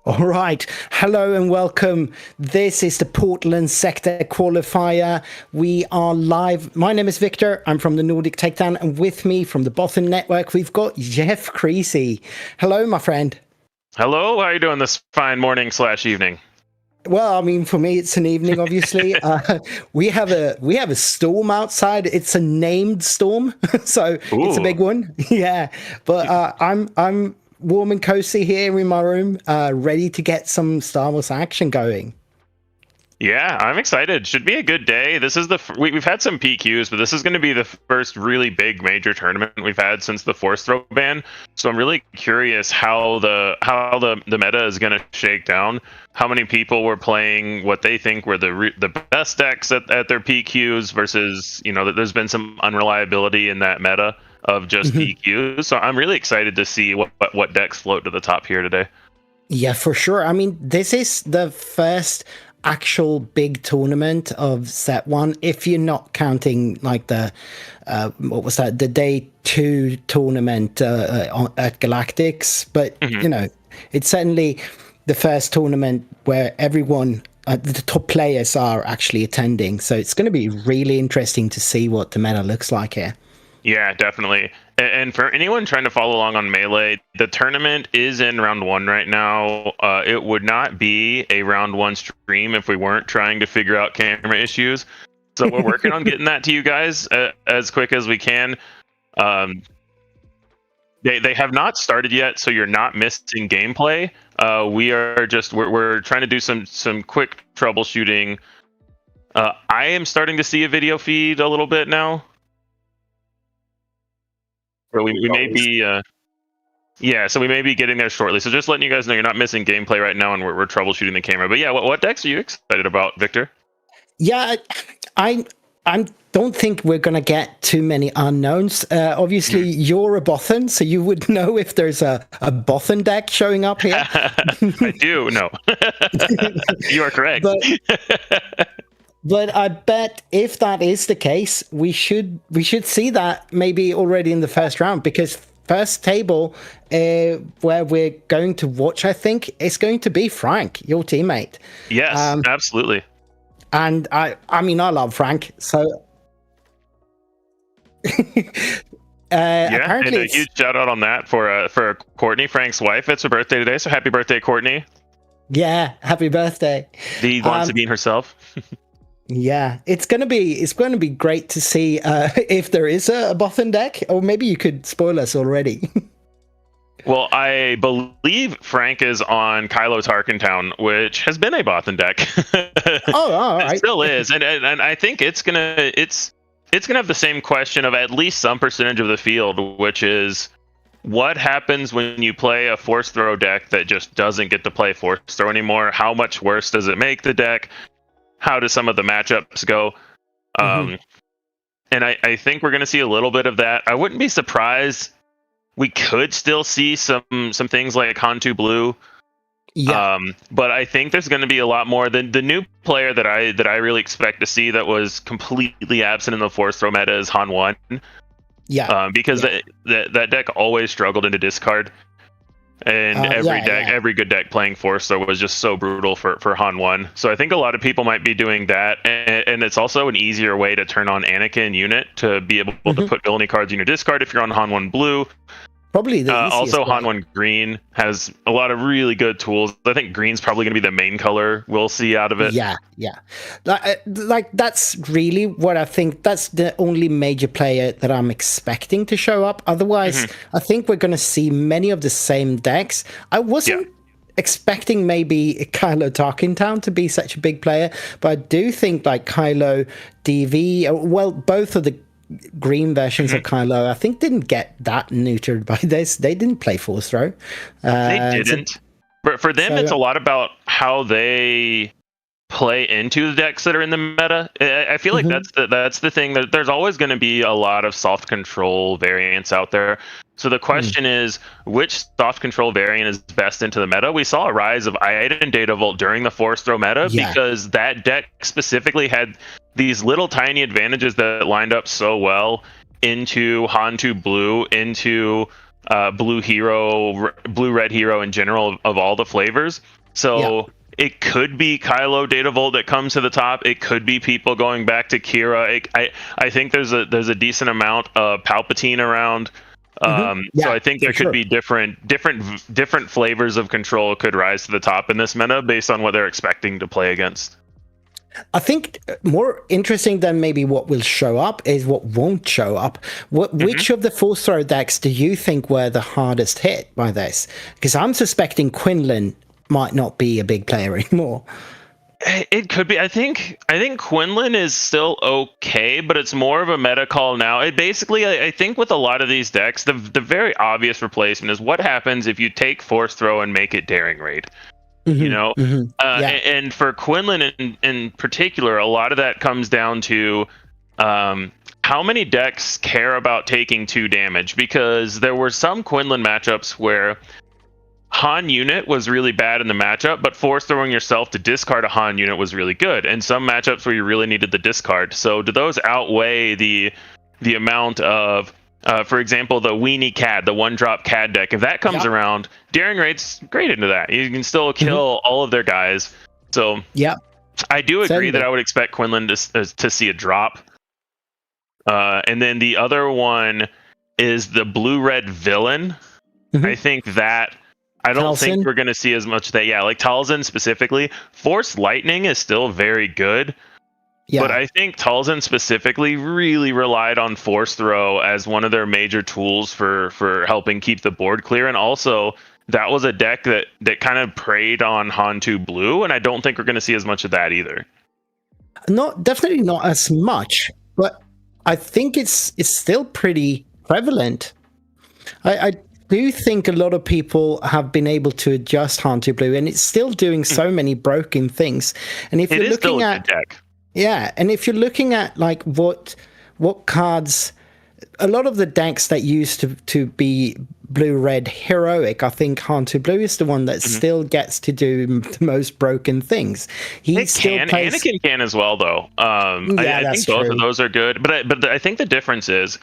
All right. Hello and welcome. This is the Portland Sector Qualifier. We are live. My name is Victor. I'm from the Nordic Takedown, and with me from the Bottom Network, we've got Jeff Creasy. Hello, my friend. Hello. How are you doing this fine morning/evening? Well, I mean, for me, it's an evening. Obviously, we have a storm outside. It's a named storm, so It's a big one. Yeah, but I'm warm and cozy here in my room, ready to get some Star Wars action going. Yeah, I'm excited. Should be a good day. This is we've had some PQs, but this is going to be the first really big major tournament we've had since the force throw ban. So I'm really curious how the meta is going to shake down. How many people were playing what they think were the best decks at their PQs versus, that there's been some unreliability in that meta of just PQs. So I'm really excited to see what decks float to the top here today. Yeah, for sure. I mean, this is the first actual big tournament of set one, if you're not counting like the the day 2 tournament at Galactics, but it's certainly the first tournament where everyone the top players are actually attending, so it's going to be really interesting to see what the meta looks like here. Yeah, definitely. And for anyone trying to follow along on Melee, the tournament is in round 1 right now. It would not be a round 1 stream if we weren't trying to figure out camera issues. So we're working on getting that to you guys as quick as we can. They have not started yet, so you're not missing gameplay. We're trying to do some quick troubleshooting. I am starting to see a video feed a little bit now. Or we may be, so we may be getting there shortly. So just letting you guys know you're not missing gameplay right now, and we're troubleshooting the camera. But yeah, what decks are you excited about, Victor? Yeah, I don't think we're going to get too many unknowns. Obviously, you're a Bothan, so you would know if there's a Bothan deck showing up here. I do, no. You are correct. But I bet if that is the case, we should see that maybe already in the first round, because first table where we're going to watch, I think, is going to be Frank, your teammate. Yes, absolutely. And I mean, I love Frank, so apparently, and a huge shout out on that for Courtney, Frank's wife. It's her birthday today, so happy birthday, Courtney. Yeah, happy birthday. The wants to be herself. Yeah, it's going to be great to see if there is a Bothan deck, or maybe you could spoil us already. Well, I believe Frank is on Kylo's Harkentown, which has been a Bothan deck. Oh, all right. It still is, and I think it's gonna have the same question of at least some percentage of the field, which is what happens when you play a force throw deck that just doesn't get to play force throw anymore. How much worse does it make the deck? How do some of the matchups go? And I think we're going to see a little bit of that. I wouldn't be surprised. We could still see some things like Hantu Blue. Yeah. But I think there's going to be a lot more. The new player that I really expect to see that was completely absent in the force throw meta is Han 1. Yeah. Because that deck always struggled into discard. And every good deck playing force throw was just so brutal for Han 1. So I think a lot of people might be doing that, and it's also an easier way to turn on Anakin unit to be able to put villainy cards in your discard if you're on Han 1 blue. Probably the also Han 1 green has a lot of really good tools. I think green's probably going to be the main color we'll see out of it. Yeah. Like that's really what I think. That's the only major player that I'm expecting to show up. Otherwise, I think we're going to see many of the same decks. I wasn't expecting maybe Kylo Tarkintown to be such a big player, but I do think like Kylo DV, well, both of the green versions of Kylo, I think, didn't get that neutered by this. They didn't play force throw. They didn't. But for them, it's a lot about how they play into the decks that are in the meta. I feel like that's the thing. There's always going to be a lot of soft control variants out there. So the question is, which soft control variant is best into the meta? We saw a rise of Iden and Data Vault during the force throw meta because that deck specifically had these little tiny advantages that lined up so well into Hantu Blue, into blue hero, blue red hero in general of all the flavors. So it could be Kylo Datavolt that comes to the top. It could be people going back to Kira. I think there's a decent amount of Palpatine around. So I think there could be different flavors of control could rise to the top in this meta based on what they're expecting to play against. I think more interesting than maybe what will show up is what won't show up. Which of the Force Throw decks do you think were the hardest hit by this? Because I'm suspecting Quinlan might not be a big player anymore. It could be. I think Quinlan is still okay, but it's more of a meta call now. It basically, I think with a lot of these decks, the very obvious replacement is what happens if you take Force Throw and make it Daring Raid. You know, and for Quinlan in particular, a lot of that comes down to how many decks care about taking 2 damage, because there were some Quinlan matchups where Han unit was really bad in the matchup, but force throwing yourself to discard a Han unit was really good. And some matchups where you really needed the discard. So do those outweigh the amount of, for example, the Weenie Cad, the 1-drop Cad deck? If that comes around, Daring Raid's great into that. You can still kill all of their guys. So I do agree that I would expect Quinlan to see a drop. And then the other one is the Blue-Red Villain. I think that I don't think we're going to see as much of that. Yeah, like Talzin specifically. Force Lightning is still very good. Yeah. But I think Talzin specifically really relied on Force Throw as one of their major tools for helping keep the board clear. And also, that was a deck that kind of preyed on Han2 Blue, and I don't think we're going to see as much of that either. Definitely not as much, but I think it's still pretty prevalent. I do think a lot of people have been able to adjust Han2 Blue, and it's still doing so many broken things. And if you're looking at deck. Yeah, and if you're looking at like what cards, a lot of the decks that used to be blue-red heroic, I think Han2 Blue is the one that still gets to do the most broken things. Anakin can as well, though. I think both of those are good, but I think the difference is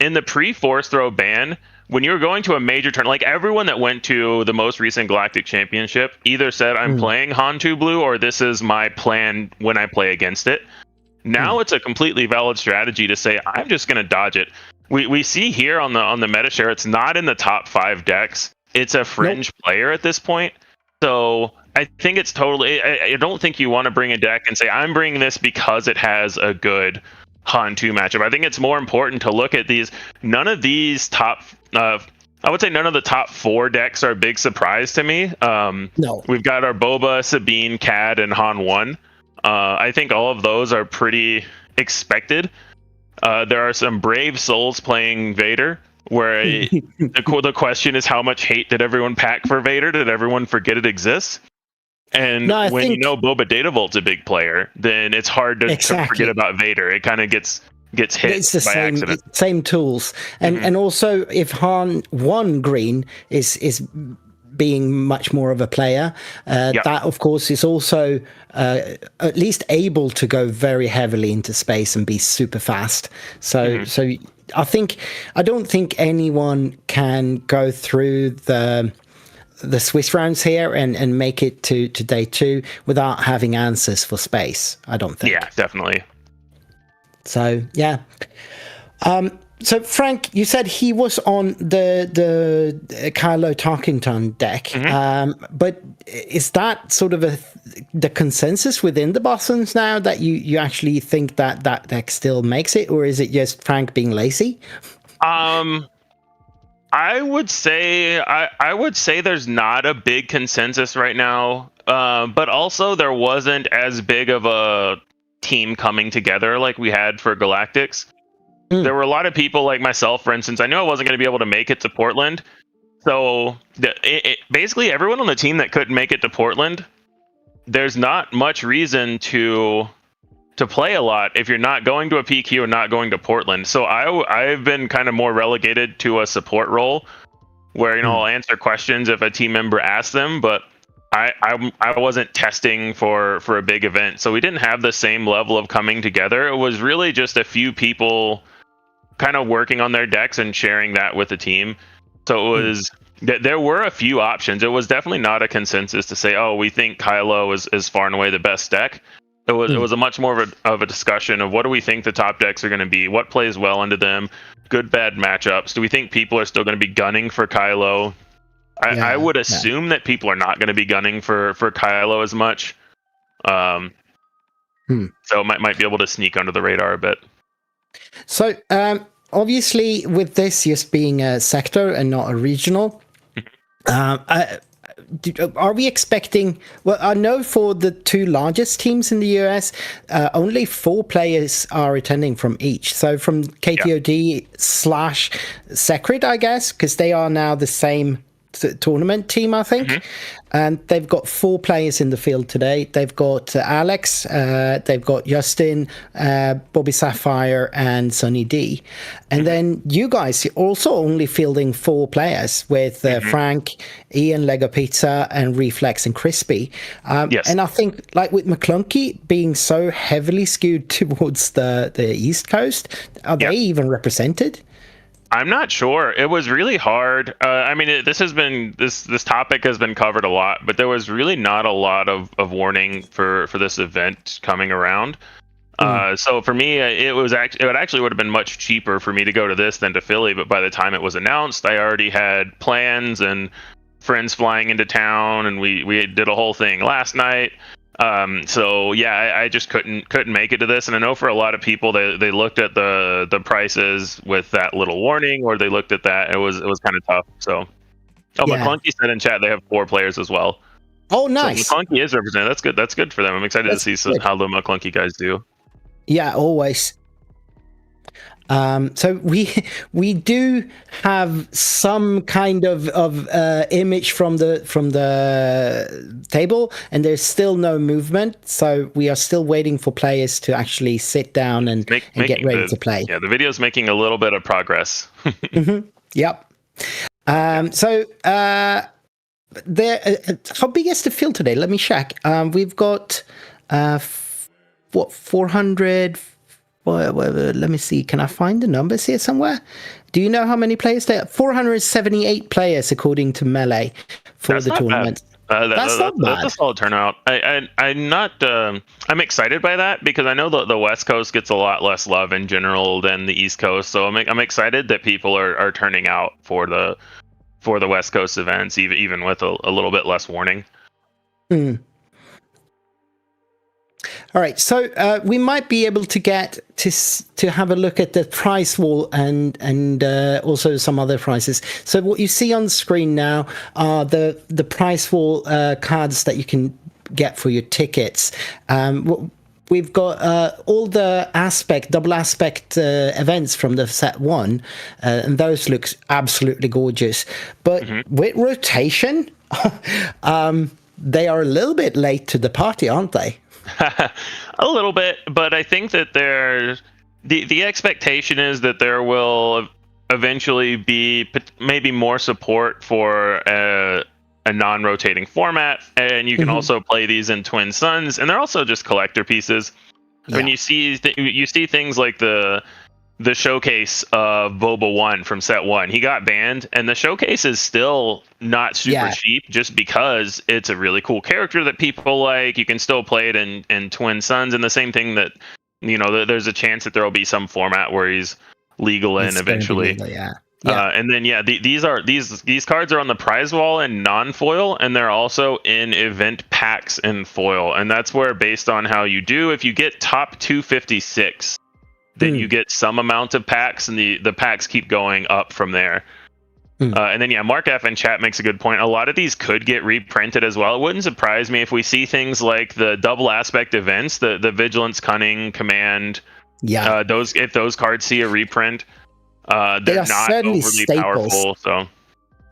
in the pre-Force Throw ban, when you were going to a major turn, like everyone that went to the most recent Galactic Championship either said, I'm playing Han2 Blue, or this is my plan when I play against it. Now it's a completely valid strategy to say, I'm just going to dodge it. We see here on the meta share, it's not in the top 5 decks. It's a fringe player at this point. So I think it's totally, I don't think you want to bring a deck and say, I'm bringing this because it has a good Han2 matchup. I think it's more important to look at these. None of these top, I would say none of the top 4 decks are a big surprise to me. We've got our Boba, Sabine, Cad, and Han 1. I think all of those are pretty expected. There are some brave souls playing Vader, where the question is, how much hate did everyone pack for Vader? Did everyone forget it exists? And when you know Boba Datavolt's a big player, then it's hard to forget about Vader. It kind of gets hit it's the by accident. Same tools. And also, if Han 1 green is being much more of a player, that of course is also at least able to go very heavily into space and be super fast. So I don't think anyone can go through the Swiss rounds here and make it to day 2 without having answers for space. I don't think. Yeah, definitely. So yeah. So Frank, you said he was on the Kylo Tarkington deck, but is that sort of the consensus within the Bosons now, that you actually think that deck still makes it, or is it just Frank being lazy? I would say there's not a big consensus right now, but also there wasn't as big of a team coming together like we had for Galactics. There were a lot of people like myself, for instance. I knew I wasn't going to be able to make it to Portland, so basically everyone on the team that couldn't make it to Portland, there's not much reason to play a lot if you're not going to a PQ or not going to Portland. So I've been kind of more relegated to a support role, where I'll answer questions if a team member asks them, but I wasn't testing for a big event, so we didn't have the same level of coming together. It was really just a few people kind of working on their decks and sharing that with the team. So it was There were a few options. It was definitely not a consensus to say, oh, we think Kylo is far and away the best deck. It was a much more of a discussion of what do we think the top decks are going to be, what plays well into them, good bad matchups. Do we think people are still going to be gunning for Kylo? I would assume that people are not going to be gunning for Kylo as much. So might be able to sneak under the radar a bit. So obviously, with this just being a sector and not a regional, are we expecting? Well, I know for the two largest teams in the US, only 4 players are attending from each. So from KTOD / Secret, I guess, because they are now the same tournament team, I think. And they've got 4 players in the field today. They've got Alex, they've got Justin, Bobby Sapphire, and Sunny D. And then you guys are also only fielding 4 players with Frank, Ian, Lego Pizza, and Reflex and Crispy. Yes. And I think, like with McClunky being so heavily skewed towards the East Coast, are they even represented? I'm not sure. It was really hard. I mean, this topic has been covered a lot, but there was really not a lot of warning for this event coming around. So for me, it actually would have been much cheaper for me to go to this than to Philly. But by the time it was announced, I already had plans and friends flying into town, and we did a whole thing last night. So yeah, I just couldn't make it to this, and I know for a lot of people they looked at the prices with that little warning, or they looked at that. It was kind of tough. So, McClunky said in chat they have 4 players as well. Oh, nice. So McClunky is represented. That's good. That's good for them. I'm excited to see how the McClunky guys do. Yeah, always. So we do have some kind of image from the table, and there's still no movement. So we are still waiting for players to actually sit down and get ready to play. Yeah, the video's making a little bit of progress. Yep. So how big is the field today? Let me check. We've got 400. Well, let me see. Can I find the numbers here somewhere? Do you know how many players there are? 478 players, according to Melee, for the tournament. That's not bad. That's a solid turnout. I'm excited by that because I know the West Coast gets a lot less love in general than the East Coast. So I'm excited that people are turning out for the West Coast events, even with a little bit less warning. All right, so we might be able to get to have a look at the price wall and also some other prices. So what you see on the screen now are the price wall cards that you can get for your tickets. We've got all the double aspect events from the set 1, and those look absolutely gorgeous. But with rotation, they are a little bit late to the party, aren't they? A little bit, but I think that the expectation is that there will eventually be maybe more support for a non-rotating format, and you can also play these in Twin Suns, and they're also just collector pieces. Yeah. I mean, you see things like the showcase of Boba 1 from set 1. He got banned, and the showcase is still not super cheap just because it's a really cool character that people like. You can still play it in Twin Suns, and the same thing that, there's a chance that there will be some format where he's legal in eventually. Legal, and then these cards are on the prize wall in non-foil, and they're also in event packs in foil, and that's where, based on how you do, if you get top 256, then you get some amount of packs, and the packs keep going up from there. And then, Mark F in chat makes a good point. A lot of these could get reprinted as well. It wouldn't surprise me if we see things like the double aspect events, the Vigilance, Cunning, Command. Yeah. If those cards see a reprint, they're not overly powerful. So.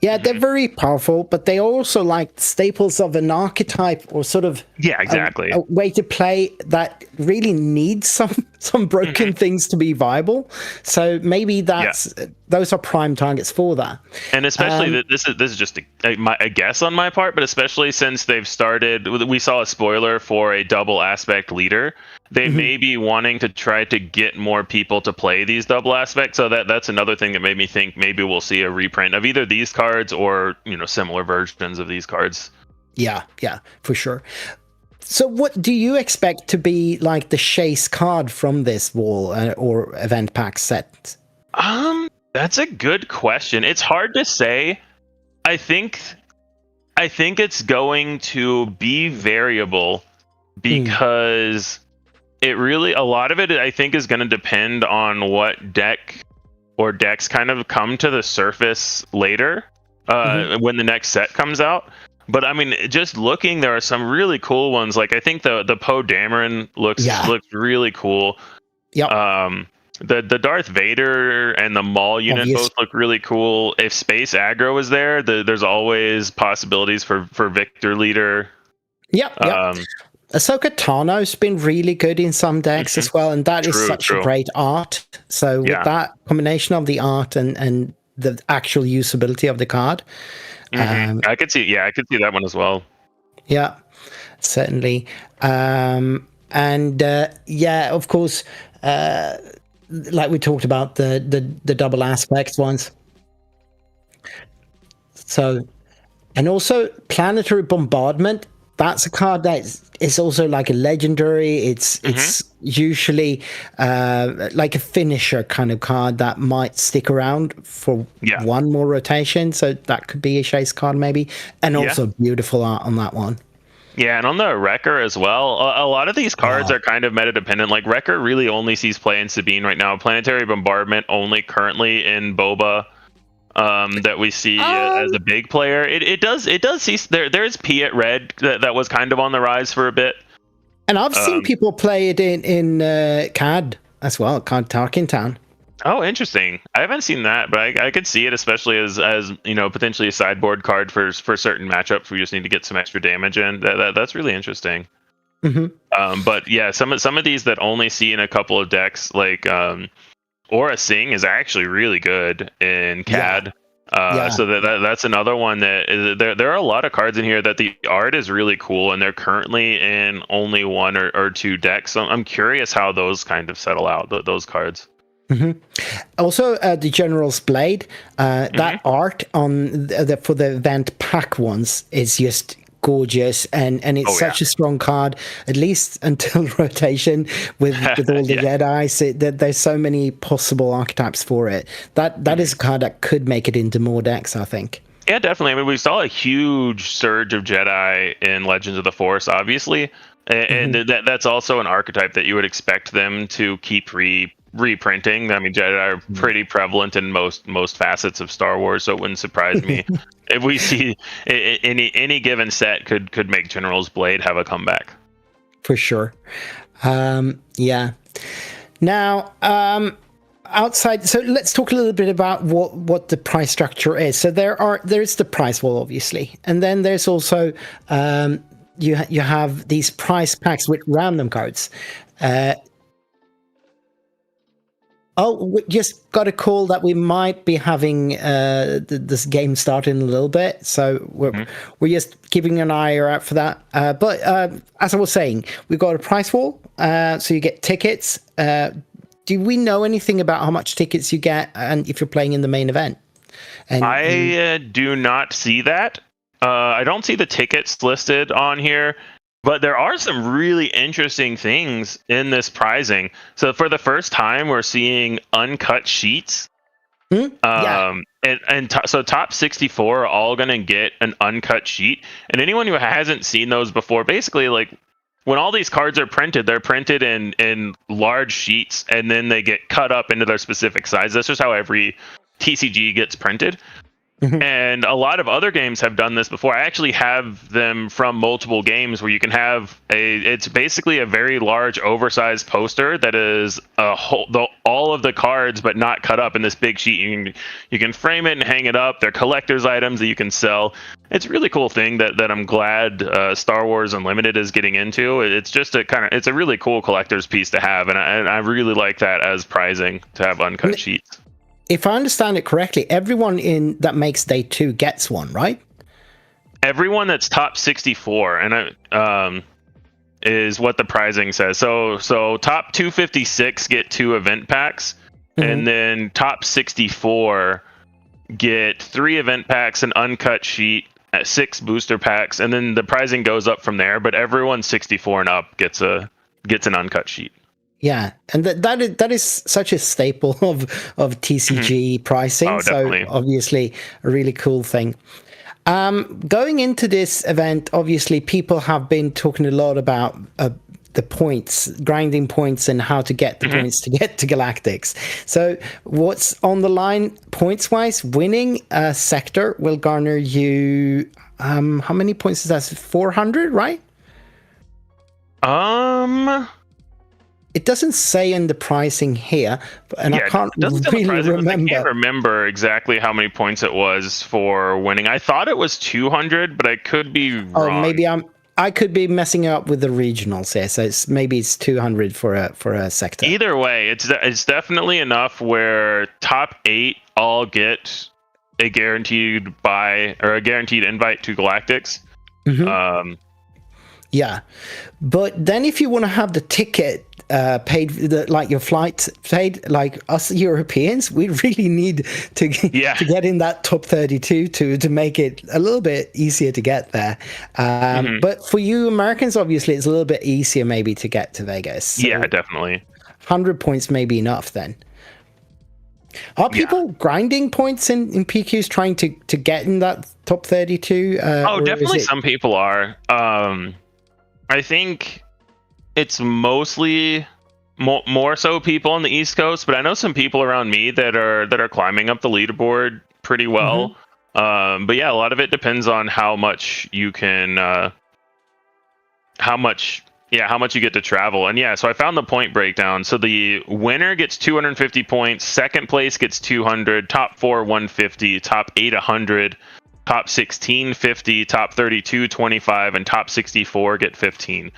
Yeah, they're very powerful, but they also like staples of an archetype, or sort of exactly a way to play that really needs some broken things to be viable. So maybe that's those are prime targets for that. And especially this is just a guess on my part, but especially since they've started, we saw a spoiler for a double aspect leader. They may be wanting to try to get more people to play these double aspects. So that's another thing that made me think maybe we'll see a reprint of either these cards or similar versions of these cards. Yeah, for sure. So what do you expect to be like the chase card from this wall or event pack set? That's a good question. It's hard to say. I think it's going to be variable because it really, a lot of it I think is going to depend on what deck or decks kind of come to the surface later when the next set comes out. But I mean, just looking, there are some really cool ones. Like I think the Poe Dameron looks really cool. Yep. The Darth Vader and the Maul unit both look really cool. If Space Aggro is there, there's always possibilities for Victor Leader. Yep. Ahsoka Tano's been really good in some decks as well, and that is such a great art. So with that combination of the art and the actual usability of the card. I could see that one as well. Yeah, certainly. Of course, like we talked about the double aspect ones. So, and also Planetary Bombardment. That's a card that is also like a legendary. It's usually like a finisher kind of card that might stick around for one more rotation. So that could be a chase card maybe. And also beautiful art on that one. Yeah, and on the Wrecker as well. A lot of these cards are kind of meta dependent. Like Wrecker really only sees play in Sabine right now. Planetary Bombardment only currently in Boba. That we see as a big player. It does see there's Piet Red that was kind of on the rise for a bit. And I've seen people play it in CAD as well, CAD Tarkin Town. Oh, interesting. I haven't seen that, but I could see it, especially as potentially a sideboard card for certain matchups where you just need to get some extra damage in. That's really interesting. But yeah, some of these that only see in a couple of decks, like Aura Sing is actually really good in CAD. So that's another one that there are a lot of cards in here that the art is really cool, and they're currently in only one or two decks. So I'm curious how those kind of settle out, those cards. Also, the General's Blade, that art on for the event pack ones is just gorgeous, and it's such a strong card, at least until rotation with all the Jedi. There's so many possible archetypes for it. That is a card that could make it into more decks, I think. Yeah, definitely. I mean, we saw a huge surge of Jedi in Legends of the Force, obviously, and that's also an archetype that you would expect them to keep reprinting. I mean, Jedi are pretty prevalent in most facets of Star Wars, so it wouldn't surprise me if we see any given set could make General's Blade have a comeback. For sure. Now, outside, so let's talk a little bit about what the price structure is. So there's the price wall, obviously, and then there's also you have these price packs with random cards. We just got a call that we might be having this game starting a little bit, so we're just keeping an eye out for that. But as I was saying, we've got a price wall, so you get tickets. Do we know anything about how much tickets you get, and if you're playing in the main event? I do not see that. I don't see the tickets listed on here. But there are some really interesting things in this prizing. So for the first time, we're seeing uncut sheets. So top 64 are all going to get an uncut sheet. And anyone who hasn't seen those before, basically, like when all these cards are printed, they're printed in large sheets, and then they get cut up into their specific size. That's just how every TCG gets printed. And a lot of other games have done this before. I actually have them from multiple games where you can have it's basically a very large oversized poster that is all of the cards but not cut up in this big sheet. You can frame it and hang it up. They're collector's items that you can sell. It's a really cool thing that I'm glad Star Wars Unlimited is getting into. It's just it's a really cool collector's piece to have, and I really like that as prizing to have uncut sheets. if I understand it correctly, everyone in that makes day 2 gets one, right? Everyone that's top 64, and is what the prizing says. So top 256 get 2 event packs, and then top 64 get 3 event packs, an uncut sheet, 6 booster packs, and then the prizing goes up from there. But everyone 64 and up gets an uncut sheet. Yeah, and that is such a staple of TCG pricing. Oh, definitely. So obviously a really cool thing. Going into this event, obviously people have been talking a lot about the points, grinding points, and how to get the points to get to Galactics. So what's on the line points-wise? Winning a sector will garner you, how many points is that? 400, right? It doesn't say in the pricing here, and I can't really remember. I can't remember exactly how many points it was for winning. I thought it was 200, but I could be wrong. Oh, maybe I could be messing up with the regionals here. So maybe it's 200 for a sector. Either way, it's definitely enough where top 8 all get a guaranteed buy or a guaranteed invite to Galactics. Yeah, but then if you want to have the ticket paid, like your flight paid, like us Europeans, we really need to get in that top 32 to make it a little bit easier to get there. But for you Americans, obviously, it's a little bit easier maybe to get to Vegas. So yeah, definitely. 100 points may be enough then. Are people grinding points in PQs trying to get in that top 32? Definitely some people are. I think it's mostly more so people on the East Coast, but I know some people around me that are climbing up the leaderboard pretty well. But yeah, a lot of it depends on how much you can, how much you get to travel. And yeah, so I found the point breakdown. So the winner gets 250 points, second place gets 200, top 4 150, top 8 100. Top 16, 50, top 32, 25, and top 64 get 15.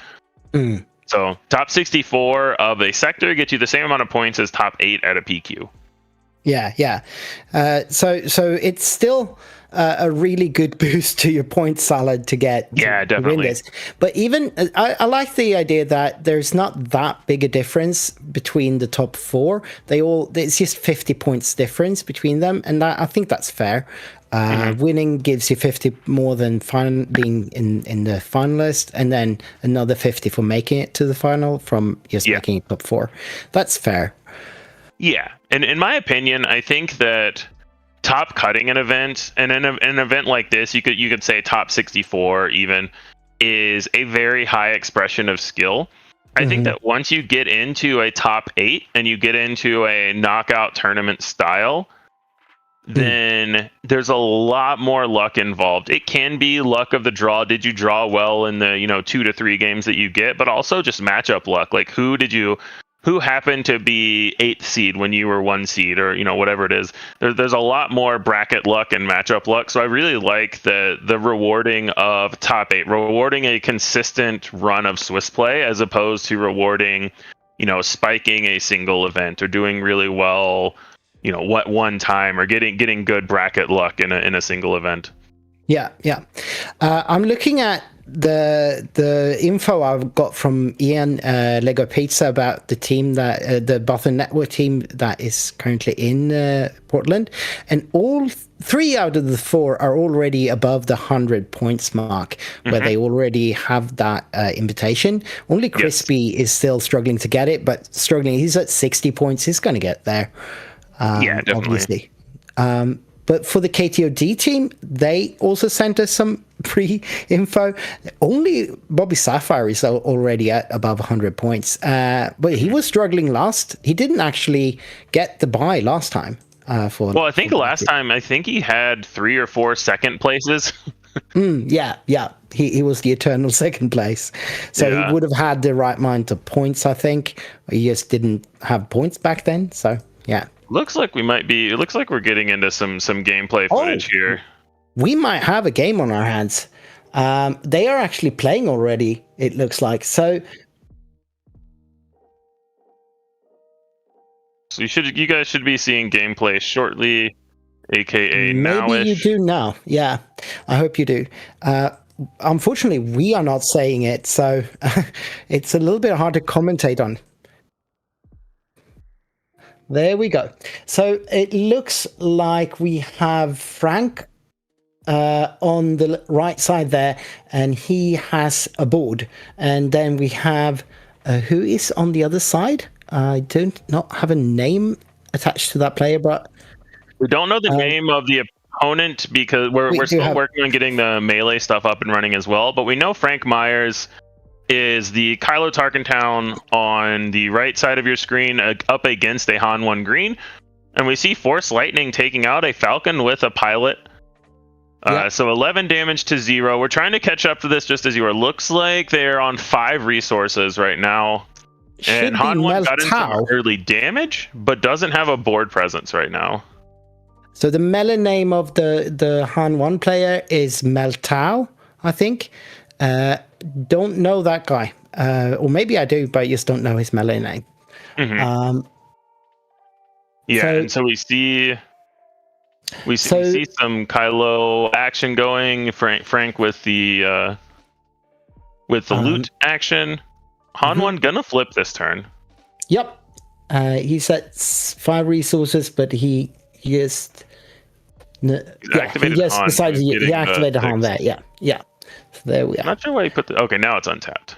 So top 64 of a sector get you the same amount of points as top 8 at a PQ. Yeah. So it's still a really good boost to your point salad to get to win this. But even I like the idea that there's not that big a difference between the top 4. It's just 50 points difference between them, and I think that's fair. Winning gives you 50 more than being in the finalist, and then another 50 for making it to the final from just making it top 4. That's fair. Yeah, and in my opinion, I think that top cutting an event, and in an event like this, you could say top 64 even, is a very high expression of skill. I think that once you get into a top 8 and you get into a knockout tournament style, then there's a lot more luck involved. It can be luck of the draw. Did you draw well in the 2 to 3 games that you get, but also just matchup luck. Like who happened to be 8th seed when you were 1 seed, or whatever it is. There's a lot more bracket luck and matchup luck. So I really like the rewarding of top 8, rewarding a consistent run of Swiss play as opposed to rewarding spiking a single event or doing really well one time, or getting good bracket luck in a single event. Yeah. I'm looking at the info I've got from Ian Lego Pizza about the team that the Boston Network team that is currently in Portland, and all 3 out of the 4 are already above the 100 points mark, where they already have that invitation. Only Crispy is still struggling to get it, but struggling. He's at 60 points. He's going to get there. Definitely. Obviously. But for the KTOD team, they also sent us some pre-info. Only Bobby Sapphire is already at above 100 points. But he was struggling last. He didn't actually get the bye last time. I think last time, I think he had 3 or 4 second places. Yeah. He was the eternal second place. So he would have had the right amount of points, I think. He just didn't have points back then. So, yeah. Looks like we're getting into some gameplay footage here. We might have a game on our hands. They are actually playing already, it looks like. So So you guys should be seeing gameplay shortly, aka Maybe nowish. you do now. Yeah, I hope you do. Unfortunately, we are not saying it, so it's a little bit hard to commentate on. There we go. So it looks like we have Frank on the right side there, and he has a board. And then we have who is on the other side? I don't not have a name attached to that player, but We don't know the name of the opponent because we're still working on getting the melee stuff up and running as well. But we know Frank Myers is the Kylo Tarkentown on the right side of your screen up against a Han 1 green. And we see Force Lightning taking out a Falcon with a pilot. So 11 damage to 0. We're trying to catch up to this just as you are. Looks like they're on 5 resources right now. And Han 1 got in some early damage, but doesn't have a board presence right now. So the melee name of the Han 1 player is Meltao, I think. Don't know that guy. Or maybe I do, but I just don't know his melee name. Mm-hmm. And so we see some Kylo action going. Frank with the loot action. Han 1 gonna flip this turn. Yep. He's at 5 resources, but he just decided he activated Han there. Yeah. So there we are. I'm not sure why he put the. Okay, now it's untapped.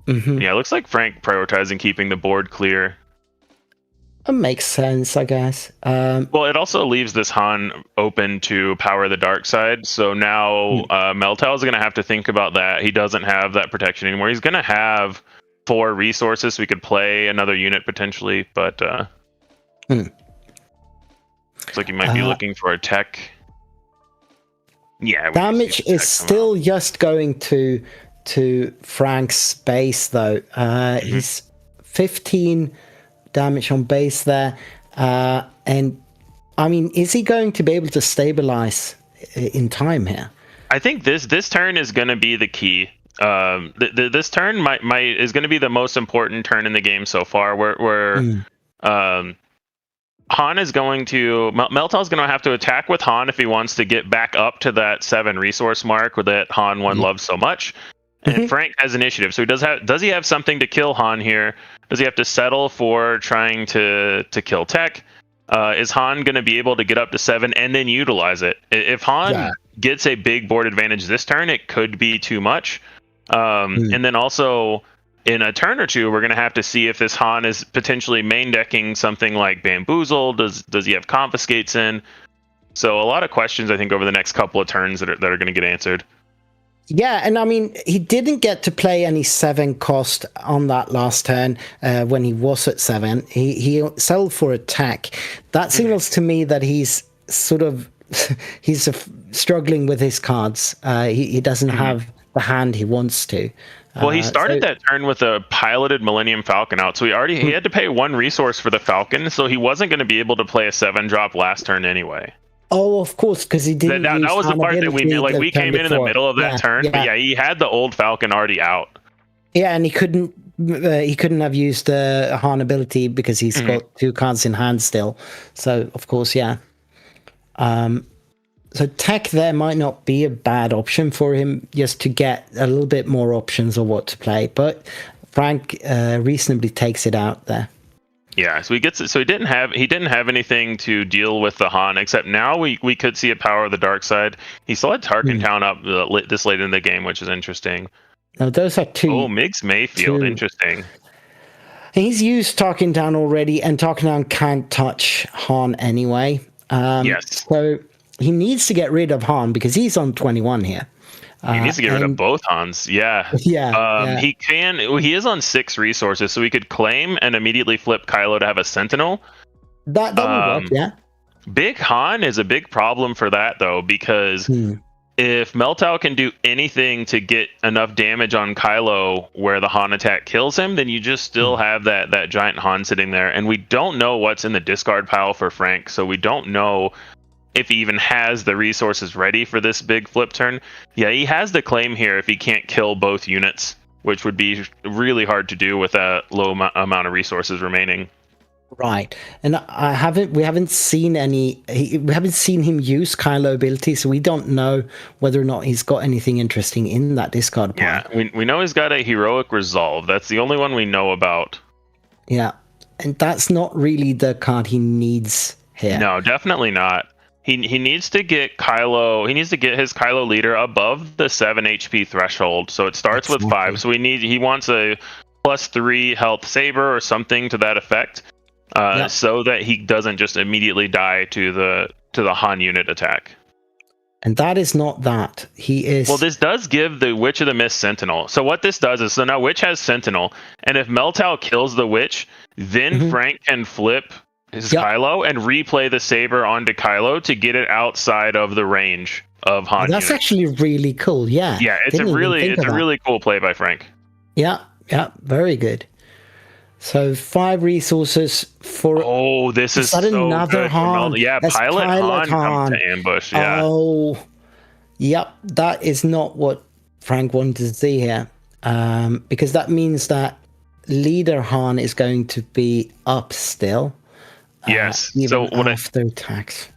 Yeah, it looks like Frank prioritizing keeping the board clear. It makes sense, I guess. Well, it also leaves this Han open to power the dark side. So now Meltel is going to have to think about that. He doesn't have that protection anymore. He's going to have 4 resources, so we could play another unit potentially, but looks like he might be looking for a tech. Yeah, damage is still just going to Frank's base though. He's 15 damage on base there, and I mean, is he going to be able to stabilize in time here? I think this turn is going to be the key. This turn is going to be the most important turn in the game so far. Where Han is going to Meltel is going to have to attack with Han if he wants to get back up to that 7 resource mark that Han 1 loves so much. And Frank has initiative, so does he have something to kill Han here? Does he have to settle for trying to kill Tech? Is Han going to be able to get up to 7 and then utilize it? If Han gets a big board advantage this turn, it could be too much. And then also in a turn or two, we're going to have to see if this Han is potentially main decking something like Bamboozle. Does he have Confiscates in? So a lot of questions, I think, over the next couple of turns that are going to get answered. Yeah, and I mean, he didn't get to play any 7 cost on that last turn when he was at 7. He sold for attack. That signals to me that he's sort of struggling with his cards. He doesn't have the hand he wants to. Well, he started that turn with a piloted Millennium Falcon out, so he had to pay 1 resource for the Falcon, so he wasn't going to be able to play a 7-drop last turn anyway. Oh, of course, because he didn't. That was the part that we knew. Like, we came in the middle of that turn, but he had the old Falcon already out. Yeah, and he couldn't have used the Han ability because he's got 2 cards in hand still. So, of course, so tech there might not be a bad option for him, just to get a little bit more options of what to play. But Frank reasonably takes it out there. Yeah, so he didn't have anything to deal with the Han, except now we could see a power of the dark side. He still had Tarkentown up this late in the game, which is interesting. Now those are 2. Oh, Migs Mayfield, interesting. He's used Tarkentown already, and Tarkentown can't touch Han anyway. Yes. So he needs to get rid of Han because he's on 21 here. He needs to get rid of both Hans. Yeah. He can. He is on 6 resources, so he could claim and immediately flip Kylo to have a Sentinel. That would work. Yeah. Big Han is a big problem for that though, because if Meltau can do anything to get enough damage on Kylo where the Han attack kills him, then you just still have that giant Han sitting there, and we don't know what's in the discard pile for Frank, so we don't know if he even has the resources ready for this big flip turn. Yeah, he has the claim here if he can't kill both units, which would be really hard to do with a low amount of resources remaining. Right, and we haven't seen we haven't seen him use Kylo ability, so we don't know whether or not he's got anything interesting in that discard pile. Yeah, we know he's got a heroic resolve. That's the only one we know about. Yeah, and that's not really the card he needs here. No, definitely not. He needs to get Kylo. He needs to get his Kylo leader above the 7 HP threshold. So it starts with 5. So he wants a +3 health saber or something to that effect. So that he doesn't just immediately die to the Han unit attack. And that is not that. He is... Well, this does give the Witch of the Mist Sentinel. So what this does is, so now Witch has Sentinel, and if Meltau kills the Witch, then Frank can flip his Kylo and replay the saber onto Kylo to get it outside of the range of Han. That's actually really cool. Yeah. Yeah, it's a really cool play by Frank. Yeah, very good. So 5 resources for... Oh, this is so another good. Han. Yeah, Pilot Han comes to ambush. Yeah. Oh, yep. That is not what Frank wanted to see here. Because that means that Leader Han is going to be up still. Yes. Even after attacks.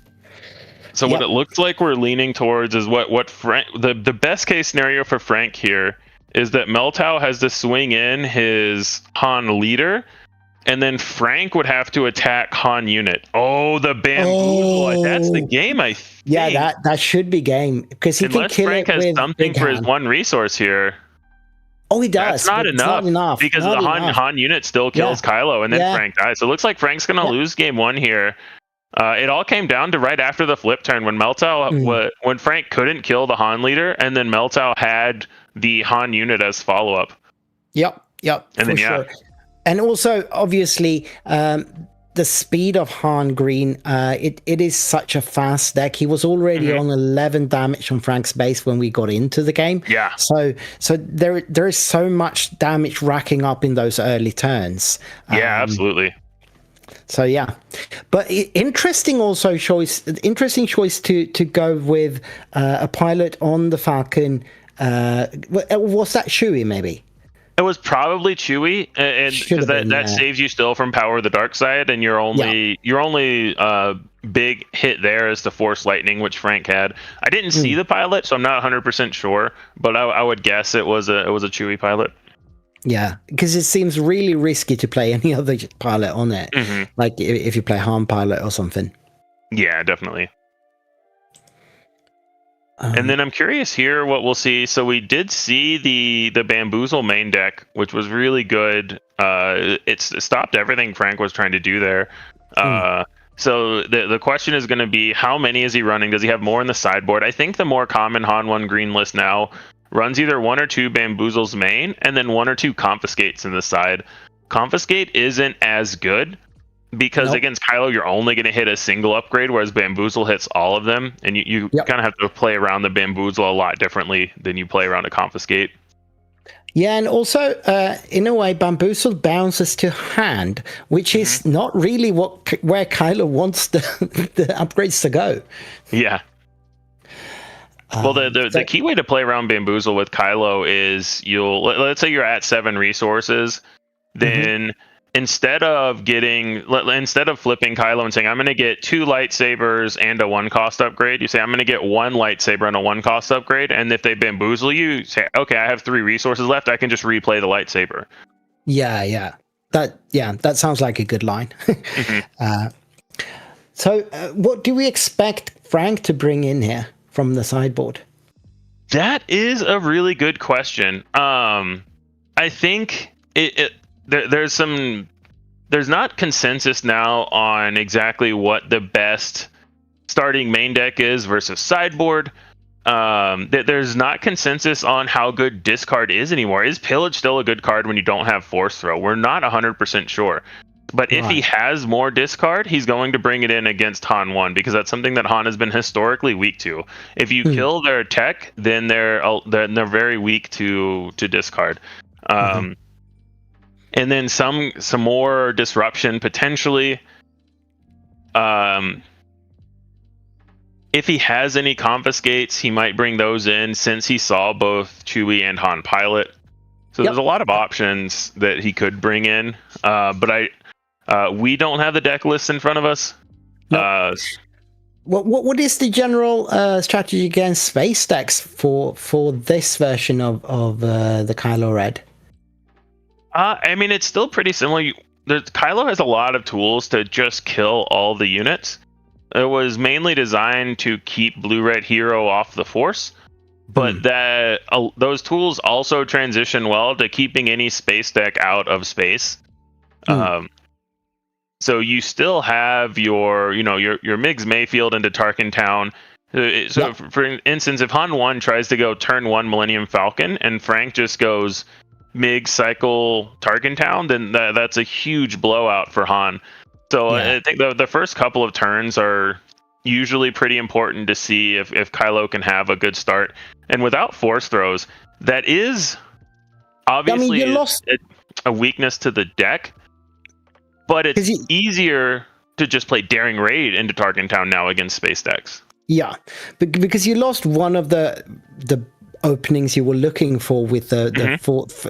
So what it looks like we're leaning towards is what Frank... The best case scenario for Frank here is that Meltau has to swing in his Han leader, and then Frank would have to attack Han unit. Oh, the bamboozle. Oh. That's the game, I think. Yeah, that should be game. Because he Unless can kill Frank it has with something for his one resource here. Oh, he does. That's not enough. Because the Han unit still kills Kylo, and then Frank dies. So it looks like Frank's going to lose game 1 here. It all came down to right after the flip turn when when Frank couldn't kill the Han leader, and then Meltau had the Han unit as follow-up. Yep. And then sure. And also, obviously, the speed of Han Green, it is such a fast deck. He was already on 11 damage on Frank's base when we got into the game. Yeah. So there is so much damage racking up in those early turns. Yeah, absolutely. So yeah, but interesting choice to go with a pilot on the Falcon. Was that Chewie maybe? It was probably Chewie, and because that saves you still from Power of the Dark Side, and your only big hit there is the Force Lightning, which Frank had. I didn't see the pilot, so I'm not 100% sure, but I would guess it was a Chewie pilot. Yeah, because it seems really risky to play any other pilot on it, like if you play Han pilot or something. Yeah, definitely. And then I'm curious here what we'll see. So we did see the Bamboozle main deck, which was really good. It stopped everything Frank was trying to do there. So the question is going to be, how many is he running? Does he have more in the sideboard? I think the more common Han 1 green list now runs either 1 or 2 Bamboozles main, and then 1 or 2 Confiscates in the side. Confiscate isn't as good, because against Kylo, you're only going to hit a single upgrade, whereas Bamboozle hits all of them, and you kind of have to play around the Bamboozle a lot differently than you play around a Confiscate. Yeah, and also, in a way, Bamboozle bounces to hand, which is not really where Kylo wants the upgrades to go. Yeah. Well, the key way to play around Bamboozle with Kylo is let's say you're at 7 resources, then instead of flipping Kylo and saying, I'm going to get 2 lightsabers and a 1-cost upgrade, you say, I'm going to get 1 lightsaber and a 1-cost upgrade. And if they bamboozle you, say, okay, I have 3 resources left. I can just replay the lightsaber. Yeah. That sounds like a good line. So what do we expect Frank to bring in here from the sideboard? That is a really good question. I think there's not consensus now on exactly what the best starting main deck is versus sideboard. There's not consensus on how good discard is anymore. Is Pillage still a good card when you don't have Force Throw? We're not 100% sure. But if he has more discard, he's going to bring it in against Han 1, because that's something that Han has been historically weak to. If you kill their tech, then they're very weak to discard. And then some more disruption potentially. If he has any confiscates, he might bring those in, since he saw both Chewie and Han pilot. So there's a lot of options that he could bring in. But We don't have the deck list in front of us. No. What is the general strategy against space decks for this version of the Kylo Red? I mean, it's still pretty similar. Kylo has a lot of tools to just kill all the units. It was mainly designed to keep Blue-Red Hero off the Force, but those tools also transition well to keeping any space deck out of space. So you still have your Migs Mayfield into Tarkin Town. So for instance, if Han 1 tries to go turn 1 Millennium Falcon and Frank just goes Mig cycle Tarkin Town, then that's a huge blowout for Han. So I think the first couple of turns are usually pretty important to see if Kylo can have a good start. And without Force throws, that is obviously a weakness to the deck, but it's easier to just play Daring Raid into Tarkin Town now against space decks. Yeah, because you lost one of the openings you were looking for with the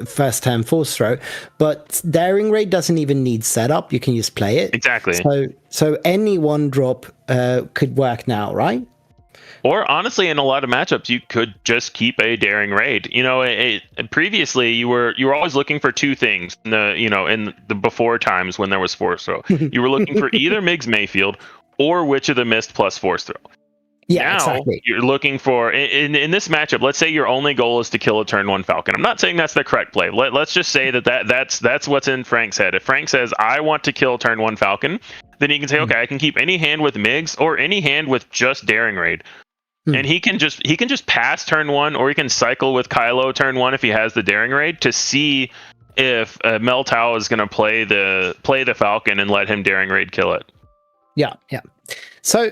first turn Force throw, but Daring Raid doesn't even need setup. You can just play it. Exactly. So any one drop could work now, right? Or honestly, in a lot of matchups, you could just keep a Daring Raid. Previously you were always looking for two things. In the before times when there was Force throw, you were looking for either Migs Mayfield or Witch of the Mist plus Force throw. Yeah, now, exactly. You're looking for in this matchup. Let's say your only goal is to kill a turn 1 Falcon. I'm not saying that's the correct play. Let's just say that's what's in Frank's head. If Frank says I want to kill turn 1 Falcon, then he can say, okay, I can keep any hand with Migs or any hand with just Daring Raid, and he can just pass turn 1, or he can cycle with Kylo turn 1 if he has the Daring Raid to see if Mel Tau is going to play the Falcon and let him Daring Raid kill it. Yeah. So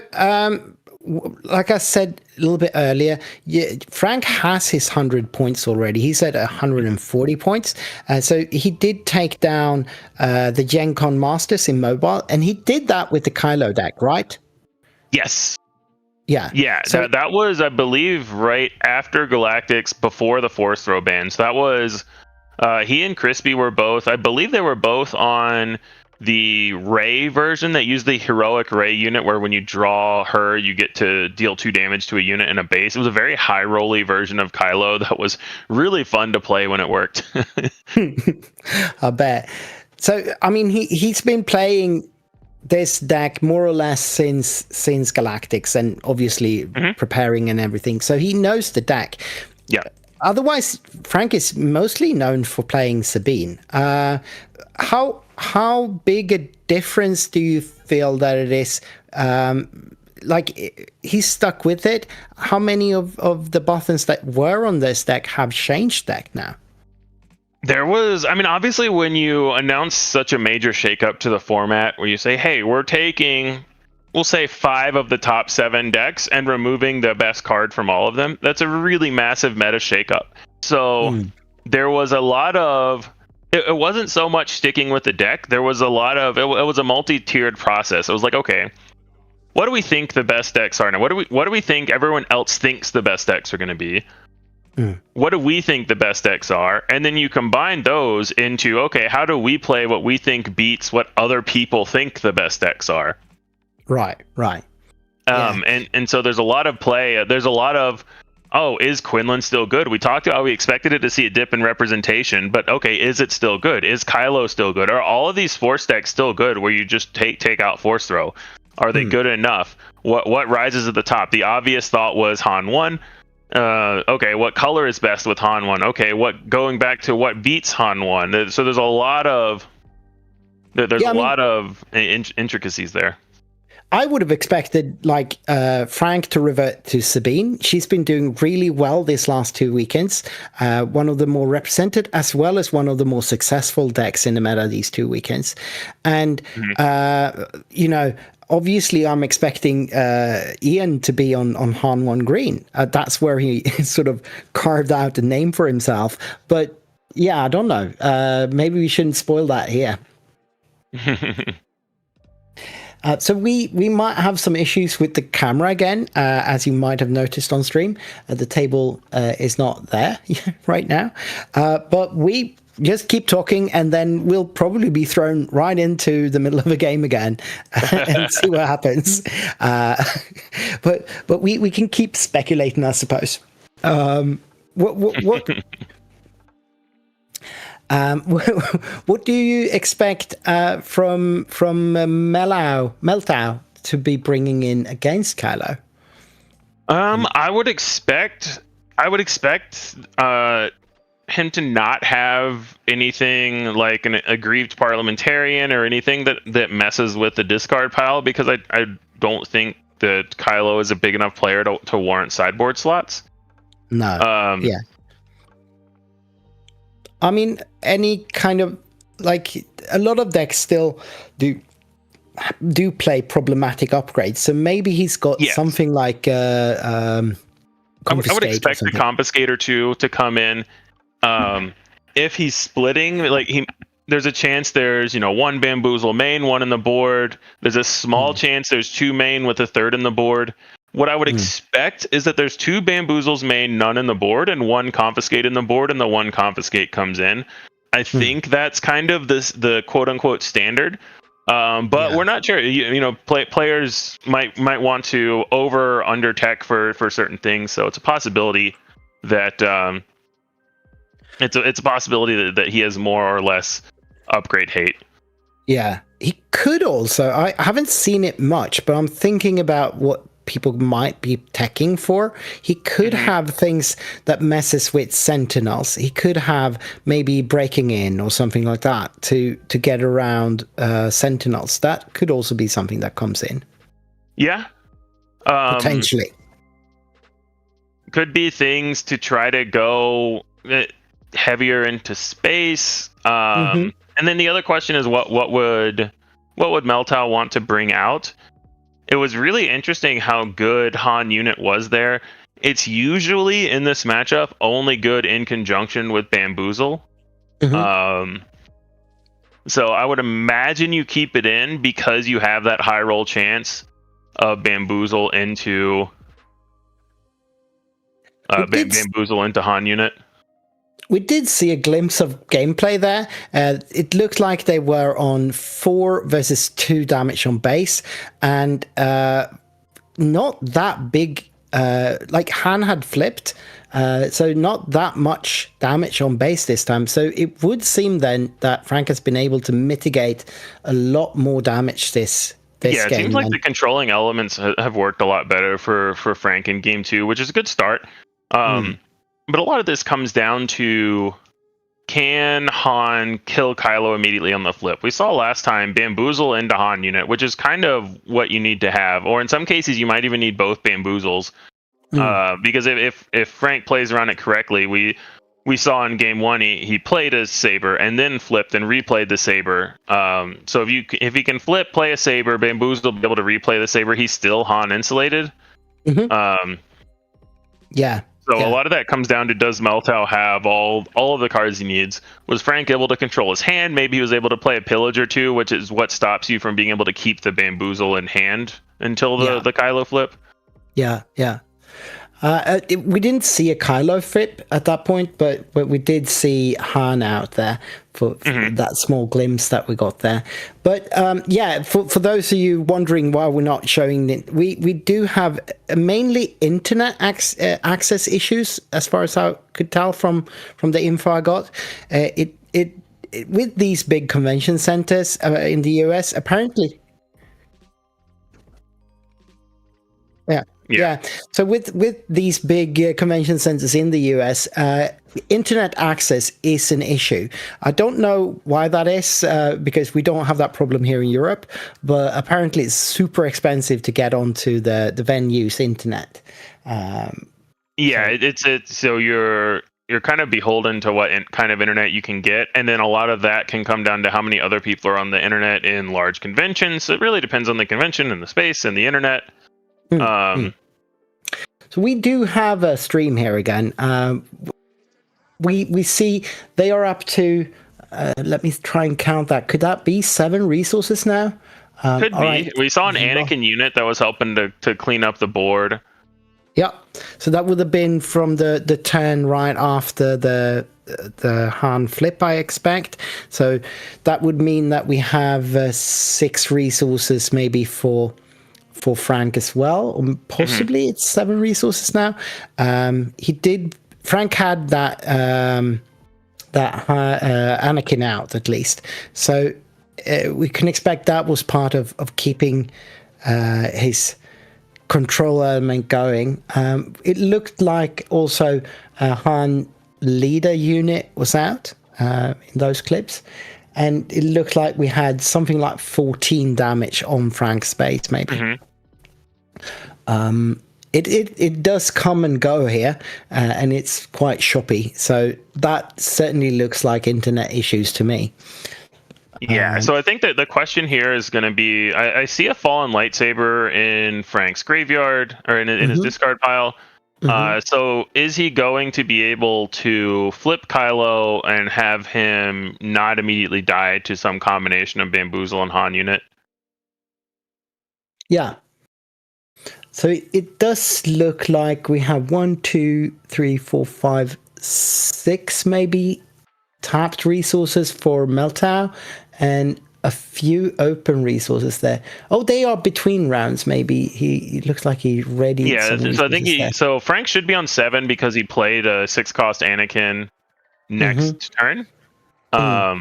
like I said a little bit earlier, Frank has his 100 points already. He's at 140 points. So he did take down the Gen Con Masters in mobile, and he did that with the Kylo deck, right? Yes. Yeah. So that was, I believe, right after Galactics, before the Force throw ban. So that was he and Crispy were both, I believe they were both on the Rey version that used the heroic Rey unit, where when you draw her, you get to deal 2 damage to a unit in a base. It was a very high rolly version of Kylo that was really fun to play when it worked. I bet. So, I mean, he's been playing this deck more or less since Galactics, and obviously preparing and everything. So he knows the deck. Yeah. Otherwise, Frank is mostly known for playing Sabine. How big a difference do you feel that it is? Like, he's stuck with it. How many of the buttons that were on this deck have changed deck now? There was, I mean, obviously when you announce such a major shakeup to the format, where you say, hey, we're taking, we'll say 5 of the top 7 decks and removing the best card from all of them, that's a really massive meta shakeup. So there was a lot of, it wasn't so much sticking with the deck. There was a lot of, it was a multi-tiered process. It was like, okay, what do we think the best decks are now? What do we think everyone else thinks the best decks are going to be? What do we think the best decks are? And then you combine those into, okay, how do we play what we think beats what other people think the best decks are? Right. And so there's a lot of play. There's a lot of, oh, is Quinlan still good? We talked about, we expected it to see a dip in representation, but okay, is it still good? Is Kylo still good? Are all of these Force decks still good, where you just take out Force throw? Are they good enough? What rises at the top? The obvious thought was Han 1. Okay, what color is best with Han 1? Okay, going back to what beats Han 1? So there's a lot of lot of intricacies there. I would have expected Frank to revert to Sabine. She's been doing really well these last 2 weekends. One of the more represented, as well as one of the more successful decks in the meta these 2 weekends. And obviously, I'm expecting Ian to be on Han 1 green. That's where he sort of carved out a name for himself. But yeah, I don't know. Maybe we shouldn't spoil that here. So we might have some issues with the camera again, as you might have noticed on stream. The table is not there right now. But we just keep talking, and then we'll probably be thrown right into the middle of a game again and see what happens. But we can keep speculating, I suppose. What what do you expect from Meltau to be bringing in against Kylo? I would expect him to not have anything like an aggrieved parliamentarian or anything that messes with the discard pile, because I don't think that Kylo is a big enough player to warrant sideboard slots. No. Yeah. I mean, any kind of, like, a lot of decks still do play problematic upgrades, so maybe he's got something like I would expect the Confiscator to come in. If he's splitting, like, there's a chance there's one Bamboozle main, one in the board. There's a small chance there's two main with a third in the board. What I would expect is that there's two Bamboozles main, none in the board, and one Confiscate in the board, and the one Confiscate comes in. I think that's kind of the quote unquote standard. But we're not sure. Players might want to over under tech for certain things, so it's a possibility that it's a possibility that he has more or less upgrade hate. Yeah, he could also. I haven't seen it much, but I'm thinking about what people might be teching for. He could have things that messes with sentinels. He could have maybe breaking in or something like that to get around sentinels. That could also be something that comes in. Yeah. Potentially. Could be things to try to go heavier into space. And then the other question is what would Meltau want to bring out? It was really interesting how good Han unit was there. It's usually in this matchup only good in conjunction with Bamboozle. So I would imagine you keep it in because you have that high roll chance of Bamboozle into Bamboozle into Han unit. We did see a glimpse of gameplay there. It looked like they were on 4 versus 2 damage on base, and not that big. Like, Han had flipped, so not that much damage on base this time. So it would seem then that Frank has been able to mitigate a lot more damage this game. It seems like the controlling elements have worked a lot better for Frank in game 2, which is a good start. But a lot of this comes down to, can Han kill Kylo immediately on the flip? We saw last time Bamboozle into Han unit, which is kind of what you need to have. Or in some cases, you might even need both Bamboozles. Because if Frank plays around it correctly, we saw in game 1 he played a Saber and then flipped and replayed the Saber. So if he can flip, play a Saber, Bamboozle will be able to replay the Saber. He's still Han insulated. So a lot of that comes down to, does Meltau have all of the cards he needs? Was Frank able to control his hand? Maybe he was able to play a pillage or two, which is what stops you from being able to keep the Bamboozle in hand until the Kylo flip. We didn't see a Kylo flip at that point, but we did see Han out there for that small glimpse that we got there. But for those of you wondering why we're not showing it, we do have mainly internet access issues, as far as I could tell from the info I got. It with these big convention centers in the US, apparently. Yeah. So with these big convention centers in the US, internet access is an issue. I don't know why that is, because we don't have that problem here in Europe, but apparently it's super expensive to get onto the venue's internet. So you're kind of beholden to what kind of internet you can get, and then a lot of that can come down to how many other people are on the internet in large conventions. So it really depends on the convention and the space and the internet. So we do have a stream here again. We see they are up to, let me try and count that. Could that be 7 resources now? Could be. Right. We saw an Anakin unit that was helping to clean up the board. Yeah. So that would have been from the turn right after the the Han flip, I expect. So that would mean that we have 6 resources maybe for Frank as well, or possibly it's 7 resources now. Frank had that Anakin out at least, so we can expect that was part of keeping his control element going. It looked like also Han leader unit was out in those clips, and it looked like we had something like 14 damage on Frank's base, maybe. It does come and go here, and it's quite choppy. So that certainly looks like internet issues to me. Yeah, so I think that the question here is going to be, I see a fallen lightsaber in Frank's graveyard, or in his discard pile. So is he going to be able to flip Kylo and have him not immediately die to some combination of Bamboozle and Han unit? Yeah. So it does look like we have 1, 2, 3, 4, 5, 6 maybe tapped resources for Meltdown, and a few open resources there. Oh, they are between rounds. Maybe he looks like he ready. Yeah, so I think so Frank should be on 7 because he played a 6-cost Anakin next turn. Or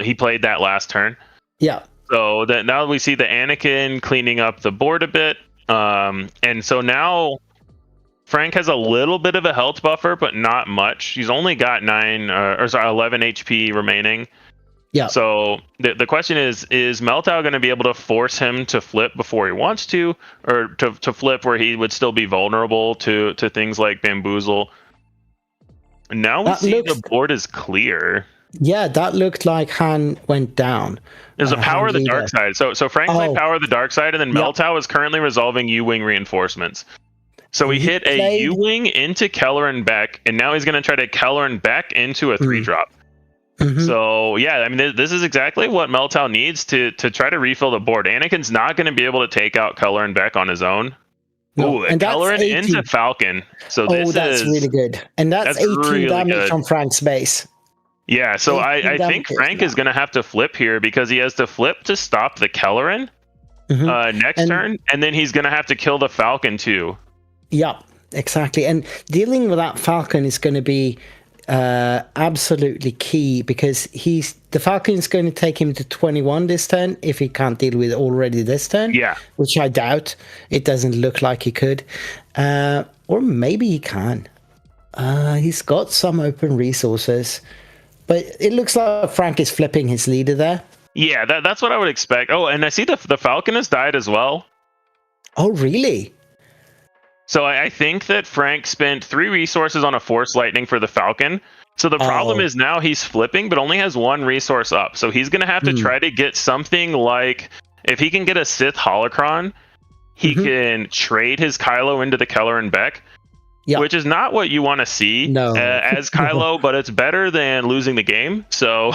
he played that last turn. Yeah. So that now we see the Anakin cleaning up the board a bit. And so now Frank has a little bit of a health buffer, but not much. He's only got 11 HP remaining. Yeah. So the question is Meltdown going to be able to force him to flip before he wants to, or to flip where he would still be vulnerable to things like Bamboozle? Now we see the board is clear. Yeah, that looked like Han went down. There's a Power of the Dark Side. So Frank played Power of the Dark Side, and then Meltdown is currently resolving U-Wing reinforcements. So he hit a U-Wing into Kelleran Beck, and now he's going to try to Kelleran Beck into a 3-drop. So yeah, I mean, this is exactly what Meltdown needs to try to refill the board. Anakin's not going to be able to take out Kelleran Beck on his own. No, and Kelleran into Falcon. So that's really good. And that's 18 really damage from Frank's base. Yeah, so I think Frank is going to have to flip here because he has to flip to stop the Kelleran next turn, and then he's going to have to kill the Falcon too. Yeah, exactly. And dealing with that Falcon is going to be absolutely key because the Falcon is going to take him to 21 this turn if he can't deal with it already this turn. Yeah, which I doubt. It doesn't look like he could, or maybe he can. He's got some open resources. But it looks like Frank is flipping his leader there. Yeah, that's what I would expect. Oh, and I see the Falcon has died as well. Oh, really? So I think that Frank spent 3 resources on a Force Lightning for the Falcon. So the problem is now he's flipping, but only has 1 resource up. So he's going to have to try to get something like, if he can get a Sith Holocron, he can trade his Kylo into the Kelleran Beck. Yep. Which is not what you want to see as Kylo, but it's better than losing the game. So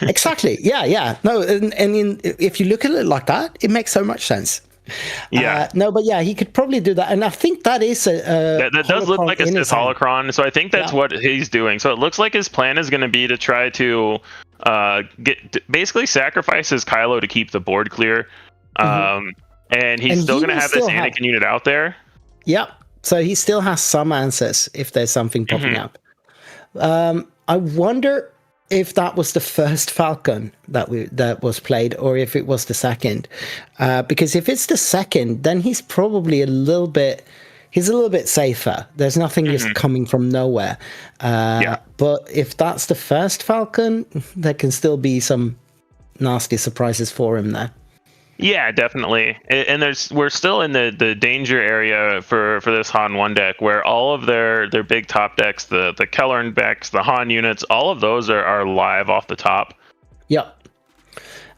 exactly, yeah. No, and if you look at it like that, it makes so much sense. Yeah. No, but yeah, he could probably do that, and I think that is that does look like a Sith Holocron. So I think that's what he's doing. So it looks like his plan is going to be to try to basically sacrifice his Kylo to keep the board clear, and he's still going to have this Anakin unit out there. Yep. So he still has some answers if there's something popping up. I wonder if that was the first Falcon that was played, or if it was the second. Because if it's the second, then he's probably a little bit safer. There's nothing just coming from nowhere. But if that's the first Falcon, there can still be some nasty surprises for him there. Yeah, definitely. And we're still in the danger area for this Han 1 deck, where all of their big top decks, the Kelleran Becks, the Han units, all of those are live off the top. Yep.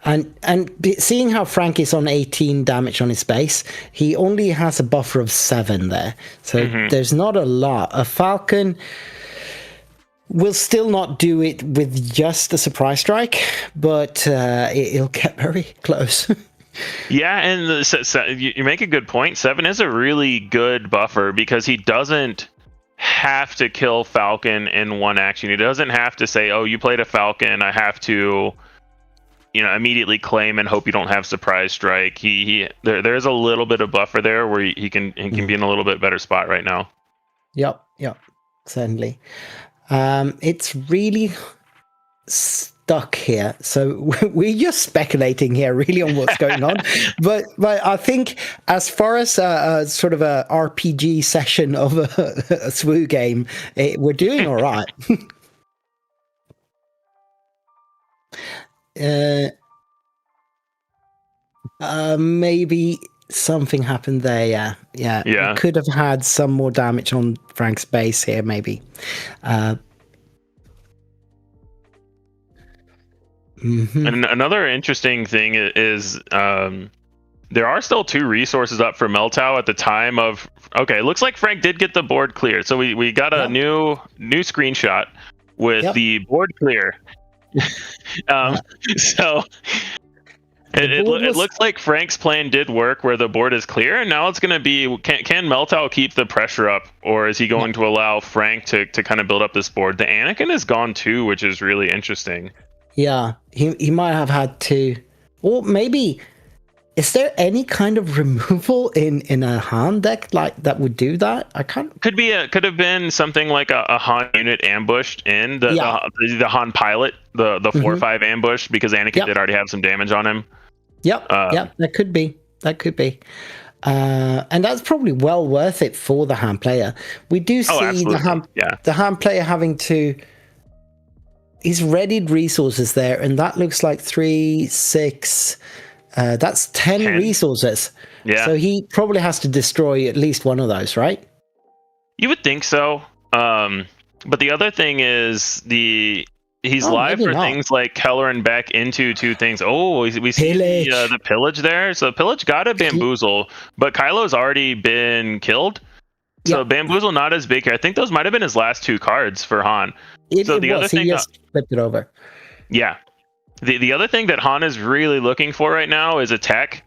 And seeing how Frank is on 18 damage on his base, he only has a buffer of 7 there. So there's not a lot. A Falcon will still not do it with just a surprise strike, but it'll get very close. Yeah, and you make a good point. 7 is a really good buffer because he doesn't have to kill Falcon in one action. He doesn't have to say, "Oh, you played a Falcon, I have to, immediately claim and hope you don't have surprise strike." There's a little bit of buffer there where he can be in a little bit better spot right now. Yep, certainly. It's really stuck here, so we're just speculating here really on what's going on. but I think as far as sort of a RPG session of a SWU game, we're doing all right. Maybe something happened there. Yeah. We could have had some more damage on Frank's base here, maybe. And another interesting thing is there are still 2 resources up for Meltau at the time of. Okay, it looks like Frank did get the board cleared, so we got a new screenshot with the board clear. So it looks like Frank's plan did work, where the board is clear, and now it's going to be can Meltau keep the pressure up, or is he going to allow Frank to kind of build up this board? The Anakin is gone too, which is really interesting. Yeah, he might have had to, or maybe, is there any kind of removal in a Han deck like that would do that? I can't. Could have been something like a Han unit ambushed in the Han pilot, the 4/5 ambush, because Anakin did already have some damage on him. Yep, that could be. And that's probably well worth it for the Han player. We do see the Han player having to. He's readied resources there, and that looks like 3, 6. That's 10 resources. Yeah. So he probably has to destroy at least one of those, right? You would think so. But the other thing is he's live for things like Keller and Beck into 2 things. Oh, we see the pillage there. So pillage got a bamboozle, but Kylo's already been killed. So bamboozle not as big here. I think those might have been his last 2 cards for Han. Other thing, he just flipped it over. Yeah. The other thing that Han is really looking for right now is a tech.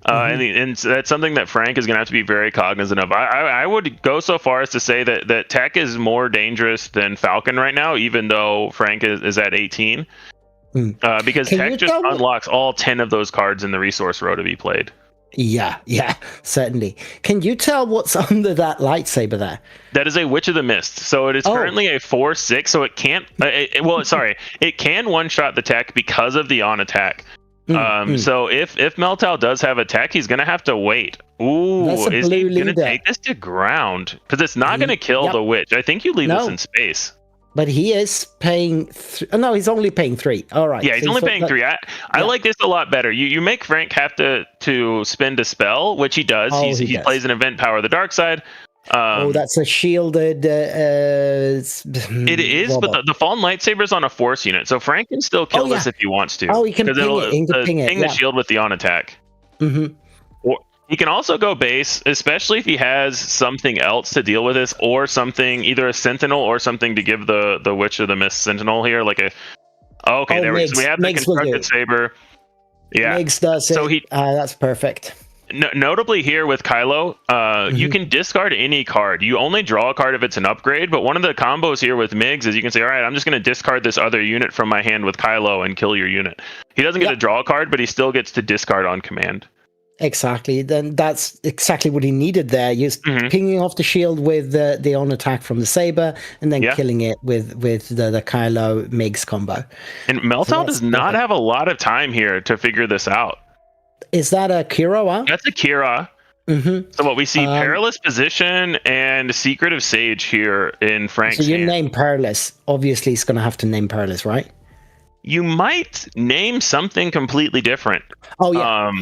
And that's something that Frank is going to have to be very cognizant of. I would go so far as to say that tech is more dangerous than Falcon right now, even though Frank is at 18. Because tech just unlocks all 10 of those cards in the resource row to be played. Yeah, certainly. Can you tell what's under that lightsaber there? That is a Witch of the Mist. So it is currently a 4/6, so it can't. It can one-shot the tech because of the on attack. So if Meltau does have a tech, he's going to have to wait. Ooh, is he going to take this to ground? Because it's not going to kill the Witch. I think you leave this in space. But he is paying. No, he's only paying 3. All right. Yeah, he's only paying 3. I like this a lot better. You make Frank have to spend a spell, which he does. He plays an event Power of the Dark Side. That's a shielded. It is, but the Fallen Lightsaber's on a Force unit, so Frank can still kill this if he wants to. Oh, he can ping it. The shield with the on attack. Or he can also go base, especially if he has something else to deal with this, or something, either a Sentinel or something to give the Witch of the Mist Sentinel here, like a. There we have the constructed saber. Yeah, Migs does it. So that's perfect. Notably here with Kylo, you can discard any card. You only draw a card if it's an upgrade, but one of the combos here with Migs is you can say, all right, I'm just going to discard this other unit from my hand with Kylo and kill your unit. He doesn't get to draw a card, but he still gets to discard on command. Exactly. Then that's exactly what he needed there. Just pinging off the shield with the on attack from the saber, and then killing it with the Kylo Migs combo. And Meltau does not have a lot of time here to figure this out. Is that a Kira? That's a Kira. So what we see, Perilous Position and Secretive Sage here in Frank's hand. Name Perilous. Obviously, he's going to have to name Perilous, right? You might name something completely different. Oh, yeah.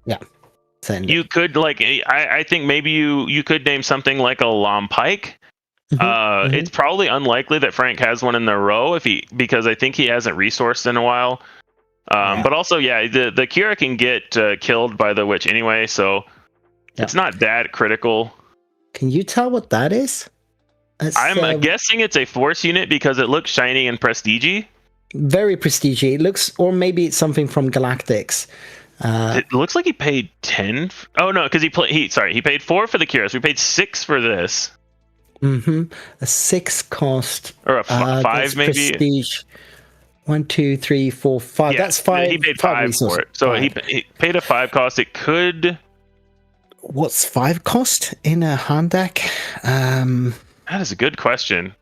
Yeah. You could, I think maybe you could name something like a Lom Pike. It's probably unlikely that Frank has one in the row because I think he hasn't resourced in a while. But also, the Kira can get killed by the Witch anyway, so it's not that critical. Can you tell what that is? I'm guessing it's a Force unit because it looks shiny and prestige-y. Very prestige-y. It looks, or maybe it's something from Galactics. It looks like he paid 10. Oh no, because he paid 4 for the Kira, so he paid 6 for this. A 6 cost. Or a 5 that's maybe? Prestige. 1, 2, 3, 4, 5. Yeah, That's 5. he paid 5 for it. So he paid a 5 cost. It could... What's 5 cost in a Han deck? That is a good question.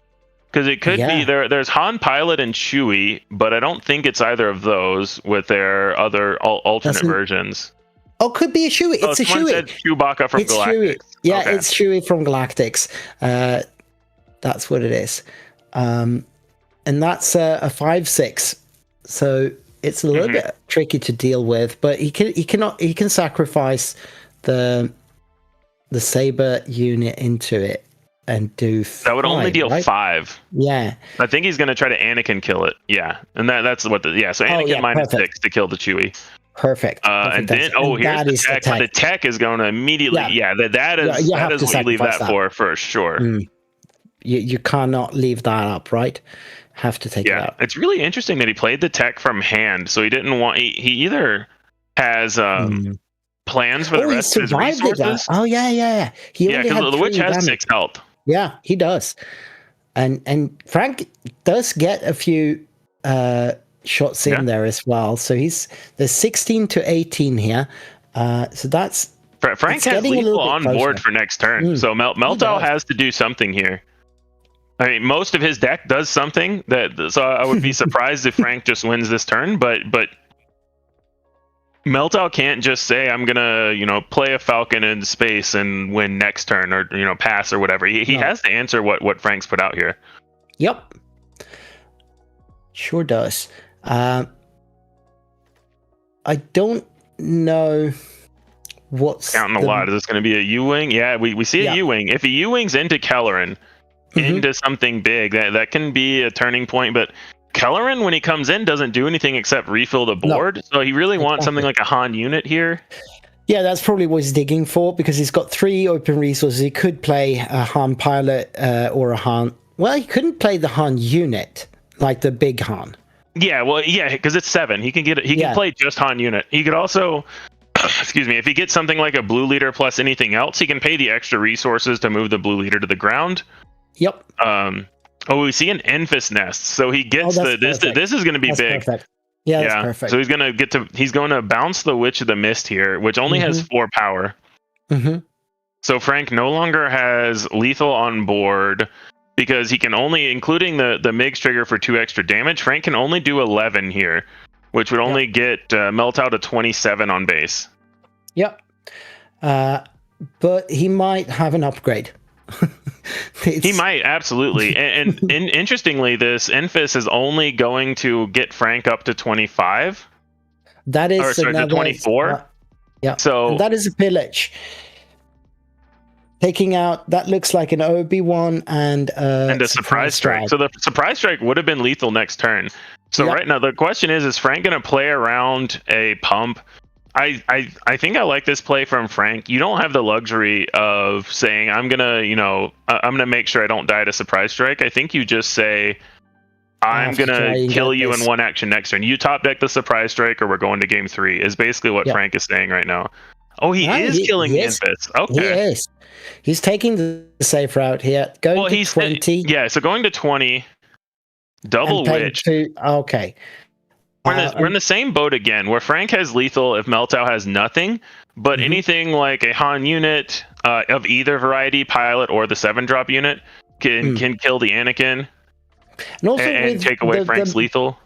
Because it could be there's Han Pilot and Chewie, but I don't think it's either of those with their other alternate versions. Oh, could be a Chewie. It's a Chewie. Said Chewbacca from Galactics. Chewie. Yeah, okay. It's Chewie from Galactics. That's what it is. And that's a 5/6. So it's a little bit tricky to deal with, but he can sacrifice the Saber unit into it and do 5, that would only deal 5. Yeah, I think he's going to try to Anakin kill it. Yeah, and that's what the so Anakin minus 6 to kill the Chewie. Perfect. And then here's the tech. The tech is going to immediately that is what you leave that for sure. You cannot leave that up, right? Have to take it out. It's really interesting that he played the tech from hand, so he didn't want he either has plans for the rest of his resources. Oh yeah. Because the witch has 6 health. Yeah, he does. And Frank does get a few shots in there as well. So there's 16 to 18 here. So that's Frank has lethal on board for next turn. So Meltdow has to do something here. I mean, most of his deck does something so I would be surprised if Frank just wins this turn, but Meltdow can't just say, I'm gonna, play a Falcon in space and win next turn, or pass or whatever. He has to answer what Frank's put out here. Yep, sure does. I don't know what's counting a lot. Is this going to be a U-wing? Yeah, we see a U-wing. If a U-wing's into Kelleran, into something big, that can be a turning point. But Kelleran, when he comes in, doesn't do anything except refill the board. So he really wants something like a Han unit here. Yeah, that's probably what he's digging for, because he's got 3 open resources. He could play a Han pilot or a Han. Well, he couldn't play the Han unit, like the big Han. Yeah, because it's 7. He can get it. He can play just Han unit. He could also, excuse me, if he gets something like a blue leader plus anything else, he can pay the extra resources to move the blue leader to the ground. Yep. We see an Enfys nest, so he gets this is going to be big. Perfect. Yeah, that's perfect. So he's going to bounce the Witch of the Mist here, which only has 4 power. So Frank no longer has lethal on board, because he can only, including the MIGS trigger for 2 extra damage, Frank can only do 11 here, which would only get Meltdow to 27 on base. Yep. But he might have an upgrade. He might, absolutely. and interestingly, this Enfys is only going to get Frank up to 25. That is to 24. So and that is a pillage. Taking out, that looks like an Obi-Wan and a surprise strike. So the surprise strike would have been lethal next turn. So right now the question is Frank going to play around a pump? I think I like this play from Frank. You don't have the luxury of saying, I'm gonna make sure I don't die to surprise strike. I think you just say, I'm gonna kill you in 1 action next turn. You top deck the surprise strike, or we're going to game 3, is basically what Frank is saying right now. Oh, he is killing the Enfys. Okay. He is. He's taking the safe route here. Going to 20. So going to 20, double witch. Okay. We're in the same boat again, where Frank has lethal if Meltdow has nothing, but anything like a Han unit of either variety, pilot or the 7-drop unit, can kill the Anakin and also take away Frank's lethal.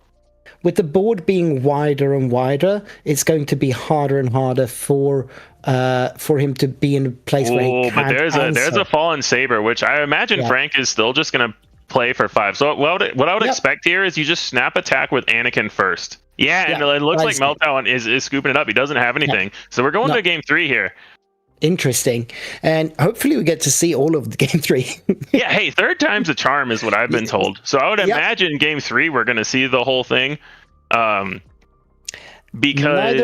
With the board being wider and wider, it's going to be harder and harder for him to be in a place where he can't there's a fallen saber, which I imagine Frank is still just going to play for 5. So what I would expect here is you just snap attack with Anakin first. And it looks like Meltdown is scooping it up. He doesn't have anything. So we're going to game 3 here. Interesting. And hopefully we get to see all of the game 3. Hey, 3rd time's a charm is what I've been told. So I would imagine game 3 we're going to see the whole thing. Because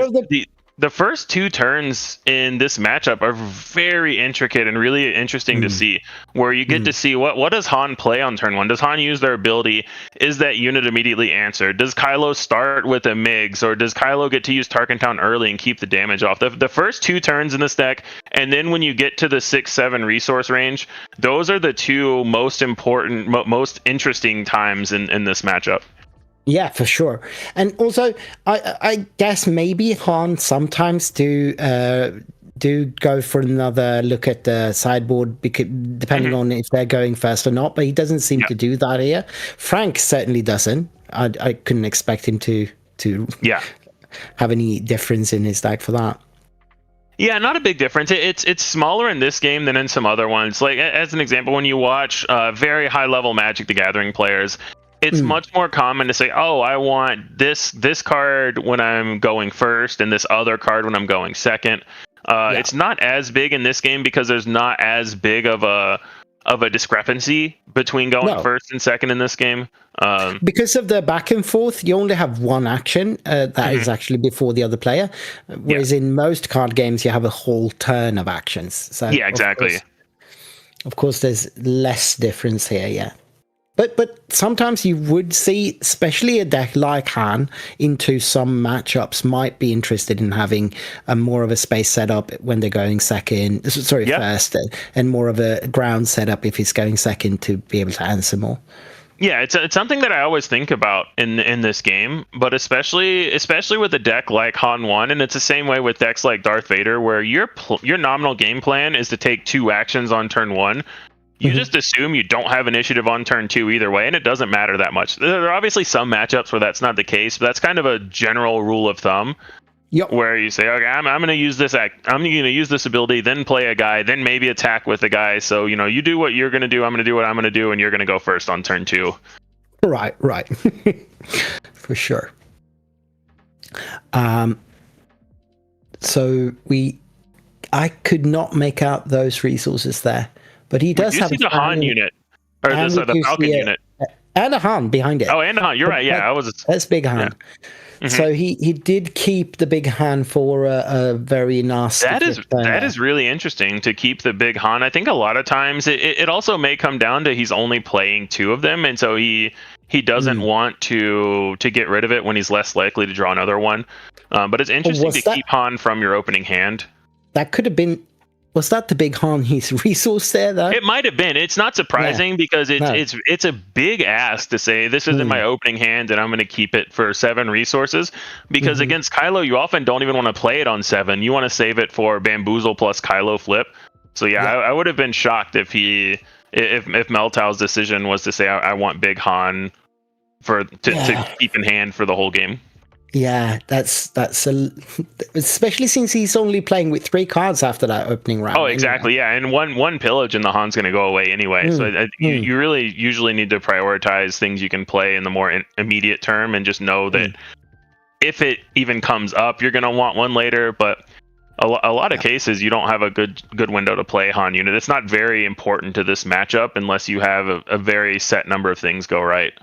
the first two turns in this matchup are very intricate and really interesting to see, where you get to see what does Han play on turn one. Does Han use their ability? Is that unit immediately answered? Does Kylo start with a MiGs, or does Kylo get to use Tarkentown early and keep the damage off? The first two turns in this deck, and then when you get to the 6-7 resource range, those are the two most important, most interesting times in this matchup. Yeah, for sure. And also, I guess maybe Han sometimes do go for another look at the sideboard, because depending on if they're going first or not. But he doesn't seem to do that here. Frank certainly doesn't. I couldn't expect him to have any difference in his deck for that. Yeah, not a big difference. It's smaller in this game than in some other ones. Like, as an example, when you watch very high level Magic the Gathering players, it's much more common to say, oh, I want this card when I'm going first and this other card when I'm going second. It's not as big in this game because there's not as big of a discrepancy between going first and second in this game. Because of the back and forth, you only have one action that is actually before the other player, whereas in most card games you have a whole turn of actions. So yeah, exactly. Of course, there's less difference here. Yeah. But sometimes you would see, especially a deck like Han, into some matchups might be interested in having more of a space setup when they're going second. First, and more of a ground setup if he's going second to be able to answer more. Yeah, it's something that I always think about in this game, but especially with a deck like Han 1, and it's the same way with decks like Darth Vader, where your nominal game plan is to take 2 actions on turn 1. You just assume you don't have initiative on turn 2 either way, and it doesn't matter that much. There are obviously some matchups where that's not the case, but that's kind of a general rule of thumb. Yep. Where you say, okay, I'm going to use this I'm going to use this ability, then play a guy, then maybe attack with a guy. So you do what you're going to do, I'm going to do what I'm going to do, and you're going to go first on turn 2. Right. For sure. So I could not make out those resources there. But he does have the Han unit, or the Falcon unit, and a Han behind it. Oh, and a Han. You're right. Yeah, that's big Han. Yeah. So he did keep the big Han for a very nasty. That is really interesting to keep the big Han. I think a lot of times it also may come down to he's only playing 2 of them, and so he doesn't want to get rid of it when he's less likely to draw another one. But it's interesting to keep Han from your opening hand. That could have been. Was that the big Han he's resource there, though? It might have been. It's not surprising because it's a big ask to say this is in my opening hand and I'm going to keep it for 7 resources. Because against Kylo, you often don't even want to play it on 7. You want to save it for Bamboozle plus Kylo flip. So I would have been shocked if Meltow's decision was to say I want big Han to keep in hand for the whole game. Yeah, that's especially since he's only playing with 3 cards after that opening round. Oh, exactly. Anyway. Yeah, and one pillage and the Han's going to go away anyway. So you really usually need to prioritize things you can play in the more immediate term, and just know that if it even comes up, you're going to want one later. But a lot of cases, you don't have a good window to play Han unit. It's not very important to this matchup unless you have a very set number of things go right.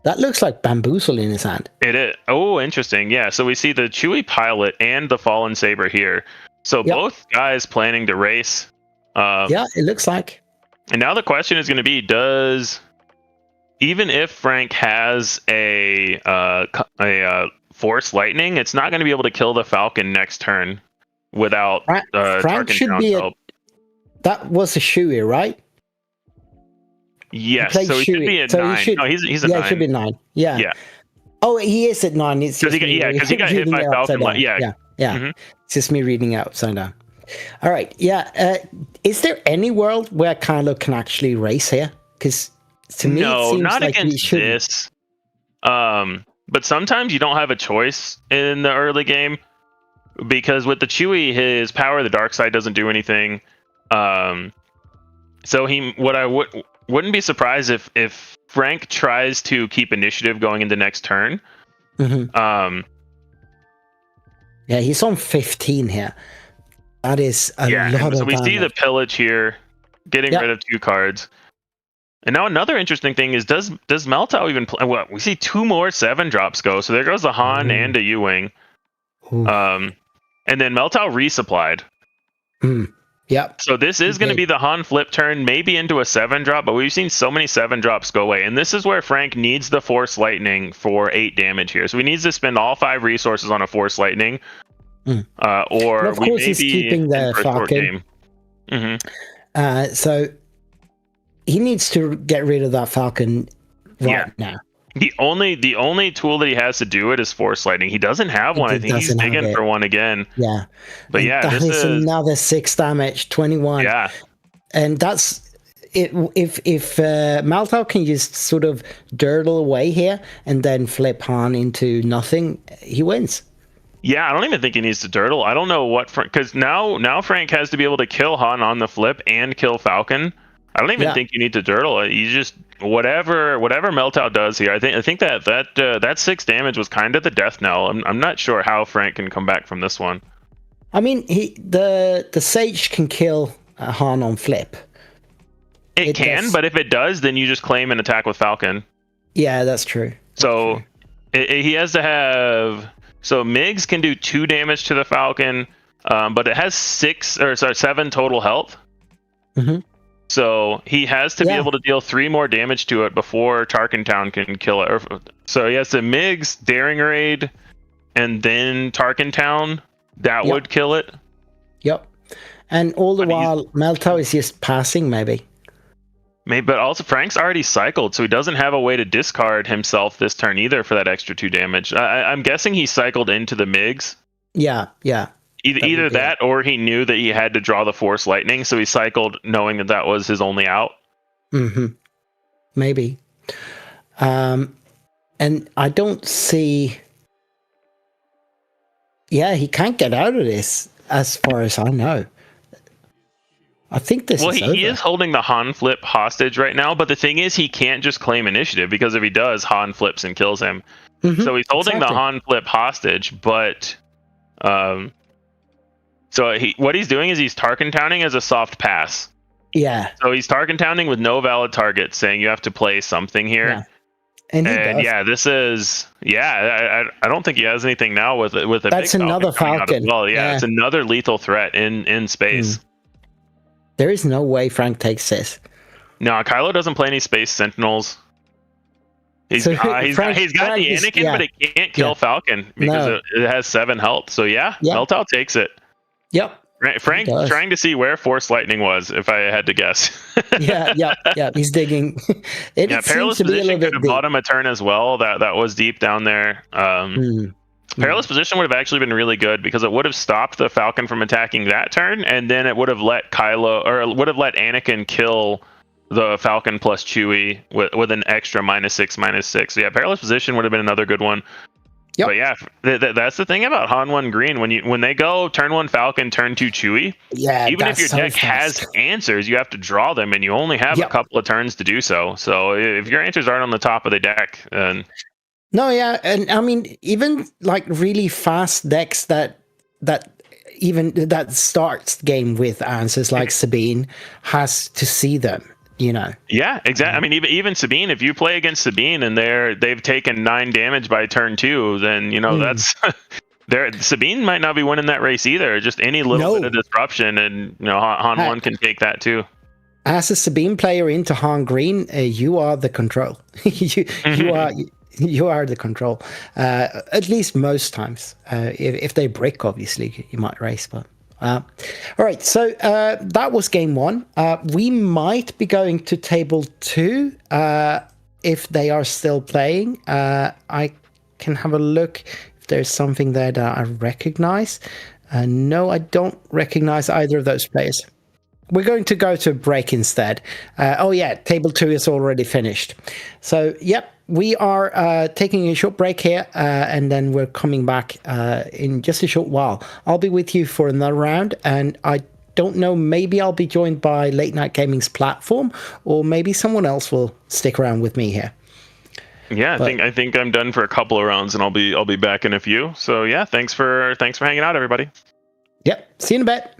That looks like Bamboozle in his hand. It is. Oh, interesting. Yeah, so we see the Chewie Pilot and the Fallen Saber here. So both guys planning to race. Yeah, it looks like. And now the question is going to be, even if Frank has a Force Lightning, it's not going to be able to kill the Falcon next turn without Frank should be help. That was a Chewie, right? Yes, so he should be at 9. No, he's at 9. He should be 9. Yeah. Oh, he is at 9. It's because he got hit by Falcon. Yeah. It's just me reading it upside down. All right. Yeah. Is there any world where Kylo can actually race here? Because to me, it seems not like against this. But sometimes you don't have a choice in the early game, because with the Chewie, his power of the dark side doesn't do anything. So wouldn't be surprised if Frank tries to keep initiative going into next turn. Yeah, he's on 15 here. That is a lot of so we damage. see the pillage here, getting rid of 2 cards. And now another interesting thing is, does Meltow even play? Well, we see 2 more 7 drops go. So there goes the Han and a U-Wing. and then Meltau resupplied. Yep. So this is going to be the Han flip turn, maybe into a 7-drop, but we've seen so many 7-drops go away. And this is where Frank needs the Force Lightning for 8 damage here. So he needs to spend all 5 resources on a Force Lightning. Or of course he's keeping the Falcon. So he needs to get rid of that Falcon now. The only tool that he has to do it is Force Lightning. He doesn't have one. I think he's digging for one again. Yeah. But that is another 6 damage, 21. Yeah. And that's it. If Meltau can just sort of dirtle away here and then flip Han into nothing, he wins. Yeah, I don't even think he needs to dirtle. I don't know what, because now Frank has to be able to kill Han on the flip and kill Falcon. I don't even think you need to dirtle. You just whatever Meltau does here. I think that 6 damage was kind of the death knell. I'm not sure how Frank can come back from this one. I mean, the Sage can kill Han on flip. It can, but if it does, then you just claim an attack with Falcon. Yeah, that's true. He has to have. So Migs can do 2 damage to the Falcon, but it has 7 total health. So he has to be able to deal 3 more damage to it before Tarkentown can kill it. So he has to Migs, Daring Raid, and then Tarkentown. That would kill it. Yep. And all the while, Meltau is just passing, maybe. But also Frank's already cycled, so he doesn't have a way to discard himself this turn either for that extra 2 damage. I'm guessing he cycled into the Migs. Yeah. Either that or he knew that he had to draw the Force Lightning, so he cycled knowing that was his only out. Maybe. And I don't see... Yeah, he can't get out of this, as far as I know. I think this is over. He is holding the Han flip hostage right now, but the thing is he can't just claim initiative, because if he does, Han flips and kills him. So he's holding the Han flip hostage, but... what he's doing is he's Tarkentowning as a soft pass. Yeah. So he's Tarkentowning with no valid target, saying you have to play something here. Yeah. And this is I don't think he has anything now with a That's big another Falcon. Well, it's another lethal threat in space. There is no way Frank takes this. No, Kylo doesn't play any Space Sentinels. He's got the Anakin, but it can't kill Falcon because it has 7 health. So Meltau takes it. Yep. Frank trying to see where Force Lightning was, if I had to guess. yeah. He's digging. Perilous Position could have bought him a turn as well. That was deep down there. Perilous Position would have actually been really good, because it would have stopped the Falcon from attacking that turn, and then it would have let Anakin kill the Falcon plus Chewie with an extra -6/-6. So Perilous Position would have been another good one. Yep. But that's the thing about Han 1 green. When they go turn 1 Falcon, turn 2 Chewie, even if your deck has answers, you have to draw them, and you only have a couple of turns to do so. So if your answers aren't on the top of the deck, then... No, and I mean, even like really fast decks that starts game with answers, like Sabine, has to see them. Yeah, exactly. I mean, even Sabine, if you play against Sabine and they've taken 9 damage by turn 2, then that's Sabine might not be winning that race either. Just any little bit of disruption, and Han 1 can take that too. As a Sabine player into Han green, you are the control. You are the control. At least most times. If they brick, obviously you might race, but. All right, so that was game 1. We might be going to table 2 if they are still playing. I can have a look if there's something there that I recognize. No, I don't recognize either of those players. We're going to go to a break instead. Table 2 is already finished. So, we are taking a short break here, and then we're coming back in just a short while. I'll be with you for another round, and I don't know, maybe I'll be joined by Late Night Gaming's platform, or maybe someone else will stick around with me here. Yeah, I think I'm done for a couple of rounds, and I'll be back in a few. So thanks for hanging out, everybody. Yep, see you in a bit.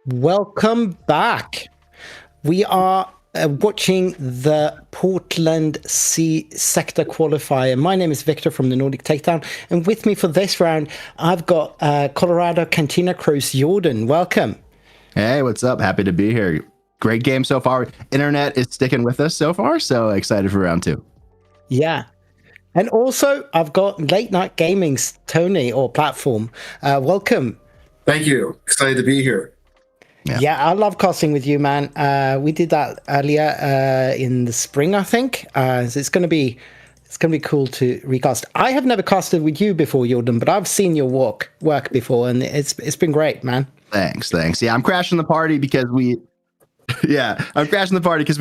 Welcome back. We are watching the Portland Sector Qualifier. My name is Victor from the Nordic Takedown, and with me for this round, I've got Colorado Cantina Crew's Jordan. Welcome. Hey, what's up? Happy to be here. Great game so far. Internet is sticking with us so far, so excited for round 2. Yeah. And also, I've got Late Night Gaming's Tony, or platform. Welcome. Thank you. Excited to be here. Yeah, I love casting with you, man. We did that earlier in the spring, I think. So it's gonna be cool to recast. I have never casted with you before, Jordan, but I've seen your work before, and it's been great, man. Thanks. Yeah, I'm crashing the party because we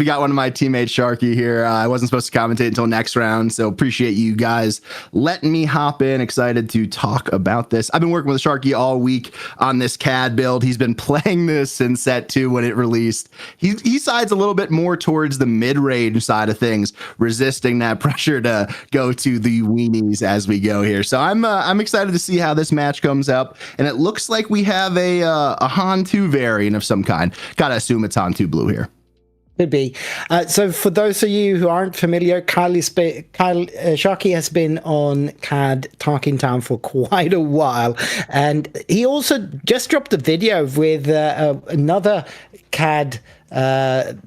got one of my teammates, Sharky, here. I wasn't supposed to commentate until next round, so appreciate you guys letting me hop in. Excited to talk about this. I've been working with Sharky all week on this CAD build. He's been playing this since set 2 when it released. He sides a little bit more towards the mid-range side of things, resisting that pressure to go to the weenies as we go here. So I'm excited to see how this match comes up, and it looks like we have a Han 2 variant of some kind. Gotta assume it's Han 2 blue here. Could be. So for those of you who aren't familiar, Sharky has been on CAD Talking Town for quite a while, and he also just dropped a video with another CAD elder.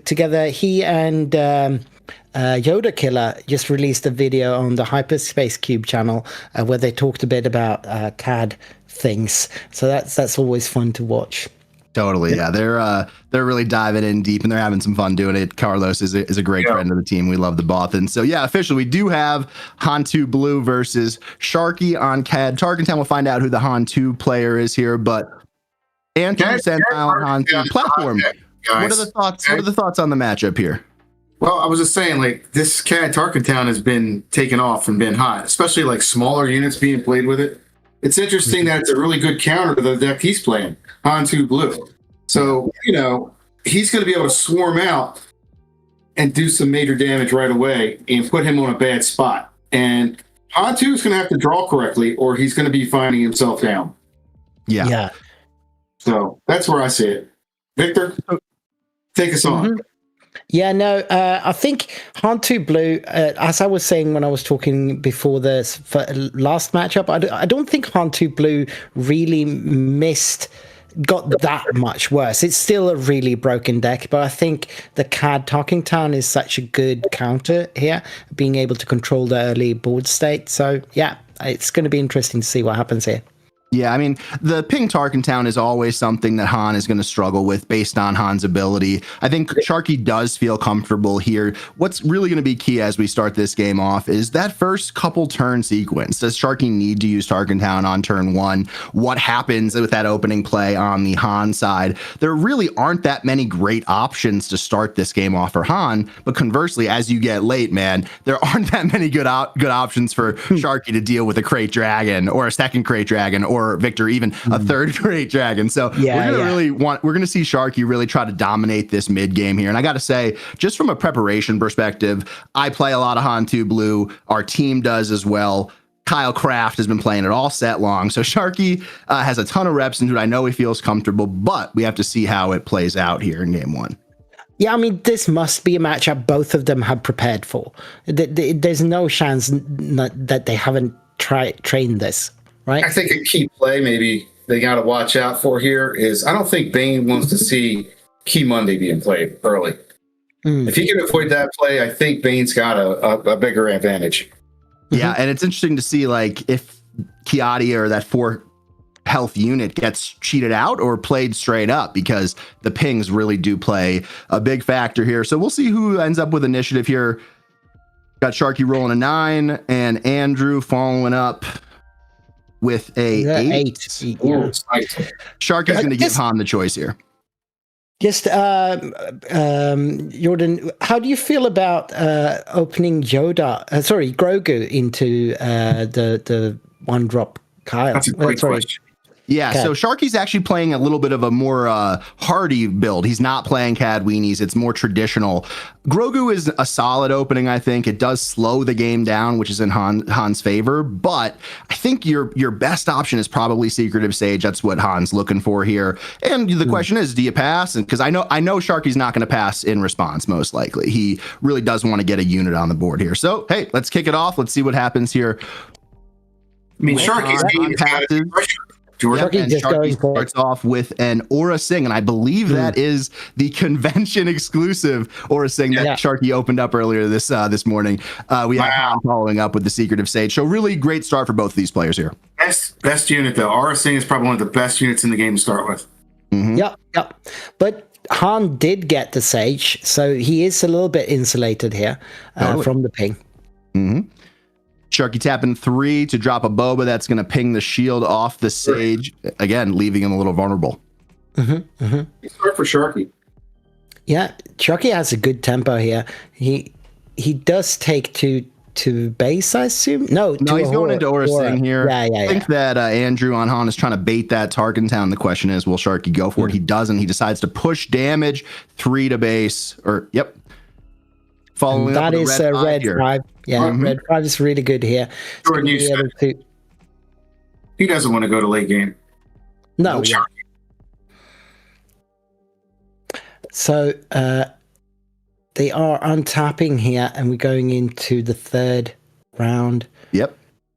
Together, he and Yoda Killer just released a video on the Hyperspace Cube channel where they talked a bit about CAD things. So that's always fun to watch. Totally, yeah. They're really diving in deep, and they're having some fun doing it. Carlos is a great friend of the team. We love the Bothan. So yeah, officially we do have Han 2 blue versus Sharky on CAD Tarkentown. We'll find out who the Han 2 player is here, but Andrew sent on Han 2 platform. What are the thoughts? What are the thoughts on the matchup here? Well, I was just saying, like, this CAD Tarkentown has been taken off and been hot, especially like smaller units being played with it. It's interesting that it's a really good counter to the deck he's playing, Han 2 blue. So, he's going to be able to swarm out and do some major damage right away and put him on a bad spot. And Han 2 is going to have to draw correctly, or he's going to be finding himself down. Yeah. So that's where I see it. Victor, take us on. Yeah, no, I think Han 2 blue, as I was saying when I was talking before this last matchup, I don't think Han 2 blue really got that much worse. It's still a really broken deck, but I think the CAD Talking Town is such a good counter here, being able to control the early board state. So yeah, it's going to be interesting to see what happens here. Yeah, I mean, the ping Tarkentown is always something that Han is going to struggle with based on Han's ability. I think Sharky does feel comfortable here. What's really going to be key as we start this game off is that first couple turn sequence. Does Sharky need to use Tarkentown on turn 1? What happens with that opening play on the Han side? There really aren't that many great options to start this game off for Han, but conversely, as you get late, man, there aren't that many good options for Sharky to deal with a Crate Dragon or a second Crate Dragon or Victor, even a third Crate Dragon. So we're going to see Sharky really try to dominate this mid game here. And I got to say, just from a preparation perspective, I play a lot of Han 2 blue. Our team does as well. Kyle Kraft has been playing it all set long. So Sharky has a ton of reps into it. I know he feels comfortable, but we have to see how it plays out here in game 1. Yeah, I mean, this must be a matchup both of them have prepared for. There's no chance that they haven't trained this. Right. I think a key play maybe they got to watch out for here is I don't think Bane wants to see Key Monday being played early. If he can avoid that play, I think Bane's got a bigger advantage. Yeah, and it's interesting to see like if Kiadi or that 4 health unit gets cheated out or played straight up, because the pings really do play a big factor here. So we'll see who ends up with initiative here. Got Sharky rolling a 9 and Andrew following up with a 8. Shark is going to give Han the choice here. Just, Jordan, how do you feel about opening Grogu into the 1-drop Kyle? That's a great question. Yeah, Okay. so Sharky's actually playing a little bit of a more hardy build. He's not playing Cad Weenies. It's more traditional. Grogu is a solid opening, I think. It does slow the game down, which is in Han's favor. But I think your best option is probably Secretive Sage. That's what Han's looking for here. And the question is, do you pass? And because I know Sharky's not going to pass in response, most likely. He really does want to get a unit on the board here. So, hey, let's kick it off. Let's see what happens here. I mean, Sharky's game is got to pressure. Jordan. Sharky And just Sharky going for starts off with an Aura Sing, and I believe that is the convention exclusive Aura Sing that Sharky opened up earlier this morning. We have Han following up with the Secretive Sage. So really great start for both of these players here. Best unit though. Aura Sing is probably one of the best units in the game to start with. Mm-hmm. Yep. But Han did get the Sage, so he is a little bit insulated here from the ping. Mm-hmm. Sharky tapping 3 to drop a Boba. That's going to ping the shield off the Sage, again, leaving him a little vulnerable. Start for Sharky. Yeah, Sharky has a good tempo here. He does take to base, I assume. No, he's going into Aura Sing here. Yeah. I think that Andrew on Han is trying to bait that Tarkin Town. The question is, will Sharky go for it? He doesn't. He decides to push damage 3 to base. Following that is a red 5. Yeah, red 5 is really good here. Jordan, you said he doesn't want to go to late game. No. Yeah. So they are untapping here, and we're going into the 3rd round. Yep.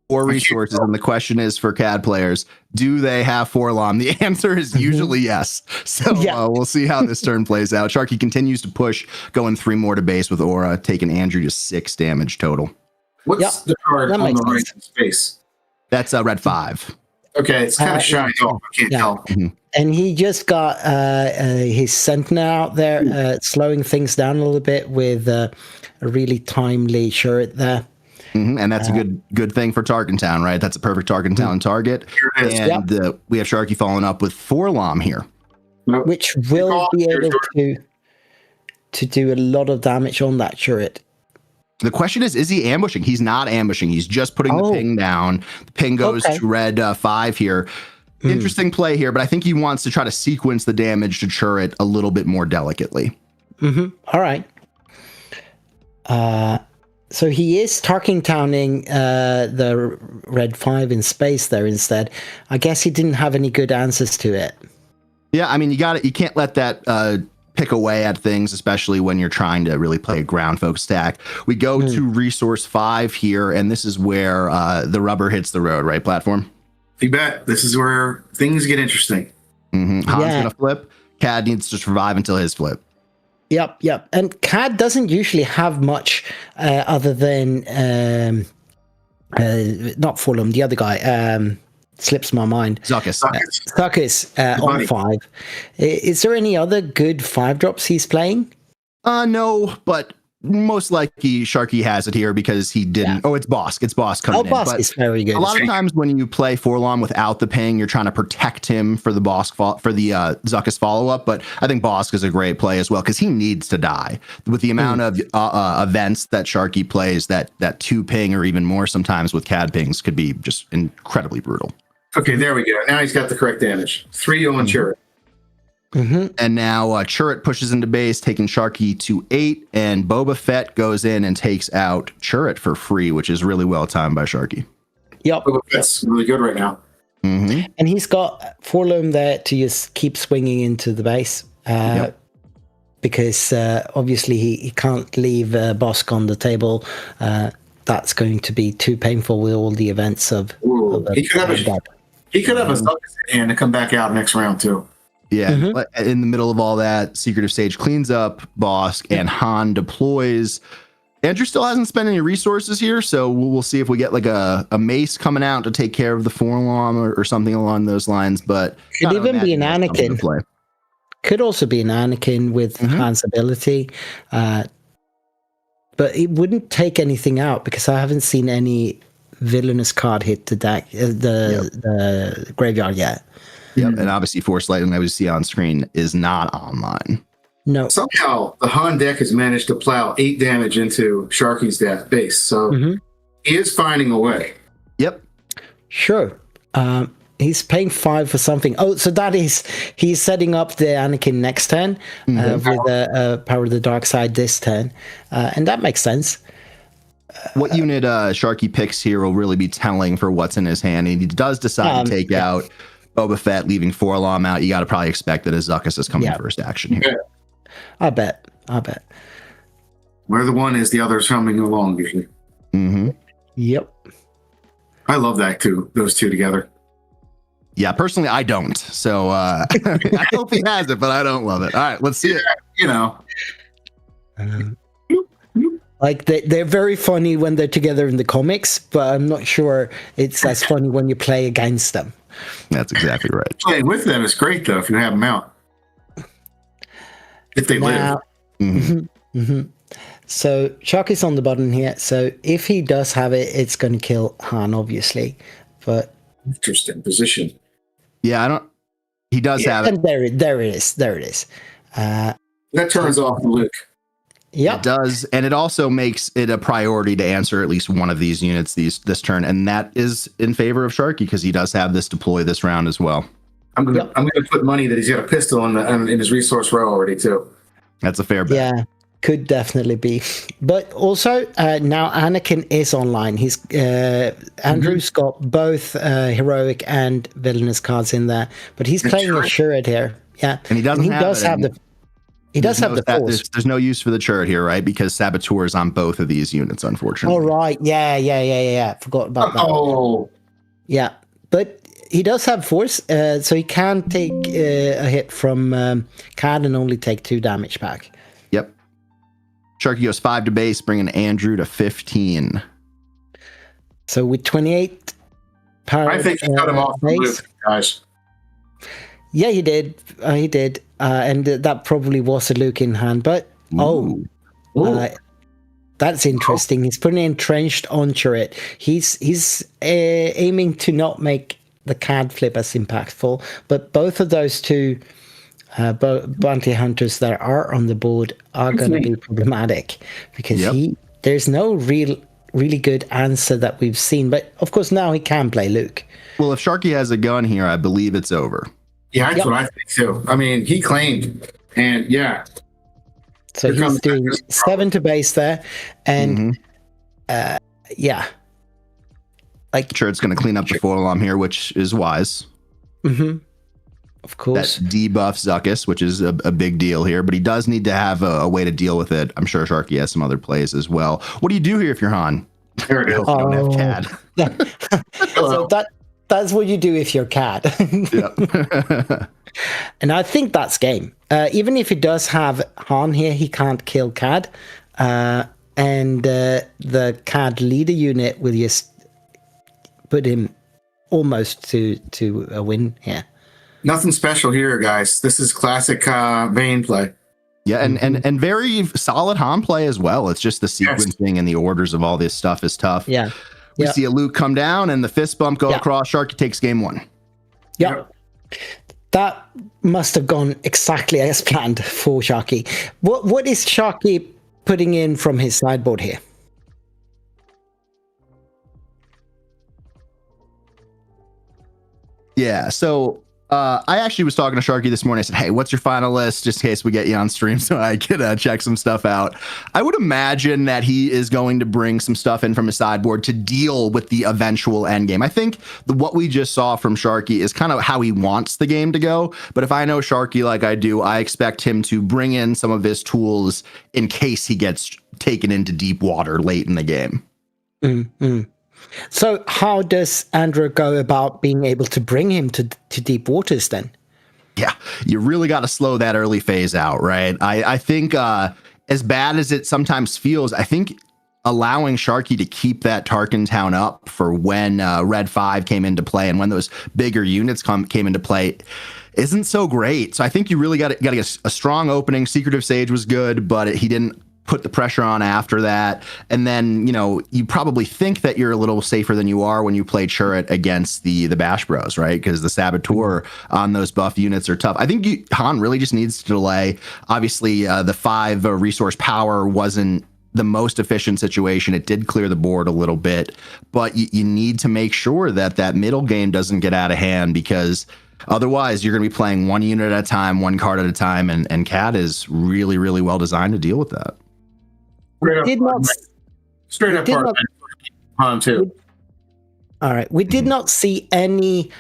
4 resources, and the question is for CAD players, do they have Forlom? The answer is usually yes. So we'll see how this turn plays out. Sharky continues to push, going 3 more to base with Aura, taking Andrew to 6 damage total. What's the card on the right space? That's a red 5. Okay, it's kind of shiny off. I can't tell. And he just got his Sentinel out there, slowing things down a little bit with a really timely turret there. And that's a good thing for Tarkin Town, right? That's a perfect Tarkin Town target. Sure is. And we have Sharky following up with Forlom here. Which will be able to do a lot of damage on that turret. The question is he ambushing? He's not ambushing. He's just putting the ping down. The ping goes to red 5 here. Interesting play here, but I think he wants to try to sequence the damage to turret a little bit more delicately. All right. So he is Tarkin Towning the red 5 in space there instead. I guess he didn't have any good answers to it. Yeah, I mean, you can't let that pick away at things, especially when you're trying to really play a ground focused attack. We go to resource 5 here, and this is where the rubber hits the road, right, platform? You bet. This is where things get interesting. Han's gonna flip. Cad needs to survive until his flip. Yep. And Cad doesn't usually have much other than not Fulham, the other guy. Slips my mind. Zuckus on 5. Is there any other good 5-drops he's playing? No, but most likely Sharky has it here because he didn't. It's Bosk. It's Bosk coming in. Bosk is very good. A lot of times when you play Forlom without the ping, you're trying to protect him for the Bosk for the Zuckus follow up. But I think Bosk is a great play as well because he needs to die with the amount of events that Sharky plays. That 2 ping or even more sometimes with CAD pings could be just incredibly brutal. Okay, there we go. Now he's got the correct damage. 3 on turret. And now Churret pushes into base, taking Sharky to 8, and Boba Fett goes in and takes out Churret for free, which is really well timed by Sharky. Yep. Boba Fett's really good right now. And he's got Forlom there to just keep swinging into the base because obviously he can't leave Bosk on the table. That's going to be too painful with all the events of he could have a Zuckus in hand to come back out next round too. Yeah, but in the middle of all that, Secretive Sage cleans up Bosk and Han deploys. Andrew still hasn't spent any resources here, so we'll see if we get like a mace coming out to take care of the Forlom or something along those lines. But could even be an Anakin. Could also be an Anakin with Han's ability. But it wouldn't take anything out because I haven't seen any villainous card hit the deck, the graveyard yet. Yep, and obviously Force Lightning that we see on screen is not online. No. Somehow the Han deck has managed to plow 8 damage into Sharky's base, so he is finding a way. Yep. Sure. He's paying 5 for something. Oh, so that is he's setting up the Anakin next turn with Power of the Dark Side this turn, and that makes sense. What unit Sharky picks here will really be telling for what's in his hand. And he does decide to take out Boba Fett, leaving 4-LOM out. You got to probably expect that his Zuckuss is coming first action here. I bet. Where the one is, the other's coming along usually. Mm-hmm. Yep. I love that too. Those two together. Yeah, personally, I don't. So I hope he has it, but I don't love it. All right, let's see it. You know. Like they're very funny when they're together in the comics, but I'm not sure it's as funny when you play against them. That's exactly right. Playing with them is great though if you have them out. If they live. So Sharky's on the button here. So if he does have it, it's going to kill Han, obviously. But interesting position. Yeah, I don't. He does have it. And there it is. That turns off Luke. Yeah, it does, and it also makes it a priority to answer at least one of these units this turn, and that is in favor of Sharky because he does have this deploy this round as well. I'm gonna put money that he's got a pistol in his resource row already too. That's a fair bet. Yeah, could definitely be. But also now Anakin is online. He's Andrew's got both heroic and villainous cards in there, but he's playing a turret here. Yeah, and he doesn't. He does have the force. There's no use for the turret here, right? Because Saboteur is on both of these units, unfortunately. Oh, right. Yeah. Forgot about that. Oh. Yeah. But he does have force, so he can take a hit from Cad and only take 2 damage back. Yep. Sharky goes 5 to base, bringing Andrew to 15. So with 28 power, I think he cut him off base, guys. Yeah, he did. And that probably was a Luke in hand. But, that's interesting. He's putting entrenched on turret. He's aiming to not make the Cad flip as impactful. But both of those two bounty hunters that are on the board are going to be problematic. Because there's no really good answer that we've seen. But, of course, now he can play Luke. Well, if Sharky has a gun here, I believe it's over. Yeah, that's what I think too. I mean, he claimed, and yeah. So he's doing 7 to base there, and like sure, it's going to clean up the 4-LOM here, which is wise. Of course, that debuff Zuckuss, which is a big deal here, but he does need to have a way to deal with it. I'm sure Sharky has some other plays as well. What do you do here if you're Han? There it is. Don't have Cad. So that's what you do if you're Cad. And I think that's game. Even if he does have Han here, he can't kill Cad. And the Cad leader unit will just put him almost to a win here. Nothing special here, guys. This is classic Vayne play. Yeah, and very solid Han play as well. It's just the sequencing and the orders of all this stuff is tough. Yeah. We see a Luke come down and the fist bump go across. Sharky takes game 1. Yep. That must have gone exactly as planned for Sharky. What is Sharky putting in from his sideboard here? Yeah, so I actually was talking to Sharky this morning. I said, hey, what's your final list? Just in case we get you on stream so I could check some stuff out. I would imagine that he is going to bring some stuff in from his sideboard to deal with the eventual end game. I think what we just saw from Sharky is kind of how he wants the game to go. But if I know Sharky like I do, I expect him to bring in some of his tools in case he gets taken into deep water late in the game. Mm-hmm. So how does Andrew go about being able to bring him to deep waters then? Yeah, you really got to slow that early phase out, right? I think as bad as it sometimes feels, I think allowing Sharky to keep that Tarkin town up for when Red 5 came into play and when those bigger units came into play isn't so great. So I think you really got to get a strong opening. Secretive Sage was good, but he didn't put the pressure on after that. And then, you probably think that you're a little safer than you are when you play turret against the Bash Bros, right? Because the Saboteur on those buff units are tough. I think Han really just needs to delay. Obviously, the 5 resource power wasn't the most efficient situation. It did clear the board a little bit, but you need to make sure that that middle game doesn't get out of hand, because otherwise you're going to be playing one unit at a time, one card at a time, and CAD is really, really well designed to deal with that. Straight up hard on too. All right. We did not see any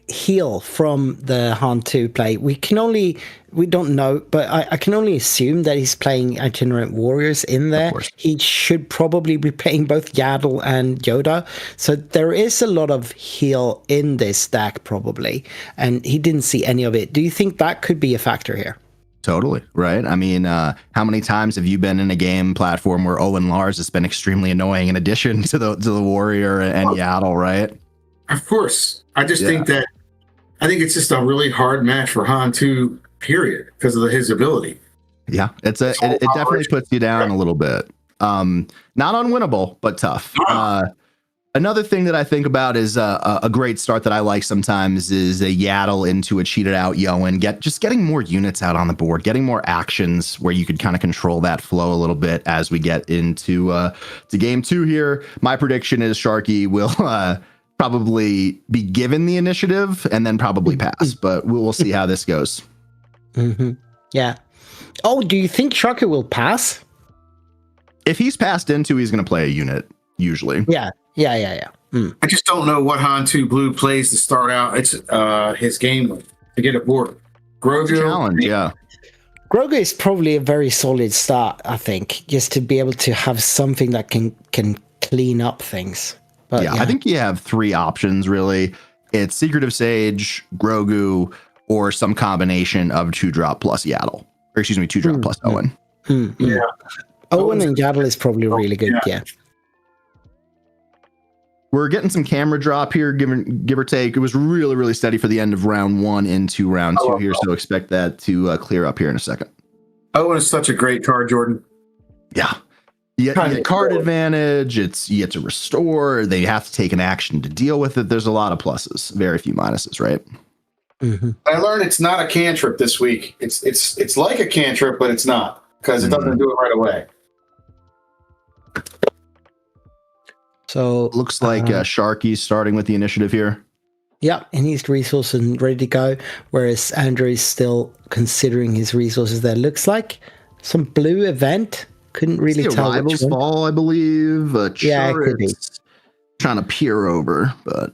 heal from the Han 2 play. We don't know, but I can only assume that he's playing Itinerant Warriors in there. He should probably be playing both Yaddle and Yoda. So there is a lot of heal in this deck probably, and he didn't see any of it. Do you think that could be a factor here? Totally, right? I mean, how many times have you been in a game platform where Owen Lars has been extremely annoying in addition to the Warrior and Yaddle, right? Of course. I just think it's just a really hard match for Han 2, period, because of his ability. Yeah, it definitely puts you down a little bit. Not unwinnable, but tough. Another thing that I think about is a great start that I like sometimes is a Yaddle into a cheated out Yoan. Getting more units out on the board, getting more actions where you could kind of control that flow a little bit as we get into to game 2 here. My prediction is Sharky will probably be given the initiative and then probably pass, but we'll see how this goes. Mm-hmm. Yeah. Oh, do you think Sharky will pass? If he's passed into, he's going to play a unit usually. Yeah. I just don't know what Han 2 Blue plays to start out. It's his game to get aboard. Grogu challenge, yeah. Grogu is probably a very solid start, I think, just to be able to have something that can clean up things. But yeah, I think you have 3 options really. It's Secretive Sage, Grogu, or some combination of 2-drop plus Yaddle. Or excuse me, 2-drop plus Owen. Yeah. Owen and Yaddle is probably really good, yeah. We're getting some camera drop here, give or take. It was really, really steady for the end of round 1 into round 2 here, so expect that to clear up here in a second. Owen is such a great card, Jordan. Yeah. You get card advantage. You get to restore. They have to take an action to deal with it. There's a lot of pluses, very few minuses, right? Mm-hmm. I learned it's not a cantrip this week. It's like a cantrip, but it's not, because it doesn't do it right away. So looks like Sharky's starting with the initiative here. Yeah, and he's resourced and ready to go, whereas Andrew is still considering his resources there. Looks like some blue event. Couldn't really tell. Rivals Fall, I believe. Yeah, it could be. Trying to peer over, but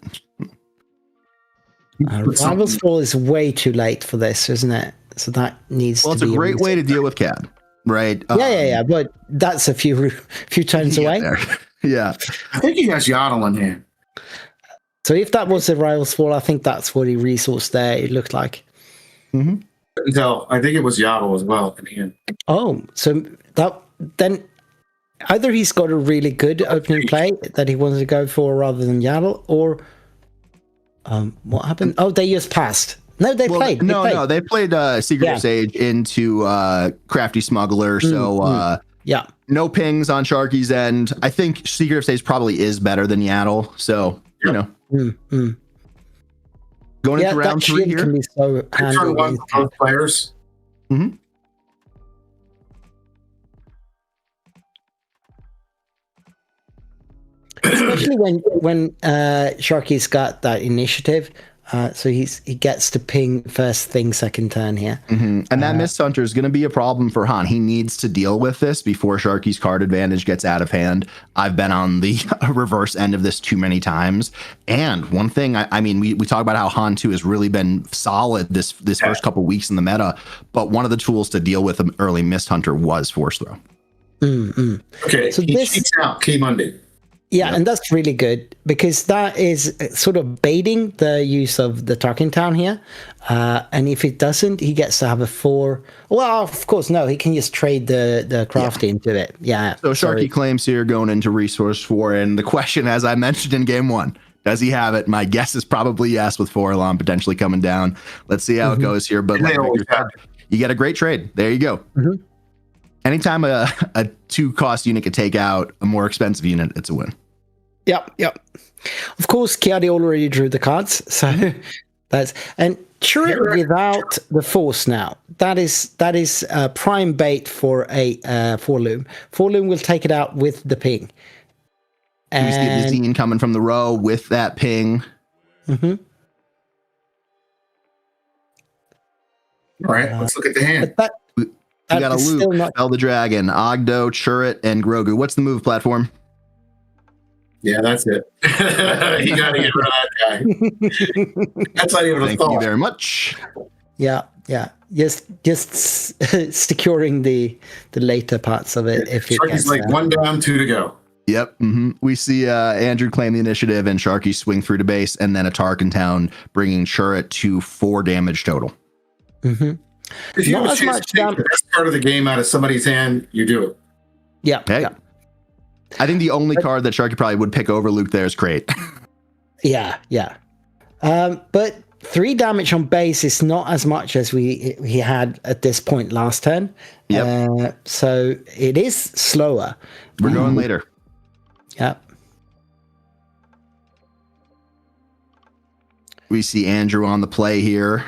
Rivals Fall is way too late for this, isn't it? So that needs to be... Well, it's a great way to deal with CAD, right? Yeah, but that's a few turns away. Yeah. I think he has Yaddle in here. So if that was a Rivals Fall, I think that's what he resourced there, it looked like. Mm-hmm. No, I think it was Yaddle as well in here. Oh, so then either he's got a really good opening play that he wanted to go for rather than Yaddle, or what happened? Oh, they just passed. No, they played. No, they played Secret Sage into Crafty Smuggler, so yeah. No pings on Sharky's end. I think Secret Sage probably is better than Yaddle, so you know. Going into round 3 here. Can be so turn 1 for both players. Mm-hmm. Especially when Sharky's got that initiative, so he gets to ping first thing second turn here. Mm-hmm. And that Mist Hunter is going to be a problem for Han. He needs to deal with this before Sharky's card advantage gets out of hand. I've been on the reverse end of this too many times. And one thing, I mean, we talk about how Han 2 has really been solid this first couple weeks in the meta, but one of the tools to deal with an early Mist Hunter was Force Throw. Okay, so he cheats out Key Monday. Yeah, and that's really good because that is sort of baiting the use of the Tarkin Town here. And if it doesn't, he gets to have a 4. Well, of course, no, he can just trade the crafty into it. Yeah. So Sharky claims here going into resource 4. And the question, as I mentioned in game 1, does he have it? My guess is probably yes, with 4 Elan potentially coming down. Let's see how it goes here. But like you get a great trade. There you go. Mm-hmm. Anytime a 2-cost unit can take out a more expensive unit, it's a win. Yep. Of course, Kiadi already drew the cards, so that's... And Turret without the force now. That is prime bait for a Forloom. Forloom will take it out with the ping. We see the Zine coming from the row with that ping. Mm-hmm. All right, let's look at the hand. We got a Luke, Spell the Dragon, Ogdo, Churret, and Grogu. What's the move platform? Yeah, that's it. You got to get rid of that guy. That's not even a thought. Thank you very much. Yeah. Just securing the later parts of it. If Sharky's like 1 down, 2 to go. Yep. Mm-hmm. We see Andrew claim the initiative and Sharky swing through to base, and then a Tarkentown bringing Churret to 4 damage total. Mm-hmm. If you have a chance to take the best part of the game out of somebody's hand, you do it. Yeah. Okay. Yeah. I think the only card that Sharky probably would pick over Luke there is Crate. Yeah. But 3 damage on base is not as much as he had at this point last turn. Yep. So it is slower. We're going later. Yep. We see Andrew on the play here.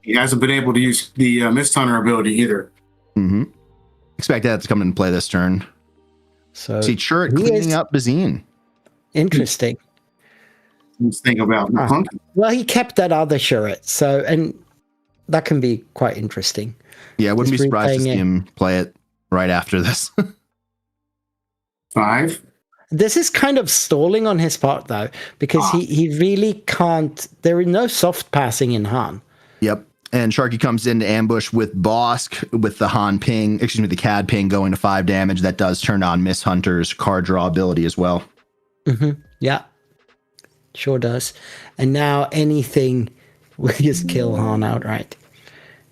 He hasn't been able to use the Mist Hunter ability either. Mm-hmm. Expect that to come into play this turn. So see Churret cleaning up Bazine. Interesting. Let's think about Punky. Well, he kept that other Churret, and that can be quite interesting. Yeah, I wouldn't be surprised to see him play it right after this. 5. This is kind of stalling on his part, though, because he really can't. There is no soft passing in Han. Yep. And Sharky comes in to ambush with Bosk with the the CAD ping going to 5 damage. That does turn on Miss Hunter's card draw ability as well. Mm-hmm. Yeah. Sure does. And now anything will just kill Han outright.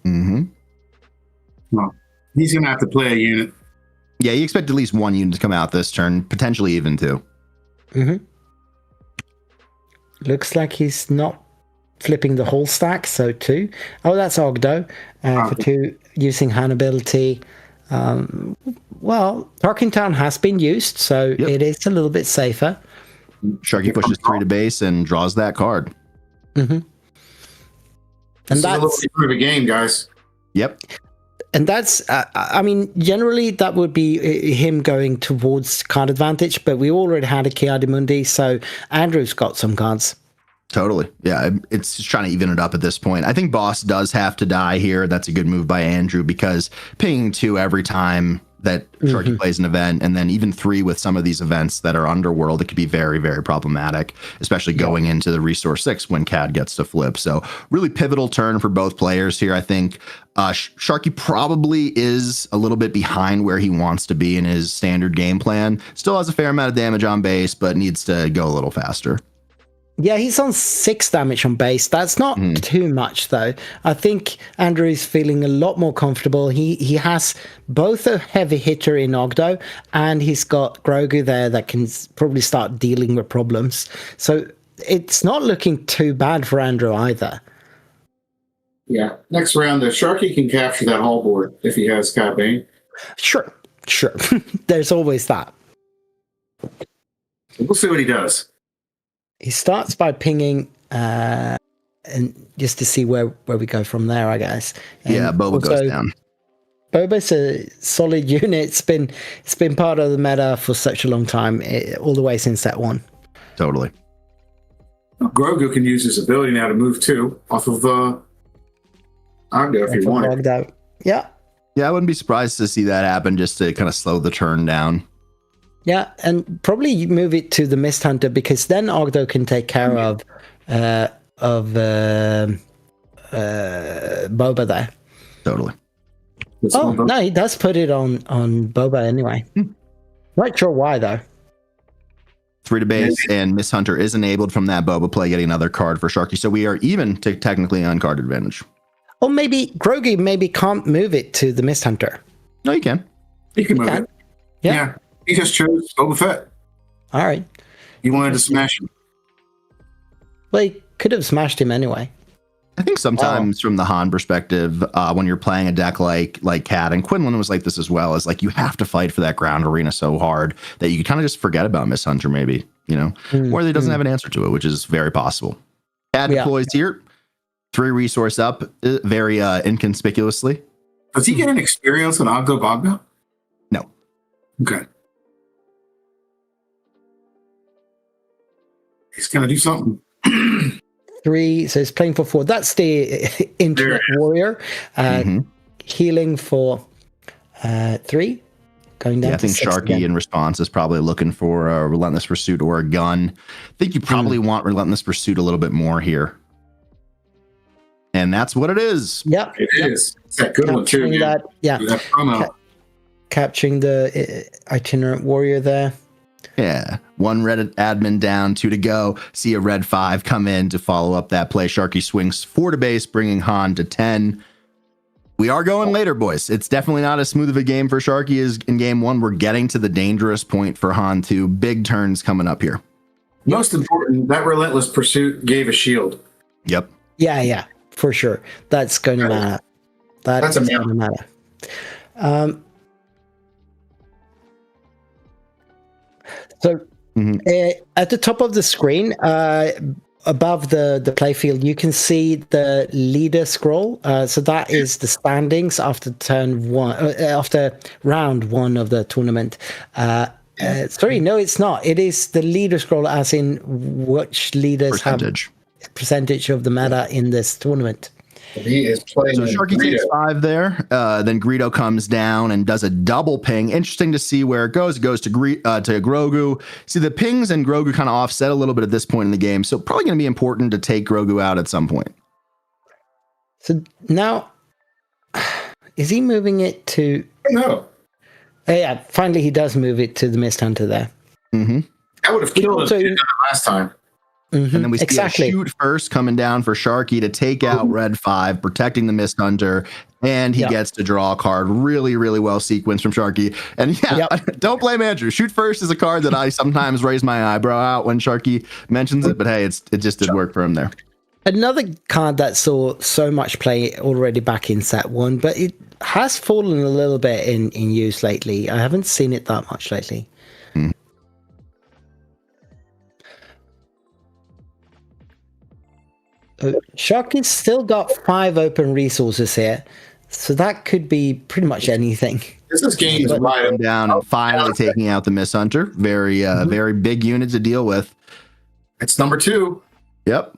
Mm-hmm. Well, he's going to have to play a unit. Yeah, you expect at least 1 unit to come out this turn, potentially even 2. Mm-hmm. Looks like he's not flipping the whole stack, so 2. Oh, that's Ogdo for 2 using Han ability. Well, Tarkentown has been used, so it is a little bit safer. Sharky pushes 3 to base and draws that card. Mm-hmm. And that's a little bit of a game, guys. Yep. And that's, generally that would be him going towards card advantage, but we already had a Kiadimundi, so Andrew's got some cards. Totally. Yeah, it's just trying to even it up at this point. I think Boss does have to die here. That's a good move by Andrew because pinging 2 every time that Sharky plays an event, and then even 3 with some of these events that are Underworld, it could be very, very problematic, especially going into the Resource 6 when CAD gets to flip. So really pivotal turn for both players here. I think Sharky probably is a little bit behind where he wants to be in his standard game plan. Still has a fair amount of damage on base, but needs to go a little faster. Yeah, he's on 6 damage on base. That's not too much, though. I think Andrew is feeling a lot more comfortable. He has both a heavy hitter in Ogdo, and he's got Grogu there that can probably start dealing with problems. So it's not looking too bad for Andrew either. Yeah. Next round, the Sharky can capture that hull board if he has Cabane. Sure. There's always that. We'll see what he does. He starts by pinging, and just to see where we go from there, I guess. And Boba goes down. Boba's a solid unit. It's been part of the meta for such a long time, all the way since set 1. Totally. Grogu can use his ability now to move 2 off of Ogdo if he wanted. Yeah, I wouldn't be surprised to see that happen just to kind of slow the turn down. Yeah, and probably move it to the Mist Hunter because then Ogdo can take care of Boba there. Totally. No, he does put it on Boba anyway. Not sure why though. 3 to base, and Miss Hunter is enabled from that Boba play, getting another card for Sharky. So we are even to technically on card advantage. Or maybe Grogu can't move it to the Mist Hunter. No, you can. He can move it. Yeah. He just chose Boba Fett. All right. He wanted to smash him. Well, he could have smashed him anyway. I think sometimes from the Han perspective, when you're playing a deck like Cat, and Quinlan was like this as well, is like you have to fight for that ground arena so hard that you kind of just forget about Miss Hunter maybe, or he doesn't have an answer to it, which is very possible. Cad deploys here. 3 resource up, very inconspicuously. Does he get an experience on Ogdo Bogdo? No. Okay. He's gonna do something. 3, so it's playing for 4. That's the Internet Warrior. Healing for 3. Going down I think Sharky in response is probably looking for a Relentless Pursuit or a gun. I think you probably want Relentless Pursuit a little bit more here. And that's what it is. Yep. It is. It's that good one too. Capturing the Itinerant Warrior there. Yeah. 1 red admin down, 2 to go. See a red 5 come in to follow up that play. Sharky swings 4 to base, bringing Han to 10. We are going later, boys. It's definitely not as smooth of a game for Sharky as in game 1. We're getting to the dangerous point for Han 2. Big turns coming up here. Most important, that Relentless Pursuit gave a shield. Yep. Yeah, for sure. That's going to matter. That's going to matter. So at the top of the screen, above the playfield, you can see the leader scroll. So that is the standings after turn 1, after round 1 of the tournament. Sorry, no, it's not. It is the leader scroll, as in which leaders have percentage of the meta in this tournament. He is playing. So Sharky takes 5 there. Then Greedo comes down and does a double ping. Interesting to see where it goes. It goes to Grogu. See, the pings and Grogu kind of offset a little bit at this point in the game. So probably going to be important to take Grogu out at some point. So now, is he moving it to? No. Yeah, finally he does move it to the Mist Hunter there. I would have killed him last time. And then we see a shoot first coming down for Sharky to take out red 5, protecting the Mist Hunter, and he gets to draw a card. Really, really well sequenced from Sharky. And don't blame Andrew. Shoot first is a card that I sometimes raise my eyebrow out when Sharky mentions it, but hey, it just did work for him there. Another card that saw so much play already back in set 1, but it has fallen a little bit in use lately. I haven't seen it that much lately. Sharky's still got 5 open resources here, so that could be pretty much anything. This is game wide down and finally taking out the Mist Hunter. Very, very big unit to deal with. It's number 2. Yep.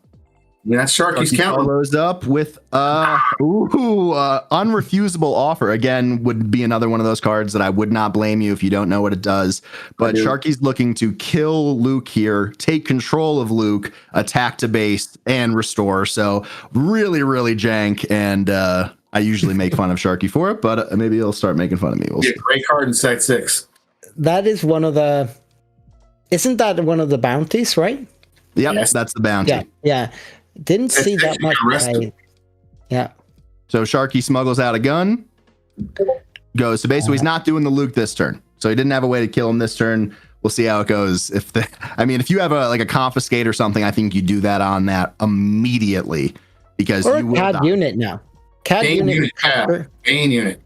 Yeah, that's Sharky's counter. Follows up with unrefusable offer. Again, would be another one of those cards that I would not blame you if you don't know what it does. But Sharky's looking to kill Luke here, take control of Luke, attack to base, and restore. So really, really jank. And I usually make fun of Sharky for it, but maybe he'll start making fun of me. We'll see. Great card in set 6. That is one of the... Isn't that one of the bounties, right? Yep, yes. That's the bounty. Yeah. Didn't see that much play. Yeah. So Sharky smuggles out a gun. Goes. So basically, he's not doing the Luke this turn. So he didn't have a way to kill him this turn. We'll see how it goes. If you have a confiscate or something, I think you do that on that immediately because or you will CAD unit now. CAD Bane unit. Bane unit.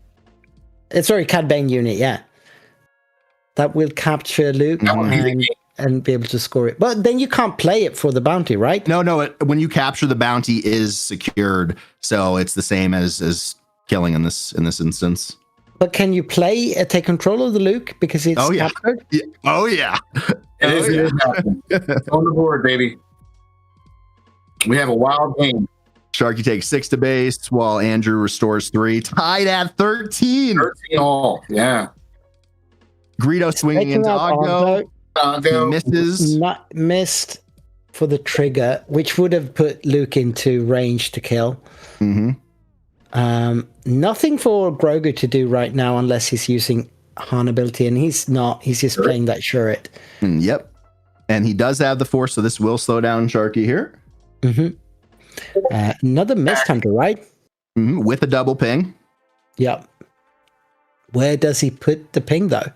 Sorry, CAD Bane unit. Yeah. That will capture Luke and be able to score it. But then you can't play it for the bounty, right? No. When you capture, the bounty is secured, so it's the same as killing in this instance. But can you take control of the Luke because it's captured? Yeah. Oh yeah. It is on the board, baby. We have a wild game. Sharky takes 6 to base while Andrew restores 3. Tied at 13. 13 all. Yeah. Greedo swinging into Ogdo. Misses. Not missed for the trigger, which would have put Luke into range to kill. Nothing for Grogu to do right now unless he's using Han ability, and he's not. He's just playing that Shuret. Yep. And he does have the Force, so this will slow down Sharky here. Another Mist Hunter, right? With a double ping. Yep. Where does he put the ping, though?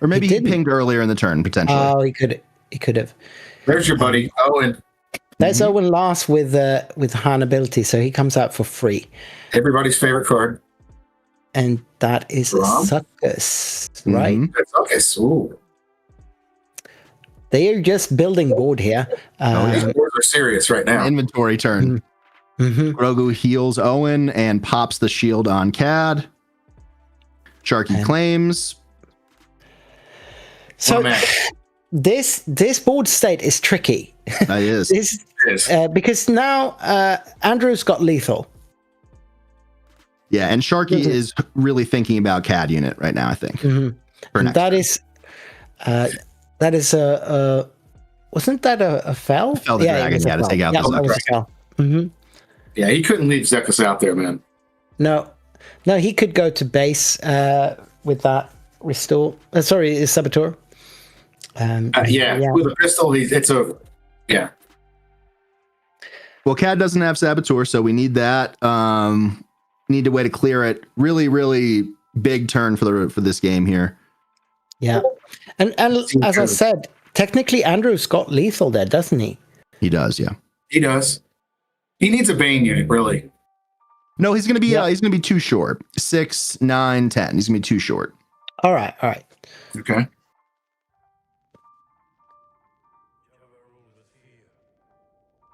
Or maybe he pinged earlier in the turn, potentially. Oh, he could have. There's your buddy, Owen. There's Owen last with Han ability, so he comes out for free. Everybody's favorite card. And that is Succus, right? Succus, ooh. They are just building board here. These boards are serious right now. Inventory turn. Mhm. Grogu heals Owen and pops the shield on Cad. Sharky claims. So this board state is tricky. That is. Because now Andrew's got lethal. Yeah, and Sharky is really thinking about CAD unit right now, I think. And that is a wasn't that a fell? Fell the dragon, to take out the Zuckuss. Yeah, he couldn't leave Zuckuss out there, man. No, he could go to base with that restore. Sorry, Saboteur. With a pistol, it's over. Yeah. Well, CAD doesn't have Saboteur, so we need that. Need a way to clear it. Really, really big turn for this game here. Yeah, and as I said, technically Andrew's got lethal there, doesn't he? He does, yeah. He does. He needs a Bane unit, really. No, he's gonna be too short. 6, 9, 10. He's gonna be too short. All right. Okay.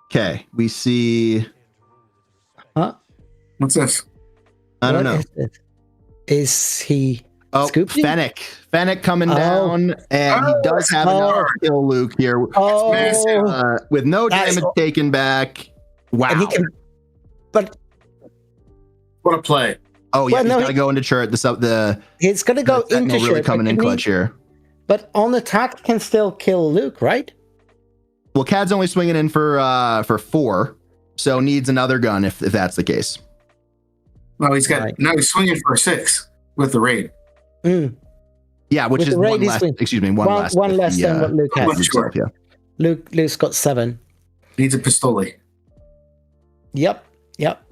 Okay, we see. Huh? What's this? I don't know. Is he? Oh, Scoopy? Fennec coming down, and he does have enough to kill Luke here. With no damage taken back. Wow. And he can, but what a play. Oh, yeah, he's got to go into turret. He's going to go into really turret. Coming in clutch here. But on attack can still kill Luke, right? Well, Cad's only swinging in for 4, so needs another gun if that's the case. Well, he's swinging for 6 with the raid. Yeah, which is one less. Excuse me, one less. One less than what Luke has. Himself, yeah. Luke's got 7. Needs a pistole. Yep.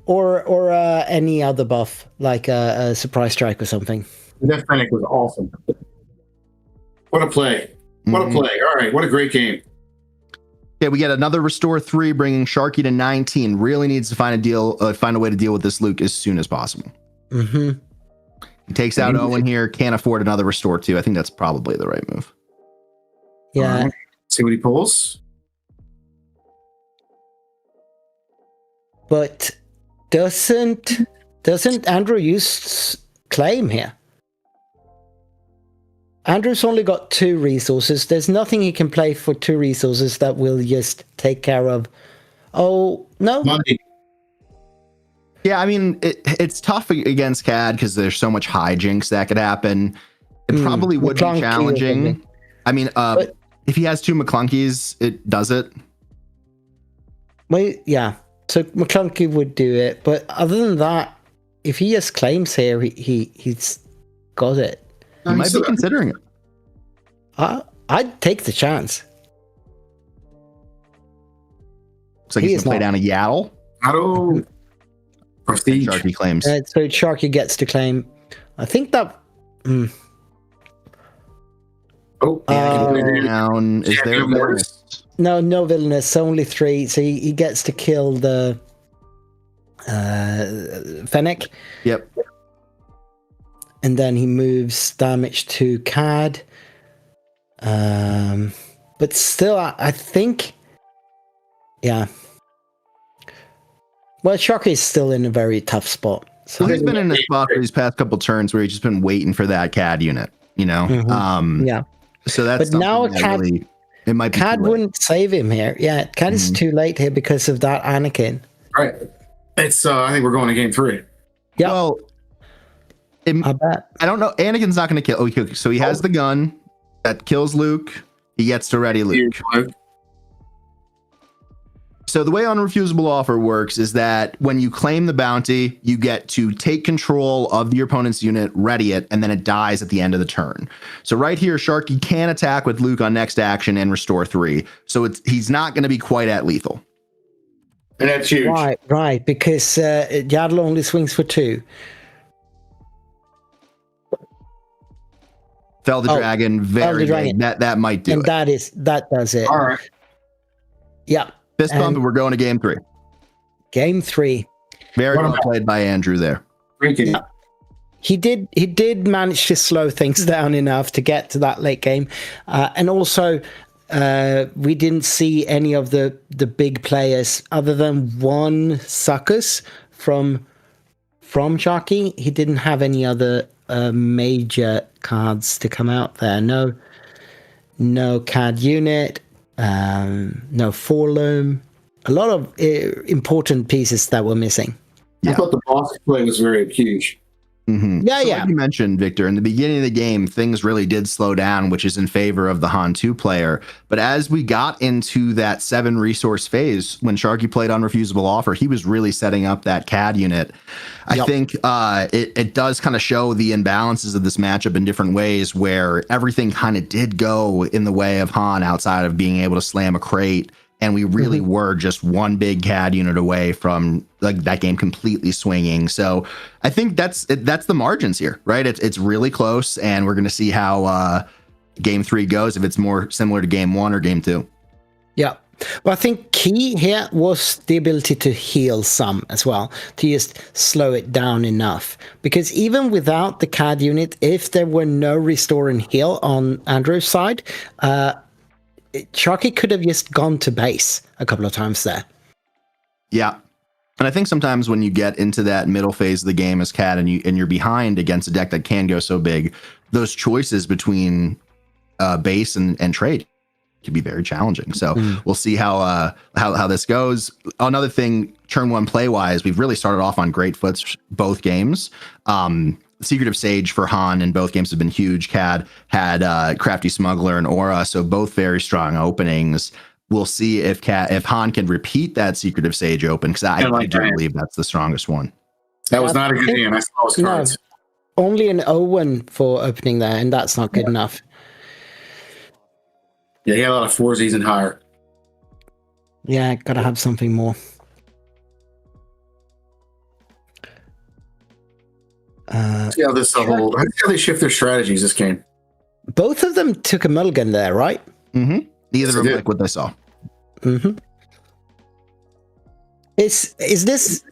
Or any other buff like a surprise strike or something. That Fennec was awesome. What a play! What a play! All right, what a great game. Okay, we get another restore 3, bringing Sharky to 19. Really needs to find a way to deal with this Luke as soon as possible. He takes out Owen here. Can't afford another restore 2. I think that's probably the right move. Yeah. See what he pulls. But doesn't Andrew use claim here? Andrew's only got 2 resources. There's nothing he can play for 2 resources that will just take care of. Oh, no. Money. Yeah, I mean, it's tough against CAD because there's so much hijinks that could happen. It probably would be challenging. I mean, if he has 2 McClunkies, it does it. Well, yeah. So McClunky would do it. But other than that, if he just claims here, he's got it. He might be considering it. I'd take the chance. Looks like he's going to play down a Yaddle. Yaddle. Prestige. Sharky claims. So Sharky gets to claim. I think that... down. Is there villainous? No villainous. Only 3. So he gets to kill the Fennec. Yep. And then he moves damage to CAD. But still, I think... Yeah. Well, Sharky is still in a very tough spot. So he's been in a spot for these past couple turns where he's just been waiting for that CAD unit, you know? Yeah. So that's but now CAD, really, it might be CAD wouldn't save him here. Yeah, CAD is too late here because of that Anakin. Right. It's I think we're going to game 3. Yeah. Well, I bet. I don't know. Anakin's not going to kill. Okay, so he has the gun that kills Luke. He gets to ready Luke. So the way Unrefusable Offer works is that when you claim the bounty, you get to take control of your opponent's unit, ready it, and then it dies at the end of the turn. So right here, Sharky can attack with Luke on next action and restore 3. So he's not going to be quite at lethal. And that's huge. Right, because Yaddle only swings for 2. Fell the dragon, very big. That might do and it. That does it. All right. Yeah. Fist bump, and we're going to game 3. Game 3. Very well played by Andrew there. Yeah. He did manage to slow things down enough to get to that late game, and also we didn't see any of the big players other than one Suckers from Sharky. He didn't have any other major cards to come out there. No CAD unit, no Forloom. A lot of important pieces that were missing. I thought the boss play was very huge. Mm-hmm. Yeah, so yeah. Like you mentioned, Victor, in the beginning of the game, things really did slow down, which is in favor of the Han 2 player. But as we got into that 7 resource phase, when Sharky played Unrefusable Offer, he was really setting up that CAD unit. I think it does kind of show the imbalances of this matchup in different ways, where everything kind of did go in the way of Han outside of being able to slam a crate. And we really were just one big CAD unit away from like that game completely swinging. So I think that's the margins here, right? It's really close, and we're going to see how game 3 goes, if it's more similar to game 1 or game 2. Yeah. Well, I think key here was the ability to heal some as well, to just slow it down enough. Because even without the CAD unit, if there were no restore and heal on Andrew's side, Sharky could have just gone to base a couple of times there. Yeah. And I think sometimes when you get into that middle phase of the game as CAD and you're behind against a deck that can go so big, those choices between base and trade can be very challenging. So we'll see how this goes. Another thing, turn 1 play wise, we've really started off on great foots both games. Secretive Sage for Han in both games have been huge. CAD had Crafty Smuggler and Aura, so both very strong openings. We'll see if Han can repeat that Secretive Sage open, because I do believe that's the strongest one. That was not a good hand. I saw his cards. No, only an Owen for opening there, and that's not good enough. Yeah, he had a lot of 4s and higher. Yeah, gotta have something more. See how this how they shift their strategies this game. Both of them took a mulligan there, right? Mm-hmm. Neither of them like what they saw. Mm-hmm. Is this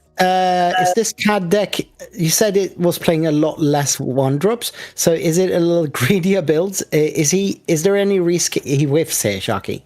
CAD deck? You said it was playing a lot less 1-drops. So is it a little greedier builds? Is there any risk he whiffs here, Sharky?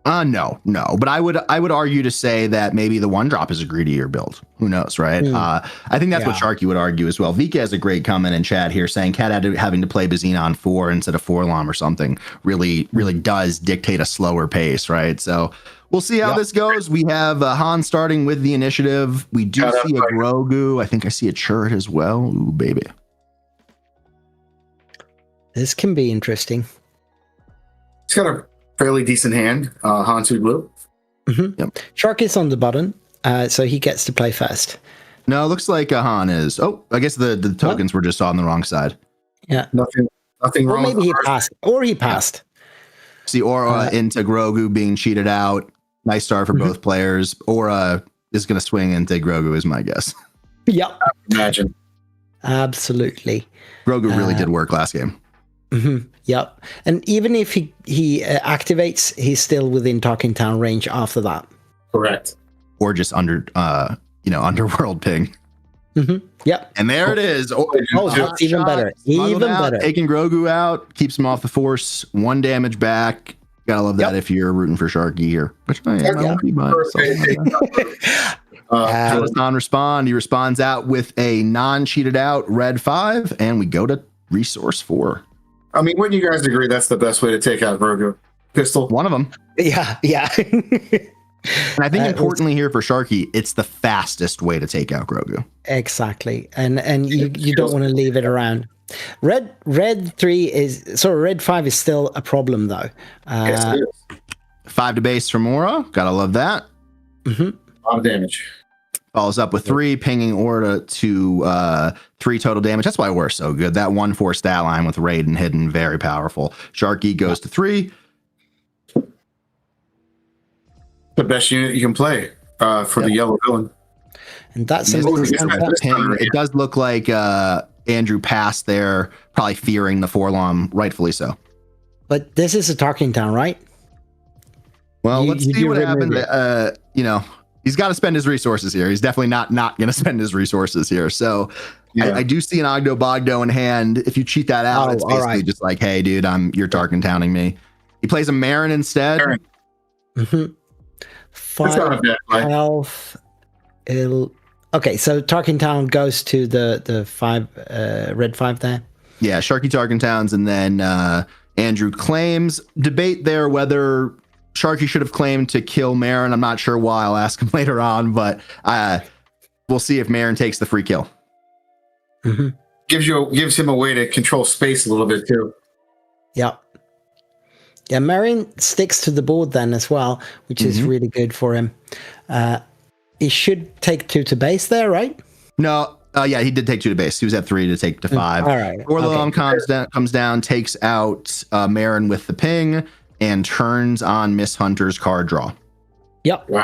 No. But I would argue to say that maybe the 1-drop is a greedier build. Who knows, right? I think that's what Sharky would argue as well. Vika has a great comment in chat here saying CAD having to play Bazina on 4 instead of Forlom or something really does dictate a slower pace, right? So we'll see how this goes. We have Han starting with the initiative. We do see a Grogu. I think I see a Churret as well. Ooh, baby. This can be interesting. It's got a fairly decent hand, Han 2 blue. Mm-hmm. Yep. Sharky's on the button, so he gets to play first. No, it looks like Han is. Oh, I guess the tokens were just on the wrong side. Yeah. Nothing wrong. Or maybe he passed. Or he passed. See Aura into Grogu being cheated out. Nice start for both players. Aura is going to swing into Grogu, is my guess. Yep. Imagine. Absolutely. Grogu really did work last game. Mm-hmm. Yep. And even if he activates, he's still within Talking Town range after that. Correct. Or just underworld ping. Mm-hmm. Yep. And there it is. That's even better. Even better. Taking Grogu out keeps him off the force. 1 damage back. Gotta love that if you're rooting for Sharky here. Which I am. Does non-respond. He responds out with a non-cheated out red 5, and we go to resource 4. I mean, wouldn't you guys agree that's the best way to take out Grogu? Pistol? One of them. Yeah. And I think importantly here for Sharky, it's the fastest way to take out Grogu. Exactly. And you don't want to leave it around. Red 5 is still a problem though. Yes, it is. 5 to base from Aura. Gotta love that. Mm-hmm. A lot of damage. Follows up with 3, pinging Aura to 3 total damage. That's why we're so good. That 1/4 stat line with Raid and Hidden, very powerful. Sharky goes to 3. The best unit you can play for the yellow villain. And that's it does look like Andrew passed there, probably fearing the Forlom, rightfully so. But this is a Talking Town, right? Well, let's see what happens. He's got to spend his resources here. He's definitely not going to spend his resources here. So I do see an Ogdo Bogdo in hand. If you cheat that out, it's basically just like, hey, dude, you're Tarkin Towning me. He plays a Marin instead. Marin. Mm-hmm. That's not a bad play. Health. Okay, so Tarkin Town goes to the 5 red 5 there. Yeah, Sharky Tarkin Towns, and then Andrew claims. Debate there whether Sharky should have claimed to kill Marin. I'm not sure why. I'll ask him later on, but we'll see if Marin takes the free kill. Mm-hmm. Gives him a way to control space a little bit too. Yeah. Yeah, Marin sticks to the board then as well, which is really good for him. He should take 2 to base there, right? No, yeah, he did take 2 to base. He was at 3 to take to 5. All right. Orlom comes down, takes out Marin with the ping, and turns on Miss Hunter's card draw. Yep. Wow.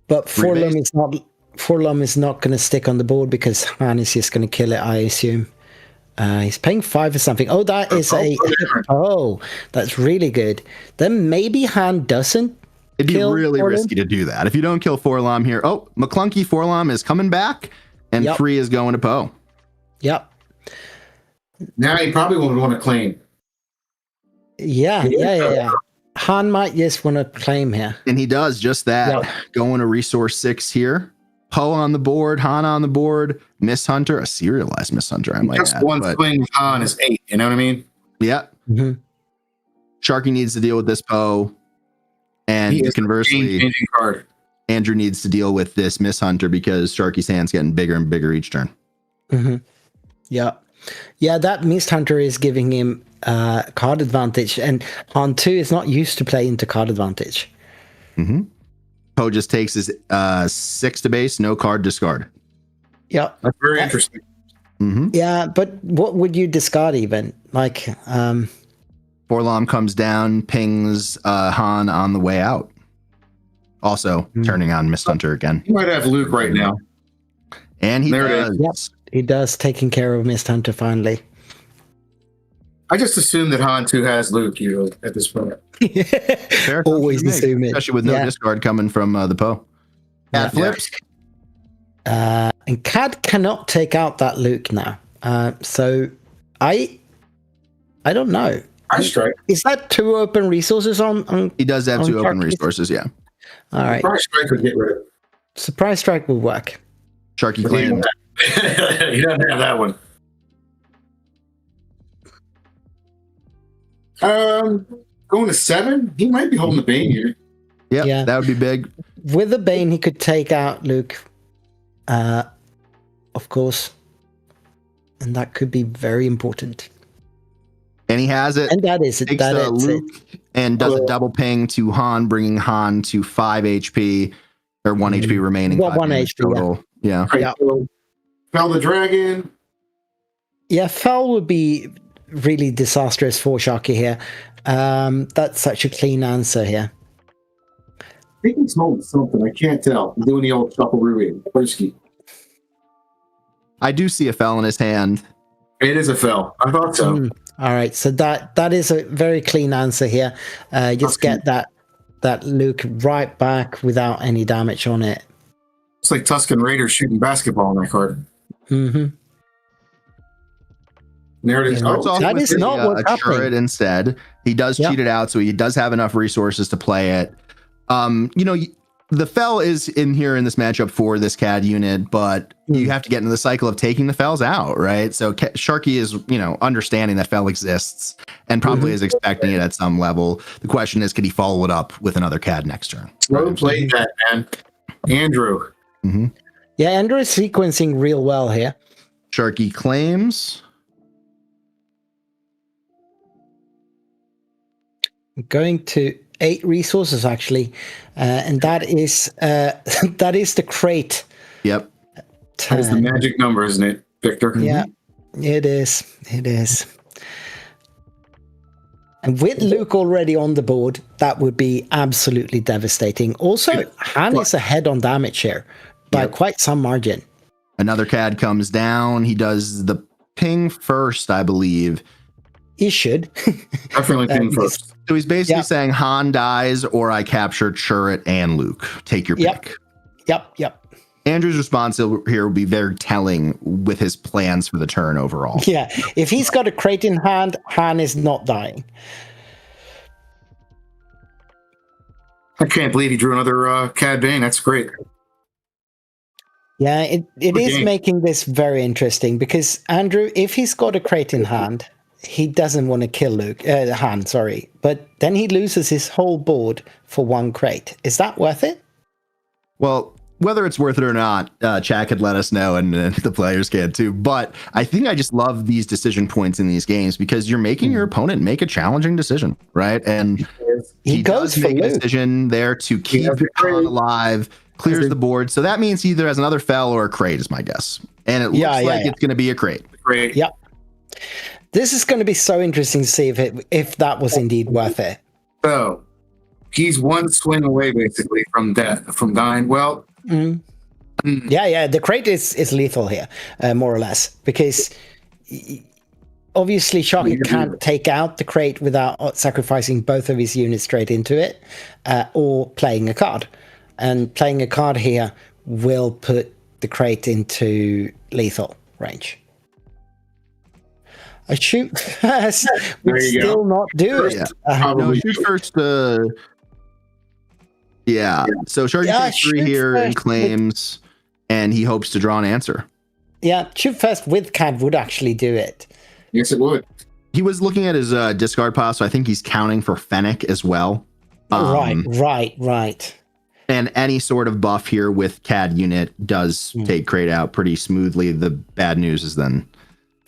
But Forlom is not going to stick on the board because Han is just going to kill it, I assume. He's paying 5 or something. Oh, that is that's really good. Then maybe Han doesn't. It'd be really risky to do that. If you don't kill Forlom here. Oh, McClunky Forlom is coming back, and 3 is going to Poe. Yep. Now he probably won't want to claim. Yeah. Han might just want to claim here. And he does just that. Yep. Going to resource 6 here. Poe on the board, Han on the board, Miss Hunter, a serialized Miss Hunter. I might Just add, one swing with Han is 8. You know what I mean? Yeah. Mm-hmm. Sharky needs to deal with this Poe. And conversely, card. Andrew needs to deal with this Miss Hunter because Sharky's hand's getting bigger and bigger each turn. Mm-hmm. Yeah. Yeah, that Miss Hunter is giving him card advantage, and Han 2 is not used to play into card advantage. Mm-hmm. Poe just takes his 6 to base, no card discard. Yeah. That's very interesting. Mm-hmm. Yeah, but what would you discard even? Like, Forlom comes down, pings Han on the way out. Also turning on Miss Hunter again. He might have Luke right now. And he does. Yep, he does, taking care of Miss Hunter finally. I just assume that Han 2 has Luke at this point. Fair Always assume it. Especially with no discard coming from the Poe. Cat flips. And Cad cannot take out that Luke now. So I don't know. I strike. Is that 2 open resources on He does have 2 open Sharky? resources, yeah. All right. Surprise strike would get rid of it. Surprise strike will work. Sharky claims. He doesn't have that one. Going to 7? He might be holding the Bane here. Yep, Yeah. that would be big. With the Bane, he could take out Luke, of course. And that could be very important. And he has it. And that is it. Takes That is Luke and does a double ping to Han, bringing Han to 5 HP or 1 HP remaining. Well, 5 1 damage HP, total. Yeah. Right, Yeah. so Fell the Dragon. Yeah, Fell would be really disastrous for Sharky here. That's such a clean answer here. I think he's holding something. I can't tell. I'm doing the old shuffle Ruby. Persky. I do see a fell in his hand. It is a fell. I thought so. All right, so that is a very clean answer here. Just get that Luke right back without any damage on it. It's like Tuscan Raiders shooting basketball on that card. Mm-hmm. There it is. Yeah, Oh, that is not what's a turret happening. instead. He does cheat it out, so he does have enough resources to play it. The fell is in here in this matchup for this CAD unit, but you have to get into the cycle of taking the fells out, right? So Sharky is, understanding that fell exists and probably is expecting it at some level. The question is, could he follow it up with another CAD next turn? slow played that, man. Andrew. Mm-hmm. Yeah, Andrew is sequencing real well here. Sharky claims. Going to 8 resources actually, and that is the crate. Yep. That is the magic number, isn't it, Victor? Yeah, it is. It is. And with Luke already on the board, that would be absolutely devastating. Also, Han is ahead on damage here by quite some margin. Another CAD comes down. He does the ping first, I believe. He should. Definitely ping first. So he's basically saying Han dies or I capture Churret and Luke. Take your pick. Yep. Andrew's response here will be very telling with his plans for the turn overall. Yeah, if he's got a crate in hand, Han is not dying. I can't believe he drew another Cad Bane. That's great. Yeah, it is making this very interesting because Andrew, if he's got a crate in hand, he doesn't want to kill Han, sorry. But then he loses his whole board for one crate. Is that worth it? Well, whether it's worth it or not, chat could let us know, and the players can too. But I think I just love these decision points in these games because you're making your opponent make a challenging decision, right? And he does make a decision there to keep Han alive, clears the board. So that means he either has another fell or a crate, is my guess. And it looks like it's going to be a crate. Great. Yep. This is going to be so interesting to see if that was indeed worth it. So he's one swing away basically from dying. Well, yeah, the crate is lethal here, more or less, because obviously Sharky can't take out the crate without sacrificing both of his units straight into it, or playing a card. And playing a card here will put the crate into lethal range. A shoot first would still not do it. No, shoot first. Yeah. So Sharky takes 3 here and claims, and he hopes to draw an answer. Yeah, shoot first with Cad would actually do it. Yes, it would. He was looking at his discard pile, so I think he's counting for Fennec as well. Right. And any sort of buff here with CAD unit does take crate out pretty smoothly. The bad news is then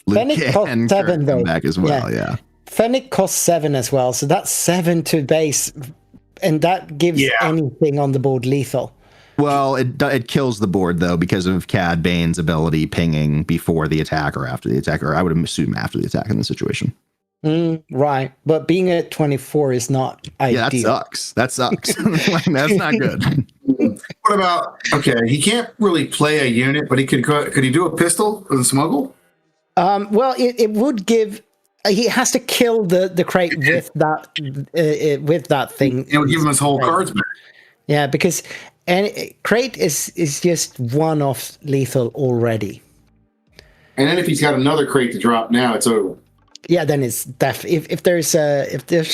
Luke and 7 though. Back as well. Yeah. Fennec costs 7 as well, so that's 7 to base, and that gives anything on the board lethal. Well, it kills the board though because of Cad Bane's ability pinging before the attack or after the attack, or I would assume after the attack in this situation. Right, but being at 24 is not ideal. Yeah, that sucks. That's not good. What about, he can't really play a unit, but could he do a pistol with a smuggle? Well, it would give. He has to kill the crate with that thing. It would give him his whole cards back. Yeah, because crate is just one off lethal already. And then if he's got another crate to drop now, it's over. Yeah, then it's if there's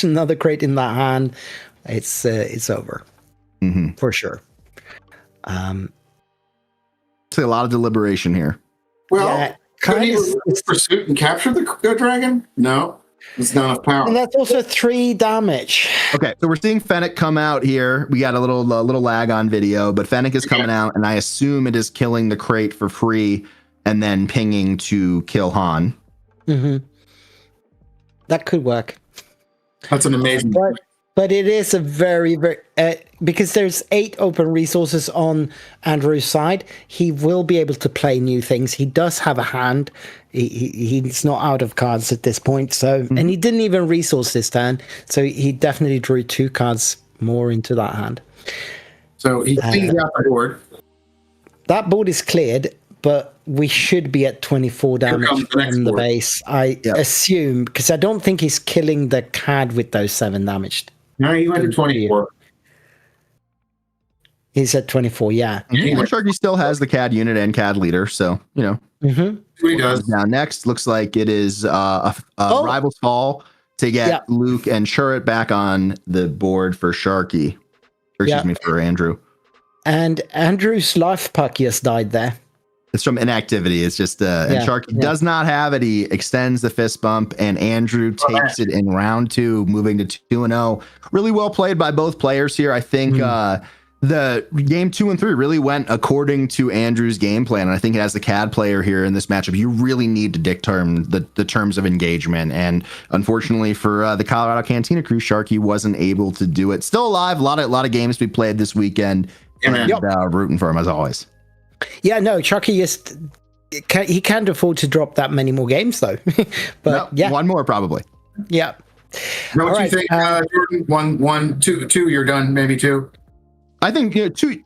another crate in that hand, it's over for sure. It's a lot of deliberation here. Well, could he pursuit and capture the dragon? No, it's not enough power. And that's also 3 damage. Okay, so we're seeing Fennec come out here. We got a little lag on video, but Fennec is coming out, and I assume it is killing the crate for free and then pinging to kill Han. That could work. That's an amazing. But it is a very, very because there's 8 open resources on Andrew's side. He will be able to play new things. He does have a hand. He's not out of cards at this point. So, and he didn't even resource this turn. So he definitely drew 2 cards more into that hand. So he cleans out the board. That board is cleared, but we should be at 24 damage from the base. I assume, because I don't think he's killing the CAD with those 7 damage. No, he went to 24. He's at 24, yeah. Sharky still has the CAD unit and CAD leader, so, you know. He does. Now, next, looks like it is a Rival's Fall to get Luke and Churret back on the board for Sharky. Or, excuse me, for Andrew. And Andrew's life puck just died there. It's from inactivity. It's just, and Sharky does not have it. He extends the fist bump, and Andrew takes it in round 2, moving to 2-0. Really well played by both players here. I think the game 2 and 3 really went according to Andrew's game plan. And I think as the CAD player here in this matchup, you really need to dictate the terms of engagement. And unfortunately for the Colorado Cantina Crew, Sharky wasn't able to do it. Still alive. A lot of games we played this weekend. And rooting for him as always. Yeah, no, Chucky he can't afford to drop that many more games though. But one more probably. Yeah. Now, what do you think, Jordan? 1, 2, you're done. Maybe 2. I think 2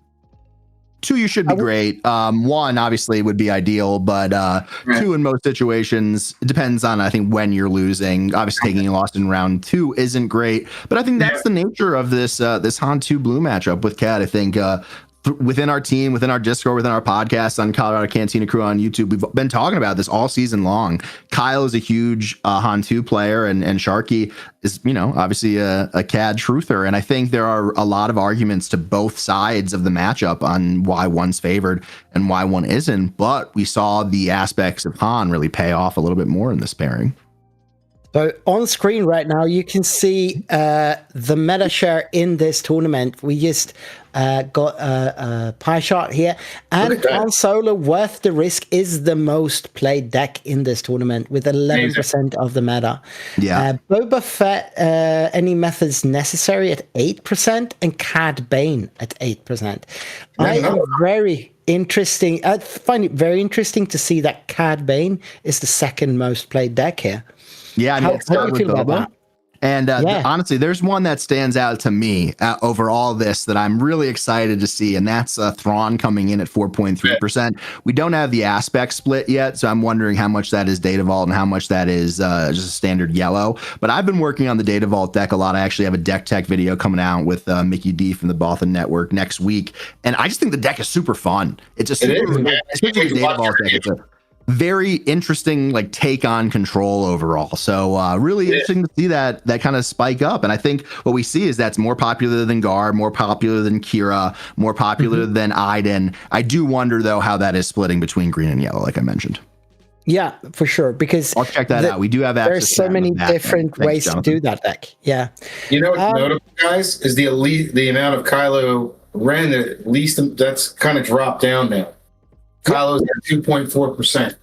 you should be great. 1 obviously would be ideal, but 2 in most situations, it depends on, I think, when you're losing. Obviously taking a loss in round 2 isn't great, but I think that's the nature of this Han 2 blue matchup with CAD. I think within our team, within our Discord, within our podcast on Colorado Cantina Crew on YouTube, we've been talking about this all season long. Kyle is a huge Han 2 player, and Sharky is, obviously a CAD truther. And I think there are a lot of arguments to both sides of the matchup on why one's favored and why one isn't. But we saw the aspects of Han really pay off a little bit more in this pairing. So on screen right now, you can see the meta share in this tournament. We just got a pie chart here. And Han Solo, Worth the Risk, is the most played deck in this tournament with 11% of the meta. Yeah. Boba Fett, Any Methods Necessary at 8%, and Cad Bane at 8%. I am very interesting. I find it very interesting to see that Cad Bane is the second most played deck here. Yeah, I mean, how do you feel about that? And honestly, there's one that stands out to me over all this that I'm really excited to see, and that's Thrawn coming in at 4.3%. We don't have the aspect split yet, so I'm wondering how much that is Data Vault and how much that is just a standard yellow. But I've been working on the Data Vault deck a lot. I actually have a deck tech video coming out with Mickey D from the Bothan Network next week, and I just think the deck is super fun. It's a super, especially the Data Vault deck. It's a very interesting take on control overall. So really interesting to see that kind of spike up. And I think what we see is that's more popular than Gar, more popular than Kira, more popular than Iden. I do wonder though how that is splitting between green and yellow, like I mentioned. Yeah, for sure. Because I'll check that out. We do have access. There's so many different ways to do that deck. Yeah. You know what's notable, guys, is the amount of Kylo Ren that at least that's kind of dropped down now. Kylo's at 2.4%.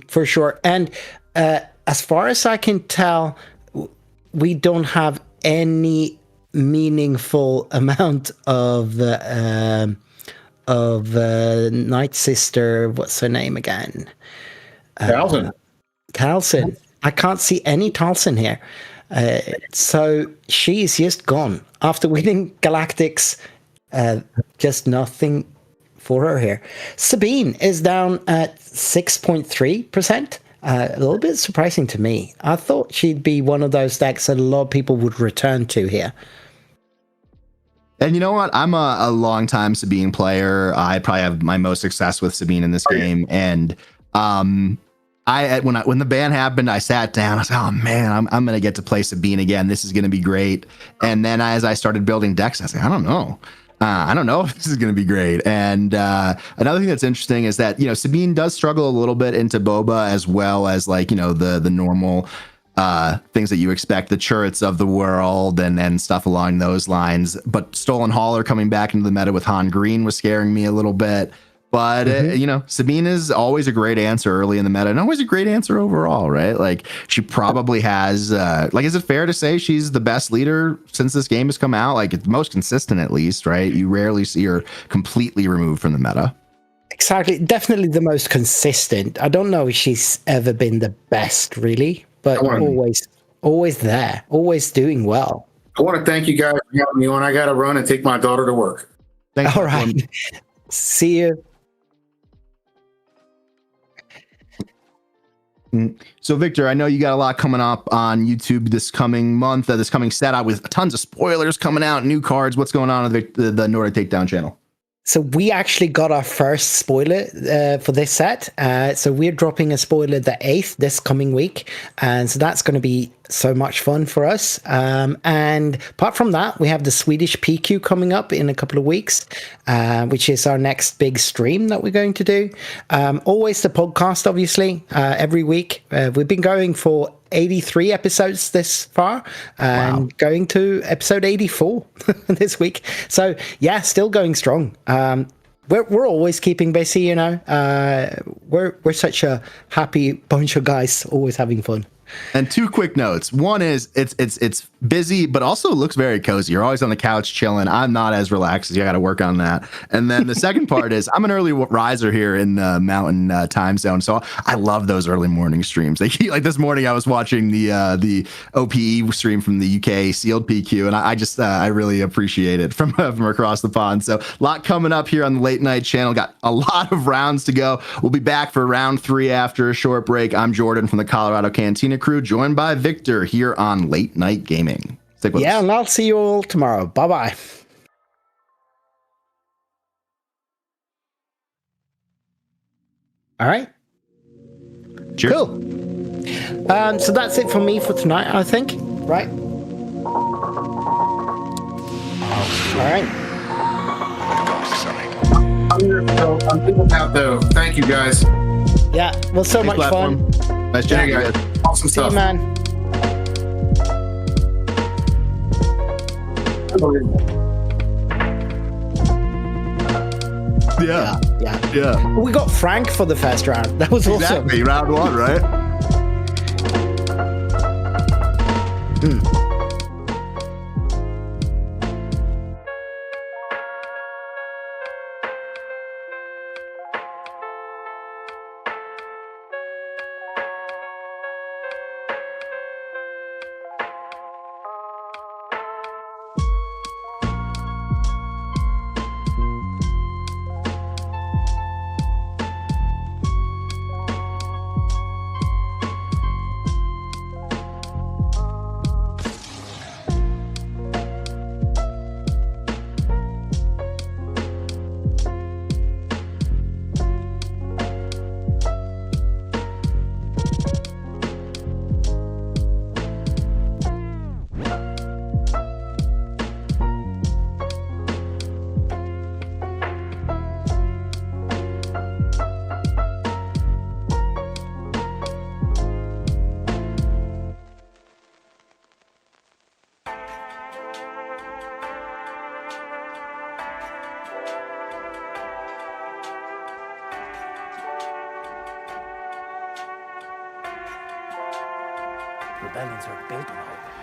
For sure. And as far as I can tell, we don't have any meaningful amount of Night Sister. What's her name again? Talson. I can't see any Talson here. So she's just gone. After winning Galactics, just nothing for her here. Sabine is down at 6.3%. A little bit surprising to me. I thought she'd be one of those decks that a lot of people would return to here. And you know what? I'm a long-time Sabine player. I probably have my most success with Sabine in this game. And when the ban happened, I sat down. I was like, oh man, I'm going to get to play Sabine again. This is going to be great. And then as I started building decks, I was like, I don't know if this is going to be great. And another thing that's interesting is that, Sabine does struggle a little bit into Boba, as well as the normal things that you expect, the turrets of the world and stuff along those lines. But Stolen Hauler coming back into the meta with Han Green was scaring me a little bit. But, Sabine is always a great answer early in the meta and always a great answer overall, right? She probably has, is it fair to say she's the best leader since this game has come out? It's most consistent, at least, right? You rarely see her completely removed from the meta. Exactly. Definitely the most consistent. I don't know if she's ever been the best, really, but always there, always doing well. I want to thank you guys for having me on. I got to run and take my daughter to work. Thanks. All right. See you. So, Victor, I know you got a lot coming up on YouTube this coming month, this coming set out with tons of spoilers coming out, new cards. What's going on with the Nordic Takedown channel? So we actually got our first spoiler for this set. So we're dropping a spoiler the 8th this coming week. And so that's going to be so much fun for us. And apart from that, we have the Swedish PQ coming up in a couple of weeks, which is our next big stream that we're going to do. Always the podcast, obviously, every week. We've been going for 83 episodes this far and going to episode 84 this week. So yeah, still going strong. We're always keeping busy, we're such a happy bunch of guys, always having fun. And two quick notes. One is it's busy, but also looks very cozy. You're always on the couch chilling. I'm not as relaxed as you. I got to work on that. And then the second part is I'm an early riser here in the mountain time zone. So I love those early morning streams. Like this morning, I was watching the OPE stream from the UK sealed PQ. And I really appreciate it from across the pond. So a lot coming up here on the late night channel. Got a lot of rounds to go. We'll be back for round 3 after a short break. I'm Jordan from the Colorado Cantina Crew, joined by Victor here on Late Night Gaming. Stick with us. And I'll see you all tomorrow. Bye-bye. All right. Cheers. Cool. So that's it for me for tonight, I think. Right? All right. I'm thinking about though. Thank you guys. Yeah, well, so much fun. Nice chatting, Yeah, guys. awesome See you, stuff. man. Yeah. Yeah. We got Frank for the first round. That was awesome. Exactly. Round one, right? Rebellions are built on hope.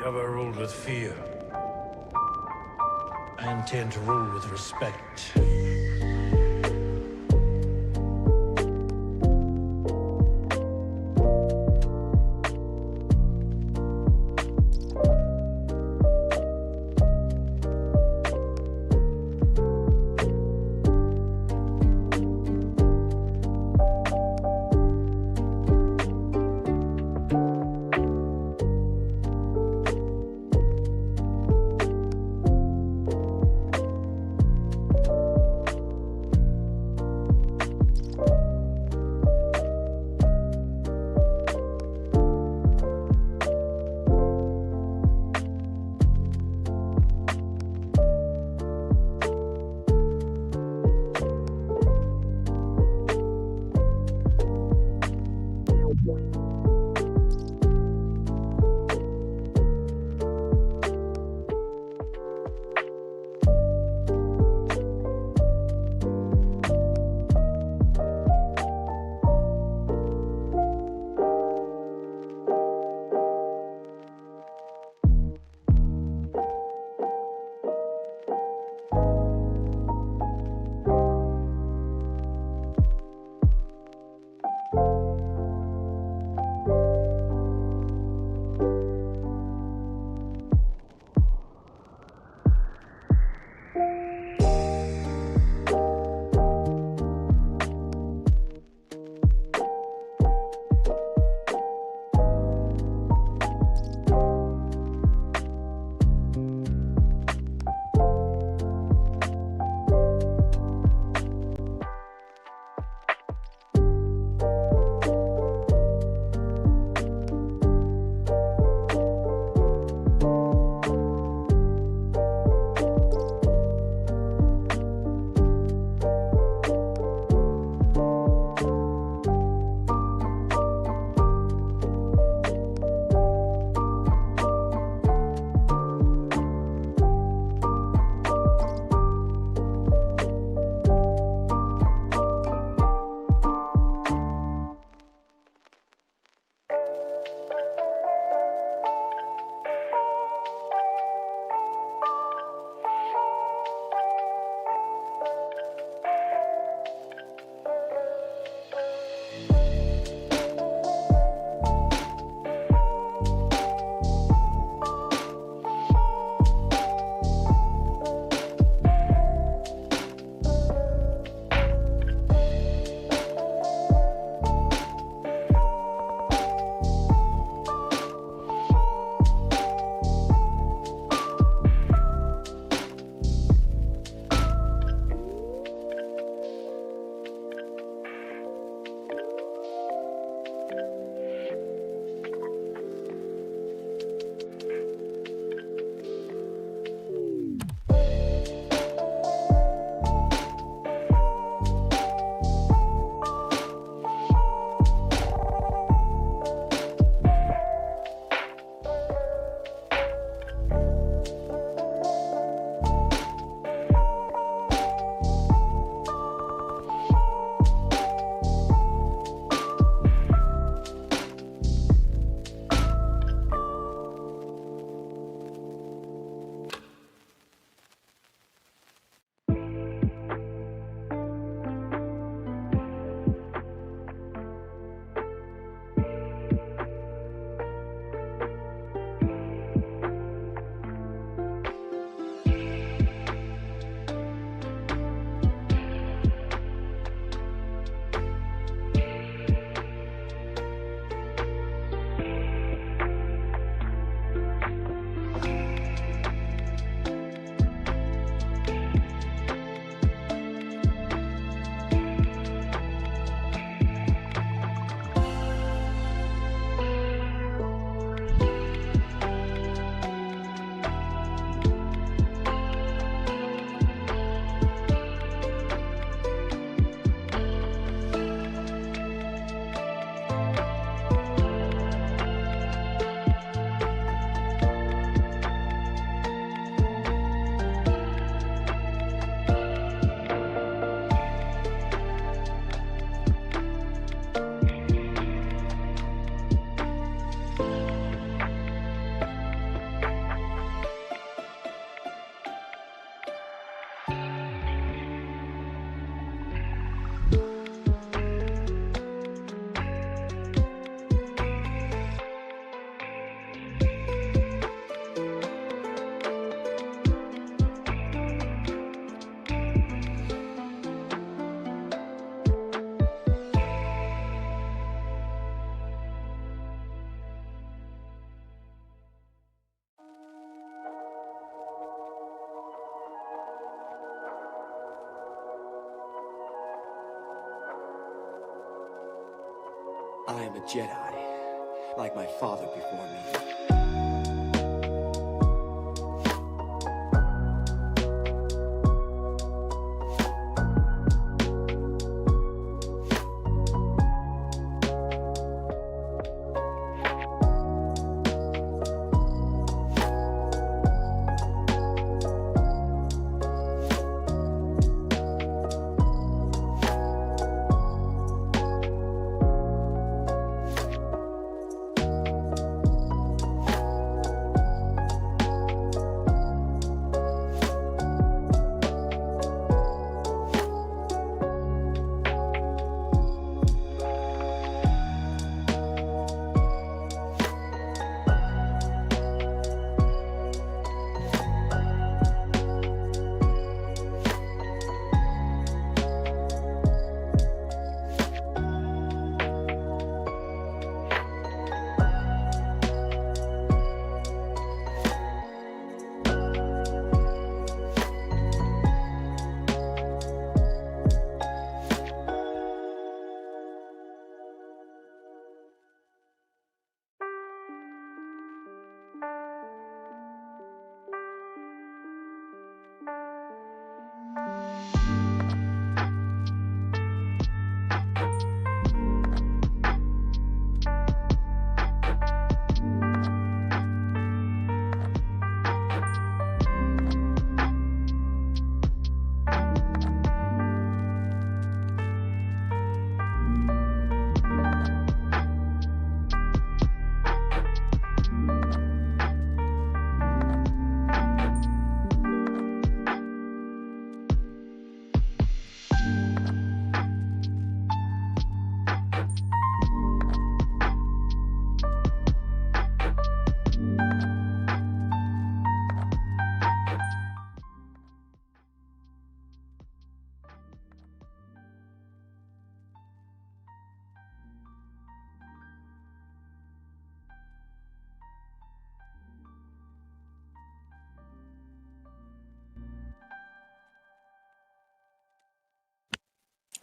Jabba ruled with fear. I intend to rule with respect. I am a Jedi, like my father before me.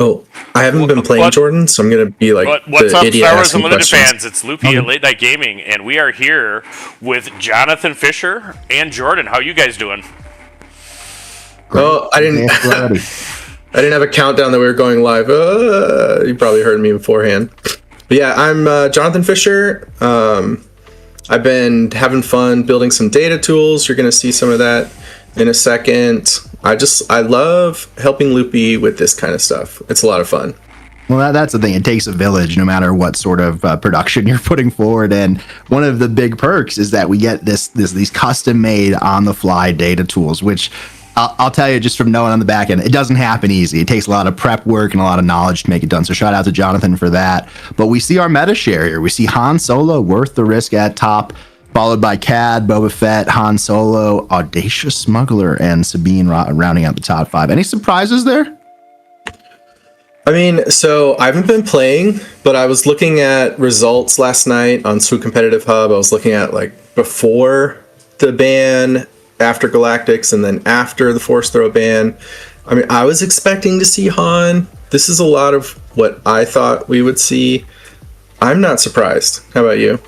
Oh, I haven't been playing Jordan, so I'm gonna be like what's the up, idiot Star Wars asking Unlimited questions. fans? It's Loopy at Late Night Gaming, and we are here with Jonathan Fisher and Jordan. How you guys doing? Oh, I didn't. I didn't have a countdown that we were going live. You probably heard me beforehand. But yeah, I'm Jonathan Fisher. I've been having fun building some data tools. You're gonna see some of that in a second. I love helping Loopy with this kind of stuff. It's a lot of fun. Well, that's the thing. It takes a village, no matter what sort of production you're putting forward. And one of the big perks is that we get these custom-made, on-the-fly data tools, which I'll tell you just from knowing on the back end, it doesn't happen easy. It takes a lot of prep work and a lot of knowledge to make it done. So shout out to Jonathan for that. But we see our meta share here. We see Han Solo, worth the risk at top, followed by Cad, Boba Fett, Han Solo, Audacious Smuggler, and Sabine rounding out the top 5. Any surprises there? I mean, so I haven't been playing, but I was looking at results last night on Swoop Competitive Hub. I was looking at like before the ban, after Galactics, and then after the Force Throw ban. I mean, I was expecting to see Han. This is a lot of what I thought we would see. I'm not surprised. How about you?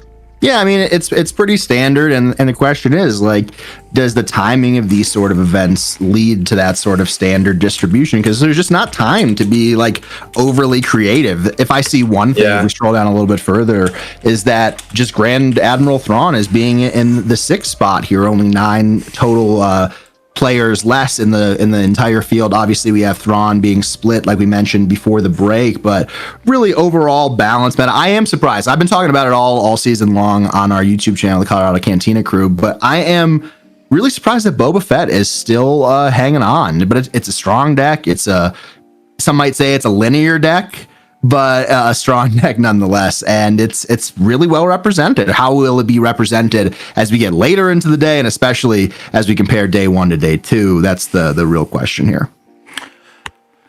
Yeah, I mean, it's pretty standard, and the question is, like, does the timing of these sort of events lead to that sort of standard distribution? Because there's just not time to be, like, overly creative. If I see one thing, if we scroll down a little bit further, is that just Grand Admiral Thrawn is being in the 6th spot here, only 9 total players less in the entire field. Obviously, we have Thrawn being split, like we mentioned before the break, but really overall balance. But I am surprised. I've been talking about it all season long on our YouTube channel, the Colorado Cantina Crew, but I am really surprised that Boba Fett is still hanging on. But it's a strong deck. Some might say it's a linear deck, but a strong deck nonetheless, and it's really well represented. How will it be represented as we get later into the day, and especially as we compare day 1 to day 2? That's the real question here.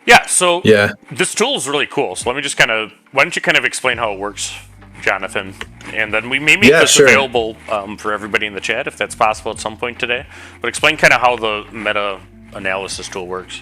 Yeah, so this tool is really cool. So let me just why don't you kind of explain how it works, Jonathan? And then we may make this available for everybody in the chat if that's possible at some point today. But explain kind of how the meta analysis tool works.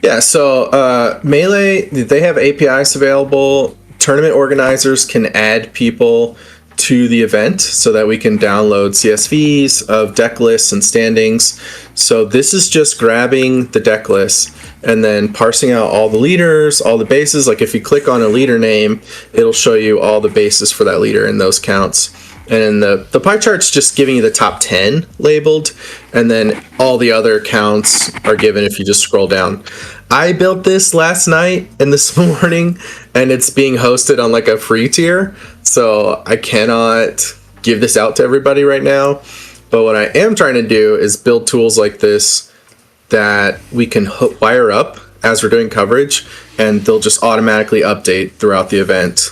Yeah, so Melee, they have APIs available tournament organizers can add people to the event so that we can download CSVs of deck lists and standings. So this is just grabbing the deck list and then parsing out all the leaders, all the bases. Like if you click on a leader name, it'll show you all the bases for that leader and those counts. And the pie chart's just giving you the top 10 labeled, and then all the other counts are given if you just scroll down. I built this last night and this morning, and it's being hosted on like a free tier, so I cannot give this out to everybody right now. But what I am trying to do is build tools like this that we can wire up as we're doing coverage, and they'll just automatically update throughout the event.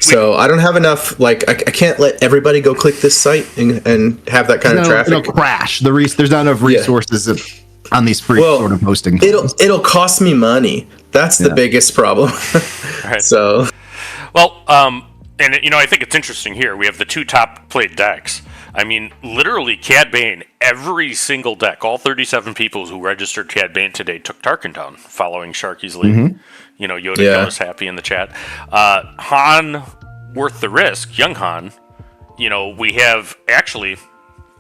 So I don't have enough, like, I can't let everybody go click this site and have that kind of traffic. It'll crash. There's not enough resources on these free sort of hosting. It'll cost me money. That's the biggest problem. Right. So, well, and I think it's interesting here. We have the two top played decks. I mean, literally, Cad Bane, every single deck, all 37 people who registered Cad Bane today took Tarkin down, following Sharky's lead. Mm-hmm. Yoda was happy in the chat. Han, worth the risk, young Han, we have actually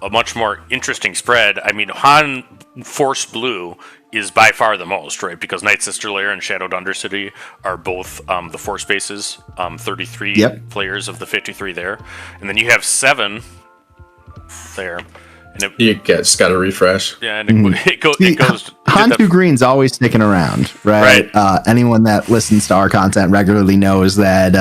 a much more interesting spread. I mean, Han Force Blue is by far the most, right? Because Night Sister Lair and Shadowed Undercity are both the Force bases, 33 players of the 53 there. And then you have 7 there. And you just got to refresh. Yeah, and it goes. Hantu Green's always sticking around, right? Anyone that listens to our content regularly knows that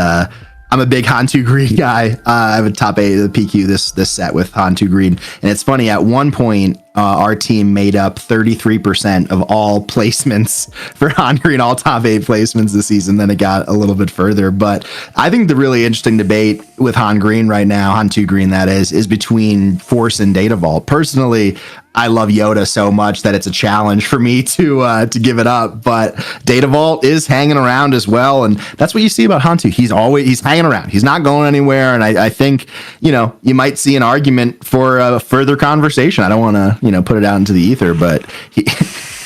I'm a big Hantu Green guy. I have a top 8 of the PQ this set with Hantu Green, and it's funny. At one point, our team made up 33% of all placements for Han Green, all top 8 placements this season. Then it got a little bit further, but I think the really interesting debate with Han Green right now, Hantu Green that is between Force and Data Vault. Personally, I love Yoda so much that it's a challenge for me to give it up, but Data Vault is hanging around as well, and that's what you see about Hantu. He's hanging around. He's not going anywhere, and I think you might see an argument for a further conversation. I don't want to put it out into the ether, but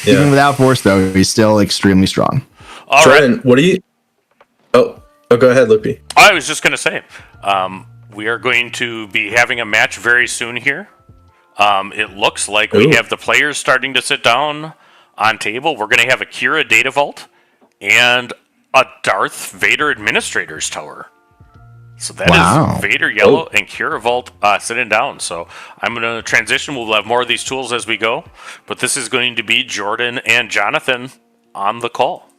even without Force though, he's still extremely strong. All Jordan, right. What do you? Oh, go ahead, Loopy. I was just going to say, we are going to be having a match very soon here. It looks like we have the players starting to sit down on table. We're going to have a Kira Data Vault and a Darth Vader Administrator's Tower. So that is Vader Yellow and Kira Vault sitting down. So I'm going to transition. We'll have more of these tools as we go. But this is going to be Jordan and Jonathan on the call.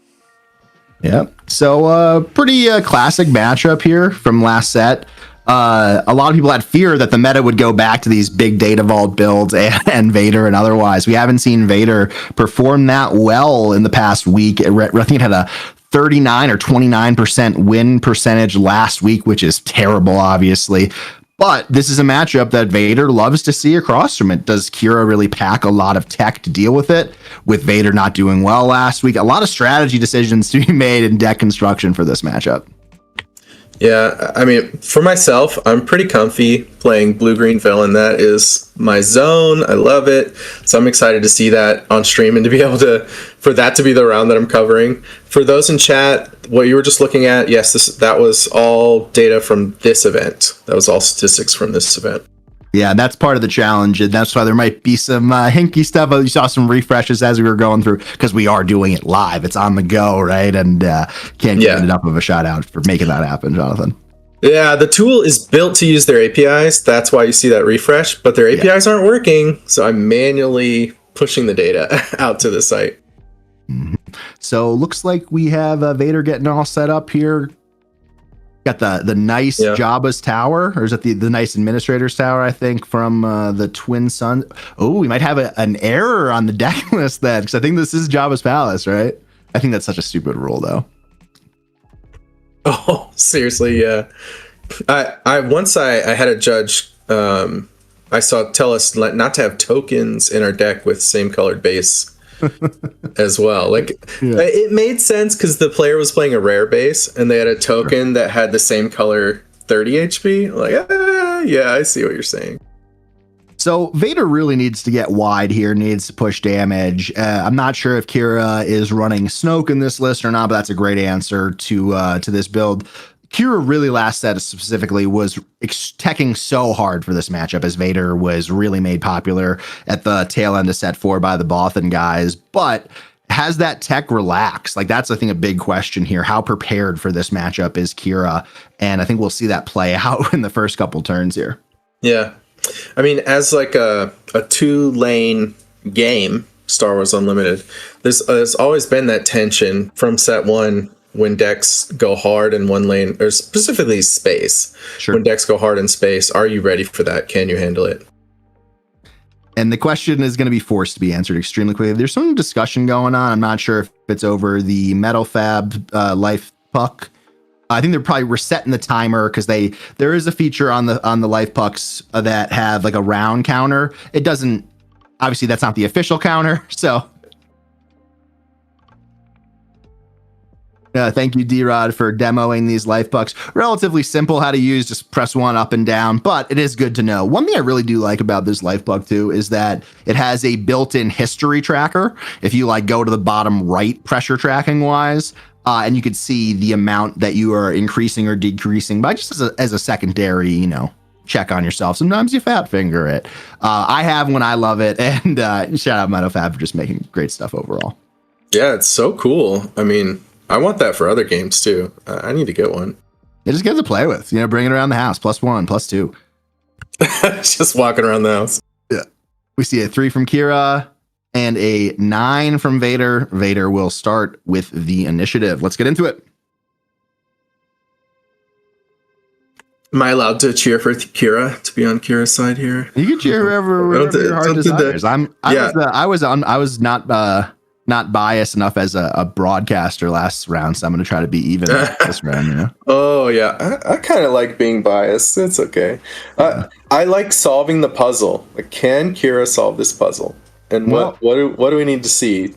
Yep. So pretty classic matchup here from last set. A lot of people had fear that the meta would go back to these big Data Vault builds and Vader and otherwise. We haven't seen Vader perform that well in the past week. I think it had a 39 or 29% win percentage last week, which is terrible, obviously. But this is a matchup that Vader loves to see across from it. Does Kira really pack a lot of tech to deal with it? With Vader not doing well last week, a lot of strategy decisions to be made in deck construction for this matchup. Yeah, I mean, for myself, I'm pretty comfy playing blue-green villain. That is my zone. I love it. So I'm excited to see that on stream and to be able for that to be the round that I'm covering. For those in chat, what you were just looking at, yes, that was all data from this event. That was all statistics from this event. Yeah, that's part of the challenge, and that's why there might be some hinky stuff. You saw some refreshes as we were going through, because we are doing it live. It's on the go, right? And can't give it enough of a shout out for making that happen, Jonathan. Yeah, the tool is built to use their APIs. That's why you see that refresh, but their APIs aren't working, so I'm manually pushing the data out to the site. Mm-hmm. So looks like we have Vader getting all set up here. Got the nice Jabba's Tower, or is it the nice Administrator's Tower, I think, from the Twin Sun. Oh, we might have an error on the deck list then, because I think this is Jabba's Palace, right? I think that's such a stupid rule, though. Oh, seriously, yeah. I once I had a judge I saw tell us not to have tokens in our deck with same colored base. As well, it made sense because the player was playing a rare base and they had a token that had the same color 30 HP. Like, yeah, I see what you're saying. So Vader really needs to get wide here, needs to push damage. I'm not sure if Kira is running Snoke in this list or not, but that's a great answer to this build. Kira really last set specifically was teching so hard for this matchup as Vader was really made popular at the tail end of set 4 by the Bothan guys, but has that tech relaxed? Like that's I think a big question here. How prepared for this matchup is Kira? And I think we'll see that play out in the first couple turns here. Yeah. I mean, as like a 2-lane game, Star Wars Unlimited, there's always been that tension from set 1 when decks go hard in one lane, or specifically space. Sure. When decks go hard in space, are you ready for that? Can you handle it? And the question is going to be forced to be answered extremely quickly. There's some discussion going on. I'm not sure if it's over the Metal Fab life puck. I think they're probably resetting the timer because there is a feature on the life pucks that have like a round counter. It doesn't, obviously that's not the official counter. So thank you, D-Rod, for demoing these life pucks. Relatively simple how to use, just press 1 up and down, but it is good to know. One thing I really do like about this life puck too is that it has a built-in history tracker. If you like go to the bottom right pressure tracking wise, and you could see the amount that you are increasing or decreasing by just as a secondary, check on yourself. Sometimes you fat finger it. I have one. I love it. And shout out MetoFab for just making great stuff overall. Yeah, it's so cool. I mean, I want that for other games too. I need to get one. It just gets to play with, bring it around the house. +1, +2. Just walking around the house. Yeah. We see a 3 from Kira. And a 9 from Vader. Vader will start with the initiative. Let's get into it. Am I allowed to cheer for Kira to be on Kira's side here? You can cheer wherever your heart desires. I was not biased enough as a broadcaster last round, so I'm going to try to be even this round. Oh yeah, I kind of like being biased. It's okay. I like solving the puzzle. Like, can Kira solve this puzzle? And what do we need to see?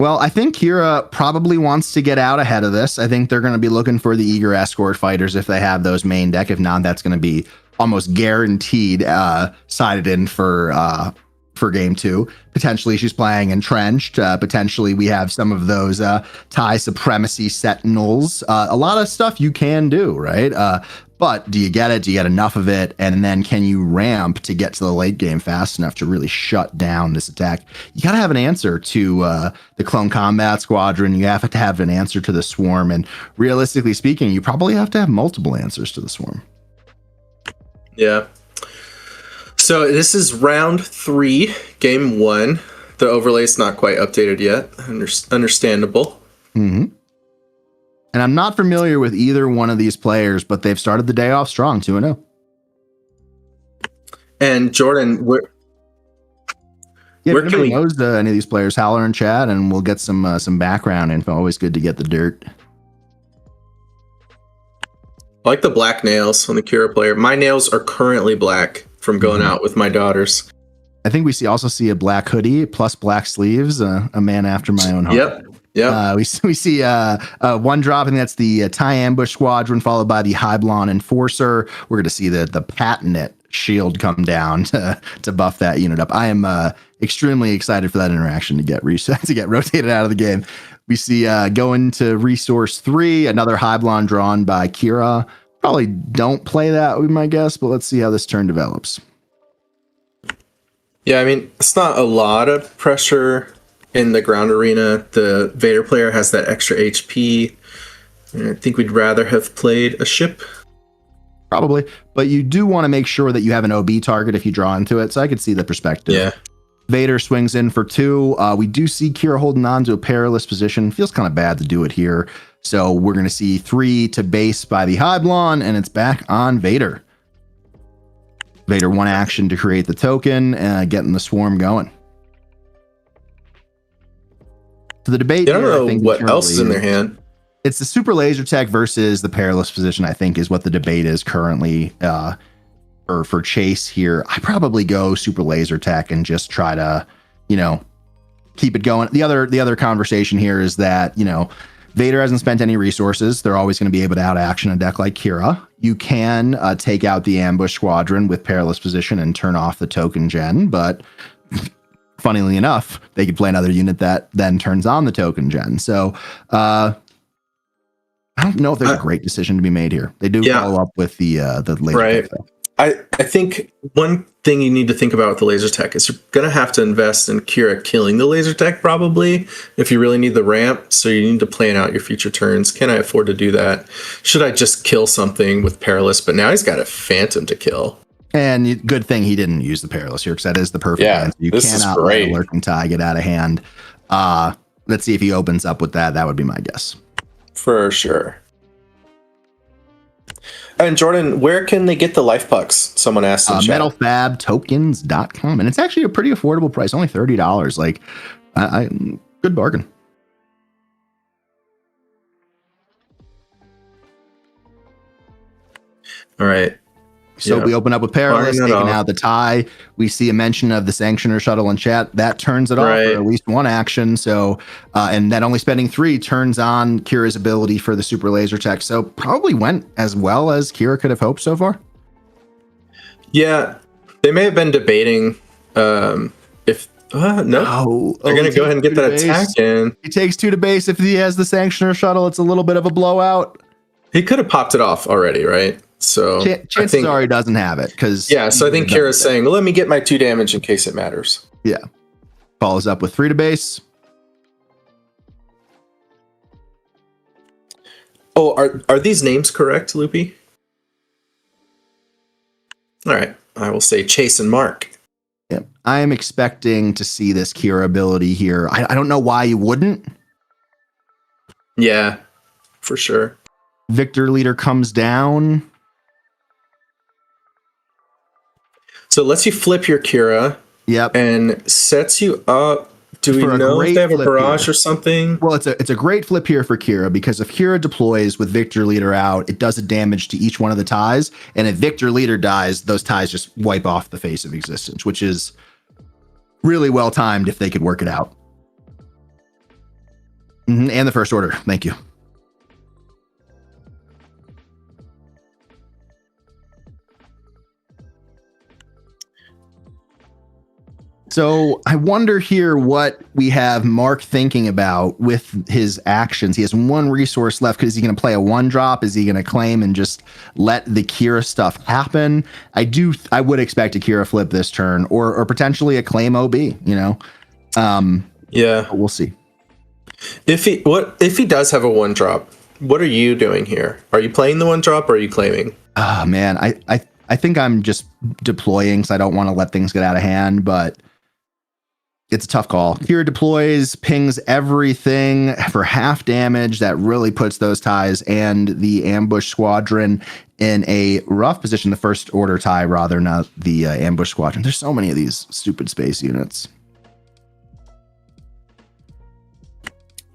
Well, I think Kira probably wants to get out ahead of this. I think they're going to be looking for the eager escort fighters if they have those main deck. If not, that's going to be almost guaranteed sided in for game 2. Potentially she's playing entrenched. Potentially we have some of those TIE supremacy sentinels. A lot of stuff you can do, right? But do you get it? Do you get enough of it? And then can you ramp to get to the late game fast enough to really shut down this attack? You got to have an answer to the Clone Combat Squadron. You have to have an answer to the Swarm. And realistically speaking, you probably have to have multiple answers to the Swarm. Yeah. So this is round 3, game 1. The overlay's not quite updated yet. Understandable. Mm-hmm. And I'm not familiar with either one of these players, but they've started the day off strong, 2-0. And Jordan, where can we knows any of these players, holler in chat, and we'll get some background info. Always good to get the dirt. I like the black nails on the Kira player. My nails are currently black from going out with my daughters. I think we also see a black hoodie plus black sleeves, a man after my own heart. Yep. Yeah, we see one drop, and that's the TIE Ambush Squadron, followed by the Hyblon Enforcer. We're going to see the patented shield come down to buff that unit up. I am extremely excited for that interaction to get rotated out of the game. We see going to Resource 3, another Hyblon drawn by Kira. Probably don't play that, we might guess, but let's see how this turn develops. Yeah, I mean, it's not a lot of pressure in the ground arena. The Vader player has that extra HP. I think we'd rather have played a ship. Probably, but you do want to make sure that you have an OB target if you draw into it, so I could see the perspective. Yeah. Vader swings in for 2. We do see Kira holding on to a perilous position. Feels kind of bad to do it here. So we're going to see 3 to base by the Hyblon, and it's back on Vader. Vader 1 action to create the token, getting the swarm going. So the debate. I don't know what else is in their hand. It's the super laser tech versus the perilous position, I think, is what the debate is currently for Chase here. I probably go super laser tech and just try to, keep it going. The other conversation here is that, Vader hasn't spent any resources. They're always going to be able to out-action a deck like Kira. You can take out the ambush squadron with Perilous Position and turn off the token gen, but funnily enough, they could play another unit that then turns on the token gen. So I don't know if there's a great decision to be made here. They do follow up with the laser right. tech, though. I think one thing you need to think about with the laser tech is you're going to have to invest in Kira killing the laser tech probably if you really need the ramp. So you need to plan out your future turns. Can I afford to do that? Should I just kill something with Perilous? But now he's got a Phantom to kill. And good thing he didn't use the Perilous here because that is the perfect answer. You cannot let a Lurking Tie get out of hand. Let's see if he opens up with that. That would be my guess. For sure. And Jordan, where can they get the life pucks? Someone asked in chat. Metalfabtokens.com. And it's actually a pretty affordable price, only $30. Like, good bargain. All right. So we open up with Perilous, taking out the tie. We see a mention of the Sanctioner shuttle in chat. That turns it off for at least one action. So, and then only spending 3 turns on Kira's ability for the super laser tech. So probably went as well as Kira could have hoped so far. Yeah, they may have been debating if they're going to go ahead and get that attack in. He takes 2 to base. If he has the Sanctioner shuttle, it's a little bit of a blowout. He could have popped it off already, right? So chances are he doesn't have it because so I think Kira's saying, let me get my 2 damage in case it matters. Yeah. Follows up with 3 to base. Oh, are these names correct, Loopy? All right. I will say Chase and Mark. Yeah. I am expecting to see this Kira ability here. I don't know why you wouldn't. Yeah, for sure. Victor Leader comes down. So it lets you flip your Kira. Yep. And sets you up. Do we know if they have a barrage or something? Well, it's a great flip here for Kira because if Kira deploys with Victor Leader out, it does a damage to each one of the ties. And if Victor Leader dies, those ties just wipe off the face of existence, which is really well timed if they could work it out. And the First Order. Thank you. So I wonder here what we have Mark thinking about with his actions. He has 1 resource left. Is he going to play a 1-drop? Is he going to claim and just let the Kira stuff happen? I would expect a Kira flip this turn or potentially a claim OB, yeah. We'll see. If he does have a 1-drop, what are you doing here? Are you playing the 1-drop or are you claiming? Oh man, I think I'm just deploying because I don't want to let things get out of hand, but it's a tough call. Kira deploys, pings everything for half damage. That really puts those ties and the ambush squadron in a rough position. The First Order tie, rather, not the ambush squadron. There's so many of these stupid space units.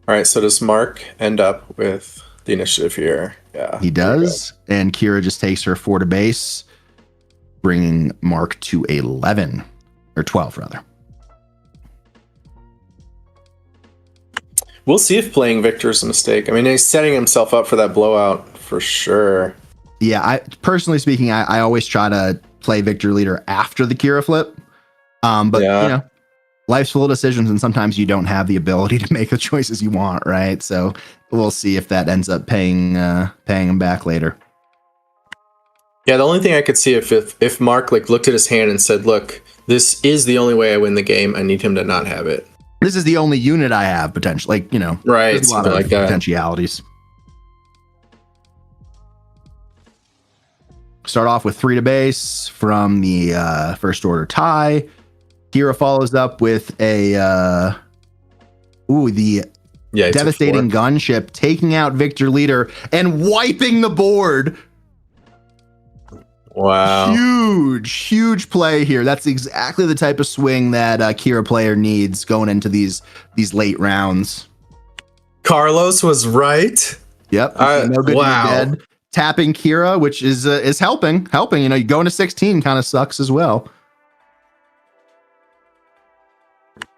All right, so does Mark end up with the initiative here? Yeah, he does. And Kira just takes her 4 to base, bringing Mark to 11 or 12 rather. We'll see if playing Victor is a mistake. I mean, he's setting himself up for that blowout for sure. Yeah, personally speaking, I always try to play Victor Leader after the Kira flip. But life's full of decisions, and sometimes you don't have the ability to make the choices you want, right? So we'll see if that ends up paying him back later. Yeah, the only thing I could see if Mark looked at his hand and said, "Look, this is the only way I win the game. I need him to not have it. This is the only unit I have potentially." Right? There's a lot of potentialities. Start off with 3 to base from the First Order tie. Kira follows up with the devastating gunship, taking out Victor Leader and wiping the board. Wow. Huge play here. That's exactly the type of swing that a Kira player needs going into these late rounds. Carlos was right. Yep. No good dead. Tapping Kira, which is helping. You go into 16 kind of sucks as well.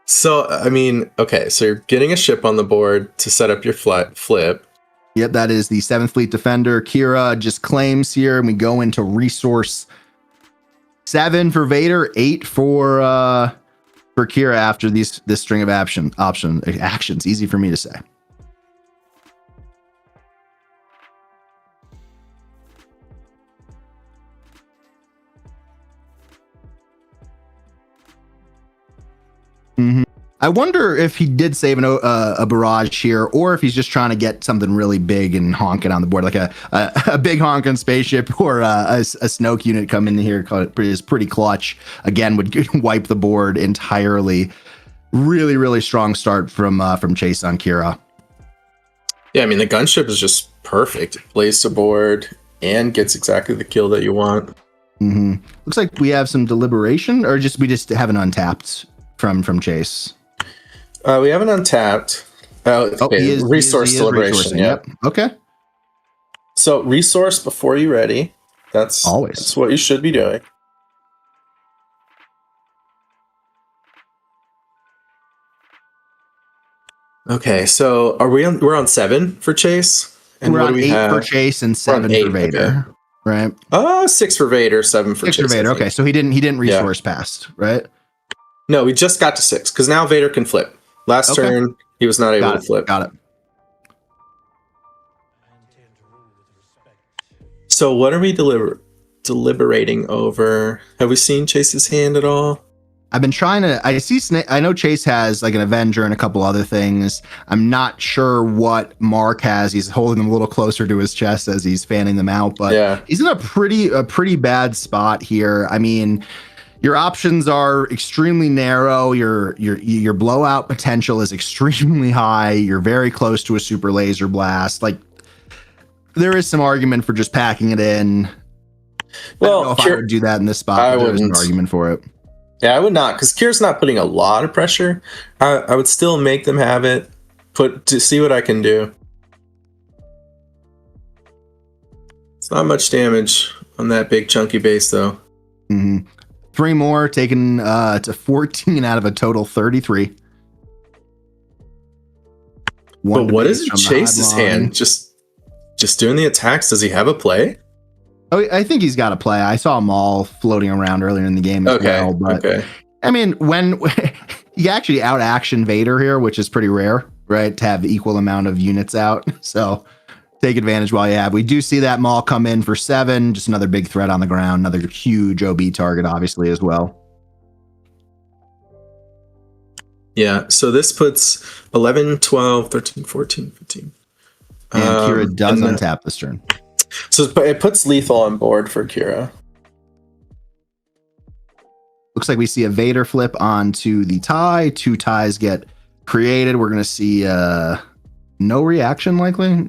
So, I mean, okay, so you're getting a ship on the board to set up your flip. Yep, that is the 7th Fleet Defender. Kira just claims here, and we go into resource 7 for Vader, 8 for Kira after this string of actions. Easy for me to say. Mm-hmm. I wonder if he did save a barrage here, or if he's just trying to get something really big and honking on the board, like a big honking spaceship or a Snoke unit come in here. Is pretty clutch. Again, would wipe the board entirely. Really, really strong start from Chase on Kira. Yeah, I mean the gunship is just perfect. It plays the board and gets exactly the kill that you want. Mm-hmm. Looks like we have some deliberation, or we just have an untapped from Chase. We have an untapped. Okay, resource deliberation. Yep. Okay. So resource before you're ready. That's what you should be doing. Okay, so we're on 7 for Chase, and we're on 8 for Chase and 7 for Vader. Okay. Right. 6 for Vader, 7 for Chase. 6 for Vader. Okay, so he didn't resource past, right? No, we just got to 6 because now Vader can flip. Last turn, he was not able to flip. Got it. So what are we deliberating over? Have we seen Chase's hand at all? I've been trying to. I know Chase has like an Avenger and a couple other things. I'm not sure what Mark has. He's holding them a little closer to his chest as he's fanning them out, but he's in a pretty bad spot here. I mean, your options are extremely narrow. Your blowout potential is extremely high. You're very close to a super laser blast. Like, there is some argument for just packing it in. Well, I don't know if I would do that in this spot. There's an argument for it. Yeah, I would not, because Kira's not putting a lot of pressure. I would still make them have it, to see what I can do. It's not much damage on that big chunky base, though. Mm-hmm. 3 more, taken to 14 out of a total 33. But what is Chase's hand? Just doing the attacks. Does he have a play? Oh, I think he's got a play. I saw them all floating around earlier in the game as well. But I mean, when you actually out action Vader here, which is pretty rare, right? To have the equal amount of units out. So take advantage while you have. We do see that Maul come in for 7. Just another big threat on the ground. Another huge OB target, obviously, as well. Yeah, so this puts 11, 12, 13, 14, 15. And Kira does untap this turn. So it puts lethal on board for Kira. Looks like we see a Vader flip onto the tie. 2 ties get created. We're going to see no reaction, likely.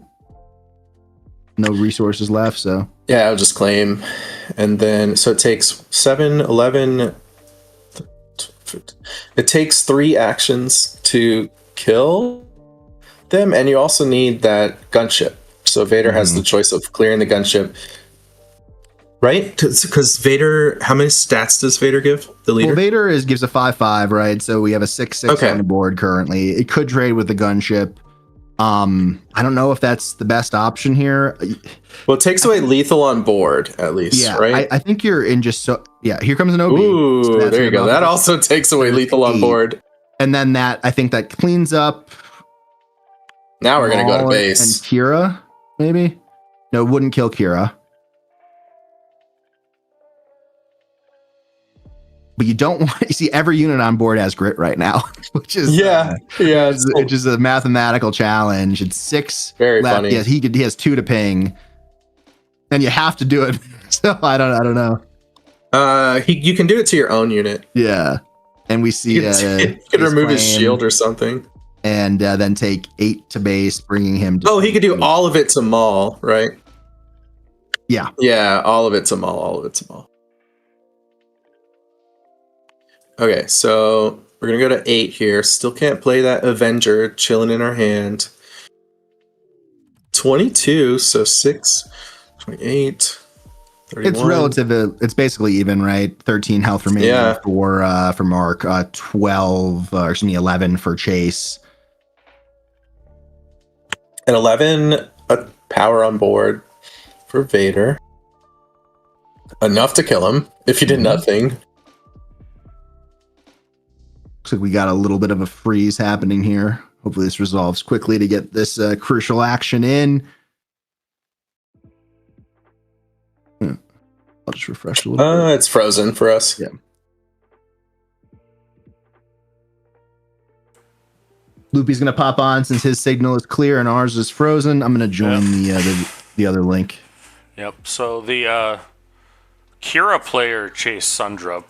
No resources left, so. Yeah, I'll just claim. And then, so it takes 7, 11. It takes 3 actions to kill them, and you also need that gunship. So Vader has the choice of clearing the gunship, right? Because Vader, how many stats does Vader give the leader? Well, Vader gives a 5/5, right? So we have a 6/6 on the board currently. It could trade with the gunship. I don't know if that's the best option here. Well, it takes away lethal on board, at least, right? I think you're in just so. Yeah, here comes an OB. Ooh, so there you go. That also takes away lethal on board. And then I think that cleans up. Now we're going to go to base. And Kira, maybe? No, it wouldn't kill Kira. But you don't want to see every unit on board has grit right now, which is which is a mathematical challenge. It's 6 very left. funny. Yeah, he has 2 to ping, and you have to do it. So I don't know. You can do it to your own unit. Yeah, and we see you can remove his shield or something, and then take 8 to base, bringing him to. Oh, he could do all of it to Maul, right? Yeah, all of it to Maul. Okay, so we're going to go to 8 here. Still can't play that Avenger chilling in our hand. 22, so 6, 28. 31. It's relative. It's basically even, right? 13 health remaining for Mark. 11 for Chase. And 11 power on board for Vader. Enough to kill him if he did nothing. Looks like we got a little bit of a freeze happening here. Hopefully this resolves quickly to get this crucial action in. I'll just refresh a little bit. It's frozen for us. Yeah. Loopy's going to pop on since his signal is clear and ours is frozen. I'm going to join the other link. Yep. So the Kira player Chase Sundrup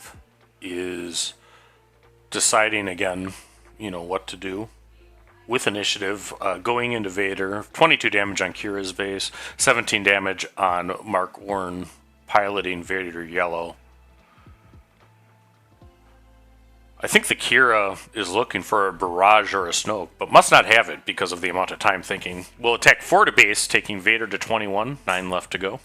is deciding again, what to do with initiative. Going into Vader, 22 damage on Kira's base, 17 damage on Mark Warren piloting Vader Yellow. I think the Kira is looking for a barrage or a Snoke, but must not have it because of the amount of time thinking. Will attack 4 to base, taking Vader to 21, 9 left to go.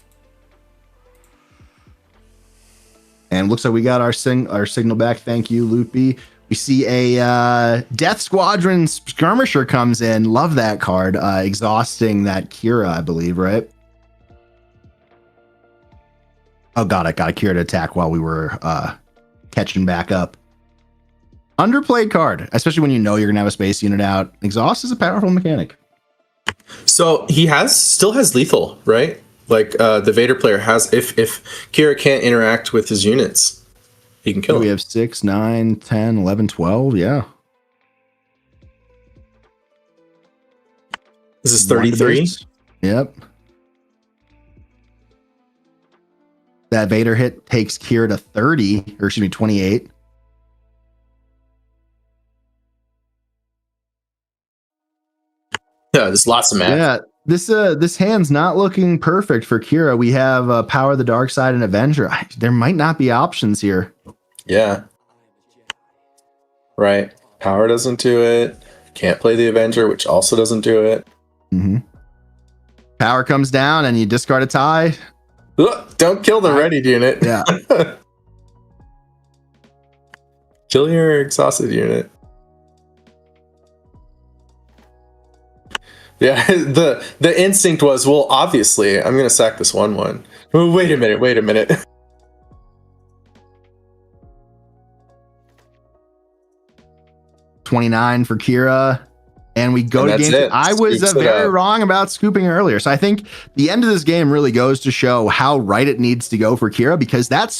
And looks like we got our signal back. Thank you, Loopy. We see a Death Squadron skirmisher comes in. Love that card. Exhausting that Kira, I believe, right? Oh, got it. Got a Kira to attack while we were catching back up. Underplayed card, especially when you're going to have a space unit out. Exhaust is a powerful mechanic. So he still has lethal, right? Like the Vader player has, if Kira can't interact with his units, he can kill him. We have 6, 9, 10, 11, 12. Yeah. This is 33. Yep. That Vader hit takes Kira to 30, or excuse me, 28. Yeah, there's lots of math. Yeah, this hand's not looking perfect for Kira. We have Power of the Dark Side and Avenger. There might not be options here. Yeah. Right. Power doesn't do it. Can't play the Avenger, which also doesn't do it. Mm-hmm. Power comes down and you discard a tie. Ugh, don't kill the readied unit. Yeah. Kill your exhausted unit. Yeah, the instinct was, well, obviously, I'm going to sack this 1/1. Oh, wait a minute. 29 for Kira. And we go to game. I was very wrong about scooping earlier. So I think the end of this game really goes to show how right it needs to go for Kira, because that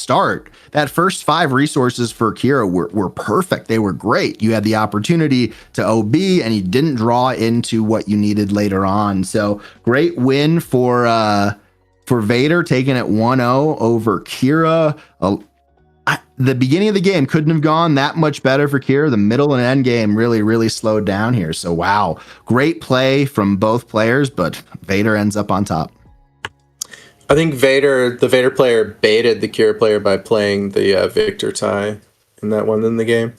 first 5 resources for Kira were perfect. They were great. You had the opportunity to OB and you didn't draw into what you needed later on. So great win for Vader, taking it 1-0 over Kira. The beginning of the game couldn't have gone that much better for Kira. The middle and end game really, really slowed down here. So, wow, great play from both players, but Vader ends up on top. I think the Vader player baited the Kira player by playing the Victor tie in that one in the game.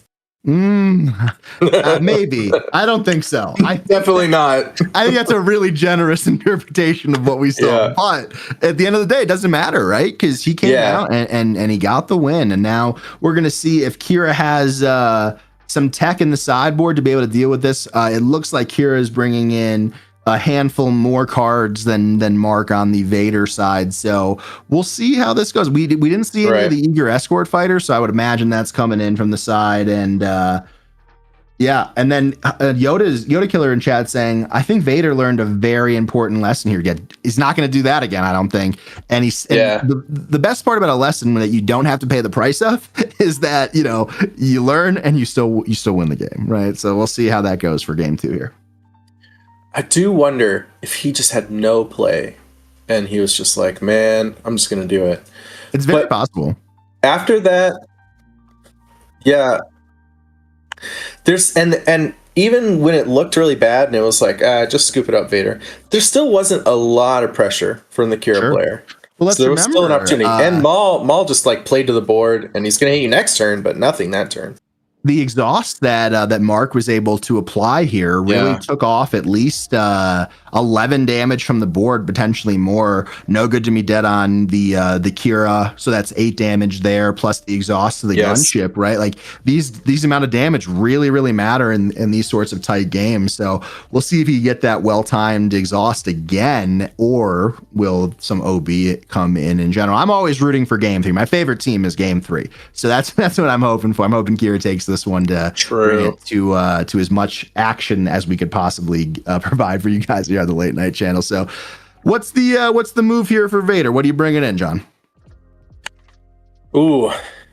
Maybe. I don't think so. Definitely not. I think that's a really generous interpretation of what we saw. Yeah. But at the end of the day, it doesn't matter, right? Because he came out and he got the win. And now we're going to see if Kira has some tech in the sideboard to be able to deal with this. It looks like Kira is bringing in a handful more cards than Mark on the Vader side. So we'll see how this goes. We didn't see any of the eager escort fighters, so I would imagine that's coming in from the side. And yeah, and then Yoda Killer in chat saying, I think Vader learned a very important lesson here. He's not going to do that again, I don't think. And the best part about a lesson that you don't have to pay the price of is that, you learn and you still win the game, right? So we'll see how that goes for game 2 here. I do wonder if he just had no play and he was just like, man, I'm just going to do it. It's very possible. After that, yeah. There's and even when it looked really bad and it was like, just scoop it up, Vader, there still wasn't a lot of pressure from the Kira player. Well, let's so there remember, was still an opportunity. And Maul just like played to the board and he's going to hit you next turn, but nothing that turn. the exhaust that Mark was able to apply here really took off at least 11 damage from the board, potentially more. No good to me dead on the Kira, so that's 8 damage there, plus the exhaust of the gunship, right? Like these amount of damage really matter in these sorts of tight games. So we'll see if you get that well-timed exhaust again, or will some OB come in general. I'm always rooting for game 3. My favorite team is game 3, so that's what I'm hoping for. I'm hoping Kira takes this one to bring it to as much action as we could possibly provide for you guys here on the Late Night Channel. So what's the move here for Vader? What are you bringing in, John? Ooh,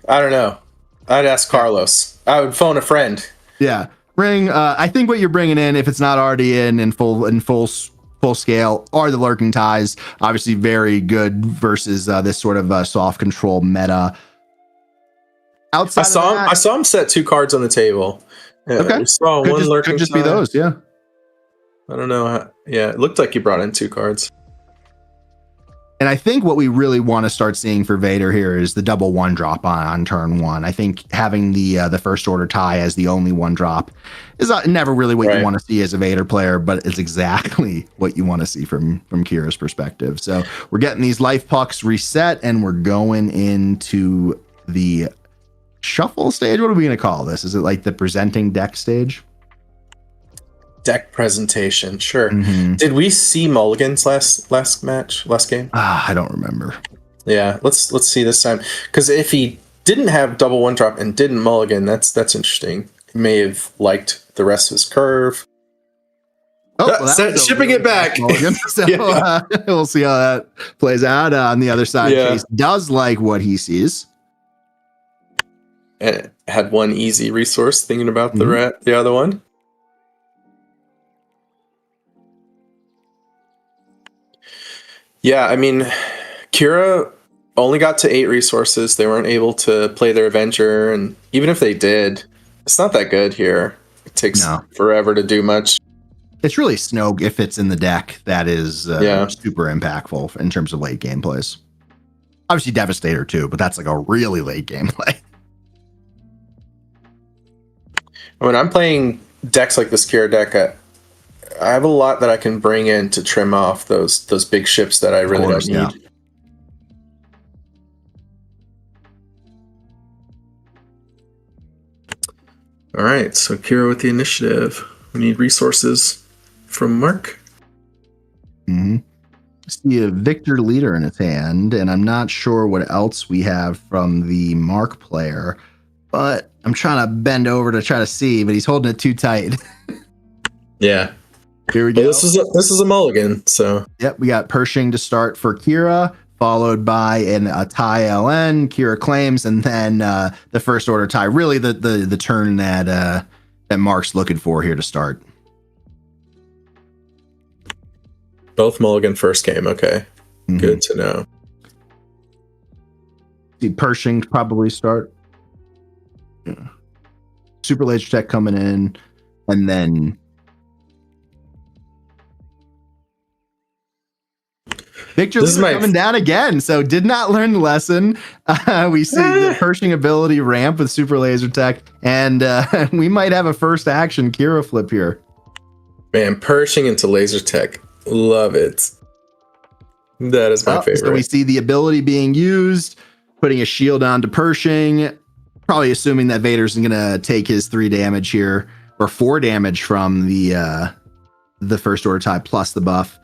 I don't know. I'd ask Carlos. I would phone a friend. Yeah, I think what you're bringing in, if it's not already in full scale, are the Lurking Ties. Obviously very good versus this sort of soft control meta. Outside I saw him set 2 cards on the table. Okay. We saw could one Lurking could just Tie. be those, yeah. I don't know. It looked like you brought in 2 cards. And I think what we really want to start seeing for Vader here is the double 1-drop on turn 1. I think having the first order tie as the only 1-drop is never really what you want to see as a Vader player, but it's exactly what you want to see from Kira's perspective. So we're getting these life pucks reset, and we're going into the shuffle stage. What are we going to call this? Is it like the presenting deck stage? Deck presentation, sure. Mm-hmm. Did we see mulligans last game? I don't remember. Yeah, let's see this time, because if he didn't have double 1-drop and didn't mulligan, that's interesting. He may have liked the rest of his curve. Shipping it back. So we'll see how that plays out. On the other side, Chase does like what he sees. And had one easy resource, thinking about the other one. Yeah, I mean, Kira only got to 8 resources. They weren't able to play their Avenger, and even if they did, it's not that good here. It takes forever to do much. It's really Snoke, if it's in the deck, that is super impactful in terms of late game plays. Obviously Devastator too, but that's like a really late game play. When I'm playing decks like this Kira deck, I have a lot that I can bring in to trim off those big ships that I really don't need. Yeah. All right, so Kira with the initiative. We need resources from Mark. Mm-hmm. See a Victor leader in his hand, and I'm not sure what else we have from the Mark player, but I'm trying to bend over to try to see, but he's holding it too tight. Yeah. Here we go. Well, this is a mulligan, so. Yep, we got Pershing to start for Kira, followed by a tie LN, Kira claims, and then the first order tie. Really the turn that Mark's looking for here to start. Both mulligan first game, okay. Mm-hmm. Good to know. See Pershing probably start. Yeah. Super Laser Tech coming in, and then Victor's coming down again, so did not learn the lesson. We see the Pershing ability ramp with Super Laser Tech, and we might have a first action Kira flip here. Man, Pershing into Laser Tech. Love it. That is my favorite. So we see the ability being used, putting a shield onto Pershing, probably assuming that Vader's going to take his 3 damage here, or 4 damage from the first order tie plus the buff.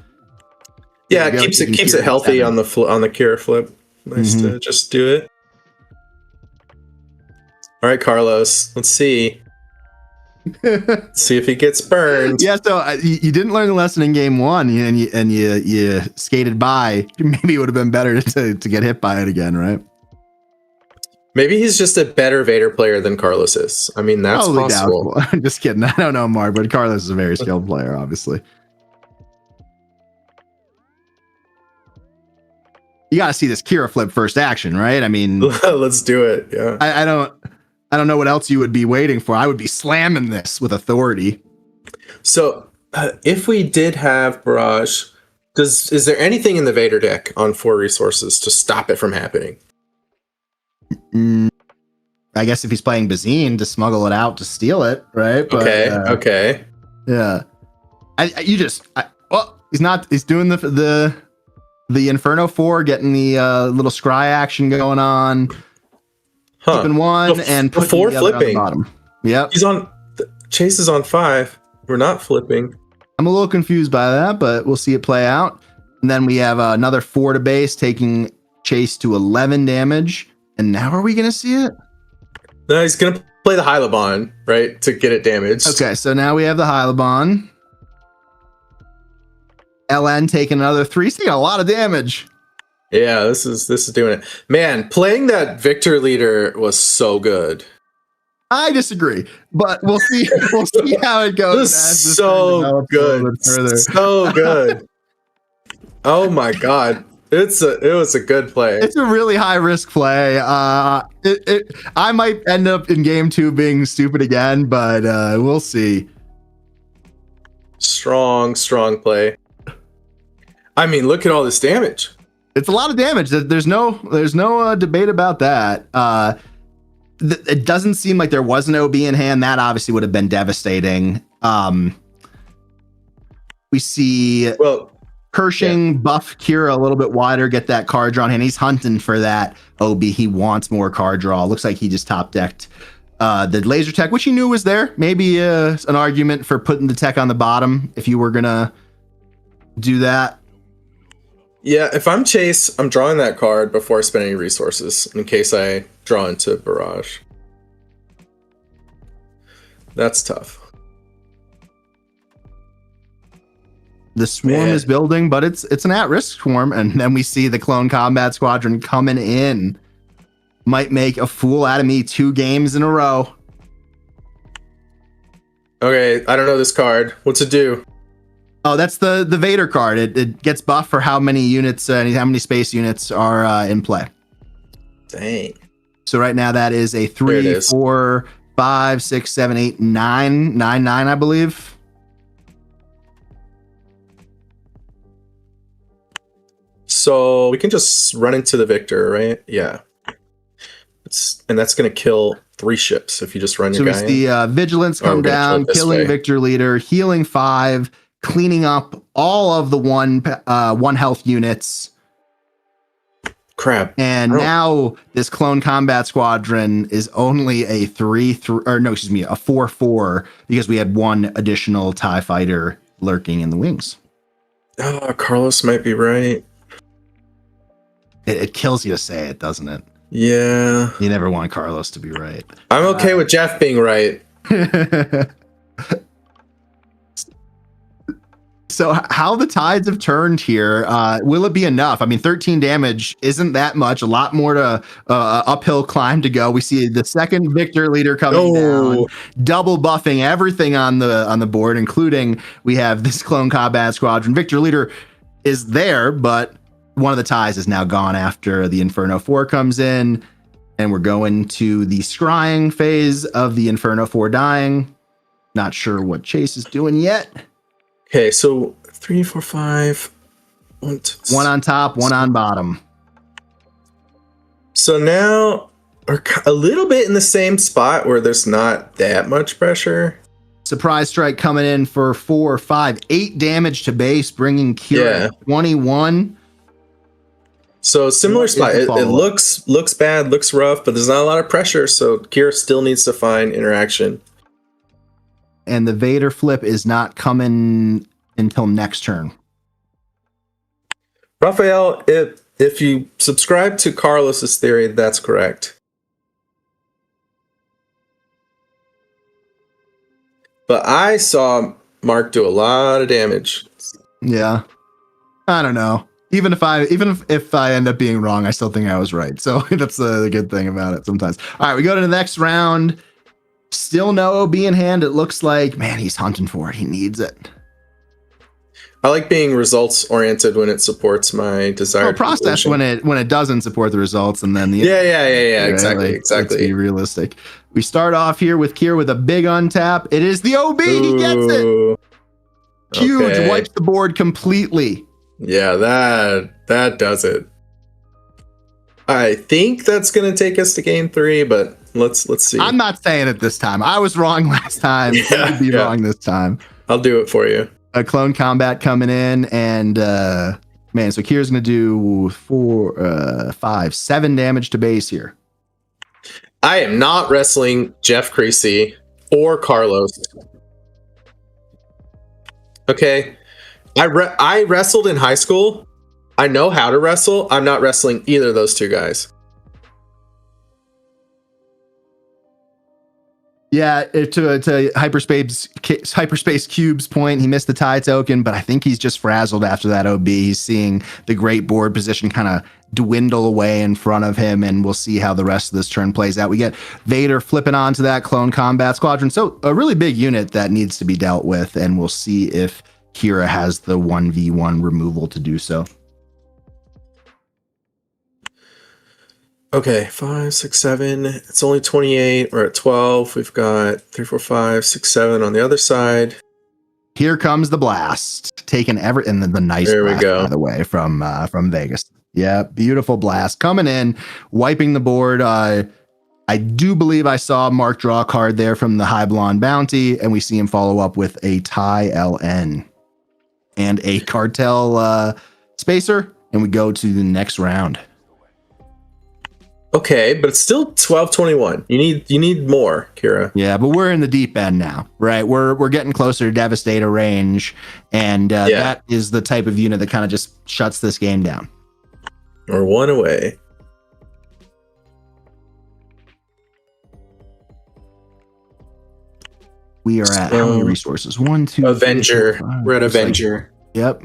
Yeah, it keeps it healthy on the Kira flip. Nice to just do it. All right, Carlos. Let's see. See if he gets burned. Yeah, so you didn't learn the lesson in game 1, and you skated by. Maybe it would have been better to get hit by it again, right? Maybe he's just a better Vader player than Carlos is. I mean, that's possible. I'm just kidding. I don't know, Mark, but Carlos is a very skilled player, obviously. You got to see this Kira flip first action, right? I mean, let's do it. Yeah. I don't know what else you would be waiting for. I would be slamming this with authority. So, if we did have Barrage, is there anything in the Vader deck on 4 resources to stop it from happening? I guess if he's playing Bazine to smuggle it out to steal it, right? But, okay. Yeah. He's doing the Inferno 4, getting the little scry action going on. Keeping one and before flipping. Bottom. Yep. Chase is on 5. We're not flipping. I'm a little confused by that, but we'll see it play out. And then we have another 4 to base, taking Chase to 11 damage. And now are we going to see it? No, he's going to play the Hylabon, right, to get it damaged. Okay, so now we have the Hylabon. LN taking another 3, seeing a lot of damage. Yeah, this is doing it. Man, playing that Victor leader was so good. I disagree, but we'll see. We'll see how it goes. So good, so good. Oh my god, it was a good play. It's a really high risk play. I might end up in game 2 being stupid again, but we'll see. Strong play. I mean, look at all this damage. It's a lot of damage. There's no debate about that. It doesn't seem like there was an OB in hand. That obviously would have been devastating. We see Pershing buff Kira a little bit wider, get that card draw in hand. He's hunting for that OB. He wants more card draw. Looks like he just top decked the laser tech, which he knew was there. Maybe an argument for putting the tech on the bottom if you were gonna do that. Yeah, if I'm Chase, I'm drawing that card before I spend any resources in case I draw into Barrage. That's tough. The swarm is building, but it's an at-risk swarm, and then we see the Clone Combat Squadron coming in. Might make a fool out of me 2 games in a row. Okay, I don't know this card. What's it do? Oh, that's the Vader card. It gets buffed for how many units and how many space units are in play. Dang. So right now that is a 3, 4, 5, 6, 7, 8, 9, 9, I believe. So we can just run into the Victor, right? Yeah. And that's going to kill 3 ships if you just run your guy. So we see Vigilance come down, killing Victor Leader, healing 5, cleaning up all of the one health units. Crap. And now this Clone Combat Squadron is only a 4-4 because we had 1 additional TIE fighter lurking in the wings. Oh, Carlos might be right. It kills you to say it, doesn't it? Yeah. You never want Carlos to be right. I'm okay with Jeff being right. So how the tides have turned here, will it be enough? I mean, 13 damage isn't that much. A lot more to uphill climb to go. We see the second Victor leader coming down, double buffing everything on the board, including we have this Clone Combat Squadron. Victor leader is there, but one of the ties is now gone after the Inferno 4 comes in, and we're going to the scrying phase of the Inferno 4 dying. Not sure what Chase is doing yet. Okay, so 3, 4, 5. 1 on top, 1 on bottom. So now we're a little bit in the same spot where there's not that much pressure. Surprise strike coming in for 4, 5, 8 damage to base, bringing Kira 21. So similar spot. It looks bad, looks rough, but there's not a lot of pressure, so Kira still needs to find interaction. And the Vader flip is not coming until next turn. Raphael, if you subscribe to Carlos's theory, that's correct. But I saw Mark do a lot of damage. Yeah. I don't know. Even if I end up being wrong, I still think I was right. So that's the good thing about it sometimes. All right, we go to the next round. Still no OB in hand. It looks like, man, he's hunting for it. He needs it. I like being results oriented when it supports my desired process conclusion. when it doesn't support the results, and then right? Exactly. Let's be realistic. We start off here with Kier with a big untap. It is the OB. He gets it. Huge. Wipes the board completely. Yeah, that does it. I think that's going to take us to game 3, but Let's see. I'm not saying it this time. I was wrong last time. Yeah, you could be wrong this time. I'll do it for you. A clone combat coming in, and man, so Kira's gonna do 4, 5, 7 damage to base here. I am not wrestling Jeff Creasy or Carlos. Okay, I wrestled in high school. I know how to wrestle. I'm not wrestling either of those two guys. Yeah, to hyperspace cube's point, he missed the tie token, but I think he's just frazzled after that OB. He's seeing the great board position kind of dwindle away in front of him, and we'll see how the rest of this turn plays out. We get Vader flipping onto that clone combat squadron, so a really big unit that needs to be dealt with, and we'll see if Kira has the 1v1 removal to do so. Okay, 5, 6, 7. It's only 28. We're at 12. We've got 3, 4, 5, 6, 7 on the other side. Here comes the blast, taking and the nice there blast, we go. By the way, from Vegas. Yeah, beautiful blast coming in, wiping the board. I do believe I saw Mark draw a card there from the High Blonde Bounty, and we see him follow up with a tie LN and a cartel spacer, and we go to the next round. Okay, but it's still 12-21. You need more, Kira. Yeah, but we're in the deep end now, right? We're getting closer to Devastator range, and that is the type of unit that kind of just shuts this game down. We're one away. We are at how many resources? 1, 2, Avenger. 3, 4, 5. We're at Avenger. Yep.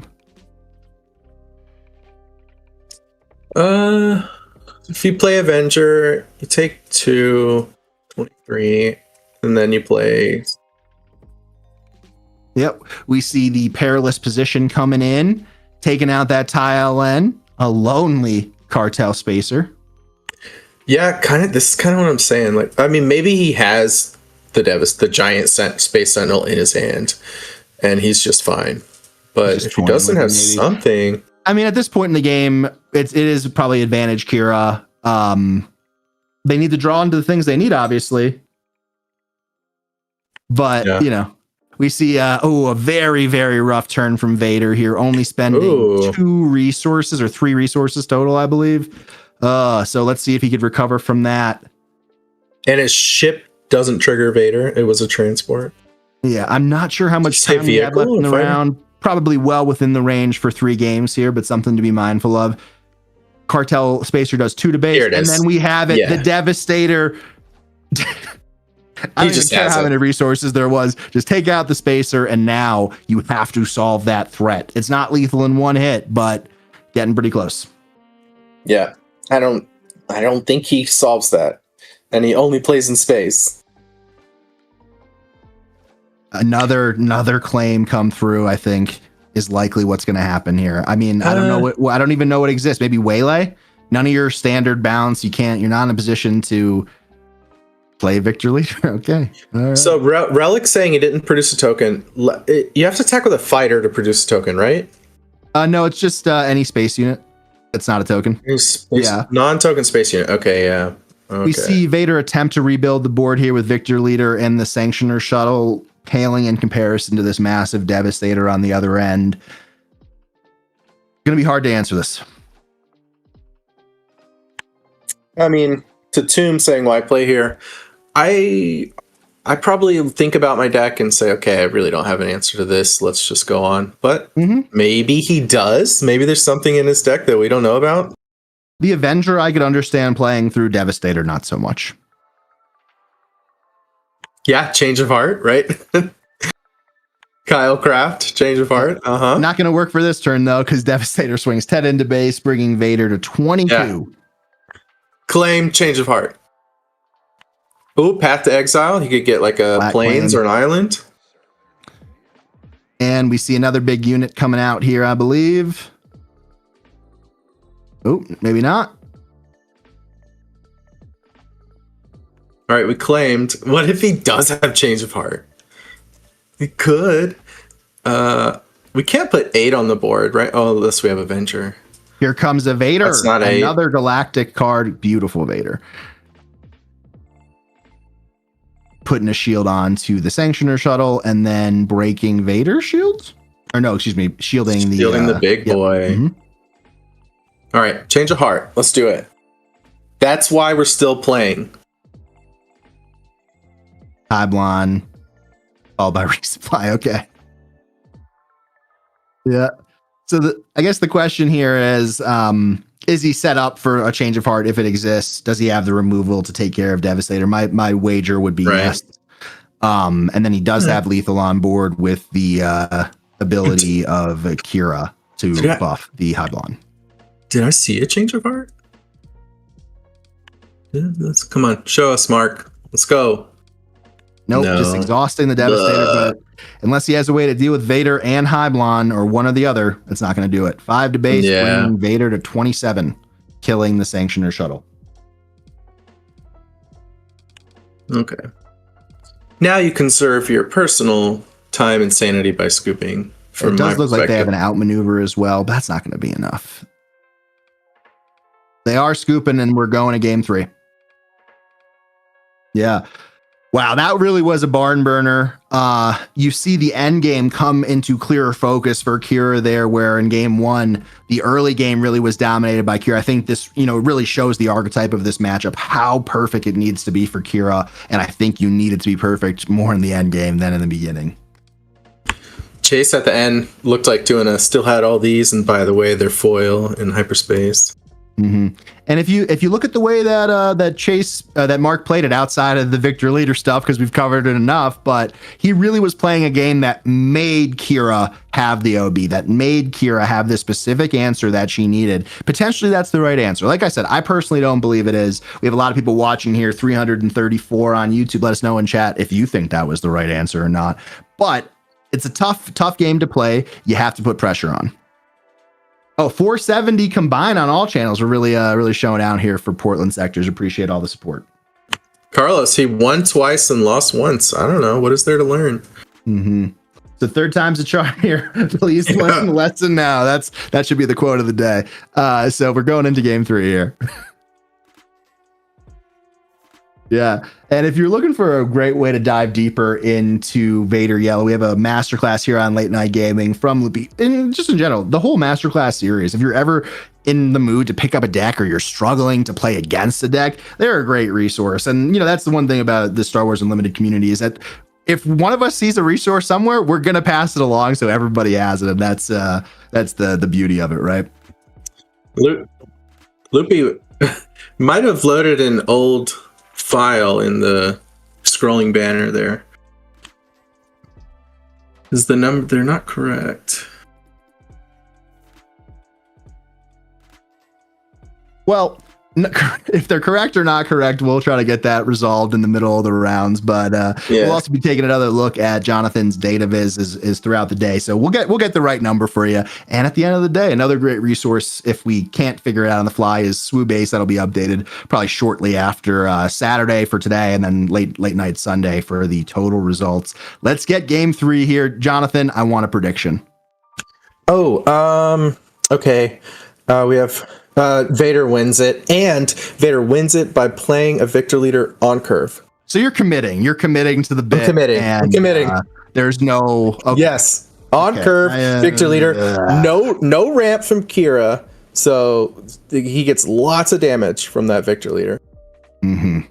If you play Avenger, you take 2, 23, and then you play. Yep. We see the perilous position coming in, taking out that tie LN, a lonely cartel spacer. Yeah, this is kind of what I'm saying. Like, I mean, maybe he has the giant space sentinel in his hand, and he's just fine. But if he doesn't have something, I mean, at this point in the game, it is probably advantage Kira. They need to draw into the things they need, obviously. But we see a very, very rough turn from Vader here, only spending 2 resources or 3 resources total, I believe. So let's see if he could recover from that. And his ship doesn't trigger Vader. It was a transport. Yeah, I'm not sure how much time we have left in the round. Probably well within the range for 3 games here, but something to be mindful of. Cartel Spacer does 2 to base, and then we have it. The Devastator. I don't even care how many resources there was. Just take out the Spacer, and now you have to solve that threat. It's not lethal in 1 hit, but getting pretty close. Yeah, I don't think he solves that, and he only plays in space. Another claim come through, I think, is likely what's going to happen here. I mean, I don't know I don't even know what exists. Maybe Waylay? None of your standard bounce. You're not in a position to play Victor Leader. Okay. All right. So Relic's saying he didn't produce a token. You have to attack with a fighter to produce a token, right? No, it's just any space unit. It's not a token. Non-token space unit. Okay, yeah. Okay. We see Vader attempt to rebuild the board here with Victor Leader and the Sanctioner shuttle paling in comparison to this massive Devastator on the other end. Going to be hard to answer this. I mean, to Tomb saying why play here, I probably think about my deck and say, okay, I really don't have an answer to this. Let's just go on. But maybe he does. Maybe there's something in his deck that we don't know about. The Avenger, I could understand playing through Devastator, not so much. Yeah, change of heart, right? Kyle Kraft, change of heart. Not going to work for this turn, though, because Devastator swings 10 into base, bringing Vader to 22. Yeah. Claim, change of heart. Ooh, Path to Exile. He could get like a plains or an island. And we see another big unit coming out here, I believe. Oh, maybe not. All right, we claimed. What if he does have change of heart? He could. We can't put 8 on the board, right? Oh, unless we have Avenger. Here comes a Vader. That's not another galactic card. Beautiful Vader. putting a shield onto the Sanctioner shuttle and then breaking Vader's shields. Or no, excuse me, shielding the big boy. Mm-hmm. All right, change of heart. Let's do it. That's why we're still playing. Hyblon, followed by resupply. Okay. Yeah. So I guess the question here is he set up for a change of heart if it exists? Does he have the removal to take care of Devastator? My wager would be yes. And then he does have lethal on board with the ability of Kira to buff the Hyblon. Did I see a change of heart? Yeah, come on, show us, Mark. Let's go. Nope, just exhausting the Devastator. But unless he has a way to deal with Vader and Hyblon or one or the other, it's not going to do it. 5 to base, bringing Vader to 27, killing the Sanctioner shuttle. Okay. Now you conserve your personal time and sanity by scooping. It does look like they have an outmaneuver as well, but that's not going to be enough. They are scooping, and we're going to game 3. Yeah. Wow, that really was a barn burner. You see the end game come into clearer focus for Kira there, where in game 1, the early game really was dominated by Kira. I think this, really shows the archetype of this matchup, how perfect it needs to be for Kira. And I think you need it to be perfect more in the end game than in the beginning. Chase at the end looked like doing still had all these, and by the way, they're foil in hyperspace. Mm-hmm. And if you look at the way that Chase that Mark played it outside of the Victor Leader stuff, because we've covered it enough, but he really was playing a game that made Kira have the OB, that made Kira have the specific answer that she needed. Potentially that's the right answer. Like I said, I personally don't believe it is. We have a lot of people watching here, 334 on YouTube. Let us know in chat if you think that was the right answer or not. But it's a tough game to play. You have to put pressure on. Oh, 470 combined on all channels. We're really showing out here for Portland sectors. Appreciate all the support. Carlos, he won twice and lost once. I don't know. What is there to learn? Mm-hmm. So third time's a charm here. Please learn the lesson now. That should be the quote of the day. So we're going into game 3 here. Yeah. And if you're looking for a great way to dive deeper into Vader Yellow, we have a masterclass here on Late Night Gaming from Loopy. And just in general, the whole masterclass series, if you're ever in the mood to pick up a deck or you're struggling to play against a deck, they're a great resource. And, that's the one thing about the Star Wars Unlimited community is that if one of us sees a resource somewhere, we're going to pass it along so everybody has it. And that's the beauty of it, right? Loopy might have loaded an old file in the scrolling banner there. Is the number, they're not correct. Well, if they're correct or not correct, we'll try to get that resolved in the middle of the rounds. But we'll also be taking another look at Jonathan's data viz is throughout the day. So we'll get the right number for you. And at the end of the day, another great resource, if we can't figure it out on the fly, is SWU Base. That'll be updated probably shortly after Saturday for today, and then late night Sunday for the total results. Let's get game 3 here. Jonathan, I want a prediction. Okay. We have Vader wins it, and Vader wins it by playing a Victor Leader on curve. So you're committing to the bit. I'm committing. There's no... Okay. Yes. On curve, Victor Leader. No ramp from Kira, so he gets lots of damage from that Victor Leader. Mm-hmm.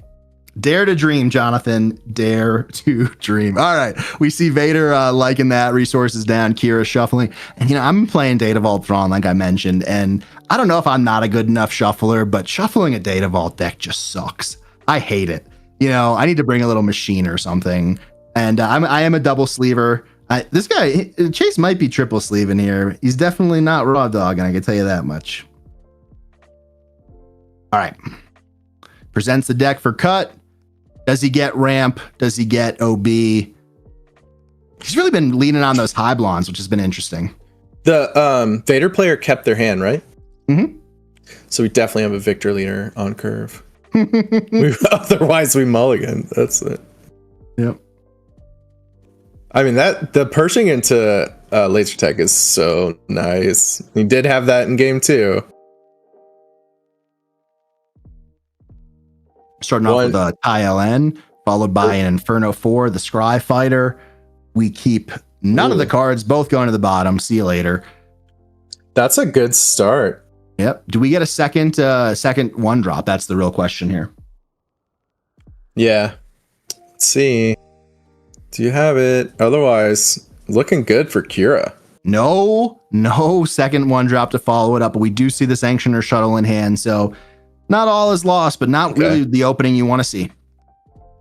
Dare to dream, Jonathan. Dare to dream. All right. We see Vader liking that. Resources down. Kira shuffling. And, I'm playing Data Vault Thrawn, like I mentioned. And I don't know if I'm not a good enough shuffler, but shuffling a Data Vault deck just sucks. I hate it. I need to bring a little machine or something. And I am a double sleever. This guy, Chase might be triple sleeving here. He's definitely not Raw Dog, and I can tell you that much. All right. Presents the deck for cut. Does he get ramp? Does he get OB? He's really been leaning on those Hyblons, which has been interesting. The Vader player kept their hand, right? Mm-hmm. So we definitely have a Victor Leader on curve. Otherwise, we mulligan. That's it. Yep. I mean, the Pershing into laser tech is so nice. He did have that in game 2. Starting off with a TIE LN, followed by an Inferno 4, the Scry Fighter. We keep none of the cards, both going to the bottom. See you later. That's a good start. Yep. Do we get a second one drop? That's the real question here. Yeah. Let's see. Do you have it? Otherwise, looking good for Kira. No second one drop to follow it up, but we do see the Sanctioner shuttle in hand, so not all is lost, but not really the opening you want to see.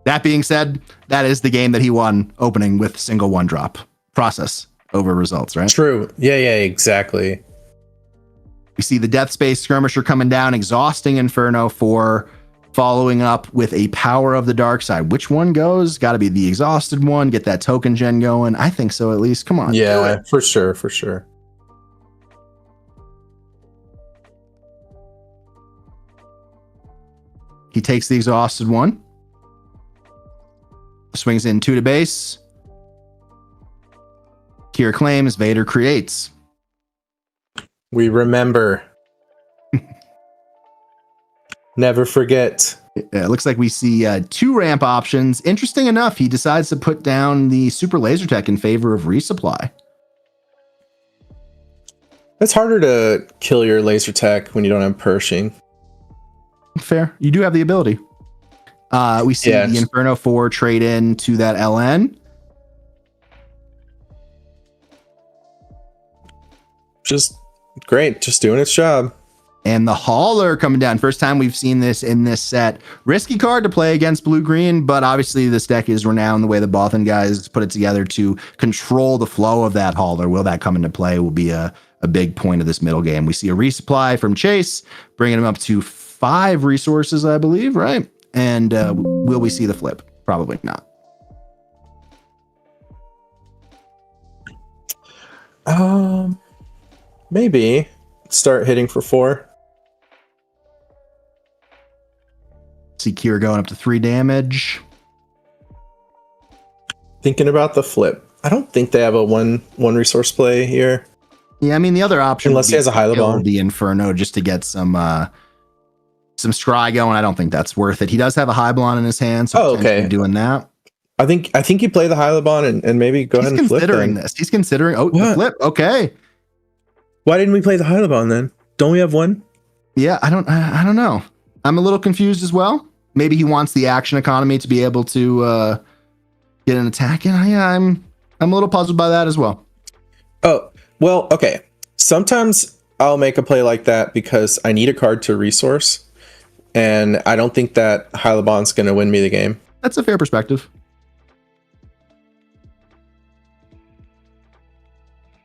That being said, that is the game that he won, opening with single one drop. Process over results, right? True. Yeah, exactly. We see the Death Space Skirmisher coming down, exhausting Inferno 4, following up with a Power of the Dark Side. Which one goes? Got to be the exhausted one. Get that token gen going. I think so, at least. Come on. Yeah, for sure. He takes the exhausted one. Swings in 2 to base. Kira claims, Vader creates. We remember. Never forget. It looks like we see 2 ramp options. Interesting enough, he decides to put down the Super Laser Tech in favor of resupply. It's harder to kill your laser tech when you don't have Pershing. Fair. You do have the ability. We see the Inferno 4 trade in to that LN. Just great. Just doing its job. And the Hauler coming down. First time we've seen this in this set. Risky card to play against blue-green, but obviously this deck is renowned the way the Bothan guys put it together to control the flow of that Hauler. Will that come into play will be a big point of this middle game. We see a resupply from Chase, bringing him up to 5 resources, I believe, right? And will we see the flip? Probably not. Maybe start hitting for 4. See Kira going up to 3 damage. Thinking about the flip. I don't think they have a one resource play here. Yeah, I mean the other option, unless he has a Hylabon, the Inferno just to get some scry going. I don't think that's worth it. He does have a Hylabon in his hand, so doing that. I think you play the Hylabon and maybe go ahead and flip. He's considering the flip. Okay. Why didn't we play the Hylabon then? Don't we have one? Yeah, I don't know. I'm a little confused as well. Maybe he wants the action economy to be able to get an attack in. I'm a little puzzled by that as well. Oh, well, okay. Sometimes I'll make a play like that because I need a card to resource, and I don't think that Hylabon's going to win me the game. That's a fair perspective.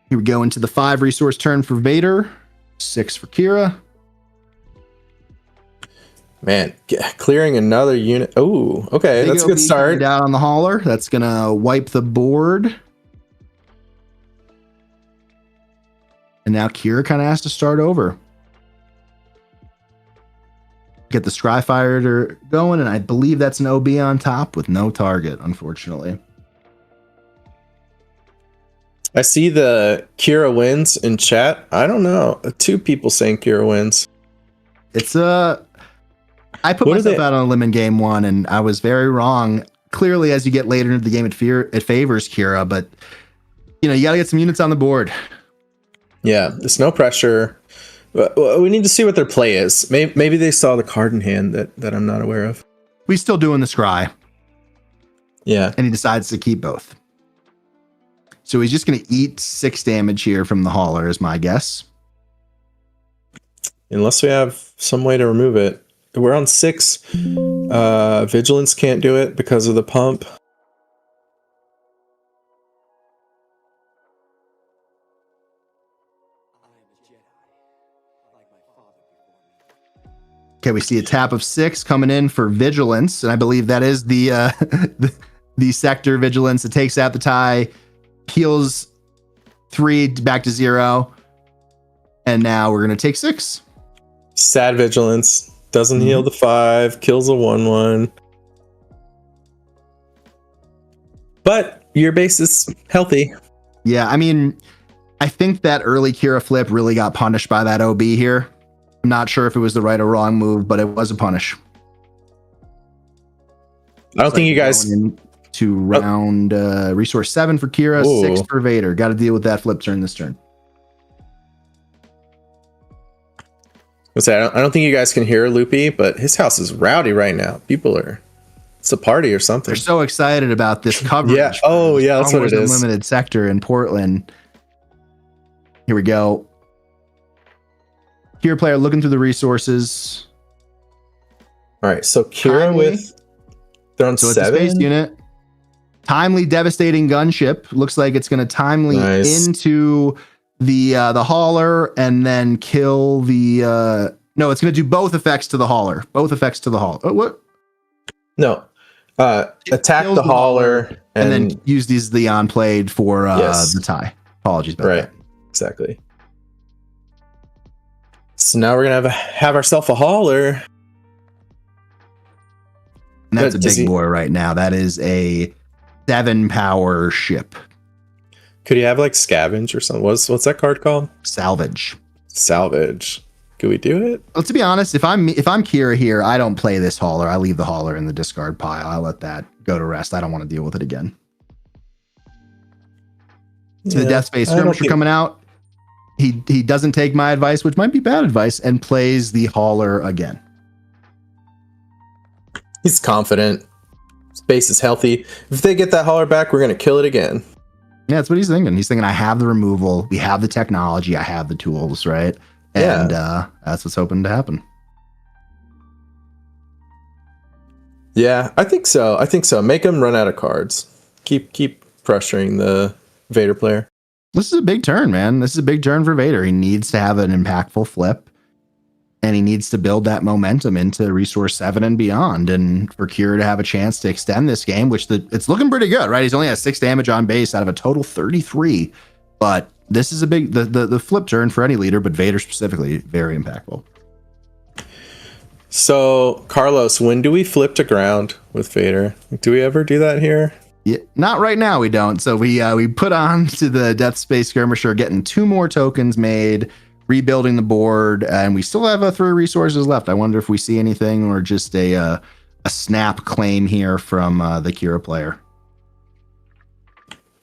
Here we go into the 5 resource turn for Vader, 6 for Kira. Man, clearing another unit. Oh, okay, that's a good start. Down on the Hauler. That's going to wipe the board. And now Kira kind of has to start over. Get the Scry Fighter going, and I believe that's an OB on top with no target, unfortunately. I see the Kira wins in chat. I don't know. 2 people saying Kira wins. It's I put myself out on a limb in game 1, and I was very wrong. Clearly, as you get later into the game, it favors Kira, but you got to get some units on the board. Yeah, there's no pressure. We need to see what their play is. Maybe they saw the card in hand that I'm not aware of. We're still doing the scry. Yeah. And he decides to keep both. So he's just going to eat 6 damage here from the Hauler, is my guess. Unless we have some way to remove it. We're on 6. Vigilance can't do it because of the pump. Okay, we see a tap of 6 coming in for Vigilance, and I believe that is the the Sector Vigilance that takes out the tie, heals 3 back to 0, and now we're going to take 6. Sad Vigilance. Doesn't heal the 5, kills a 1/1. But your base is healthy. Yeah, I mean, I think that early Kira flip really got punished by that OB here. I'm not sure if it was the right or wrong move, but it was a punish. I don't think you guys to round resource 7 for Kira, 6 for Vader. Got to deal with that flip turn this turn. I don't think you guys can hear Loopy, but his house is rowdy right now. It's a party or something. They're so excited about this coverage. Yeah. Oh, yeah, that's what it is. Unlimited sector in Portland. Here we go. Kira player looking through the resources. All right, so Kira they're on 7. It's a space unit. Timely, devastating gunship. Looks like it's going to timely into the hauler and then kill the. No, it's going to do both effects to the hauler. Both effects to the hauler. What? No. Attack the hauler and then use these Leon played for the tie. Apologies about that. Exactly. So now we're gonna have ourselves a hauler. And that's a big boy right now. That is a 7-power ship. Could he have like scavenge or something? What's that card called? Salvage. Could we do it? Well, to be honest, if I'm Kira here, I don't play this hauler. I leave the hauler in the discard pile. I let that go to rest. I don't want to deal with it again. So the Death Space Skirmisher coming out. He doesn't take my advice, which might be bad advice, and plays the hauler again. He's confident. Space is healthy. If they get that hauler back, we're going to kill it again. Yeah, that's what he's thinking. He's thinking, I have the removal. We have the technology. I have the tools, right? And that's what's hoping to happen. Yeah, I think so. Make him run out of cards. Keep pressuring the Vader player. This is a big turn, man. This is a big turn for Vader. He needs to have an impactful flip, and he needs to build that momentum into Resource 7 and beyond. And for Kira to have a chance to extend this game, which it's looking pretty good, right? He's only has 6 damage on base out of a total 33. But this is a big the flip turn for any leader, but Vader specifically, very impactful. So, Carlos, when do we flip to ground with Vader? Do we ever do that here? Yeah, not right now. We don't. So we put on to the Death Space Skirmisher, getting 2 more tokens made, rebuilding the board, and we still have 3 resources left. I wonder if we see anything or just a snap claim here from the Kira player.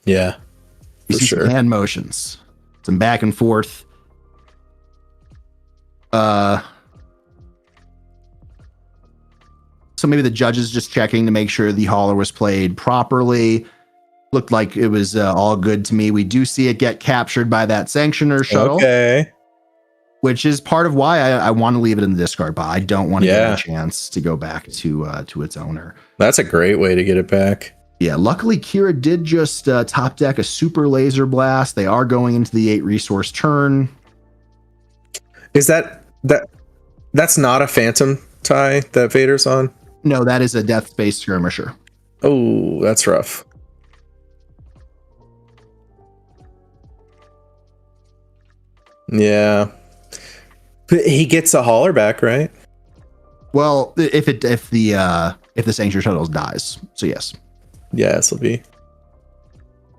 Yeah, you see some hand motions, some back and forth. So maybe the judge is just checking to make sure the hauler was played properly. Looked like it was all good to me. We do see it get captured by that sanctioner shuttle. Okay. Which is part of why I want to leave it in the discard pile. I don't want to give it a chance to go back to its owner. That's a great way to get it back. Yeah, luckily Kira did just top deck a super laser blast. They are going into the 8 resource turn. Is that's not a phantom tie that Vader's on? No, that is a Death Space Skirmisher. Oh, that's rough. Yeah. But he gets a hauler back, right? Well, if the Sanctuary Shuttle dies. So yes. Yeah, this will be.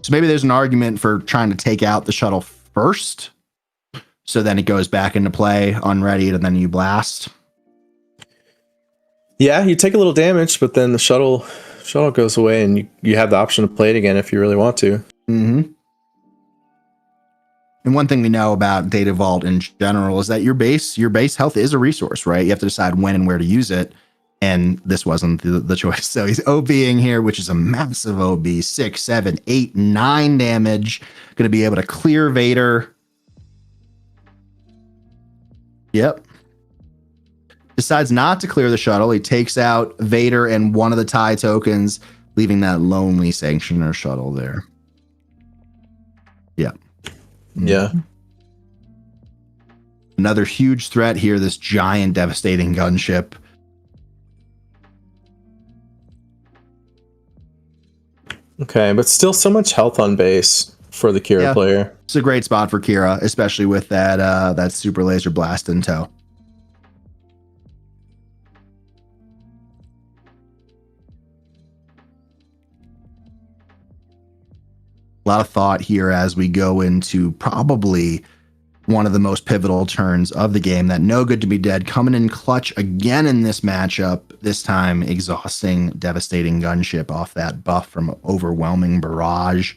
So maybe there's an argument for trying to take out the shuttle first. So then it goes back into play, unreadied, and then you blast. Yeah, you take a little damage, but then the shuttle goes away, and you have the option to play it again if you really want to. Mm-hmm. And one thing we know about Data Vault in general is that your base health is a resource, right? You have to decide when and where to use it. And this wasn't the choice. So he's OBing here, which is a massive OB, 6, 7, 8, 9 damage. Going to be able to clear Vader. Yep. Decides not to clear the shuttle. He takes out Vader and one of the tie tokens, leaving that lonely Sanctioner shuttle there. Yeah. Yeah. Another huge threat here, this giant devastating gunship. Okay, but still so much health on base for the Kira player. It's a great spot for Kira, especially with that super laser blast in tow. A lot of thought here as we go into probably one of the most pivotal turns of the game. That No Good to Be Dead coming in clutch again in this matchup, this time exhausting Devastating Gunship off that buff from Overwhelming Barrage.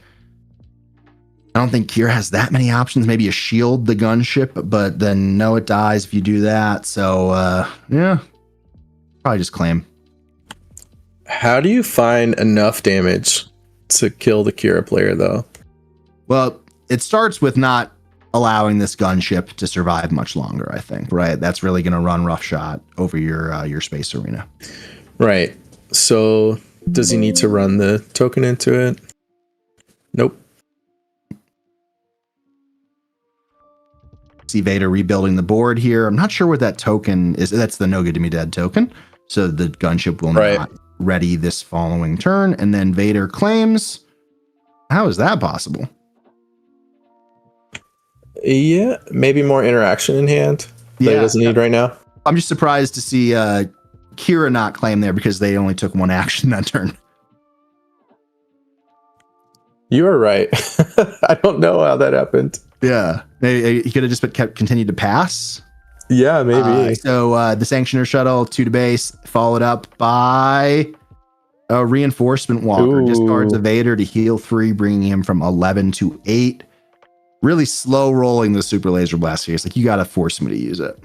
I don't think Kira has that many options. Maybe a shield the gunship, but then no, it dies if you do that. So, yeah, probably just claim. How do you find enough damage to kill the Kira player, though? Well, it starts with not allowing this gunship to survive much longer, I think, right? That's really going to run roughshod over your space arena. Right. So, does he need to run the token into it? Nope. See Vader rebuilding the board here. I'm not sure what that token is. That's the No Good to Be Dead token. So the gunship will not ready this following turn. And then Vader claims. How is that possible? Yeah, maybe more interaction in hand that he doesn't need right now. I'm just surprised to see Kira not claim there because they only took one action that turn. You are right. I don't know how that happened. Yeah, maybe he could have just kept continued to pass. Yeah, maybe. So the Sanctioner Shuttle 2 to base, followed up by a Reinforcement Walker. Discards a Vader to heal 3, bringing him from 11 to 8. Really slow rolling the Super Laser Blast here. It's like, you got to force me to use it.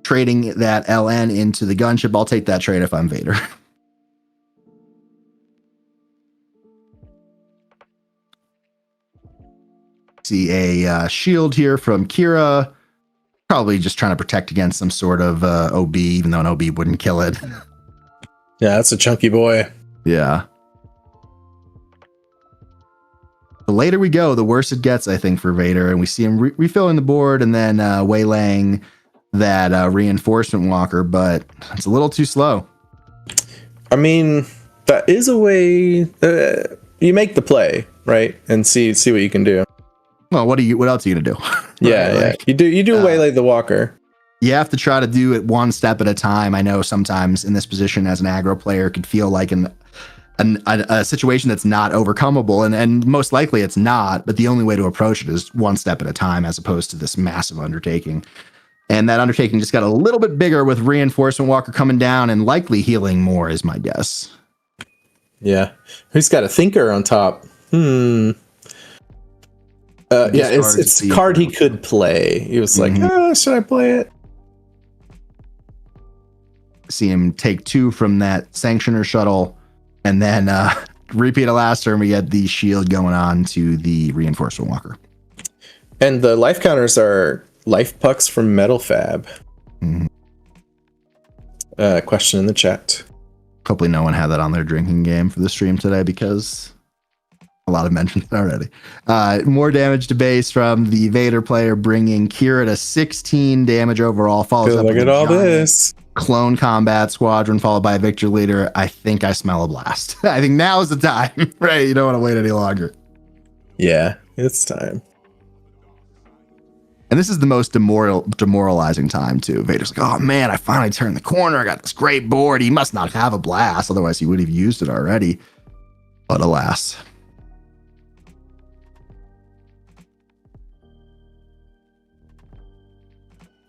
Trading that LN into the gunship. I'll take that trade if I'm Vader. See a shield here from Kira. Probably just trying to protect against some sort of OB, even though an OB wouldn't kill it. Yeah, that's a chunky boy. Yeah. The later we go, the worse it gets, I think, for Vader. And we see him refilling the board and then waylaying that Reinforcement Walker, but it's a little too slow. I mean, that is a way you make the play, right? And see what you can do. Well, what else are you gonna do? Yeah. You do waylay the walker. You have to try to do it one step at a time. I know sometimes in this position as an aggro player could feel like a situation that's not overcomable, and most likely it's not, but the only way to approach it is one step at a time as opposed to this massive undertaking. And that undertaking just got a little bit bigger with Reinforcement Walker coming down and likely healing more is my guess. Yeah. Who's got a Thinker on top? Yeah, it's a card he could play. He was like, should I play it? See him take 2 from that Sanctioner Shuttle, and then repeat it last turn. We get the shield going on to the Reinforcement Walker. And the life counters are life pucks from Metal Fab. Question in the chat. Hopefully no one had that on their drinking game for the stream today because a lot of mentioned it already. More damage to base from the Vader player, bringing Kira to 16 damage overall. Follows up look with at all this clone combat squadron, followed by a Victor leader. I think I smell a blast. I think now is the time, right? You don't want to wait any longer. Yeah, it's time. And this is the most demoralizing time too. Vader's like, oh man, I finally turned the corner. I got this great board. He must not have a blast, otherwise he would have used it already. But alas.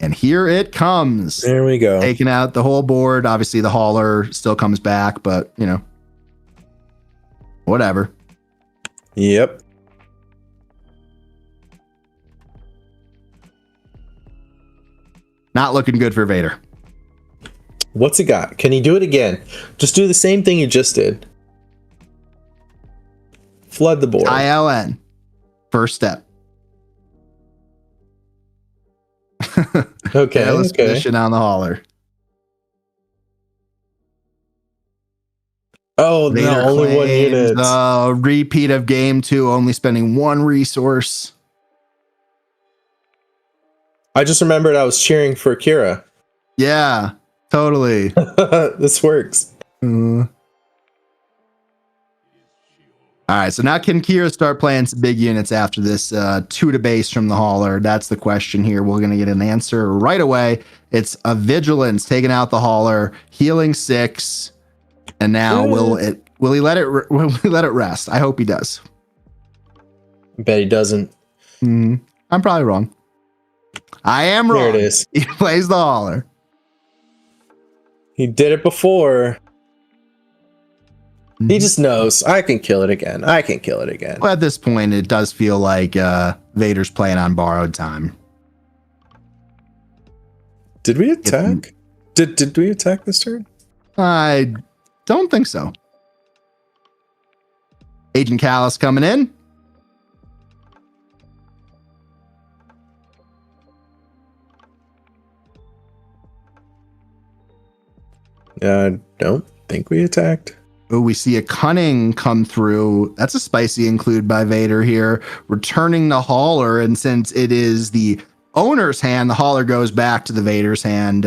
And here it comes. There we go. Taking out the whole board. Obviously, the hauler still comes back, but, you know, whatever. Yep. Not looking good for Vader. What's he got? Can he do it again? Just do the same thing he just did. Flood the board. ILN. First step. Okay. Let's position on the hauler. Oh, no, only one unit. Repeat of game 2, only spending 1 resource. I just remembered I was cheering for Kira. Yeah, totally. This works. All All right, so now can Kira start playing some big units after this 2 to base from the hauler? That's the question here. We're going to get an answer right away. It's a Vigilance taking out the hauler, healing 6, and now will he let it rest? I hope he does. I bet he doesn't. I'm probably wrong. I am wrong. There it is. He plays the hauler. He did it before. He just knows, I can kill it again. Well, at this point, it does feel like Vader's playing on borrowed time. Did we attack? Did we attack this turn? I don't think so. Agent Callus coming in. I don't think we attacked. Oh, we see a Cunning come through. That's a spicy include by Vader here, returning the hauler. And since it is the owner's hand, the hauler goes back to the Vader's hand.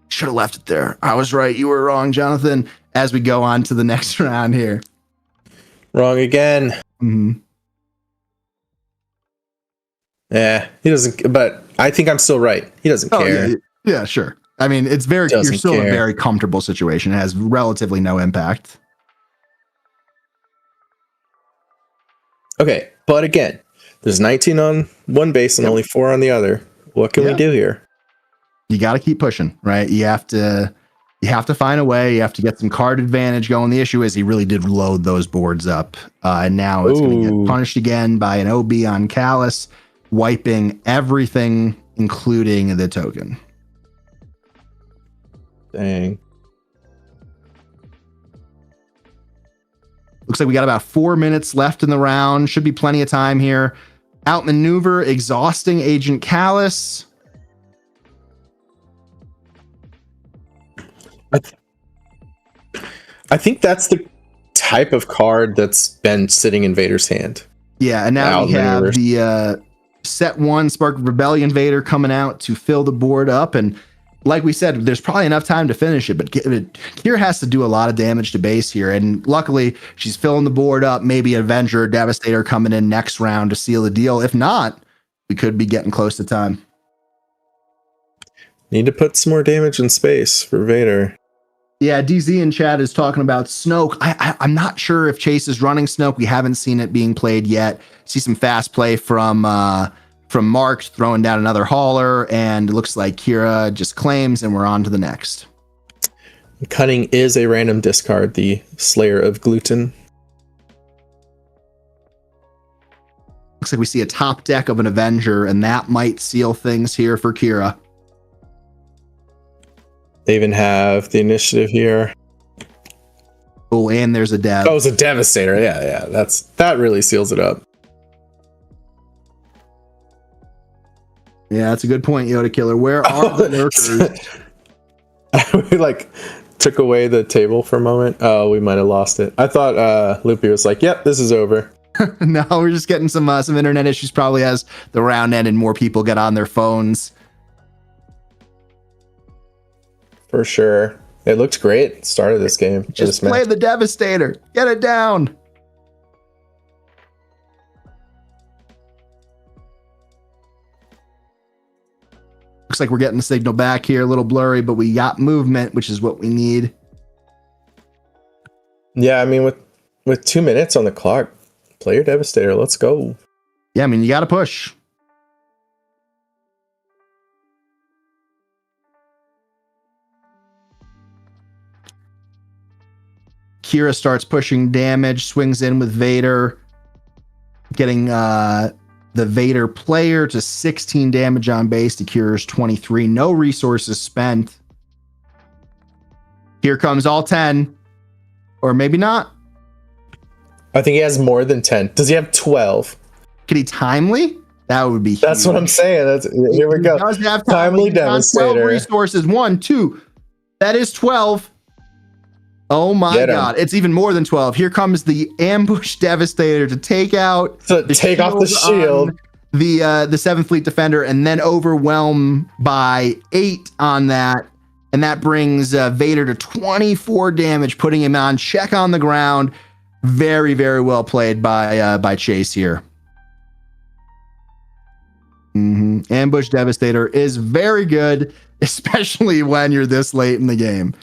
Should have left it there. I was right. You were wrong, Jonathan. As we go on to the next round here. Wrong again. Mm-hmm. Yeah, he doesn't. But I think I'm still right. He doesn't care. Yeah, sure. I mean, it's very, you're still in a very comfortable situation. It has relatively no impact. Okay, but again, there's 19 on one base and only 4 on the other. What can we do here? You got to keep pushing, right? You have to find a way. You have to get some card advantage going. The issue is he really did load those boards up, and now it's going to get punished again by an OB on Callus, wiping everything, including the token. Dang. Looks like we got about 4 minutes left in the round. Should be plenty of time here. Outmaneuver, exhausting Agent Callus. I think that's the type of card that's been sitting in Vader's hand. Yeah, and now we have the set 1 Spark of Rebellion Vader coming out to fill the board up. And like we said, there's probably enough time to finish it, but Kira has to do a lot of damage to base here. And luckily, she's filling the board up. Maybe Avenger or Devastator coming in next round to seal the deal. If not, we could be getting close to time. Need to put some more damage in space for Vader. Yeah, DZ in chat is talking about Snoke. I'm not sure if Chase is running Snoke. We haven't seen it being played yet. See some fast play from Mark throwing down another hauler, and it looks like Kira just claims, and we're on to the next. Cunning is a random discard, the Slayer of Gluten. Looks like we see a top deck of an Avenger, and that might seal things here for Kira. They even have the initiative here. Oh, and there's a Dev. Oh, it's a Devastator. Yeah. That really seals it up. Yeah, that's a good point, Yoda Killer. Where are the lurkers? We took away the table for a moment. Oh, we might have lost it. I thought Loopy was like, "Yep, this is over." No, we're just getting some internet issues. Probably as the round end and more people get on their phones. For sure. It looked great at the start of this game. Just play the Devastator. Get it down. Looks like we're getting the signal back here. A little blurry, but we got movement, which is what we need. Yeah, I mean, with 2 minutes on the clock, play your Devastator. Let's go. Yeah, I mean, you got to push. Kira starts pushing damage, swings in with Vader, getting the Vader player to 16 damage on base to Kira's 23. No resources spent. Here comes all 10. Or maybe not. I think he has more than 10. Does he have 12? Could he timely? That would be huge. That's what I'm saying. Here we go. He does have timely Devastator. 12 resources. 1, 2. That is 12. Oh my God. It's even more than 12. Here comes the ambush Devastator to take out off the shield. The 7th Fleet Defender, and then overwhelm by 8 on that. And that brings Vader to 24 damage, putting him on check on the ground. Very, very well played by Chase here. Ambush Devastator is very good, especially when you're this late in the game.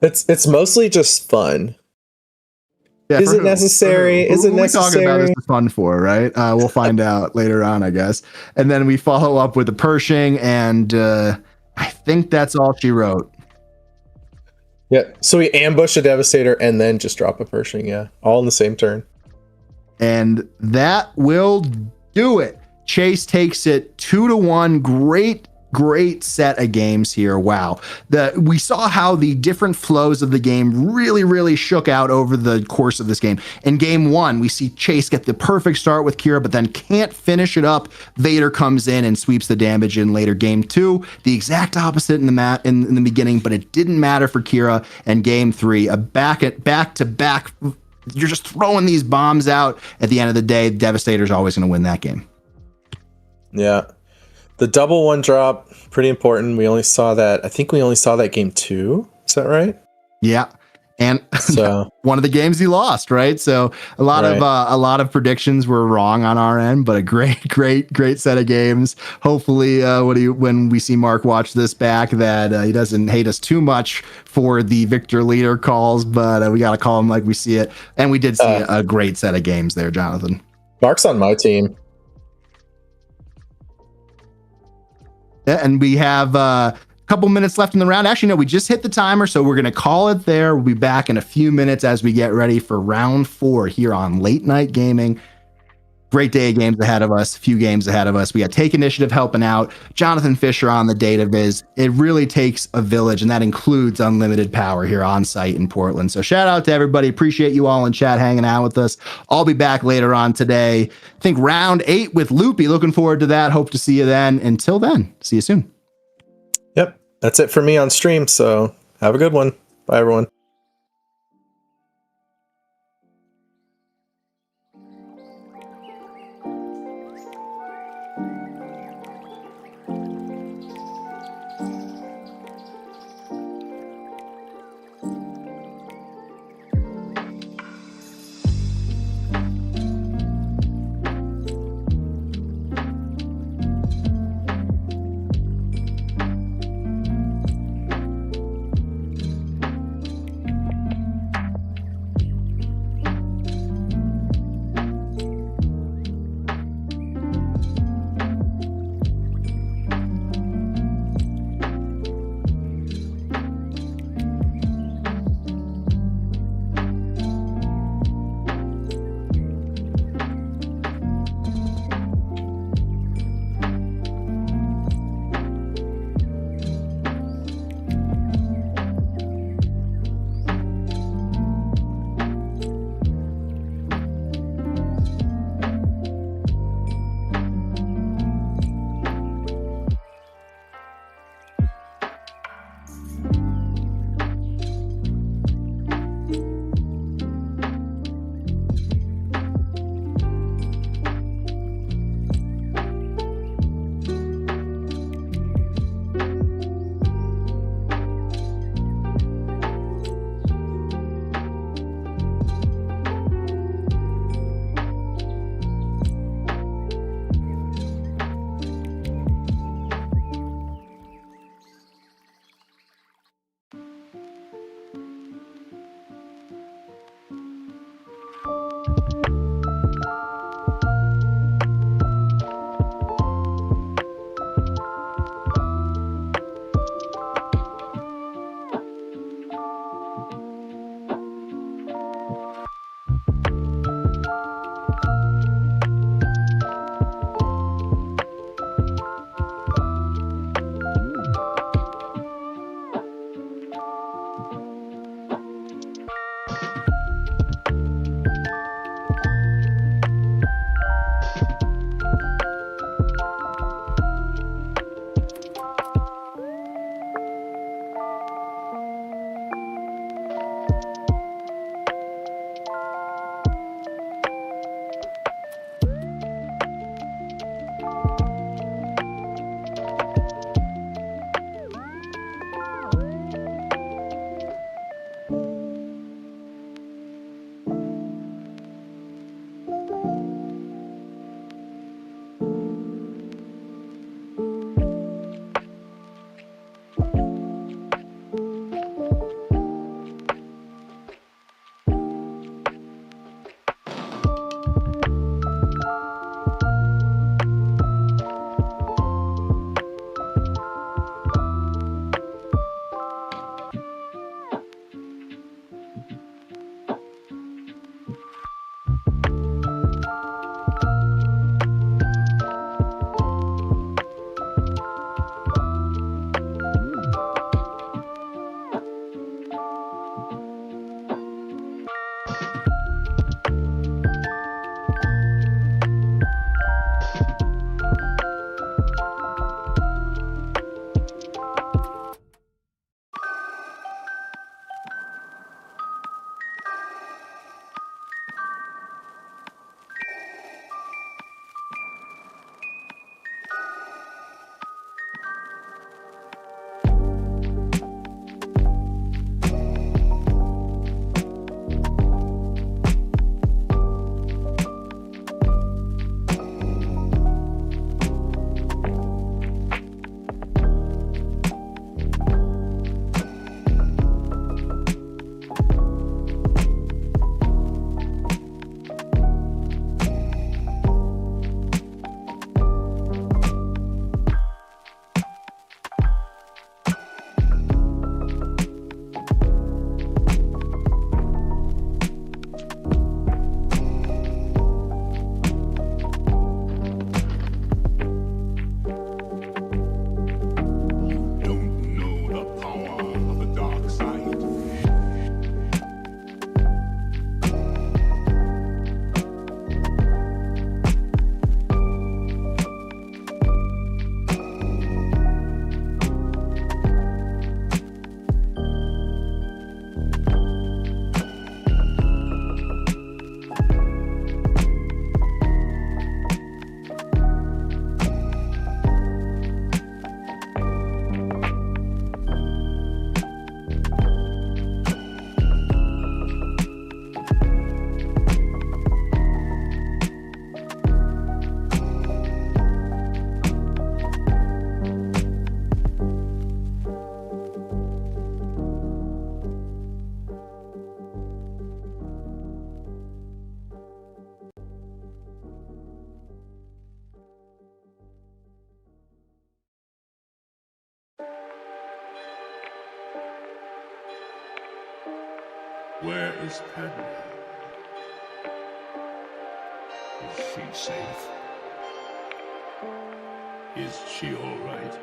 It's mostly just fun. Yeah, is it necessary? Is it necessary? Talking about this is fun for, right? We'll find out later on, I guess. And then we follow up with the Pershing, and I think that's all she wrote. Yeah, so we ambush a Devastator and then just drop a Pershing, yeah. All in the same turn. And that will do it. Chase takes it 2-1. Great set of games here. Wow. We saw how the different flows of the game really shook out over the course of this game. In game 1, we see Chase get the perfect start with Kira, but then can't finish it up. Vader comes in and sweeps the damage in later. Game 2, the exact opposite in the beginning, but it didn't matter for Kira. And game 3, a back to back. You're just throwing these bombs out. At the end of the day, Devastator's always going to win that game. Yeah. The double 1-drop, pretty important. We only saw that. I think we only saw that game 2. Is that right? Yeah. And so one of the games he lost, right? So a lot of predictions were wrong on our end, but a great set of games. Hopefully, when we see Mark watch this back, that he doesn't hate us too much for the Victor Leader calls, but we got to call him like we see it. And we did see a great set of games there, Jonathan. Mark's on my team. And we have a couple minutes left in the round. Actually, no, we just hit the timer, so we're going to call it there. We'll be back in a few minutes as we get ready for round 4 here on Late Night Gaming. Great day of games ahead of us, a few games ahead of us. We got Take Initiative helping out, Jonathan Fisher on the data viz. It really takes a village, and that includes unlimited power here on site in Portland. So shout out to everybody. Appreciate you all in chat hanging out with us. I'll be back later on today. I think round 8 with Loopy. Looking forward to that. Hope to see you then. Until then, see you soon. Yep, that's it for me on stream. So have a good one. Bye, everyone. Where is Padme? Is she safe? Is she all right?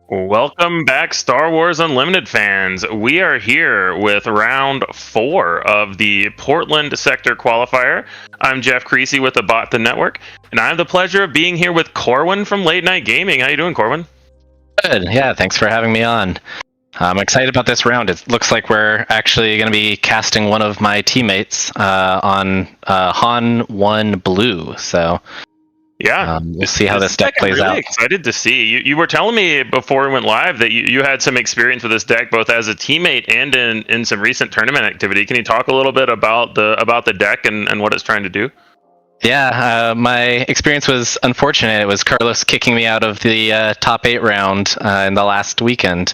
Welcome back, Star Wars Unlimited fans. We are here with round 4 of the Portland Sector Qualifier. I'm Jeff Creasy with the Bot the Network, and I have the pleasure of being here with Corwin from Late Night Gaming. How you doing, Corwin? Good. Yeah, thanks for having me on. I'm excited about this round. It looks like we're actually going to be casting one of my teammates on Han 1 Blue. So yeah, we'll see how this deck plays I'm really out. Excited to see. You were telling me before we went live that you had some experience with this deck, both as a teammate and in some recent tournament activity. Can you talk a little bit about the deck and what it's trying to do? Yeah, my experience was unfortunate. It was Carlos kicking me out of the top 8 round in the last weekend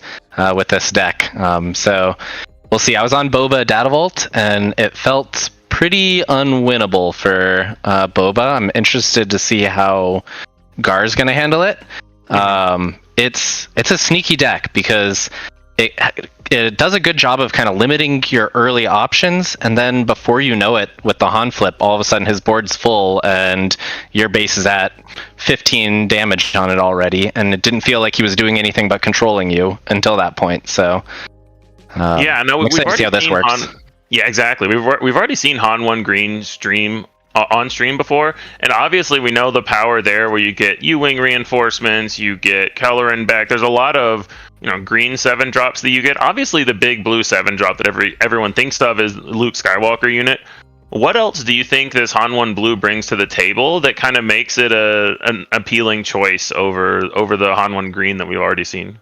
with this deck. So we'll see. I was on Boba Datavolt, and it felt pretty unwinnable for Boba. I'm interested to see how Gar's going to handle it. It's a sneaky deck because it does a good job of kind of limiting your early options, and then before you know it, with the Han flip, all of a sudden his board's full and your base is at 15 damage on it already, and it didn't feel like he was doing anything but controlling you until that point. So yeah, no, I'm excited to see how this works. Yeah, exactly. We've already seen Han 1 Green stream on stream before, and obviously we know the power there where you get U-wing reinforcements, you get Kelleran back. There's a lot of green 7 drops that you get. Obviously the big blue 7 drop that everyone thinks of is Luke Skywalker unit. What else do you think this Han 1 Blue brings to the table that kind of makes it an appealing choice over the Han 1 Green that we've already seen?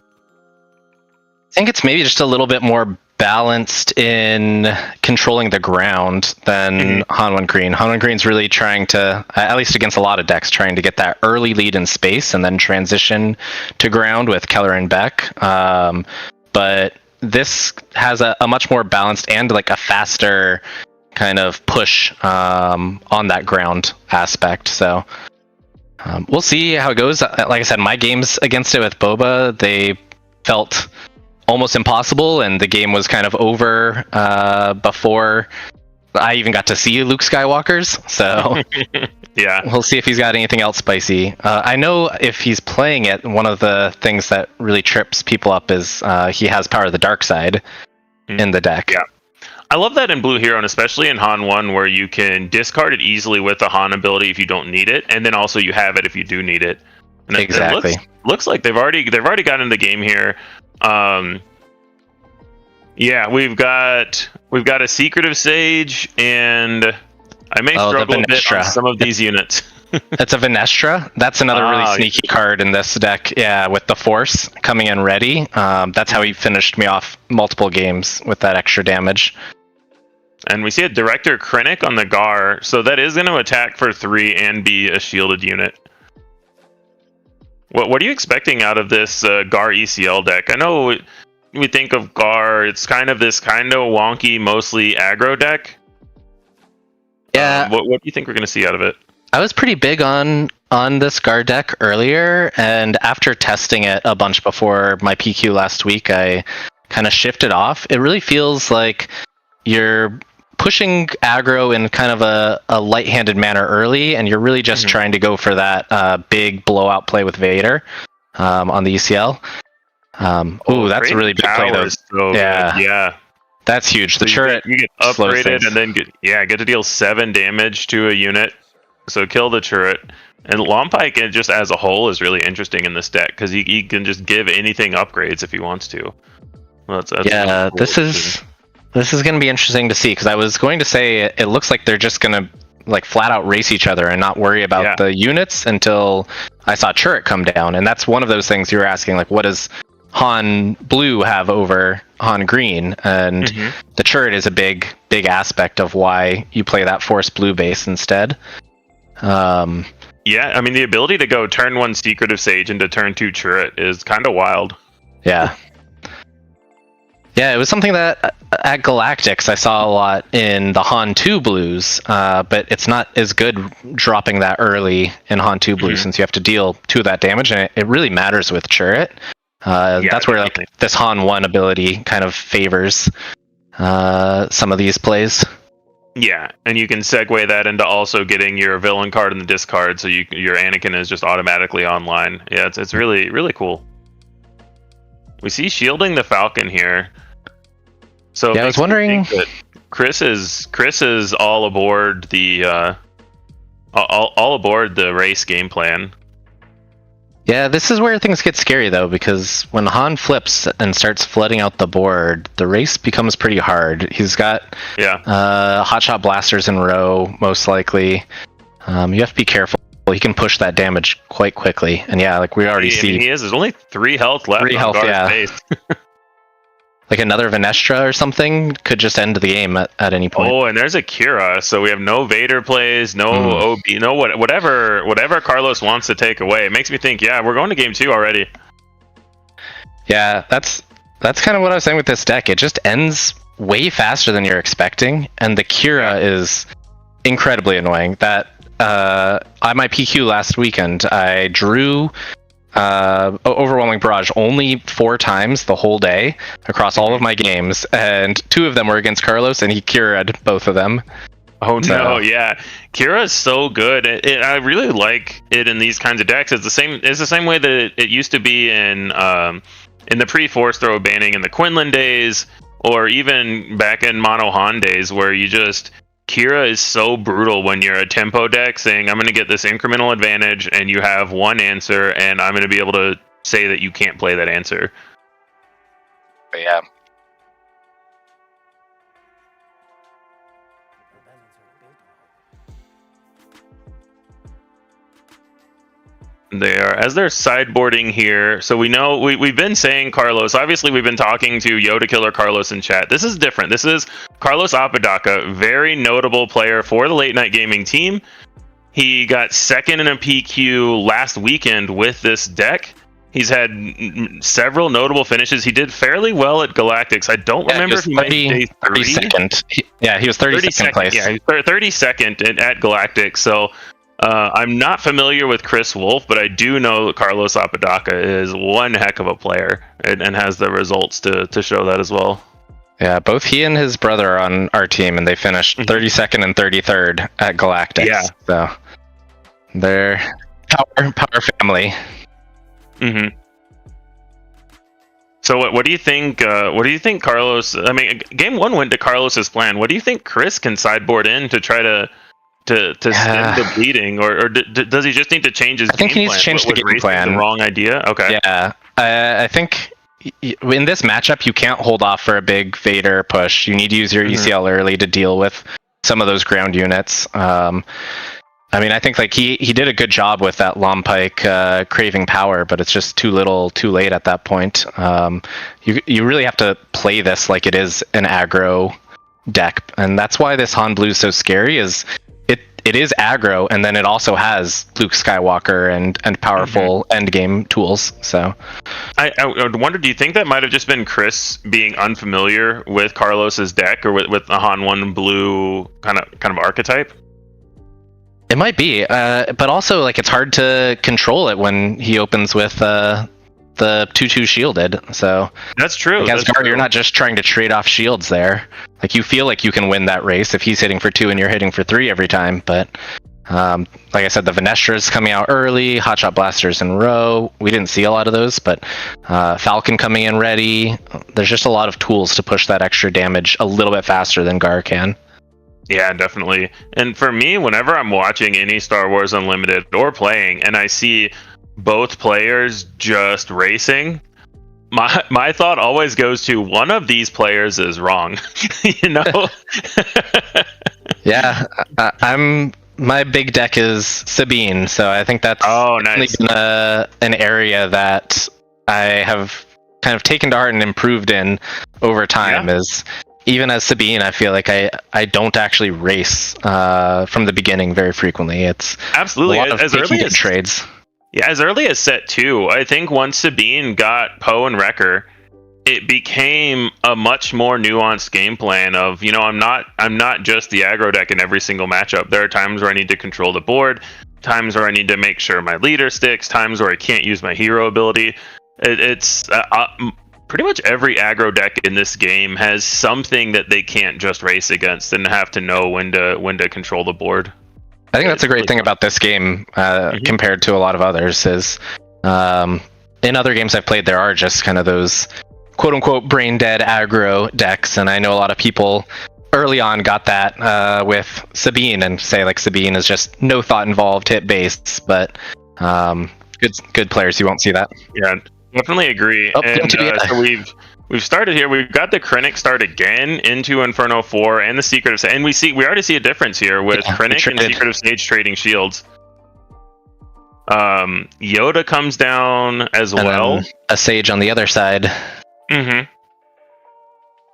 I think it's maybe just a little bit more balanced in controlling the ground than Han 1 Green. Han 1 Green's really trying to, at least against a lot of decks, trying to get that early lead in space and then transition to ground with Keller and Beck. But this has a much more balanced and like a faster kind of push on that ground aspect. So we'll see how it goes. Like I said, my games against it with Boba, they felt almost impossible, and the game was kind of over before I even got to see Luke Skywalker's. So yeah, we'll see if he's got anything else spicy. I know if he's playing it, one of the things that really trips people up is he has Power of the Dark Side in the deck. Yeah. I love that in Blue Hero, and especially in Han 1, where you can discard it easily with the Han ability if you don't need it, and then also you have it if you do need it. And exactly. It looks like they've already gotten in the game here. Yeah, we've got a Secretive Sage, and I may struggle a bit on some of these units. It's a Venestra. That's another really sneaky card in this deck. Yeah, with the Force coming in ready. That's how he finished me off multiple games with that extra damage. And we see a Director Krennic on the Gar, so that is going to attack for 3 and be a shielded unit. What are you expecting out of this Gar ECL deck? I know we think of Gar, it's kind of this kind of wonky, mostly aggro deck. Yeah. What do you think we're going to see out of it? I was pretty big on this Gar deck earlier, and after testing it a bunch before my PQ last week, I kind of shifted off. It really feels like you're pushing aggro in kind of a light-handed manner early, and you're really just trying to go for that big blowout play with Vader on the ECL. That's a really big play, though. So yeah. That's huge. The turret you get upgraded and then get to deal 7 damage to a unit. So kill the turret. And Lompike just as a whole is really interesting in this deck because he can just give anything upgrades if he wants to. Well, that's yeah, cool. This is going to be interesting to see because I was going to say it looks like they're just going to like flat out race each other and not worry about the units until I saw turret come down. And that's one of those things you were asking, like, what does Han Blue have over Han Green? And the turret is a big aspect of why you play that Force Blue base instead. Yeah, I mean, the ability to go turn 1 Secretive Sage into turn 2 turret is kind of wild. Yeah. Yeah, it was something that at Galactics I saw a lot in the Han 2 blues, but it's not as good dropping that early in Han 2 blue since you have to deal 2 of that damage, and it really matters with turret. That's where like this Han 1 ability kind of favors some of these plays. Yeah, and you can segue that into also getting your villain card in the discard, so your Anakin is just automatically online. Yeah, it's really, really cool. We see shielding the Falcon here. So yeah, I was wondering. Chris is all aboard the all aboard the race game plan. Yeah, this is where things get scary though, because when Han flips and starts flooding out the board, the race becomes pretty hard. He's got hotshot blasters in row, most likely. You have to be careful. He can push that damage quite quickly, and yeah, like we already see. There's only 3 health left. 3 health, yeah. Like another Venestra or something could just end the game at any point. Oh, and there's a Kira, so we have no Vader plays, no OB, no whatever Carlos wants to take away. It makes me think, yeah, we're going to game 2 already. Yeah, that's kind of what I was saying with this deck. It just ends way faster than you're expecting, and the Kira is incredibly annoying. That on my PQ last weekend, I drew Overwhelming Barrage only 4 times the whole day across all of my games, and 2 of them were against Carlos, and he Kira'd both of them. Oh no, yeah, Kira is so good. I really like it in these kinds of decks. It's the same way that it used to be in the pre-Force Throw banning in the Quinlan days, or even back in Mono Han days, where you just Kira is so brutal when you're a tempo deck saying, I'm going to get this incremental advantage, and you have one answer, and I'm going to be able to say that you can't play that answer. But yeah. As they're sideboarding here, so we know we've been saying Carlos. Obviously, we've been talking to Yoda Killer Carlos in chat. This is different. This is Carlos Apodaca, very notable player for the late night gaming team. He got second in a PQ last weekend with this deck, He's had several notable finishes. He did fairly well at Galactics. I don't remember if he made 32nd. He was 32nd place. Yeah, he was 32nd at Galactics. So I'm not familiar with Chris Wolf, but I do know that Carlos Apodaca is one heck of a player and has the results to show that as well. Yeah, both he and his brother are on our team, and they finished 32nd and 33rd at Galactics. Yeah. So they're power family. Mm-hmm. So what do you think? What do you think, Carlos? I mean, game one went to Carlos's plan. What do you think Chris can sideboard in to try to stem the bleeding, or does he just need to change his? I think he needs to change the game plan. The wrong idea. Okay. Yeah, I think in this matchup you can't hold off for a big Vader push. You need to use your ECL early to deal with some of those ground units. I mean, I think like he did a good job with that Lompike craving power, but it's just too little, too late at that point. You really have to play this like it is an aggro deck, and that's why this Han Blue is so scary. It is aggro, and then it also has Luke Skywalker and powerful endgame tools. So, I wonder, do you think that might have just been Chris being unfamiliar with Carlos's deck, or with the Han 1 Blue kind of archetype? It might be, but also like it's hard to control it when he opens with the 2/2 shielded. So that's true. Like, as Gar, you're not just trying to trade off shields there. Like you feel like you can win that race if he's hitting for 2 and you're hitting for 3 every time. But like I said, the Venestras coming out early, Hotshot Blasters in row. We didn't see a lot of those, but Falcon coming in ready. There's just a lot of tools to push that extra damage a little bit faster than Gar can. Yeah, definitely. And for me, whenever I'm watching any Star Wars Unlimited or playing, and I see both players just racing, my thought always goes to one of these players is wrong. You know? Yeah, my big deck is Sabine, so I think that's nice. An area that I have kind of taken to heart and improved in over time. Is even as Sabine, I feel like I don't actually race from the beginning very frequently. It's absolutely a lot of as early as trades. Yeah, as early as set 2, I think once Sabine got Poe and Wrecker, it became a much more nuanced game plan of, you know, I'm not just the aggro deck in every single matchup. There are times where I need to control the board, times where I need to make sure my leader sticks, times where I can't use my hero ability. It's pretty much every aggro deck in this game has something that they can't just race against and have to know when to control the board. I think that's a great thing about this game compared to a lot of others is in other games I've played, there are just kind of those quote unquote brain dead aggro decks. And I know a lot of people early on got that with Sabine and say like Sabine is just no thought involved, hit base, but good players, you won't see that. Yeah, definitely agree. So we've started here. We've got the Krennic start again into Inferno 4 and the Secret of Sage. And we already see a difference here with Krennic and Secret of Sage trading shields. Yoda comes down as well. A Sage on the other side. Mm-hmm.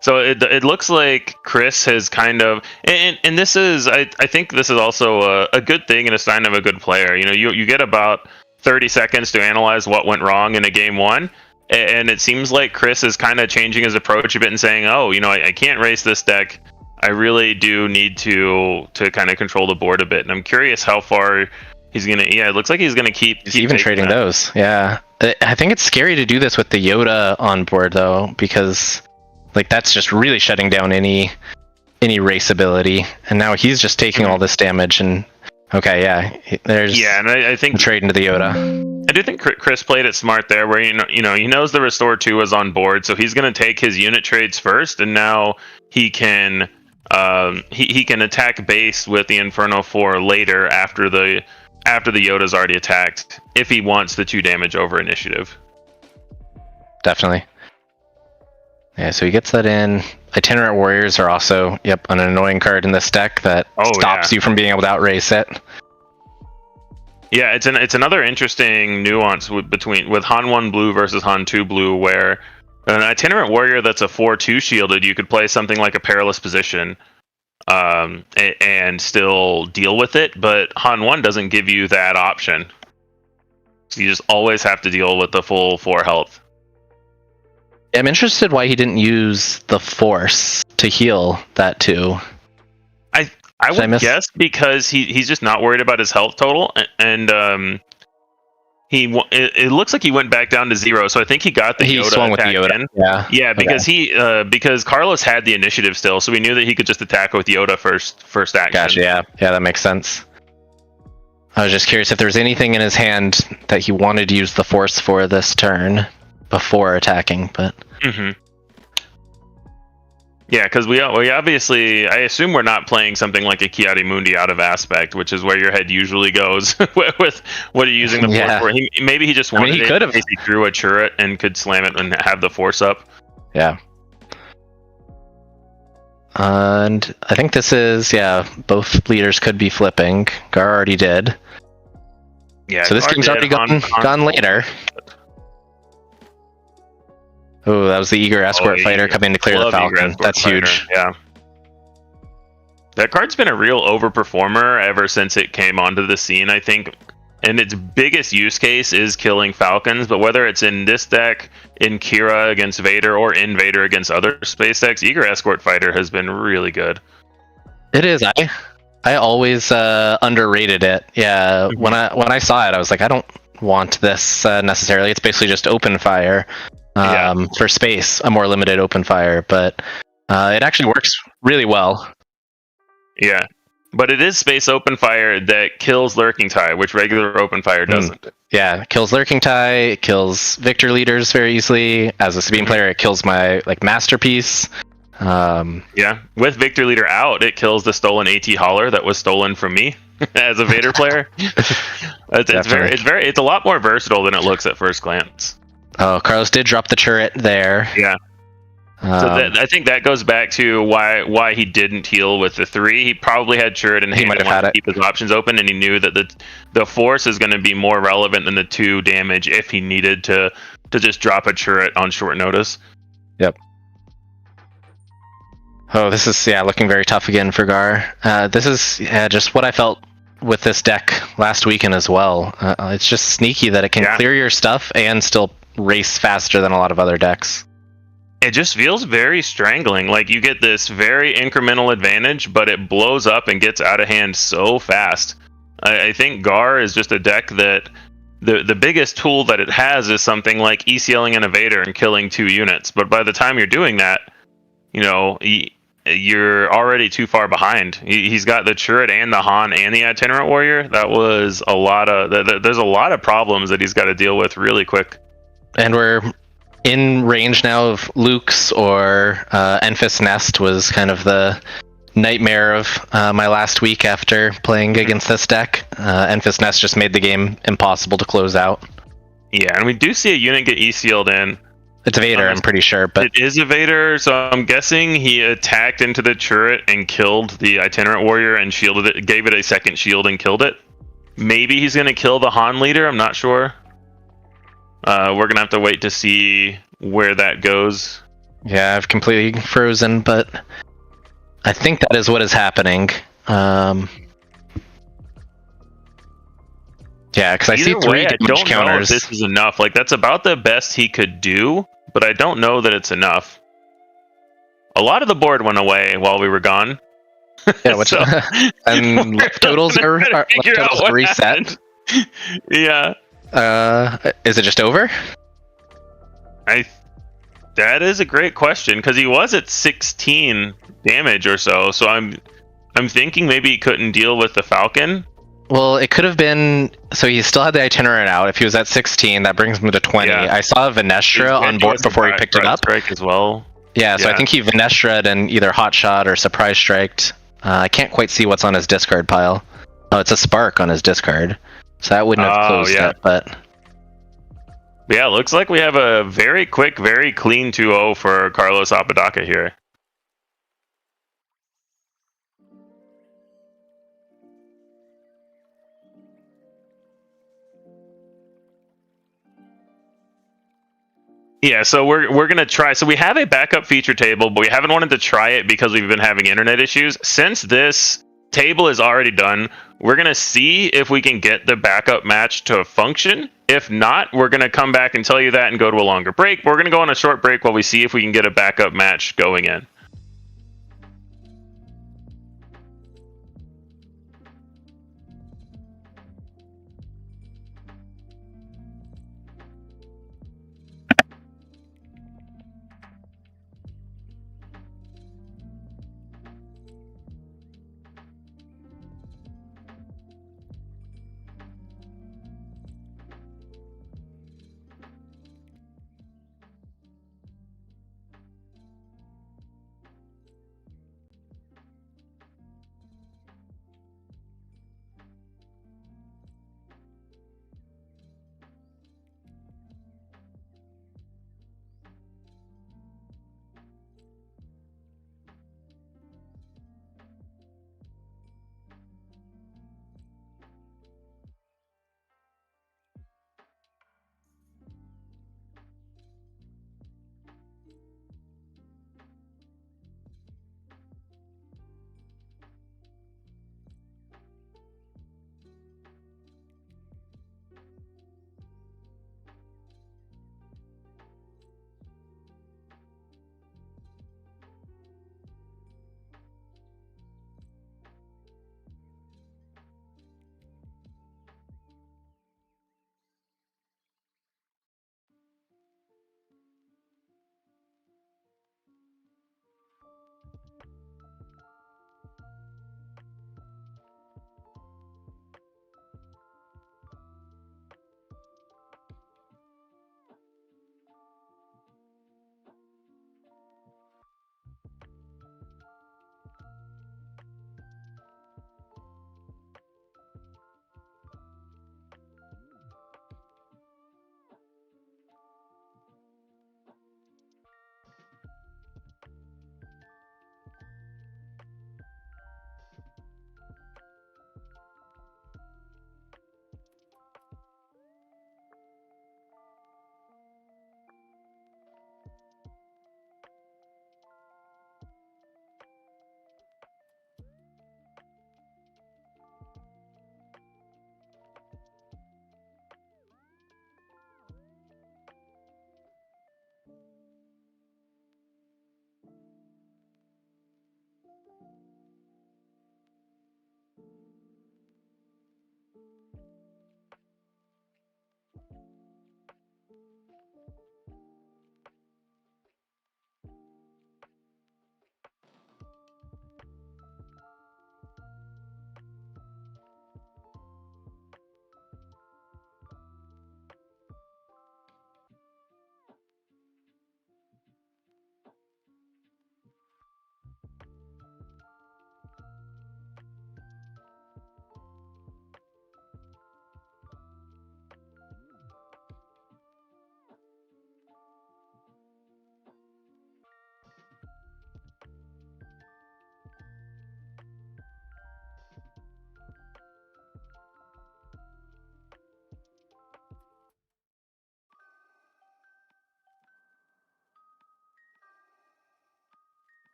So it looks like Chris has kind of, and this is, I think this is also a good thing and a sign of a good player. You know, you get about 30 seconds to analyze what went wrong in a game 1. And it seems like Chris is kind of changing his approach a bit and saying, oh, you know, I can't race this deck. I really do need to kind of control the board a bit. And I'm curious how far he's going to... Yeah, it looks like he's going to keep even trading those. Yeah. I think it's scary to do this with the Yoda on board, though, because like that's just really shutting down any race ability. And now he's just taking all this damage and... Okay, yeah. And I think trade into the Yoda. I do think Chris played it smart there, where you know he knows the Restore 2 is on board, so he's going to take his unit trades first, and now he can he can attack base with the Inferno 4 later after the Yoda's already attacked, if he wants the 2 damage over initiative. Definitely. Yeah, so he gets that in. Itinerant Warriors are also, an annoying card in this deck that stops you from being able to outrace it. Yeah, it's another interesting nuance with Han 1 Blue versus Han 2 Blue, where an Itinerant Warrior that's a 4/2 shielded, you could play something like a Perilous Position and still deal with it, but Han 1 doesn't give you that option. So you just always have to deal with the full 4 health. I'm interested why he didn't use the Force to heal that too. I would guess because he's just not worried about his health total, and it looks like he went back down to 0. So I think he got the Yoda swung with the attack Yoda. in. Yeah, because because Carlos had the initiative still, so we knew that he could just attack with Yoda first action. Gotcha. Yeah, that makes sense. I was just curious if there was anything in his hand that he wanted to use the Force for this turn before attacking, but. Yeah, because we obviously, I assume we're not playing something like a Kiadi Mundi out of aspect, which is where your head usually goes with what are you using the Force for. Maybe he just wanted he could have. He drew a turret and could slam it and have the Force up. Yeah. And I think this is, both leaders could be flipping. Gar already did. Yeah. So this game's already gone later. Oh, that was the Eager Escort Fighter coming to clear the Falcon. That's huge. Yeah. That card's been a real overperformer ever since it came onto the scene, I think. And its biggest use case is killing Falcons, but whether it's in this deck, in Kira against Vader, or in Vader against other space decks, Eager Escort Fighter has been really good. It is. I always underrated it. Yeah, when I saw it, I was like, I don't want this necessarily. It's basically just open fire. For space, a more limited open fire, but it actually works really well. Yeah, but it is space open fire that kills Lurking Tie, which regular open fire doesn't. Yeah, it kills Lurking Tie, it kills Victor leaders very easily. As a Sabine player, it kills my Masterpiece. Yeah, with Victor leader out, it kills the stolen AT Holler that was stolen from me as a Vader player. It's a lot more versatile than it looks at first glance. Oh, Carlos did drop the turret there. Yeah. So I think that goes back to why he didn't heal with the 3. He probably had turret in hand. He might have had to keep his options open, and he knew that the Force is going to be more relevant than the 2 damage if he needed to just drop a turret on short notice. Yep. Oh, this is looking very tough again for Gar. This is just what I felt with this deck last weekend as well. It's just sneaky that it can clear your stuff and still race faster than a lot of other decks. It just feels very strangling. Like you get this very incremental advantage, but it blows up and gets out of hand so fast. I think Gar is just a deck that the biggest tool that it has is something like ECLing an Evader and killing 2 units. But by the time you're doing that, you're already too far behind. He's got the turret and the Han and the Itinerant Warrior. That was a lot of... There's a lot of problems that he's got to deal with really quick. And we're in range now of Luke's or Enfys Nest was kind of the nightmare of my last week after playing against this deck. Enfys Nest just made the game impossible to close out. Yeah, and we do see a unit get E-sealed in. It's a Vader, I'm pretty sure. But it is a Vader, so I'm guessing he attacked into the turret and killed the Itinerant Warrior and shielded it, gave it a second shield and killed it. Maybe he's going to kill the Han leader, I'm not sure. We're going to have to wait to see where that goes. Yeah, I've completely frozen, but I think that is what is happening. Yeah, because I see 3 damage counters. Know if this is enough. Like, that's about the best he could do, but I don't know that it's enough. A lot of the board went away while we were gone. Yeah, which and left totals are reset. Yeah. Is it just over? That is a great question, because he was at 16 damage or so. So I'm thinking maybe he couldn't deal with the Falcon. Well, it could have been... So he still had the Itinerant out. If he was at 16, that brings him to 20. Yeah. I saw Venestra on board before he picked it up. Strike as well. Yeah, so I think he Venestra'd and either Hot Shot or Surprise Striked. I can't quite see what's on his discard pile. Oh, it's a Spark on his discard. So that wouldn't have closed it, but... Yeah, it looks like we have a very quick, very clean 2-0 for Carlos Apodaca here. Yeah, so we're gonna try. So we have a backup feature table, but we haven't wanted to try it because we've been having internet issues. Since this table is already done. We're going to see if we can get the backup match to function. If not, we're going to come back and tell you that and go to a longer break. We're going to go on a short break while we see if we can get a backup match going in.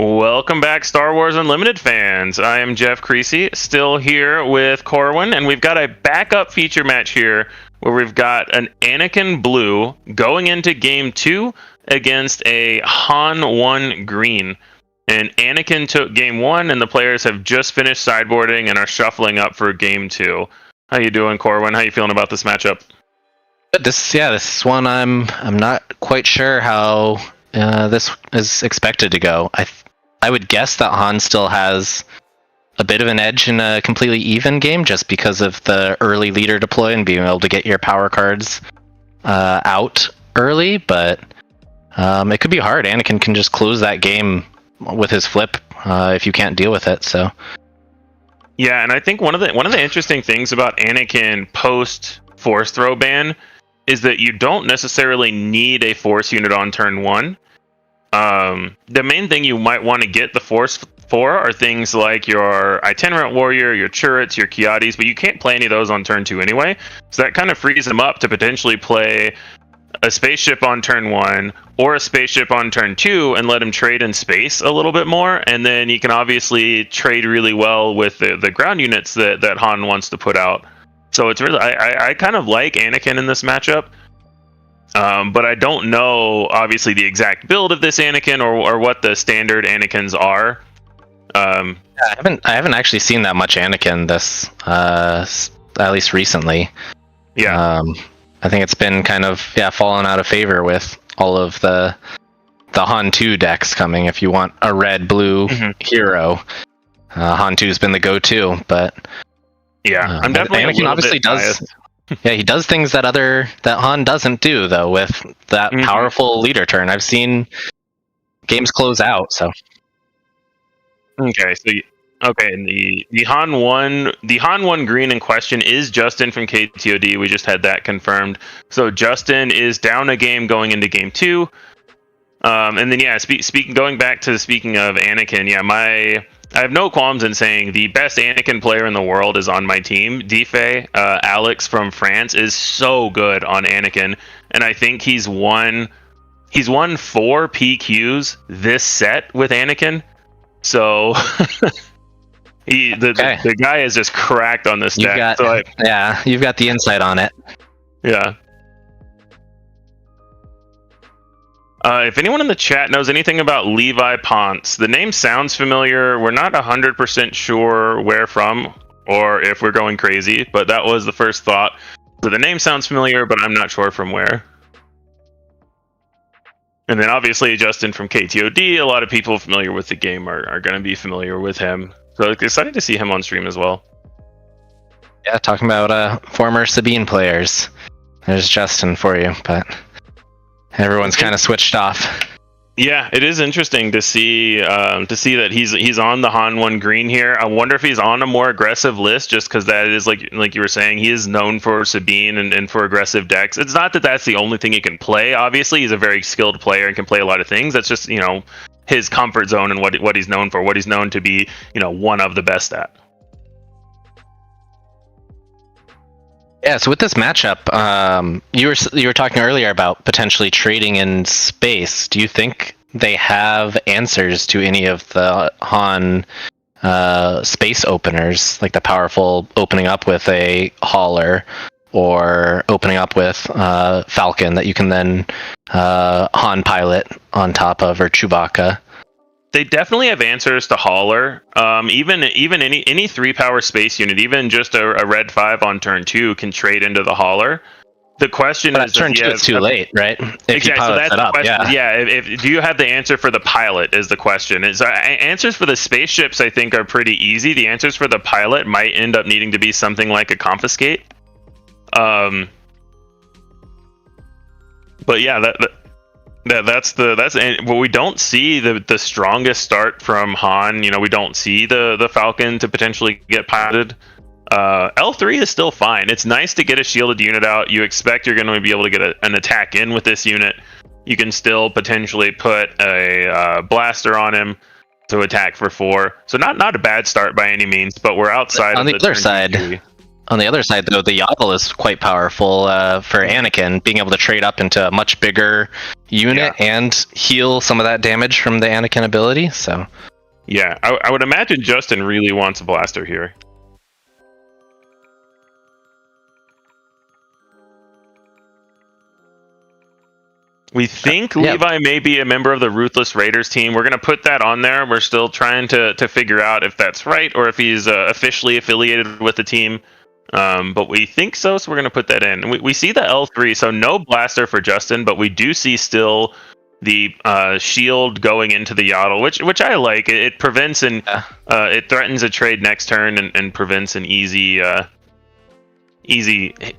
Welcome back, Star Wars Unlimited fans. I am Jeff Creasy, still here with Corwin, and we've got a backup feature match here where we've got an Anakin Blue going into Game 2 against a Han 1 Green. And Anakin took Game 1, and the players have just finished sideboarding and are shuffling up for Game 2. How you doing, Corwin? How you feeling about this matchup? This one I'm not quite sure how this is expected to go. I would guess that Han still has a bit of an edge in a completely even game just because of the early leader deploy and being able to get your power cards out early, but it could be hard. Anakin can just close that game with his flip if you can't deal with it. So yeah, and I think one of the interesting things about Anakin post Force Throw ban is that you don't necessarily need a Force unit on turn 1. The main thing you might want to get the Force for are things like your Itinerant Warrior, your Turrets, your Kiatis, but you can't play any of those on turn 2 anyway. So that kind of frees them up to potentially play a spaceship on turn 1 or a spaceship on turn 2 and let him trade in space a little bit more. And then you can obviously trade really well with the ground units that Han wants to put out. So it's really, I kind of like Anakin in this matchup. But I don't know, obviously, the exact build of this Anakin or what the standard Anakins are. I haven't actually seen that much Anakin this, at least recently. Yeah. I think it's been kind of fallen out of favor with all of the Han 2 decks coming. If you want a red-blue hero, Han 2's been the go-to. But yeah, I'm definitely Anakin obviously does. Yeah, he does things that Han doesn't do though with that powerful leader turn. I've seen games close out. So okay, and the Han 1 Green in question is Justin from KTOD. We just had that confirmed. So Justin is down a game going into Game 2. And then going back to speaking of Anakin, I have no qualms in saying the best Anakin player in the world is on my team. Defay, Alex from France, is so good on Anakin, and I think he's won 4 PQs this set with Anakin. So the guy is just cracked on this deck. You've got the insight on it. Yeah. If anyone in the chat knows anything about Levi Ponce, the name sounds familiar. We're not 100% sure where from or if we're going crazy, but that was the first thought. So the name sounds familiar, but I'm not sure from where. And then obviously Justin from KTOD, a lot of people familiar with the game are going to be familiar with him. So excited to see him on stream as well. Yeah, talking about former Sabine players. There's Justin for you, but everyone's kind of switched off. Yeah, it is interesting to see that he's on the Han 1 Green here. I wonder if he's on a more aggressive list, just because that is like you were saying, he is known for Sabine and for aggressive decks. It's not that that's the only thing he can play. Obviously, he's a very skilled player and can play a lot of things. That's just his comfort zone and what he's known for, what he's known to be one of the best at. Yeah, so with this matchup, you were talking earlier about potentially trading in space. Do you think they have answers to any of the Han space openers, like the powerful opening up with a hauler or opening up with Falcon that you can then Han pilot on top of, or Chewbacca? They definitely have answers to hauler. Even any 3-power space unit, even just a red 5 on turn 2 can trade into the hauler. The question is, turn 2 is too late, right? Exactly. So that's the question. Yeah. Do you have the answer for the pilot? Is the question. Answers for the spaceships, I think, are pretty easy. The answers for the pilot might end up needing to be something like a confiscate. But yeah, that's well, we don't see the strongest start from Han. We don't see the Falcon to potentially get piloted. L3 is still fine. It's nice to get a shielded unit out. You expect you're going to be able to get an attack in with this unit. You can still potentially put a blaster on him to attack for 4. So not a bad start by any means, but we're outside on of the other side. GG. On the other side, though, the Yaddle is quite powerful for Anakin, being able to trade up into a much bigger unit and heal some of that damage from the Anakin ability. So yeah, I would imagine Justin really wants a blaster here. We think Levi may be a member of the Ruthless Raiders team. We're going to put that on there. We're still trying to figure out if that's right or if he's officially affiliated with the team. But we think so we're going to put that in. We see the L3, so no blaster for Justin, but we do see still the shield going into the Yaddle, which I like. It prevents it threatens a trade next turn and prevents an easy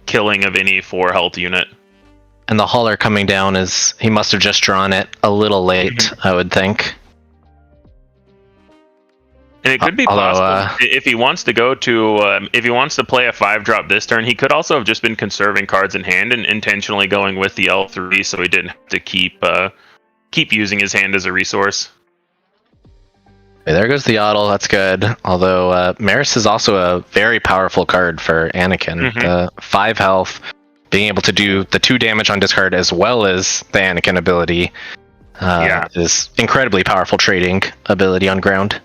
killing of any 4 health unit. And the hauler coming down he must have just drawn it a little late, I would think. And it could be possible if he wants to go to if he wants to play a 5-drop this turn, he could also have just been conserving cards in hand and intentionally going with the L3, so he didn't have to keep using his hand as a resource. Okay, there goes the Yaddle. That's good. Although Maris is also a very powerful card for Anakin. The 5 health, being able to do the 2 damage on discard as well as the Anakin ability is incredibly powerful trading ability on ground.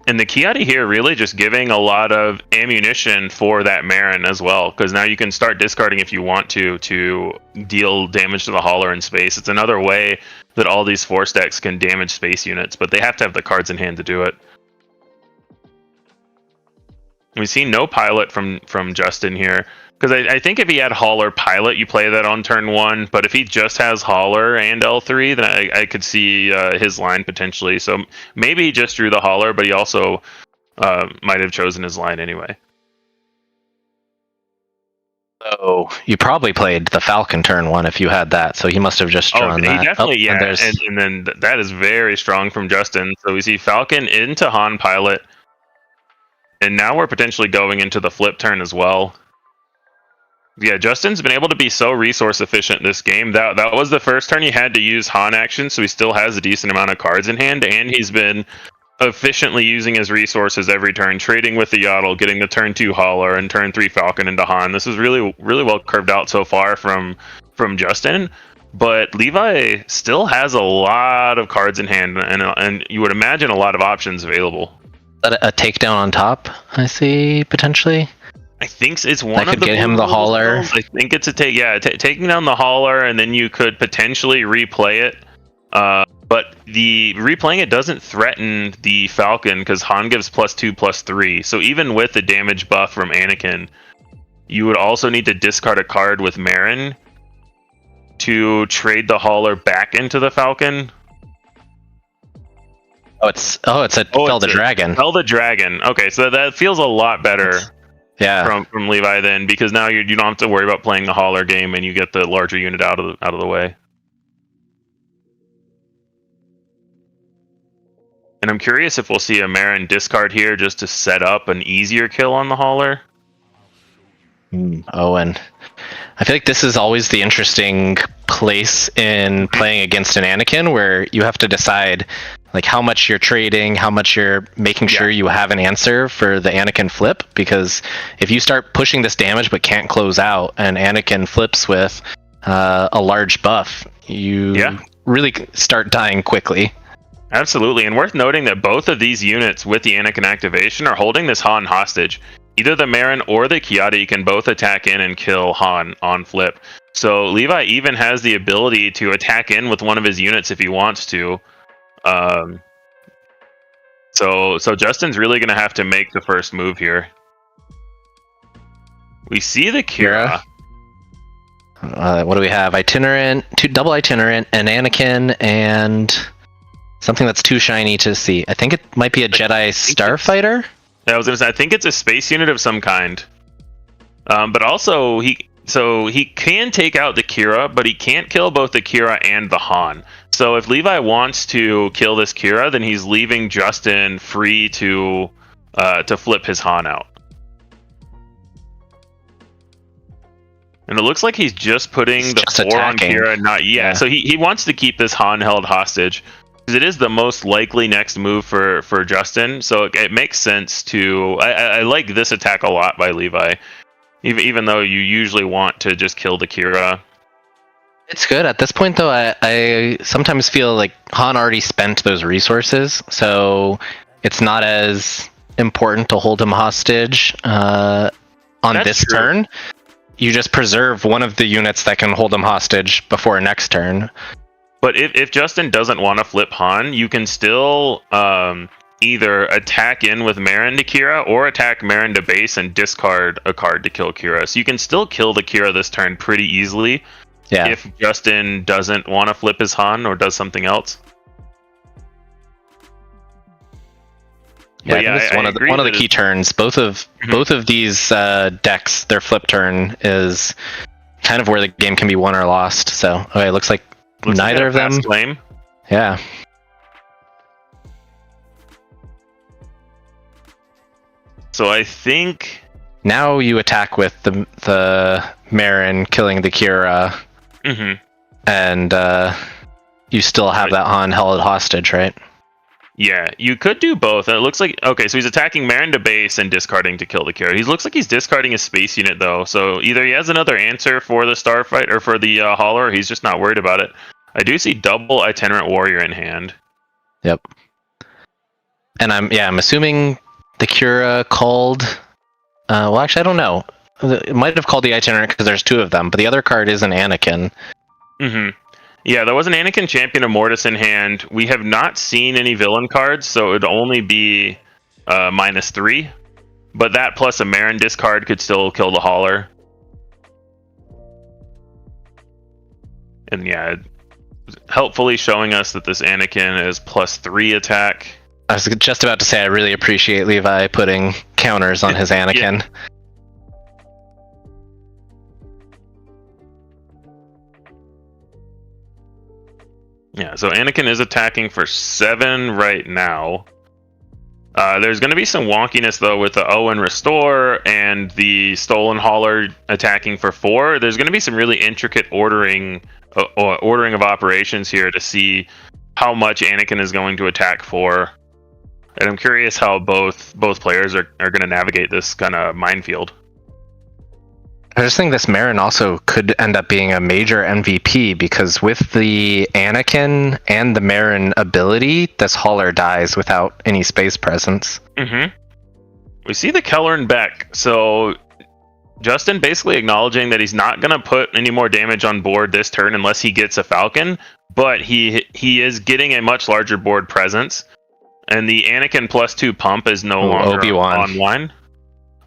And the Kiadi here really just giving a lot of ammunition for that Marin as well, because now you can start discarding if you want to deal damage to the hauler in space. It's another way that all these force decks can damage space units, but they have to have the cards in hand to do it. We see no pilot from Justin here, because I think if he had hauler pilot, you play that on turn 1, but if he just has hauler and L3, then I could see his line potentially. So maybe he just drew the hauler, but he also might have chosen his line anyway. So you probably played the Falcon turn 1 if you had that, so he must have just drawn that. He definitely, and then that is very strong from Justin. So we see Falcon into Han pilot, and now we're potentially going into the flip turn as well. Yeah, Justin's been able to be so resource efficient this game. That was the first turn he had to use Han action, so he still has a decent amount of cards in hand, and he's been efficiently using his resources every turn, trading with the Yaddle, getting the turn 2 hauler, and turn 3 Falcon into Han. This is really, really well curved out so far from Justin, but Levi still has a lot of cards in hand, and you would imagine a lot of options available. A takedown on top, I see, potentially? I think it's one that could get him the hauler. I think it's taking down the hauler, and then you could potentially replay it. But the replaying it doesn't threaten the Falcon because Han gives +2/+3. So even with the damage buff from Anakin, you would also need to discard a card with Marin to trade the hauler back into the Falcon. Fell the Dragon. Fell the Dragon. Okay, so that feels a lot better. Yeah. From Levi then, because now you don't have to worry about playing the hauler game and you get the larger unit out of the way. And I'm curious if we'll see a Marin discard here just to set up an easier kill on the hauler. Oh, and I feel like this is always the interesting place in playing against an Anakin, where you have to decide like how much you're trading, how much you're making sure you have an answer for the Anakin flip, because if you start pushing this damage but can't close out, and Anakin flips with a large buff, you really start dying quickly. Absolutely, and worth noting that both of these units with the Anakin activation are holding this Han hostage. Either the Marin or the Kiadi can both attack in and kill Han on flip. So Levi even has the ability to attack in with one of his units if he wants to. So Justin's really going to have to make the first move here. We see the Kira. What do we have? Itinerant, double itinerant, an Anakin, and something that's too shiny to see. I think it might be a Jedi Starfighter. I was going to say, I think it's a space unit of some kind. But also, he can take out the Kira, but he can't kill both the Kira and the Han. So if Levi wants to kill this Kira, then he's leaving Justin free to flip his Han out. And it looks like he's just putting the 4 on Kira. So he wants to keep this Han held hostage, because it is the most likely next move for Justin. So it makes sense to... I like this attack a lot by Levi. Even though you usually want to just kill the Kira. It's good. At this point, though, I sometimes feel like Han already spent those resources, so it's not as important to hold him hostage on That's this true. turn. You just preserve one of the units that can hold him hostage before next turn. But if Justin doesn't want to flip Han, you can still either attack in with Marin to Kira or attack Marin to base and discard a card to kill Kira. So you can still kill the Kira this turn pretty easily if Justin doesn't want to flip his Han or does something else. Yeah, this is one of the key turns. Both of these decks, their flip turn is kind of where the game can be won or lost. So okay, looks like neither of them. Claim. Yeah. So I think now you attack with the Marin killing the Kira, and you still have that Han held hostage, right? Yeah, you could do both. And it looks like okay, so he's attacking Marin to base and discarding to kill the Kira. He looks like he's discarding a space unit though. So either he has another answer for the Starfight or for the Hauler, or he's just not worried about it. I do see double Itinerant Warrior in hand. Yep. And I'm assuming the Kira called. Well, actually, I don't know. It might have called the Itinerant because there's two of them, but the other card is an Anakin. Yeah, there was an Anakin Champion of Mortis in hand. We have not seen any villain cards, so it would only be -3. But that plus a Marin discard could still kill the Hauler. And yeah, helpfully showing us that this Anakin is +3 attack. I was just about to say I really appreciate Levi putting counters on his Anakin. Yeah, so Anakin is attacking for 7 right now. There's going to be some wonkiness, though, with the Owen Restore and the Stolen Hauler attacking for 4. There's going to be some really intricate ordering of operations here to see how much Anakin is going to attack for. And I'm curious how both players are going to navigate this kind of minefield. I just think this Marin also could end up being a major MVP because with the Anakin and the Marin ability, this Hauler dies without any space presence. We see the Kellern Beck. So Justin basically acknowledging that he's not going to put any more damage on board this turn unless he gets a Falcon, but he is getting a much larger board presence. And the Anakin +2 pump is no longer Obi-Wan online.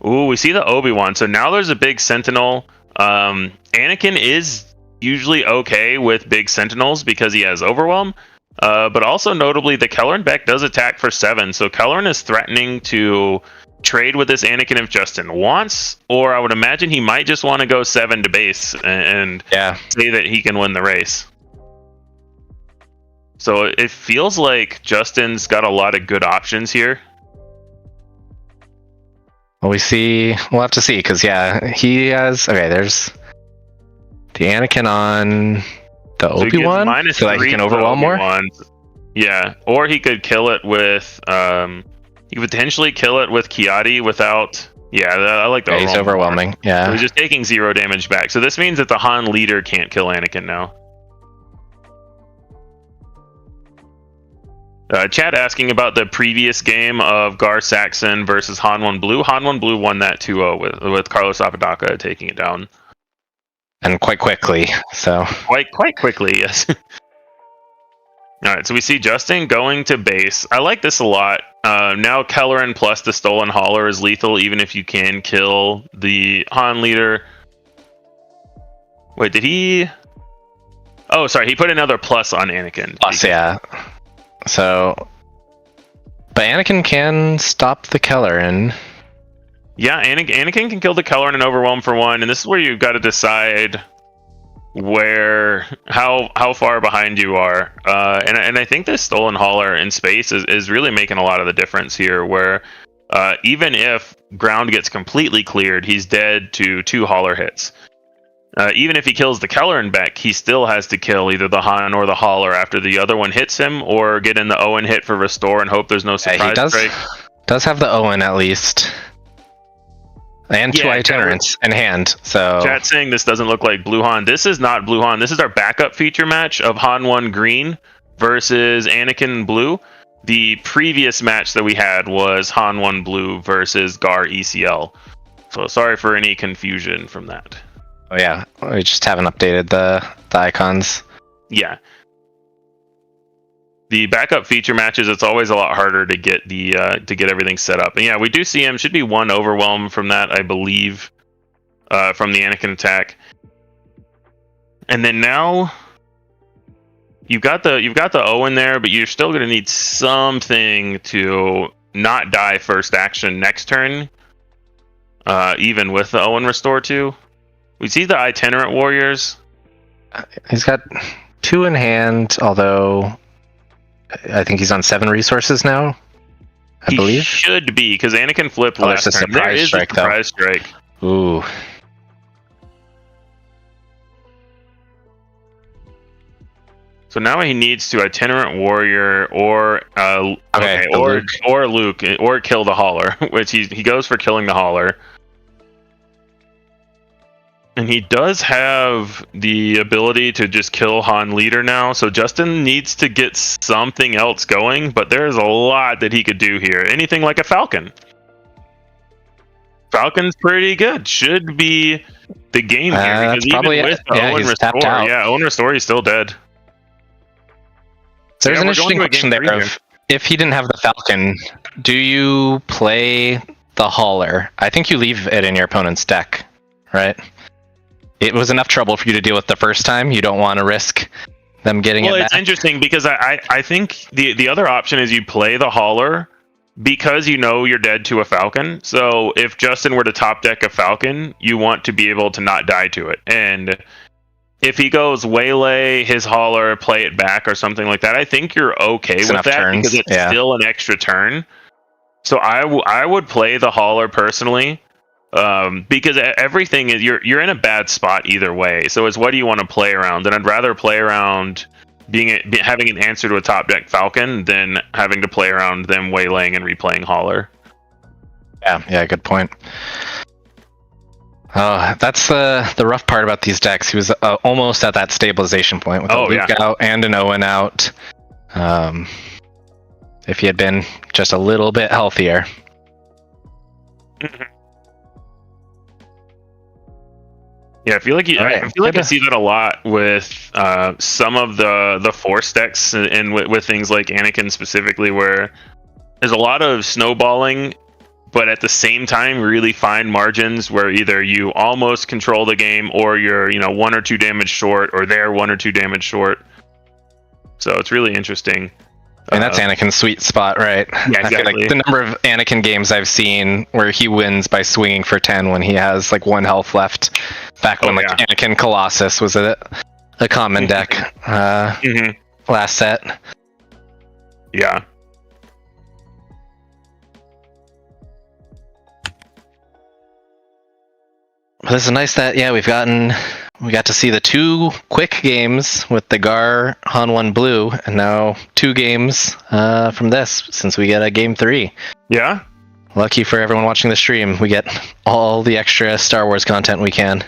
Ooh, we see the Obi-Wan. So now there's a big Sentinel. Anakin is usually okay with big Sentinels because he has Overwhelm. But also notably, the Kellern Beck does attack for 7. So Kellern is threatening to trade with this Anakin if Justin wants. Or I would imagine he might just want to go 7 to base and say that he can win the race. So it feels like Justin's got a lot of good options here. Well, we'll have to see, because he has, there's the Anakin on the Obi-Wan, so that he can overwhelm more? Yeah, or he could kill it with, he could potentially kill it with Kiadi without, I like the he's overwhelming, So he's just taking 0 damage back. So this means that the Han leader can't kill Anakin now. Chat asking about the previous game of Gar Saxon versus Han 1 Blue. Han 1 Blue won that 2-0 with Carlos Apodaca taking it down. And quite quickly, so. Quite quickly, yes. Alright, so we see Justin going to base. I like this a lot. Now Kellern plus the Stolen Hauler is lethal, even if you can kill the Han leader. Wait, did he... Oh, sorry, he put another plus on Anakin. Plus, yeah. So, but Anakin can stop the Kellern. Yeah, Anakin can kill the Kellern and overwhelm for 1, and this is where you've got to decide how far behind you are. And I think this Stolen Hauler in space is really making a lot of the difference here, where even if ground gets completely cleared, he's dead to 2 Hauler hits. Even if he kills the Kellern Beck, he still has to kill either the Han or the Hauler after the other one hits him, or get in the Owen hit for restore and hope there's no surprise break. Does have the Owen at least. And 2 itinerants in hand. So chat saying this doesn't look like Blue Han. This is not Blue Han. This is our backup feature match of Han 1 Green versus Anakin Blue. The previous match that we had was Han 1 Blue versus Gar ECL. So sorry for any confusion from that. Oh yeah, we just haven't updated the icons. Yeah. The backup feature matches, it's always a lot harder to get to get everything set up. And yeah, we do see him. Should be 1 overwhelm from that, I believe, from the Anakin attack. And then now you've got the Owen there, but you're still going to need something to not die first action next turn, even with the Owen restore 2. We see the itinerant warriors. He's got 2 in hand, although I think he's on 7 resources now. I believe should be, because Anakin flipped last there's a turn. There is surprise a surprise strike. Ooh. So now he needs to itinerant warrior or Luke or kill the hauler, which he goes for killing the hauler. And he does have the ability to just kill Han leader now, so Justin needs to get something else going, but there's a lot that he could do here. Anything like a Falcon. Falcon's pretty good. Should be the game here, because even with Owen Restore, Owen Restore, he's still dead. So there's an interesting question there of, if he didn't have the Falcon, do you play the hauler? I think you leave it in your opponent's deck, right? It was enough trouble for you to deal with the first time. You don't want to risk them getting it back. Well, it's interesting because I think the other option is you play the hauler because you know you're dead to a Falcon. So if Justin were to top deck a Falcon, you want to be able to not die to it. And if he goes waylay his hauler, play it back or something like that, I think you're okay with that because it's still an extra turn. So I would play the hauler personally. Because everything is you're in a bad spot either way. So it's what do you want to play around? And I'd rather play around having an answer to a top deck Falcon than having to play around them waylaying and replaying hauler. Yeah, good point. Oh, that's the rough part about these decks. He was almost at that stabilization point with a Luke out and an Owen out. If he had been just a little bit healthier. Yeah, I feel like I see that a lot with some of the Force decks and with things like Anakin specifically, where there's a lot of snowballing, but at the same time really fine margins where either you almost control the game or you're 1 or 2 damage short, or they're 1 or 2 damage short. So it's really interesting. And that's Anakin's sweet spot, right? Yeah, exactly. I feel like the number of Anakin games I've seen where he wins by swinging for 10 when he has like 1 health left, back when Anakin Colossus was a common deck last set. Yeah. But this is nice that we got to see the 2 quick games with the Gar Han 1 Blue, and now 2 games from this, since we get a game 3. Yeah. Lucky for everyone watching the stream, we get all the extra Star Wars content we can.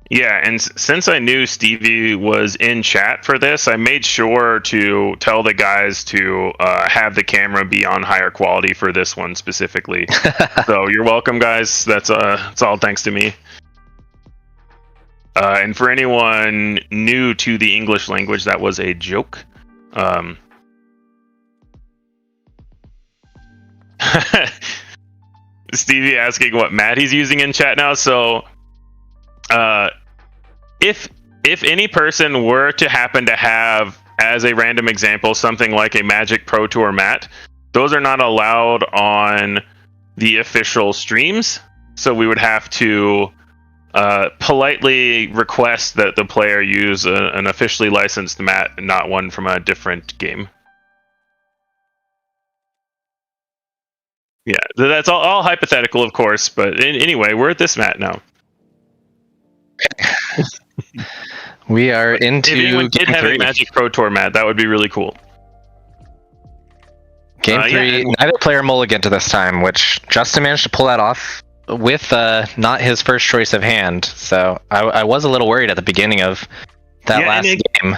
Yeah, and since I knew Stevie was in chat for this, I made sure to tell the guys to have the camera be on higher quality for this one specifically. So you're welcome, guys. That's all thanks to me. And for anyone new to the English language, that was a joke. Stevie asking what mat he's using in chat now. So if any person were to happen to have, as a random example, something like a Magic Pro Tour mat, those are not allowed on the official streams. So we would have to politely request that the player use an officially licensed mat and not one from a different game. Yeah, that's all hypothetical, of course, but anyway, we're at this mat now. We are into if anyone did have a Magic Pro Tour mat, that would be really cool. Game 3, neither player mulliganed to this time, which Justin managed to pull that off with not his first choice of hand. So I was a little worried at the beginning of that last game.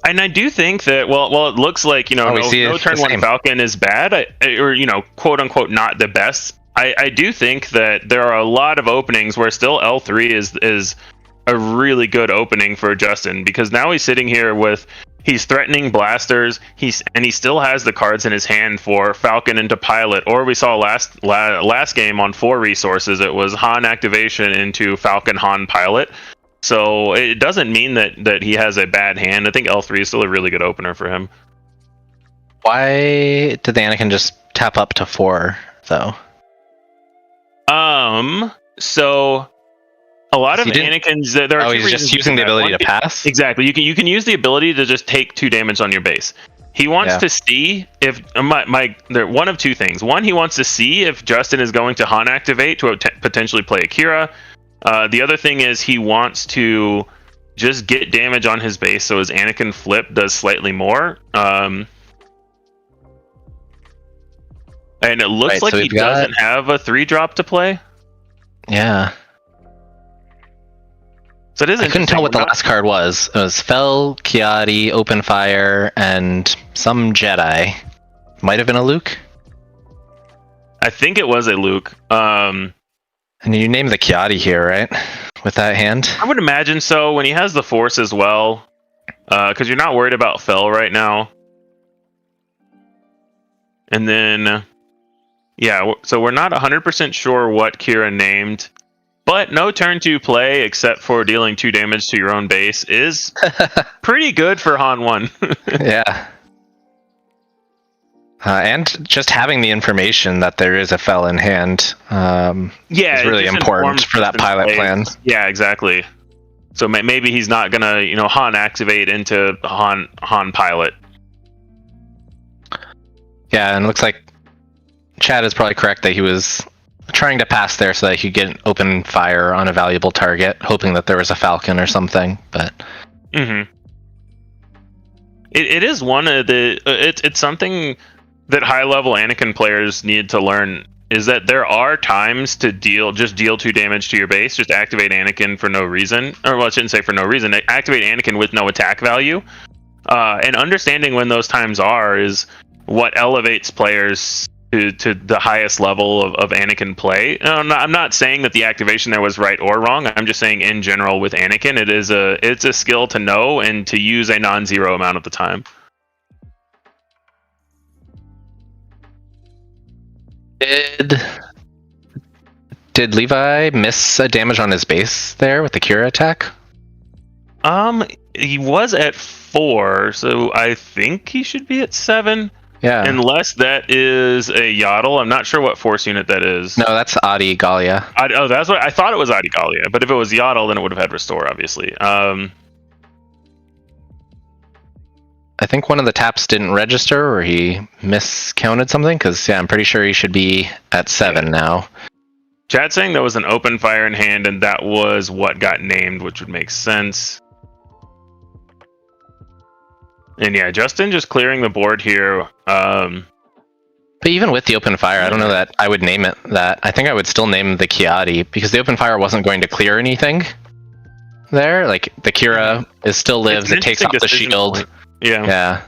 And I do think that, well, it looks like, no turn 1 Falcon is bad, or, quote unquote, not the best. I do think that there are a lot of openings where still L3 is a really good opening for Justin, because now he's sitting here with, he's threatening blasters, he still has the cards in his hand for Falcon into Pilot, or we saw last game on 4 resources, it was Han activation into Falcon Han Pilot. So it doesn't mean that he has a bad hand. I think L3 is still a really good opener for him. Why did the Anakin just tap up to 4 though? So a lot of Anakins, there are he's just using the ability to pass? Exactly. You can use the ability to just take 2 damage on your base. He wants to see if one of 2 things. One, he wants to see if Justin is going to Han activate to potentially play Akira. The other thing is he wants to just get damage on his base so his Anakin flip does slightly more. And it looks like he doesn't have a 3-drop to play. Yeah. So it is. I couldn't tell what the last card was. It was Fel, Kiadi, Open Fire, and some Jedi. Might have been a Luke. I think it was a Luke. And you name the Kiadi here, right? With that hand? I would imagine so, when he has the Force as well. Because you're not worried about Fel right now. And then, so we're not 100% sure what Kira named. But no turn 2 play, except for dealing 2 damage to your own base, is pretty good for Han 1. Yeah. And just having the information that there is a Fel in hand is really important for that pilot plan. Yeah, exactly. So maybe he's not going to, Han activate into Han Pilot. Yeah, and it looks like Chad is probably correct that he was trying to pass there so that he could get an open fire on a valuable target, hoping that there was a Falcon or something. But it is one of the it's something that high level Anakin players need to learn, is that there are times to deal 2 damage to your base, just activate Anakin for no reason, or well, I shouldn't say for no reason, activate Anakin with no attack value, and understanding when those times are is what elevates players to the highest level of Anakin play. I'm not saying that the activation there was right or wrong. I'm just saying in general with Anakin, it's a skill to know and to use a non-zero amount of the time. Did Levi miss a damage on his base there with the Kira attack? He was at 4, so I think he should be at 7. Yeah. Unless that is a Yaddle. I'm not sure what force unit that is. No, that's Adi Gallia. That's what I thought it was. Adi Gallia, but if it was Yaddle, then it would have had Restore, obviously. I think one of the taps didn't register, or he miscounted something. Because I'm pretty sure he should be at 7 now. Chat saying there was an open fire in hand, and that was what got named, which would make sense. And Justin just clearing the board here. But even with the open fire, I don't know that I would name it that. I think I would still name the Kiadi, because the open fire wasn't going to clear anything there. Like, the Kira still lives, it takes off the shield. Point. Yeah.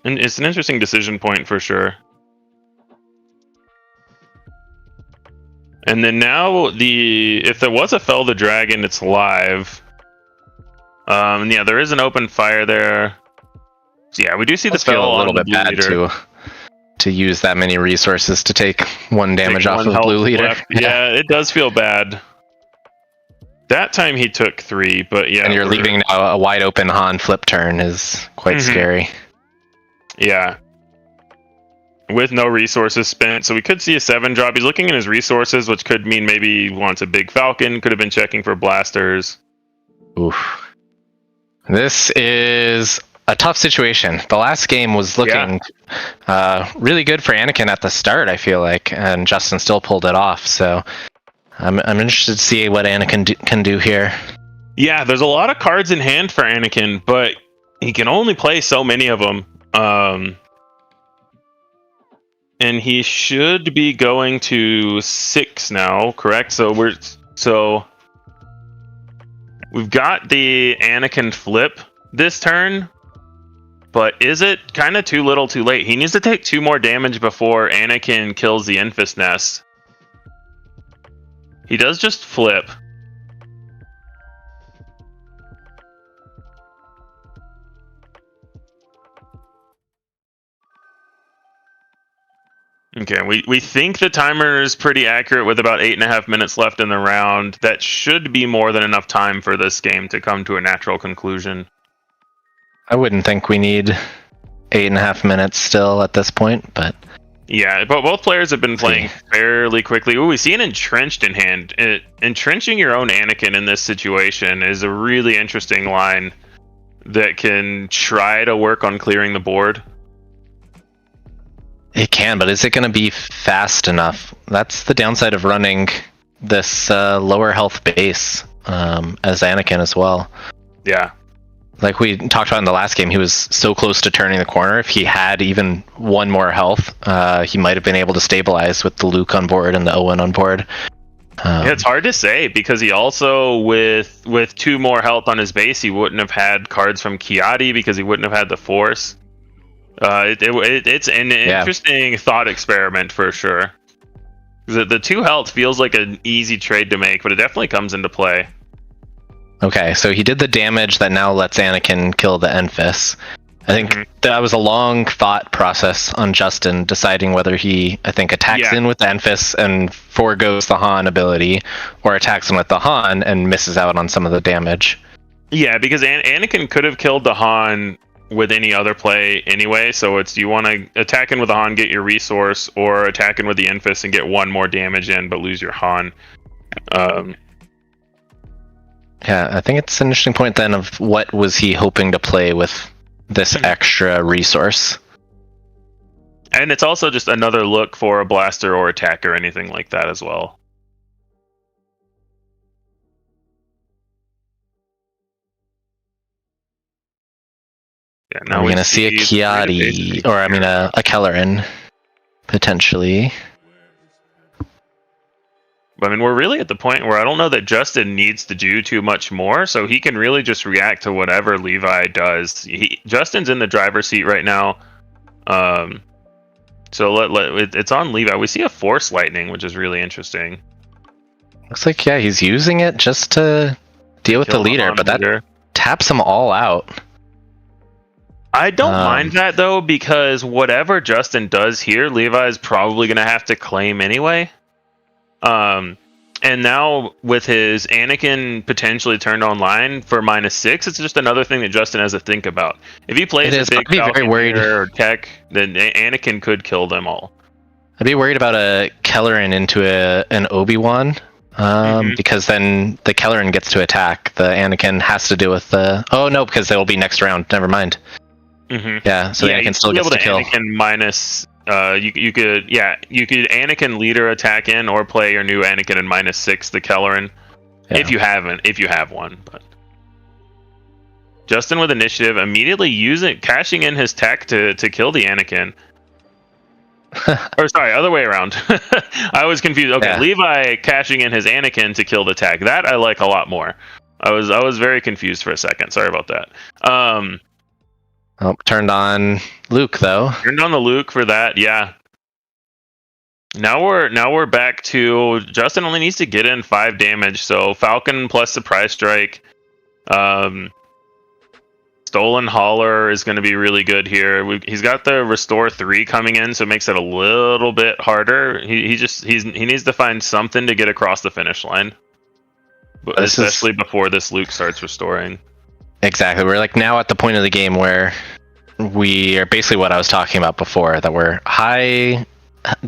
And it's an interesting decision point for sure. And then now, if there was a Fel the Dragon, it's live. There is an open fire there. So we do see the Fel a little bit bad to use that many resources to take 1 damage off of Blue Leader. Yeah, it does feel bad. That time he took 3, but and you're leaving a wide open Han flip turn is quite scary. Yeah. With no resources spent, so we could see a 7 drop. He's looking in his resources, which could mean maybe he wants a big Falcon. Could have been checking for blasters. Oof. This is a tough situation. The last game was looking really good for Anakin at the start, I feel like, and Justin still pulled it off. So I'm interested to see what Anakin can do here. Yeah, there's a lot of cards in hand for Anakin, but he can only play so many of them. And he should be going to 6 now, correct? So we've got the Anakin flip this turn, but is it kind of too little too late? He needs to take 2 more damage before Anakin kills the Enfys Nest. He does just flip. Okay, we think the timer is pretty accurate with about 8.5 minutes left in the round. That should be more than enough time for this game to come to a natural conclusion. I wouldn't think we need 8.5 minutes still at this point, but... Yeah, but both players have been playing fairly quickly. Ooh, we see an entrenched in hand. Entrenching your own Anakin in this situation is a really interesting line that can try to work on clearing the board. It can, but is it going to be fast enough? That's the downside of running this lower health base as Anakin as well. Yeah. Like we talked about in the last game, he was so close to turning the corner. If he had even 1 more health, he might have been able to stabilize with the Luke on board and the Owen on board. Yeah, it's hard to say because he also, with 2 more health on his base, he wouldn't have had cards from Kiadi because he wouldn't have had the Force. It's an interesting thought experiment for sure. The 2 health feels like an easy trade to make, but it definitely comes into play. Okay, so he did the damage that now lets Anakin kill the Enfys. I think that was a long thought process on Justin deciding whether he, attacks in with the Enfys and forgoes the Han ability, or attacks in with the Han and misses out on some of the damage. Yeah, because Anakin could have killed the Han with any other play anyway, so it's, do you want to attack in with the Han, get your resource, or attack in with the Enfys and get 1 more damage in but lose your Han? Yeah, I think it's an interesting point then of what was he hoping to play with this extra resource. And it's also just another look for a blaster or attack or anything like that as well. Yeah, now we're going to see a Kiadi, or a Kelleran, potentially. I mean, we're really at the point where I don't know that Justin needs to do too much more, so he can really just react to whatever Levi does. Justin's in the driver's seat right now, so it's on Levi. We see a Force Lightning, which is really interesting. Looks like, he's using it just to deal with the leader, but that taps them all out. I don't mind that, though, because whatever Justin does here, Levi is probably going to have to claim anyway. And now with his Anakin potentially turned online for -6, it's just another thing that Justin has to think about. If he plays a big Falcon or Tech, then Anakin could kill them all. I'd be worried about a Kelleran into an Obi-Wan, because then the Kelleran gets to attack. The Anakin has to deal with the... Oh, no, because they will be next round. Never mind. Yeah, so the Anakin still gets to kill. Anakin minus... you could Anakin leader attack in or play your new Anakin in -6 the Kelleran if you have one. But Justin with initiative, immediately cashing in his tech to kill the Anakin. Or sorry, other way around. I was confused. Okay, Levi cashing in his Anakin to kill the tech. That I like a lot more. I was very confused for a second. Sorry about that. Turned on Luke though. Turned on the Luke for that, yeah. Now we're back to Justin only needs to get in 5 damage, so Falcon plus Surprise Strike. Stolen Hauler is going to be really good here. He's got the Restore 3 coming in, so it makes it a little bit harder. He needs to find something to get across the finish line, but especially before this Luke starts restoring. Exactly. We're now at the point of the game where we are basically what I was talking about before, that we're high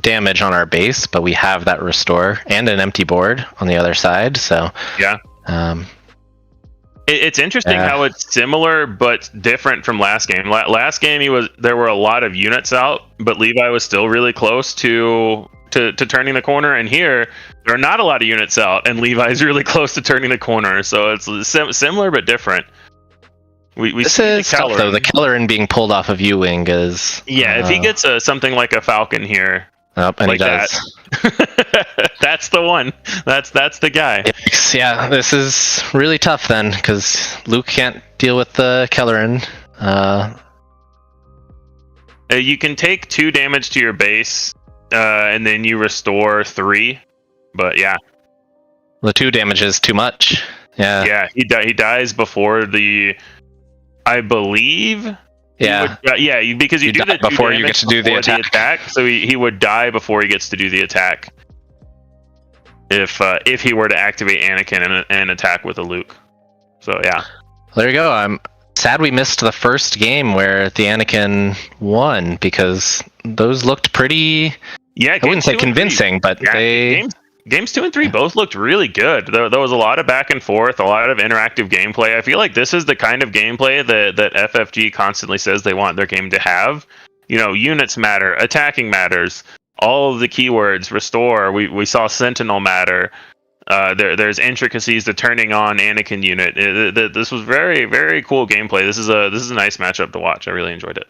damage on our base, but we have that restore and an empty board on the other side. So yeah, it's interesting how it's similar but different from last game. Last game there were a lot of units out, but Levi was still really close to turning the corner, and here there are not a lot of units out, and Levi's really close to turning the corner. So it's similar but different. This is tough, though. The Kelleran being pulled off of U-Wing is... Yeah, if he gets something like a Falcon here... and like he does. That's the one. That's the guy. Yeah, this is really tough then, because Luke can't deal with the Kelleran. You can take 2 damage to your base, and then you restore 3. But yeah. The 2 damage is too much. Yeah. Yeah, he dies before the... I believe. Yeah. Because you do the before you get to do the attack. So he would die before he gets to do the attack. If he were to activate Anakin and attack with a Luke. So yeah. There you go. I'm sad we missed the first game where the Anakin won, because those looked pretty... Yeah, I wouldn't say convincing, but they... Games 2 and 3 both looked really good. There was a lot of back and forth, a lot of interactive gameplay. I feel like this is the kind of gameplay that FFG constantly says they want their game to have. Units matter, attacking matters, all of the keywords, restore. We saw Sentinel matter. There's intricacies to turning on Anakin unit. This was very, very cool gameplay. This is a nice matchup to watch. I really enjoyed it.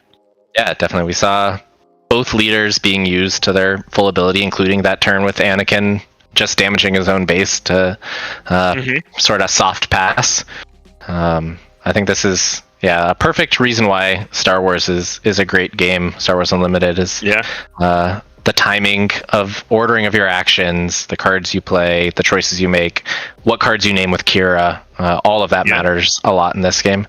Yeah, definitely. We saw both leaders being used to their full ability, including that turn with Anakin just damaging his own base to sort of soft pass. I think this is a perfect reason why Star Wars is a great game. Star Wars Unlimited is the timing of ordering of your actions, the cards you play, the choices you make, what cards you name with Kira. All of that matters a lot in this game.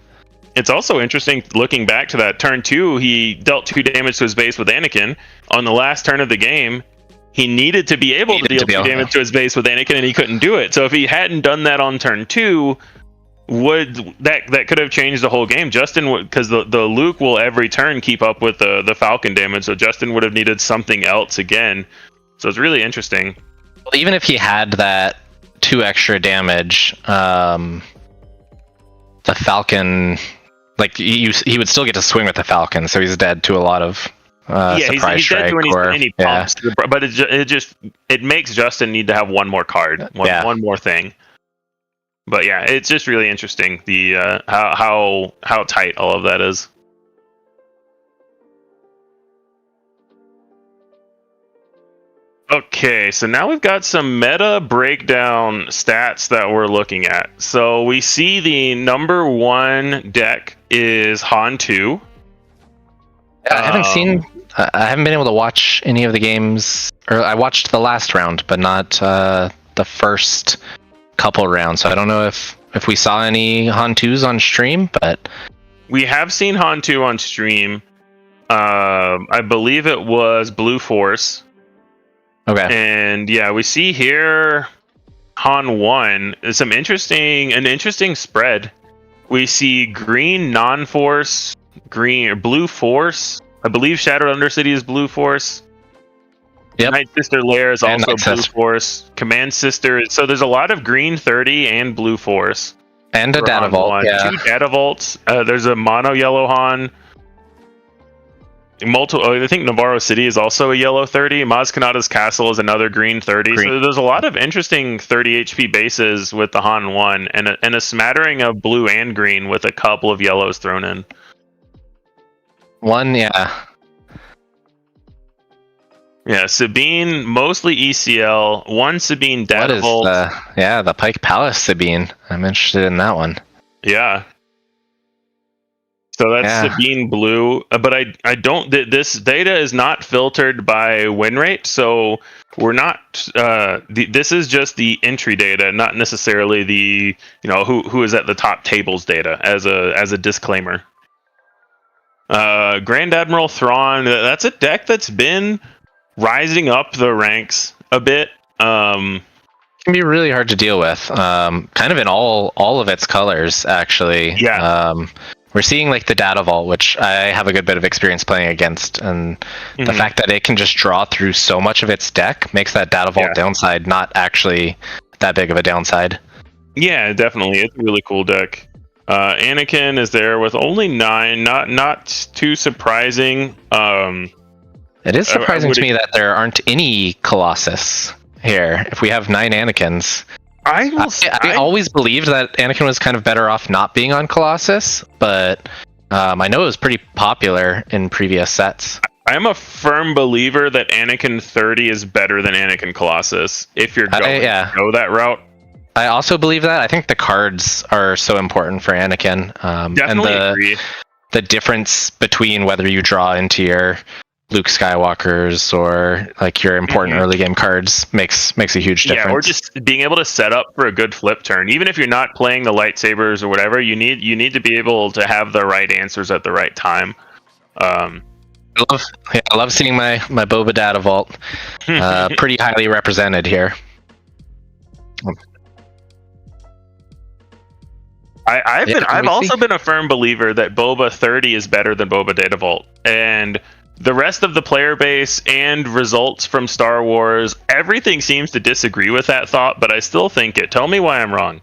It's also interesting looking back to that turn 2. He dealt 2 damage to his base with Anakin. On the last turn of the game, he needed to be able to deal 2 damage to his base with Anakin, and he couldn't do it. So if he hadn't done that on turn 2, that could have changed the whole game. Justin, because the Luke will every turn keep up with the Falcon damage, so Justin would have needed something else again. So it's really interesting. Well, even if he had that 2 extra damage, the Falcon, like he would still get to swing with the Falcon, so he's dead to a lot of surprise he's strike. Dead to when he pumps, but it makes Justin need to have one more card, one more thing. But yeah, it's just really interesting the how tight all of that is. Okay, so now we've got some meta breakdown stats that we're looking at. So we see the number 1 deck is Han 2. I haven't been able to watch any of the games, or I watched the last round, but not the first couple rounds. So I don't know if we saw any Han 2s on stream, but we have seen Han 2 on stream. I believe it was Blue Force. Okay. And yeah, we see here Han 1 is an interesting spread. We see green non-force, blue force. I believe Shattered Undercity is blue force. Yep. Night Sister Lair is also blue force. Command Sister. So there's a lot of green 30 and blue force. And a data vault. Yeah. 2 data vaults. There's a mono yellow Han. I think Navarro City is also a yellow 30. Maz Kanata's Castle is another green 30. So there's a lot of interesting 30 HP bases with the Han 1, and a smattering of blue and green with a couple of yellows thrown in. Yeah, Sabine, mostly ECL. 1 Sabine data vault. The Pike Palace Sabine. I'm interested in that one. Yeah. So that's Sabine blue, but I don't. This data is not filtered by win rate, so we're not. This is just the entry data, not necessarily the who is at the top tables data as a disclaimer. Grand Admiral Thrawn. That's a deck that's been rising up the ranks a bit. Can be really hard to deal with. Kind of in all of its colors, actually. Yeah. We're seeing like the data vault, which I have a good bit of experience playing against, and the fact that it can just draw through so much of its deck makes that data vault downside not actually that big of a downside. Yeah, definitely. It's a really cool deck. Anakin is there with only 9, not too surprising. It is surprising to me that there aren't any Colossus here. If we have 9 Anakins, I always believed that Anakin was kind of better off not being on Colossus, but I know it was pretty popular in previous sets. I am a firm believer that Anakin 30 is better than Anakin Colossus if you're going to go that route. I also believe that. I think the cards are so important for Anakin. Definitely agree. The difference between whether you draw into your Luke Skywalkers or like your important early game cards makes a huge difference. Yeah, or just being able to set up for a good flip turn. Even if you're not playing the lightsabers or whatever, you need to be able to have the right answers at the right time. I love seeing my Boba Data Vault pretty highly represented here. I've also been a firm believer that Boba 30 is better than Boba Data Vault, and the rest of the player base and results from Star Wars, everything seems to disagree with that thought, but I still think it. Tell me why I'm wrong.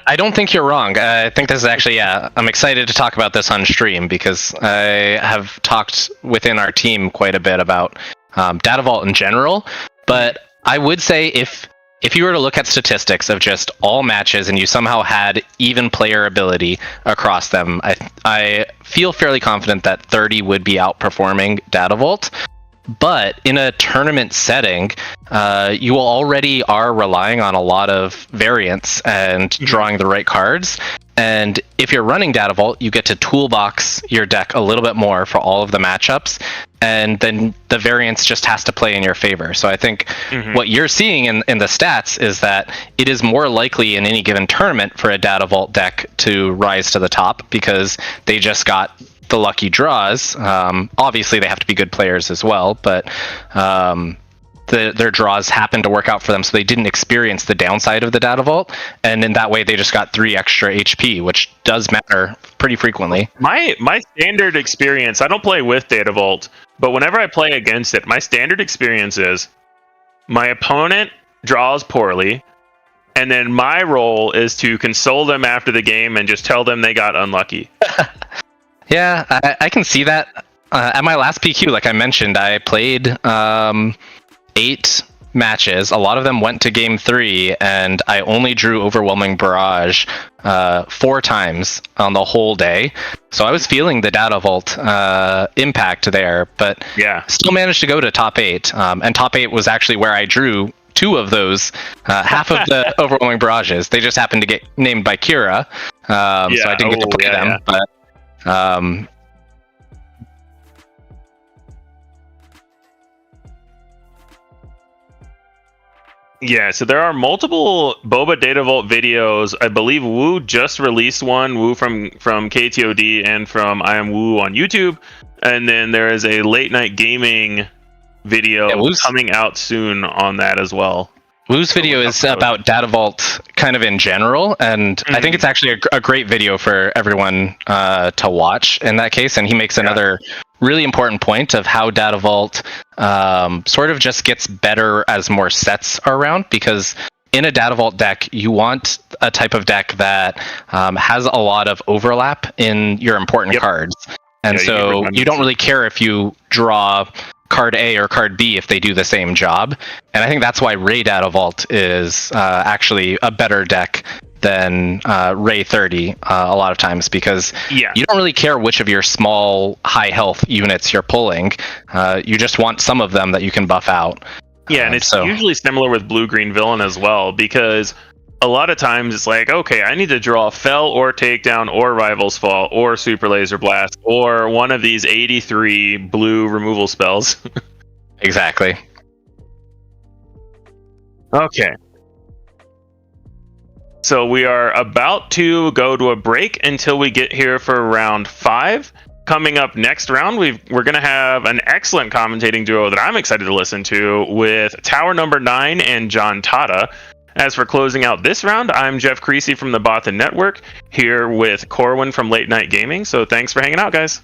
I don't think you're wrong. I think this is actually, I'm excited to talk about this on stream because I have talked within our team quite a bit about Data Vault in general, but I would say if you were to look at statistics of just all matches and you somehow had even player ability across them, I feel fairly confident that 30 would be outperforming Data Vault. But in a tournament setting, you already are relying on a lot of variance and drawing the right cards. And if you're running Data Vault, you get to toolbox your deck a little bit more for all of the matchups. And then the variance just has to play in your favor. So I think what you're seeing in the stats is that it is more likely in any given tournament for a Data Vault deck to rise to the top because they just got the lucky draws. Obviously, they have to be good players as well, but their draws happened to work out for them, so they didn't experience the downside of the Data Vault, and in that way, they just got 3 extra HP, which does matter pretty frequently. My standard experience, I don't play with Data Vault, but whenever I play against it, my standard experience is my opponent draws poorly, and then my role is to console them after the game and just tell them they got unlucky. Yeah, I can see that. At my last PQ, like I mentioned, I played 8 matches. A lot of them went to game 3, and I only drew Overwhelming Barrage 4 times on the whole day. So I was feeling the Data Vault impact there, but still managed to go to top 8. And top 8 was actually where I drew 2 of those, half of the Overwhelming Barrages. They just happened to get named by Kira, so I didn't get to play them. But yeah, so there are multiple Boba Data Vault videos. I believe Woo just released one, Woo from KTOD and from I Am Woo on YouTube. And then there is a late night gaming video coming out soon on that as well. Woo's video is about Data Vault kind of in general, and I think it's actually a great video for everyone to watch in that case, and he makes another really important point of how Data Vault sort of just gets better as more sets are around, because in a Data Vault deck, you want a type of deck that has a lot of overlap in your important cards, and so you don't really care if you draw card A or card B if they do the same job. And I think that's why Ray Data Vault is actually a better deck than Ray 30 a lot of times, because you don't really care which of your small high health units you're pulling. You just want some of them that you can buff out. Yeah, and it's usually similar with blue-green villain as well, because a lot of times it's like, okay, I need to draw Fell or Takedown or Rival's Fall or Super Laser Blast or one of these 83 blue removal spells. Exactly. Okay. So we are about to go to a break until we get here for round 5. Coming up next round, we're going to have an excellent commentating duo that I'm excited to listen to with Tower Number 9 and John Tata. As for closing out this round, I'm Jeff Creasy from the Bothan Network, here with Corwin from Late Night Gaming. So thanks for hanging out, guys.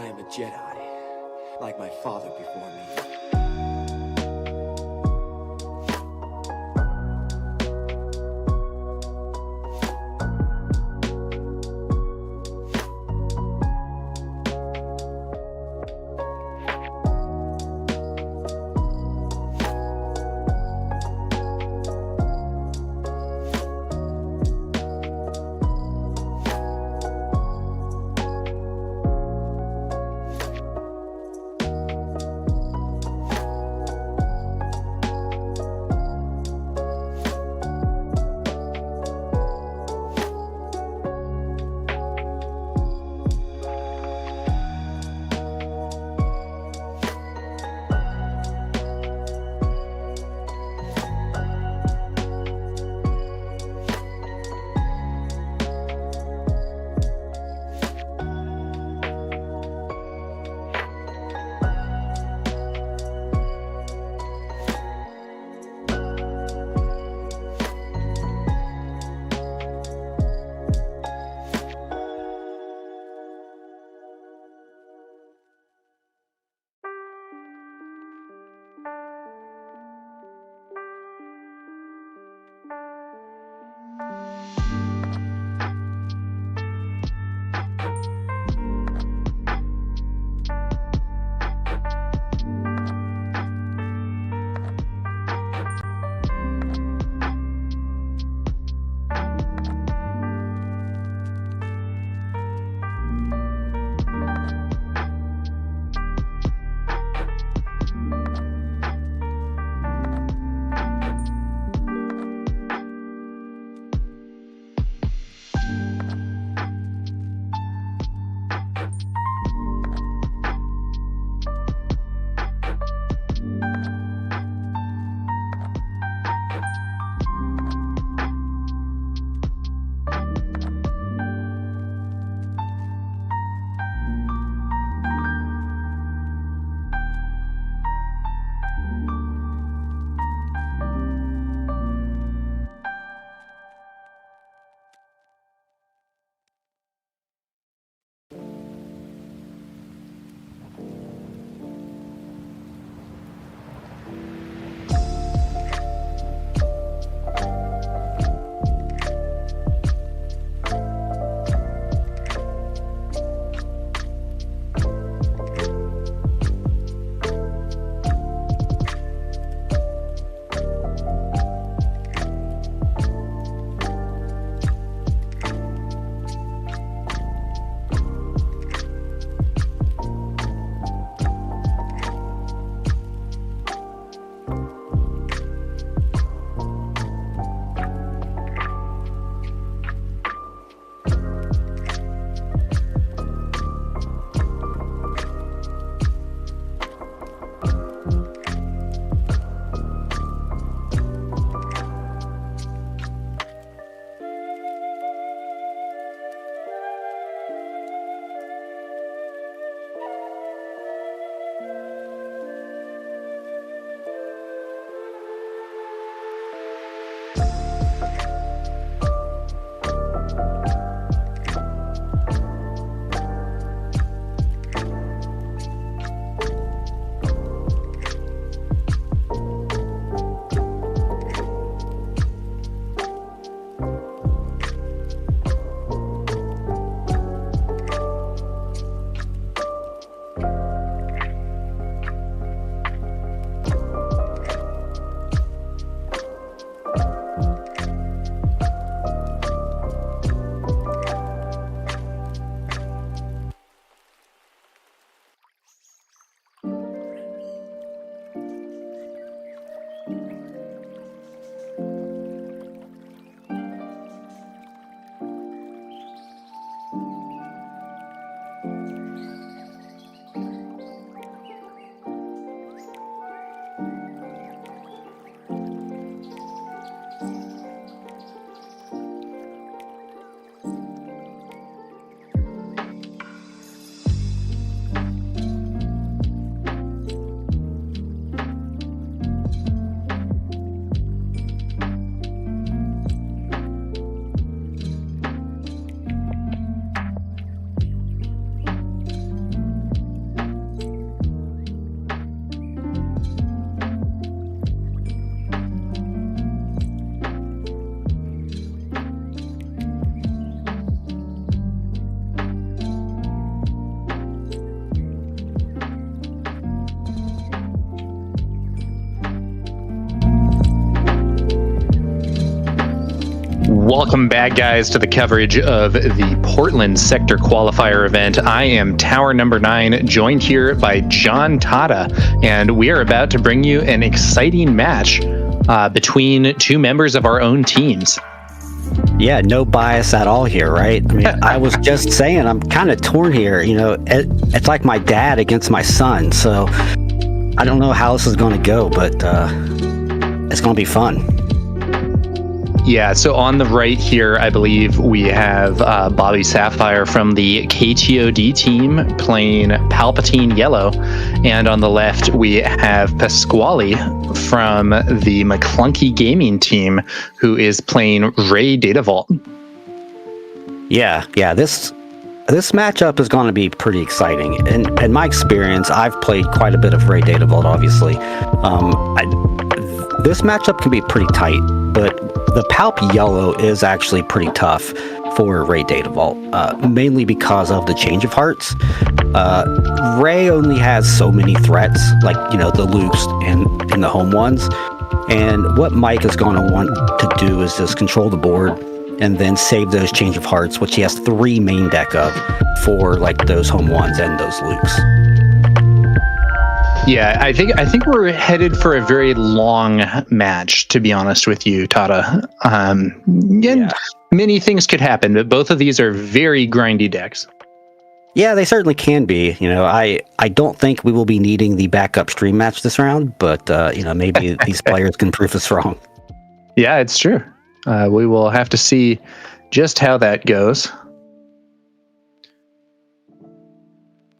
I am a Jedi, like my father before me. Welcome back, guys, to the coverage of the Portland Sector Qualifier event. I am Tower number 9, joined here by John Tata, and we are about to bring you an exciting match between two members of our own teams. Yeah, no bias at all here, right? I mean, I was just saying, I'm kind of torn here. You know, it's like my dad against my son, so I don't know how this is going to go, but it's going to be fun. Yeah, so on the right here, I believe we have Bobby Sapphire from the KTOD team playing Palpatine Yellow. And on the left, we have Pasquale from the McClunky Gaming team, who is playing Ray Datavault. Yeah, this matchup is going to be pretty exciting. In my experience, I've played quite a bit of Ray Datavault, obviously. This matchup can be pretty tight, but the Palp Yellow is actually pretty tough for Ray Datavault, mainly because of the change of hearts. Ray only has so many threats, like, you know, the Lukes and the home ones. And what Mike is going to want to do is just control the board and then save those change of hearts, which he has 3 main deck of for like those home ones and those Lukes. Yeah, I think we're headed for a very long match, to be honest with you, Tata. Many things could happen, but both of these are very grindy decks. Yeah, they certainly can be. You know, I don't think we will be needing the backup stream match this round, but you know, maybe these players can prove us wrong. Yeah, it's true. We will have to see just how that goes.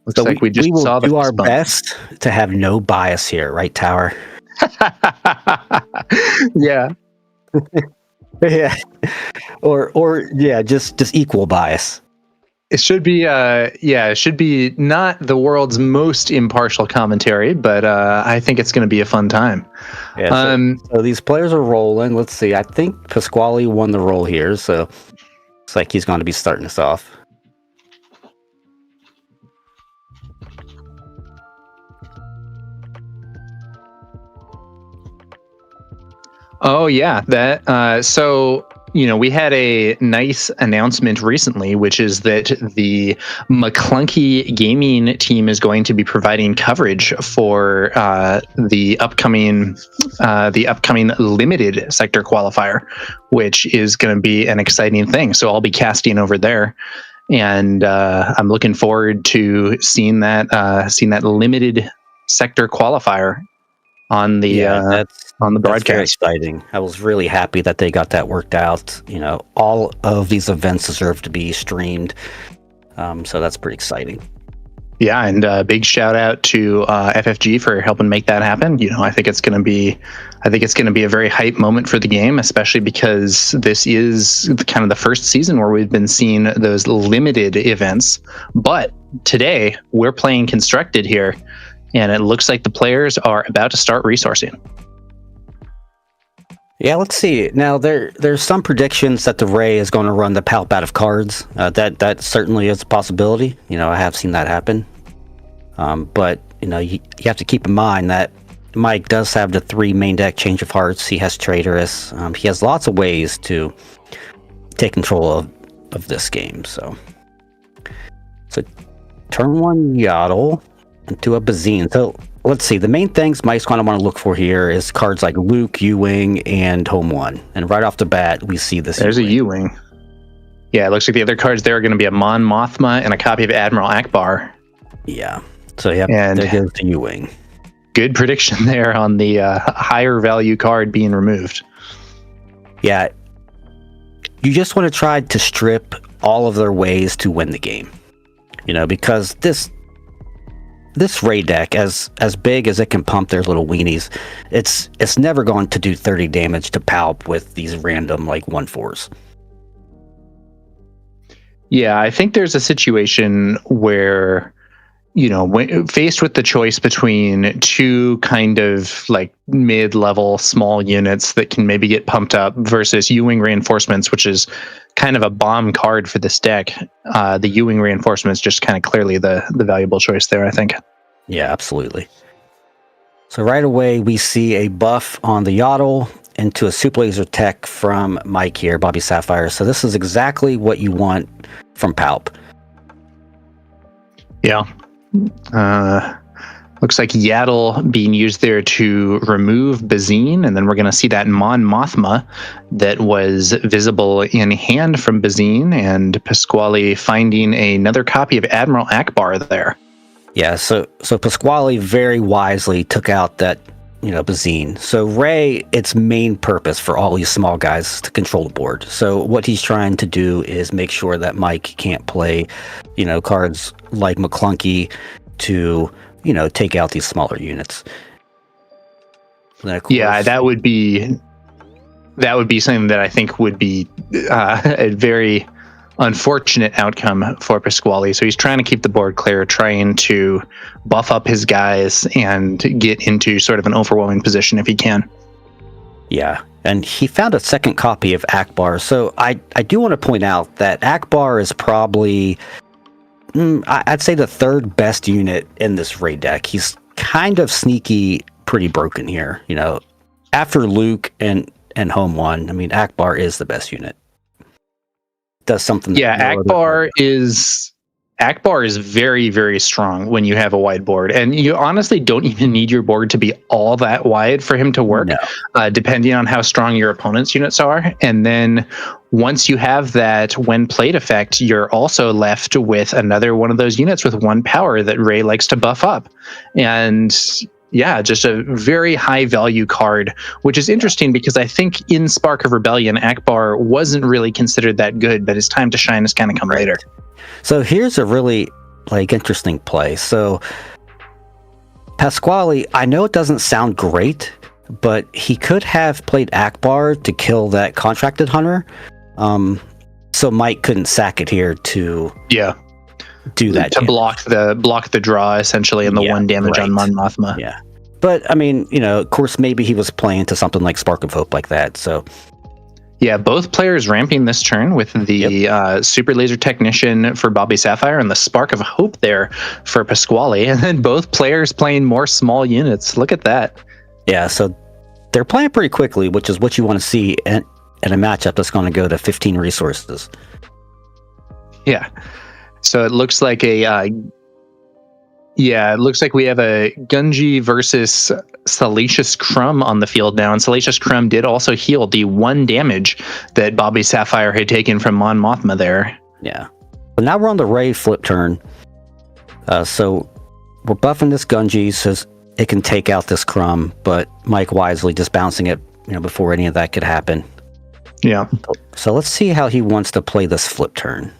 Looks like we just saw the do our best to have no bias here, right, Tower? Yeah. Yeah. Or just equal bias. It should be it should be not the world's most impartial commentary, but I think it's going to be a fun time. Yeah, so these players are rolling. Let's see. I think Pasquale won the roll here, so it's like he's going to be starting us off. Oh yeah, that. So you know, we had a nice announcement recently, which is that the McClunky Gaming team is going to be providing coverage for the upcoming limited sector qualifier, which is going to be an exciting thing. So I'll be casting over there, and I'm looking forward to seeing that limited sector qualifier on the on the broadcast. Very exciting. I was really happy that they got that worked out. You know, all of these events deserve to be streamed, so that's pretty exciting. Yeah, and big shout out to FFG for helping make that happen. You know, I think it's going to be a very hype moment for the game, especially because this is kind of the first season where we've been seeing those limited events. But today we're playing Constructed here, and it looks like the players are about to start resourcing. Yeah, let's see. Now, there's some predictions that the Ray is going to run the Palp out of cards. That certainly is a possibility. You know, I have seen that happen. But, you know, you have to keep in mind that Mike does have the 3 main deck change of hearts. He has Traitorous. He has lots of ways to take control of this game. So turn 1 Yaddle into a Bazine. So let's see. The main things Mike's going to want to look for here is cards like Luke, U-Wing, and Home 1. And right off the bat, we see this. There's U-Wing. A U-Wing. Yeah, it looks like the other cards there are going to be a Mon Mothma and a copy of Admiral Akbar. Yeah. So yeah, there goes the U-Wing. Good prediction there on the higher value card being removed. Yeah. You just want to try to strip all of their ways to win the game. You know, because this Ray deck, as big as it can pump their little weenies, it's never going to do 30 damage to Palp with these random like 1/4s. Yeah, I think there's a situation where, you know, when faced with the choice between 2 kind of like mid-level small units that can maybe get pumped up versus U-Wing reinforcements, which is kind of a bomb card for this deck. The U-Wing reinforcements just kind of clearly the valuable choice there, I think. Yeah, absolutely. So right away we see a buff on the Yaddle, into a Super Laser Tech from Mike here, Bobby Sapphire. So this is exactly what you want from Palp. Yeah. Looks like Yaddle being used there to remove Bazine, and then we're going to see that Mon Mothma that was visible in hand from Bazine, and Pasquale finding another copy of Admiral Akbar there. Yeah, so Pasquale very wisely took out that, Bazine. So Ray, its main purpose for all these small guys is to control the board. So what he's trying to do is make sure that Mike can't play, cards like McClunky to take out these smaller units. Yeah, that would be something that I think would be a very unfortunate outcome for Pasquale. So he's trying to keep the board clear, trying to buff up his guys and get into sort of an overwhelming position if he can. Yeah, and he found a second copy of Akbar. So I do want to point out that Akbar is probably, I'd say, the third best unit in this raid deck. He's kind of sneaky, pretty broken here. After Luke and Home One, Akbar is the best unit. Does something. Yeah, Akbar is very, very strong when you have a wide board, and you honestly don't even need your board to be all that wide for him to work, depending on how strong your opponent's units are. And then once you have that when played effect, you're also left with another one of those units with 1 power that Ray likes to buff up. And yeah, just a very high value card, which is interesting because I think in Spark of Rebellion, Akbar wasn't really considered that good, but his time to shine has kind of come later. So here's a really interesting play. So Pasquale, I know it doesn't sound great, but he could have played Akbar to kill that contracted hunter. So Mike couldn't sack it here to do that to block the draw essentially, and the 1 damage on Mon Mothma. Yeah, but of course, maybe he was playing to something like Spark of Hope like that. So yeah, both players ramping this turn with the Super Laser Technician for Bobby Sapphire and the Spark of Hope there for Pasquale, and then both players playing more small units. Look at that. Yeah, so they're playing pretty quickly, which is what you want to see in a matchup that's going to go to 15 resources. Yeah. So it looks like we have a Gunji versus Salacious Crumb on the field now, and Salacious Crumb did also heal the 1 damage that Bobby Sapphire had taken from Mon Mothma there. Yeah. But now we're on the Ray flip turn. So we're buffing this Gunji so it can take out this Crumb, but Mike wisely just bouncing it, before any of that could happen. Yeah. So let's see how he wants to play this flip turn.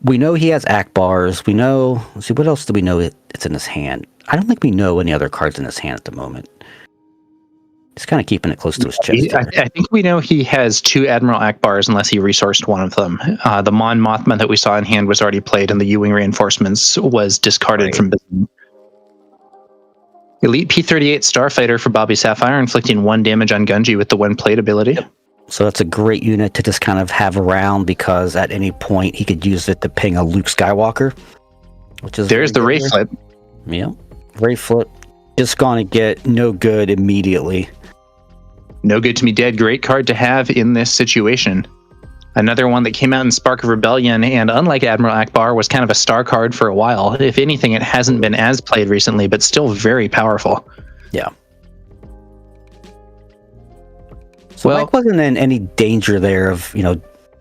We know he has Akbars. We know. Let's see, what else do we know it's in his hand? I don't think we know any other cards in his hand at the moment. He's kind of keeping it close to his chest. I think we know he has 2 Admiral Akbars unless he resourced one of them. The Mon Mothma that we saw in hand was already played, and the U-Wing Reinforcements was discarded from Bazine. Elite P-38 Starfighter for Bobby Sapphire, inflicting 1 damage on Gunji with the when played ability. Yep. So that's a great unit to just kind of have around, because at any point he could use it to ping a Luke Skywalker. There's the Ray flip. Yeah, Ray flip. Just going to get no good immediately. No good to me dead. Great card to have in this situation. Another one that came out in Spark of Rebellion, and unlike Admiral Akbar, was kind of a star card for a while. If anything, it hasn't been as played recently, but still very powerful. Yeah. So Mike wasn't in any danger there of,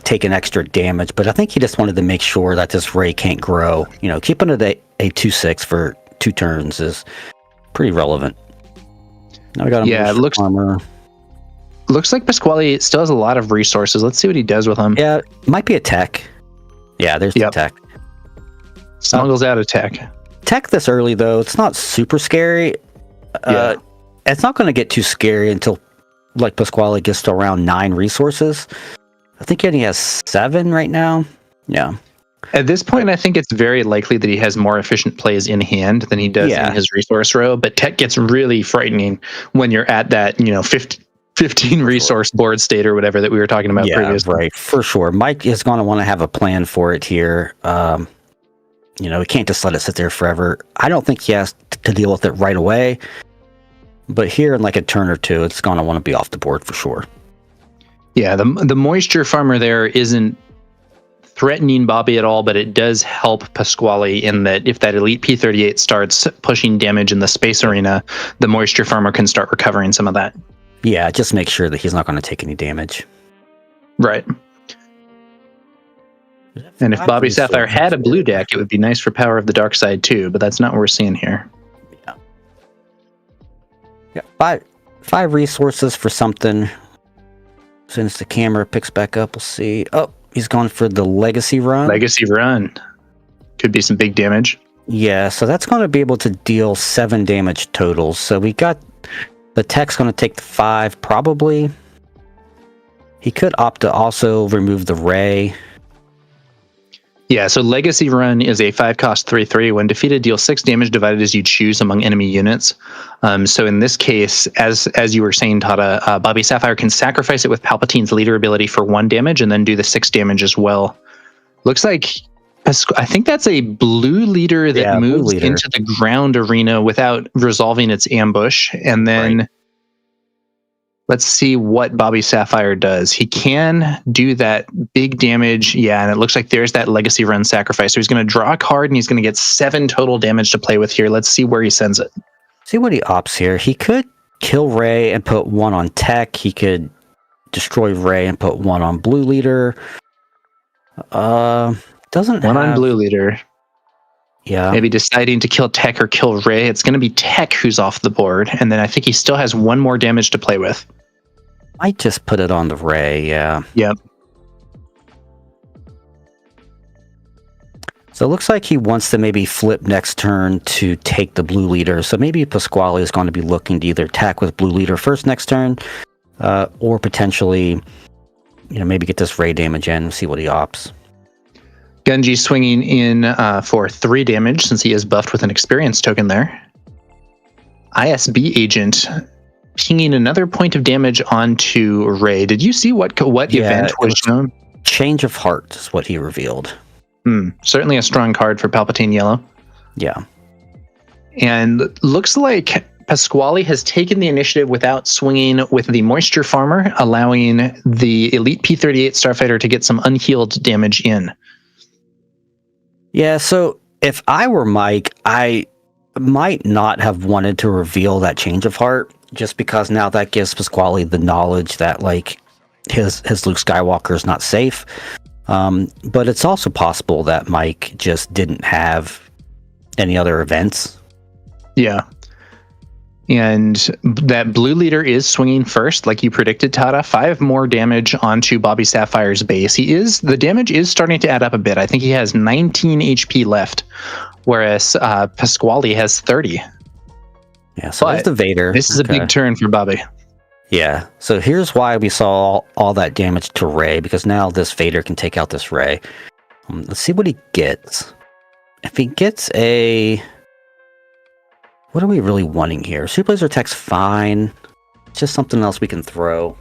taking extra damage, but I think he just wanted to make sure that this Ray can't grow. Keeping it a 2/6 for 2 turns is pretty relevant. Now we got it looks armor. Looks like Pasquale still has a lot of resources. Let's see what he does with them. Yeah, might be a tech. Yeah, there's the tech. Smuggles out a tech. Tech this early though, it's not super scary. It's not going to get too scary until like Pasquale gets to around 9 resources. I think he only has 7 right now. Yeah. At this point, I think it's very likely that he has more efficient plays in hand than he does in his resource row. But tech gets really frightening when you're at that, 15 resource board state or whatever that we were talking about previously. Right, for sure. Mike is going to want to have a plan for it here. He can't just let it sit there forever. I don't think he has to deal with it right away. But here in like a turn or two, it's going to want to be off the board for sure. Yeah, the moisture farmer there isn't threatening Bobby at all, but it does help Pasquale in that if that elite P38 starts pushing damage in the space arena, the moisture farmer can start recovering some of that. Yeah, just make sure that he's not going to take any damage. Right. And if Bobby Sapphire had a blue deck, it would be nice for Power of the Dark Side too, but that's not what we're seeing here. Yeah, five resources for something. As soon as the camera picks back up, we'll see. Oh, he's going for the Legacy Run. Legacy Run. Could be some big damage. Yeah, so that's going to be able to deal 7 damage total. So we got the tech's going to take the 5, probably. He could opt to also remove the Ray. Yeah, so Legacy Run is a 5-cost 3/3. When defeated, deal 6 damage divided as you choose among enemy units. So in this case, as you were saying, Tata, Bobby Sapphire can sacrifice it with Palpatine's leader ability for 1 damage and then do the 6 damage as well. Looks like, I think that's a blue leader that moves into the ground arena without resolving its ambush. And then let's see what Bobby Sapphire does. He can do that big damage. Yeah, and it looks like there's that Legacy Run sacrifice. So he's going to draw a card and he's going to get 7 total damage to play with here. Let's see where he sends it. See what he opts here. He could kill Ray and put 1 on tech. He could destroy Ray and put 1 on blue leader. Doesn't 1 on blue leader. Yeah. Maybe deciding to kill tech or kill Ray. It's going to be tech who's off the board. And then I think he still has 1 more damage to play with. Might just put it on the Ray, yeah. Yep. So it looks like he wants to maybe flip next turn to take the blue leader. So maybe Pasquale is going to be looking to either attack with blue leader first next turn, or potentially, maybe get this Ray damage in and see what he opts. Gunji swinging in for 3 damage since he is buffed with an experience token there. ISB agent pinging another point of damage onto Ray. Did you see what event was shown? Change of Heart is what he revealed. Certainly a strong card for Palpatine Yellow. Yeah. And looks like Pasquale has taken the initiative without swinging with the Moisture Farmer, allowing the Elite P38 Starfighter to get some unhealed damage in. Yeah, so if I were Mike, I might not have wanted to reveal that Change of Heart, just because now that gives Pasquale the knowledge that his Luke Skywalker is not safe. But it's also possible that Mike just didn't have any other events. Yeah. And that blue leader is swinging first, like you predicted, Tata. 5 more damage onto Bobby Sapphire's base. The damage is starting to add up a bit. I think he has 19 HP left, whereas Pasquale has 30. Yeah, so there's the Vader. This is a big turn for Bobby. Yeah, so here's why we saw all that damage to Ray, because now this Vader can take out this Ray. Let's see what he gets. If he gets a... What are we really wanting here? Super Laser Tech's fine. Just something else we can throw.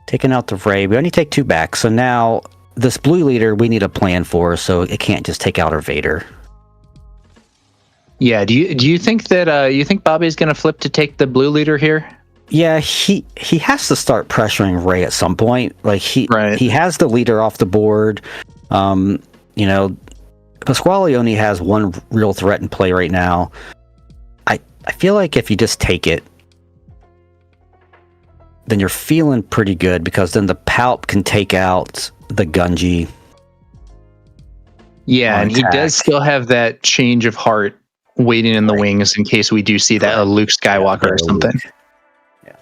Taking out the Ray. We only take 2 back, so now this blue leader we need a plan for, so it can't just take out our Vader. Yeah, do you think that you think Bobby's going to flip to take the blue leader here? Yeah, he has to start pressuring Ray at some point. He has the leader off the board. Pasquale only has 1 real threat in play right now. I feel like if you just take it, then you're feeling pretty good, because then the Palp can take out the Gunji. Yeah, and he does still have that Change of Heart waiting in the wings in case we do see that a Luke Skywalker or something. Yeah.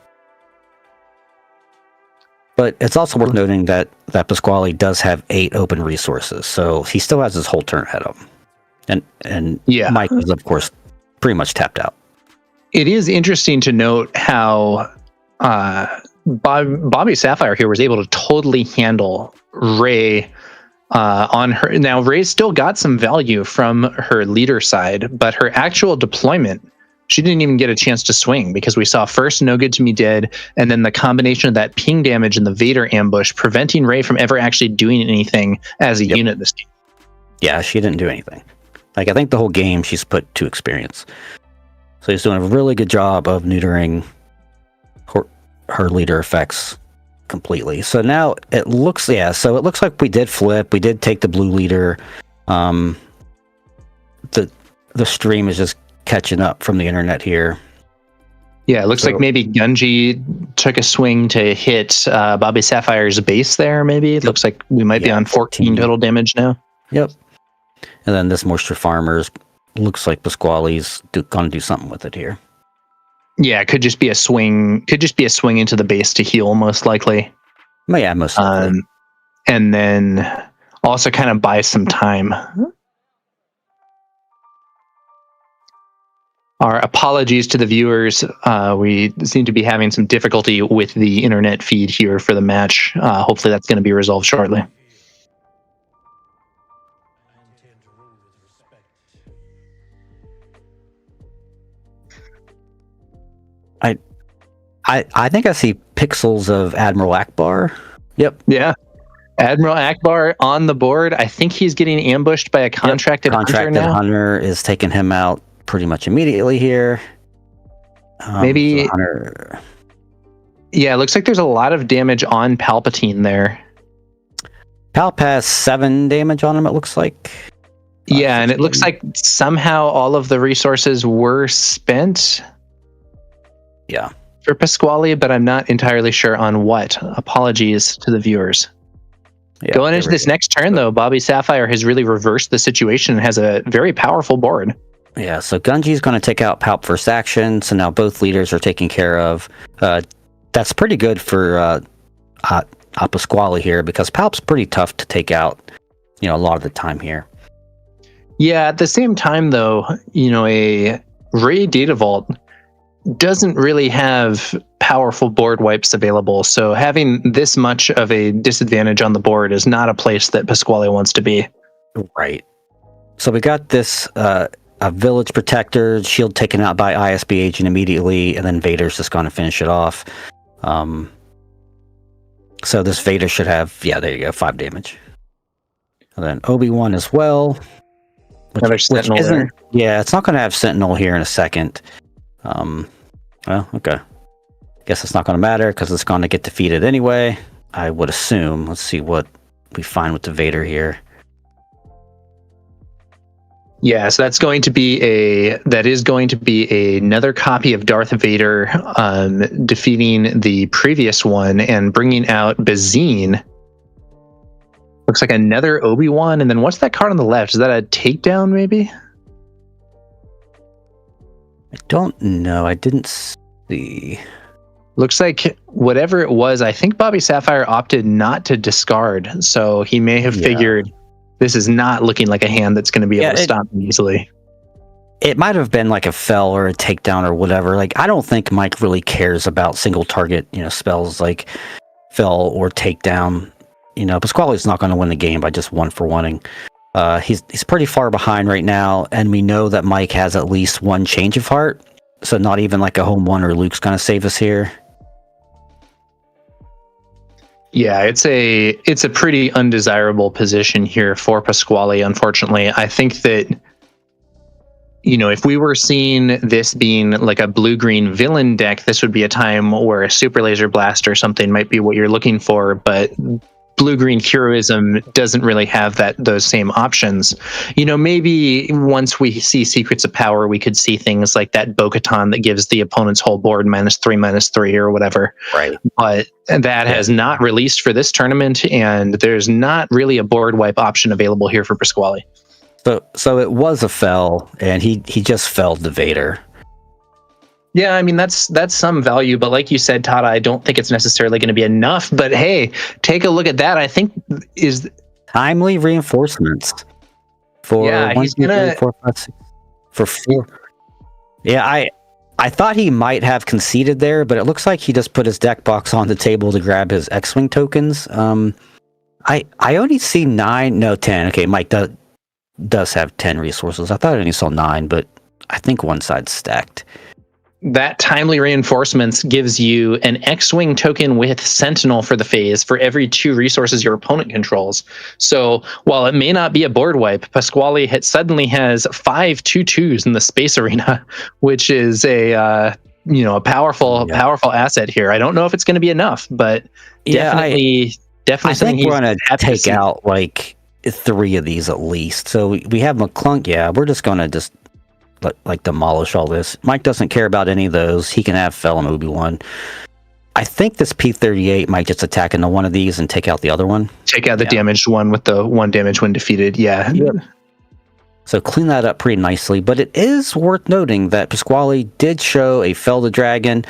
But it's also worth noting that Pasquale does have 8 open resources, so he still has his whole turn ahead of him. And Mike is, of course, pretty much tapped out. It is interesting to note how Bobby Sapphire here was able to totally handle Ray on her. Now, Ray's still got some value from her leader side, but her actual deployment, she didn't even get a chance to swing, because we saw first No Good to Me Dead, and then the combination of that ping damage and the Vader ambush preventing Ray from ever actually doing anything as a unit this game. Yeah, she didn't do anything. I think the whole game she's put 2 experience. So he's doing a really good job of neutering her leader effects completely. So now it looks like we did flip. We did take the blue leader. The stream is just catching up from the internet here. Yeah, it looks like maybe Gunji took a swing to hit Bobby Sapphire's base there, maybe. It looks like we might be on 14 total damage now. Yep. And then this Moisture Farmers looks like Pasquale's going to do something with it here. Yeah, it could just be a swing. Could just be a swing into the base to heal, most likely. Yeah, most likely. And then also kind of buy some time. Our apologies to the viewers. We seem to be having some difficulty with the internet feed here for the match. Hopefully that's going to be resolved shortly. I think I see pixels of Admiral Akbar. Yep. Yeah. Admiral Akbar on the board. I think he's getting ambushed by a contracted hunter now. Hunter is taking him out pretty much immediately here. Maybe. Hunter. Yeah, it looks like there's a lot of damage on Palpatine there. Palp has 7 damage on him, it looks like. Yeah, and it looks like somehow all of the resources were spent. Yeah. For Pasquale, but I'm not entirely sure on what. Apologies to the viewers. Yeah, going into this next turn, though, Bobby Sapphire has really reversed the situation and has a very powerful board. Yeah, so Gunji's going to take out Palp first action, so now both leaders are taken care of. That's pretty good for Pasquale here, because Palp's pretty tough to take out, a lot of the time here. Yeah, at the same time, though, a Ray Data Vault doesn't really have powerful board wipes available, so having this much of a disadvantage on the board is not a place that Pasquale wants to be. Right. So we got this a Village Protector, shield taken out by ISB agent immediately, and then Vader's just going to finish it off. So this Vader should have, there you go, 5 damage. And then Obi-Wan as well. Another Sentinel there. Yeah, it's not going to have Sentinel here in a second. Well, okay. Guess it's not going to matter because it's going to get defeated anyway, I would assume. Let's see what we find with the Vader here. Yeah, so that is going to be another copy of Darth Vader defeating the previous one and bringing out Bazine. Looks like another Obi-Wan, and then what's that card on the left? Is that a takedown, maybe? I don't know. I didn't see. Looks like whatever it was, I think Bobby Sapphire opted not to discard, so he may have figured this is not looking like a hand that's going to be able to stop him easily. It might have been like a fell or a takedown or whatever. Like, I don't think Mike really cares about single target, spells like fell or takedown. Pasquale's not going to win the game by just 1-for-1ing. He's pretty far behind right now, and we know that Mike has at least 1 change of heart, so not even like a home 1 or Luke's going to save us here. Yeah, it's a pretty undesirable position here for Pasquale, unfortunately. I think that, if we were seeing this being like a blue-green villain deck, this would be a time where a Super Laser Blast or something might be what you're looking for, but blue-green heroism doesn't really have those same options. Maybe once we see Secrets of Power, we could see things like that Bo-Katan that gives the opponent's whole board -3/-3 or whatever. Right. But that has not released for this tournament, and there's not really a board wipe option available here for Pasquale. So it was a fell, and he just felled the Vader. Yeah, I mean, that's some value, but like you said, Tata, I don't think it's necessarily going to be enough. But hey, take a look at that. I think is timely reinforcements for he's gonna 4, 5, 6, for 4. Yeah, I thought he might have conceded there, but it looks like he just put his deck box on the table to grab his X-Wing tokens. I only see 9, no 10. Okay, Mike does have 10 resources. I thought I only saw 9, but I think one side's stacked. that timely reinforcements gives you an X-Wing token with Sentinel for the phase for every 2 resources your opponent controls. So while it may not be a board wipe, Pasquale suddenly has 5 2/2s in the space arena, which is a powerful asset here. I don't know if it's going to be enough, but definitely I think we're going to take out like 3 of these at least. So we have McClunk. Yeah, we're just going to just like demolish all this. Mike doesn't care about any of those. He can have Fel and Obi-Wan. I think this P-38 might just attack into one of these and take out the other one. Take out the damaged one with the 1 damage when defeated. Yeah. Yep. So clean that up pretty nicely. But it is worth noting that Pasquale did show a Fel the Dragon,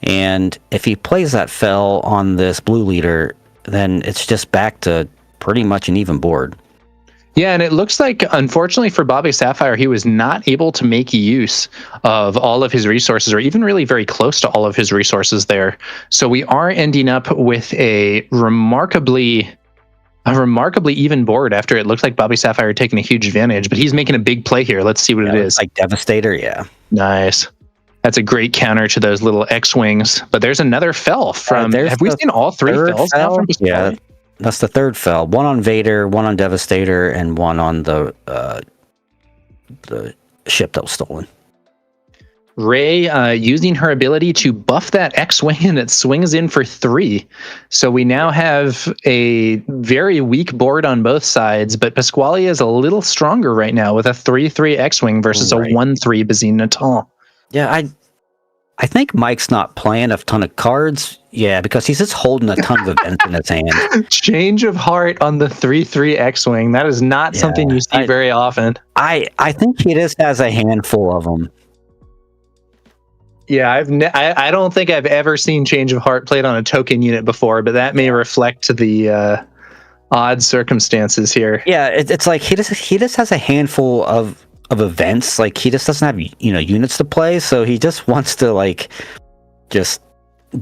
and if he plays that Fel on this blue leader, then it's just back to pretty much an even board. Yeah, and it looks like, unfortunately for Bobby Sapphire, he was not able to make use of all of his resources, or even really very close to all of his resources there. So we are ending up with a remarkably even board after it looked like Bobby Sapphire had taken a huge advantage, but he's making a big play here. Let's see what it is. Like Devastator, yeah. Nice. That's a great counter to those little X-Wings. But there's another Fel from... have we seen all 3 Fels now from Pasquale? Yeah. That's the 3rd Fel. 1 on Vader, 1 on Devastator, and 1 on the ship that was stolen. Rey using her ability to buff that X-Wing, and it swings in for 3. So we now have a very weak board on both sides, but Pasquale is a little stronger right now with a 3/3 X-Wing versus a 1/3 Bazine Natal. Yeah, I think Mike's not playing a ton of cards. Yeah, because he's just holding a ton of events in his hand. Change of heart on the 3/3 X-Wing. That is not something you see very often. I think he just has a handful of them. Yeah, I don't think I've ever seen Change of Heart played on a token unit before, but that may reflect the odd circumstances here. Yeah, it's like he just has a handful of events. Like he just doesn't have units to play, so he just wants to just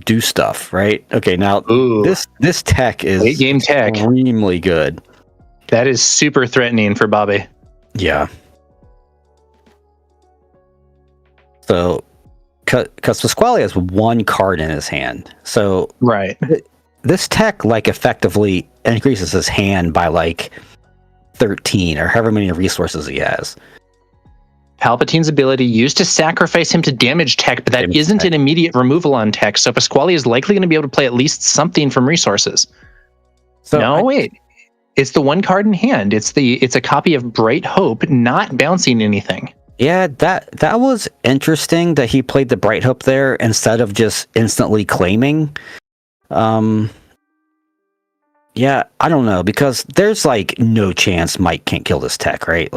do stuff, right? Okay, now this tech is late game tech, extremely good. That is super threatening for Bobby. Yeah. So, because Pasquale has 1 card in his hand, so this tech effectively increases his hand by 13 or however many resources he has. Palpatine's ability used to sacrifice him to damage tech, but that isn't an immediate removal on tech, so Pasquale is likely going to be able to play at least something from resources. So wait. It's the 1 card in hand. It's a copy of Bright Hope, not bouncing anything. Yeah, that was interesting that he played the Bright Hope there instead of just instantly claiming. Yeah, I don't know, because there's no chance Mike can't kill this tech, right?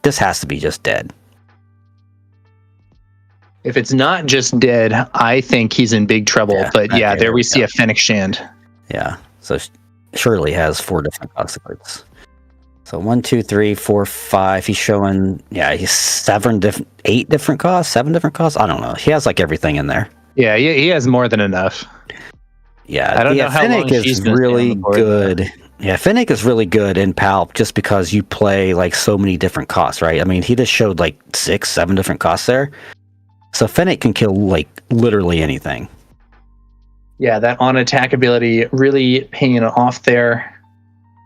This has to be just dead. If it's not just dead, I think he's in big trouble. Yeah, but yeah, there we see a Fennec Shand. Yeah, so Shirley has 4 different cards. So 1, 2, 3, 4, 5. He's showing, he's 8 different costs, 7 different costs. I don't know. He has everything in there. Yeah, he has more than enough. Yeah, I don't know how long she's really good. Yeah, Fennec is really good in Palp just because you play so many different costs, right? I mean, he just showed 6, 7 different costs there. So Fennec can kill literally anything. Yeah, that on attack ability really paying off there.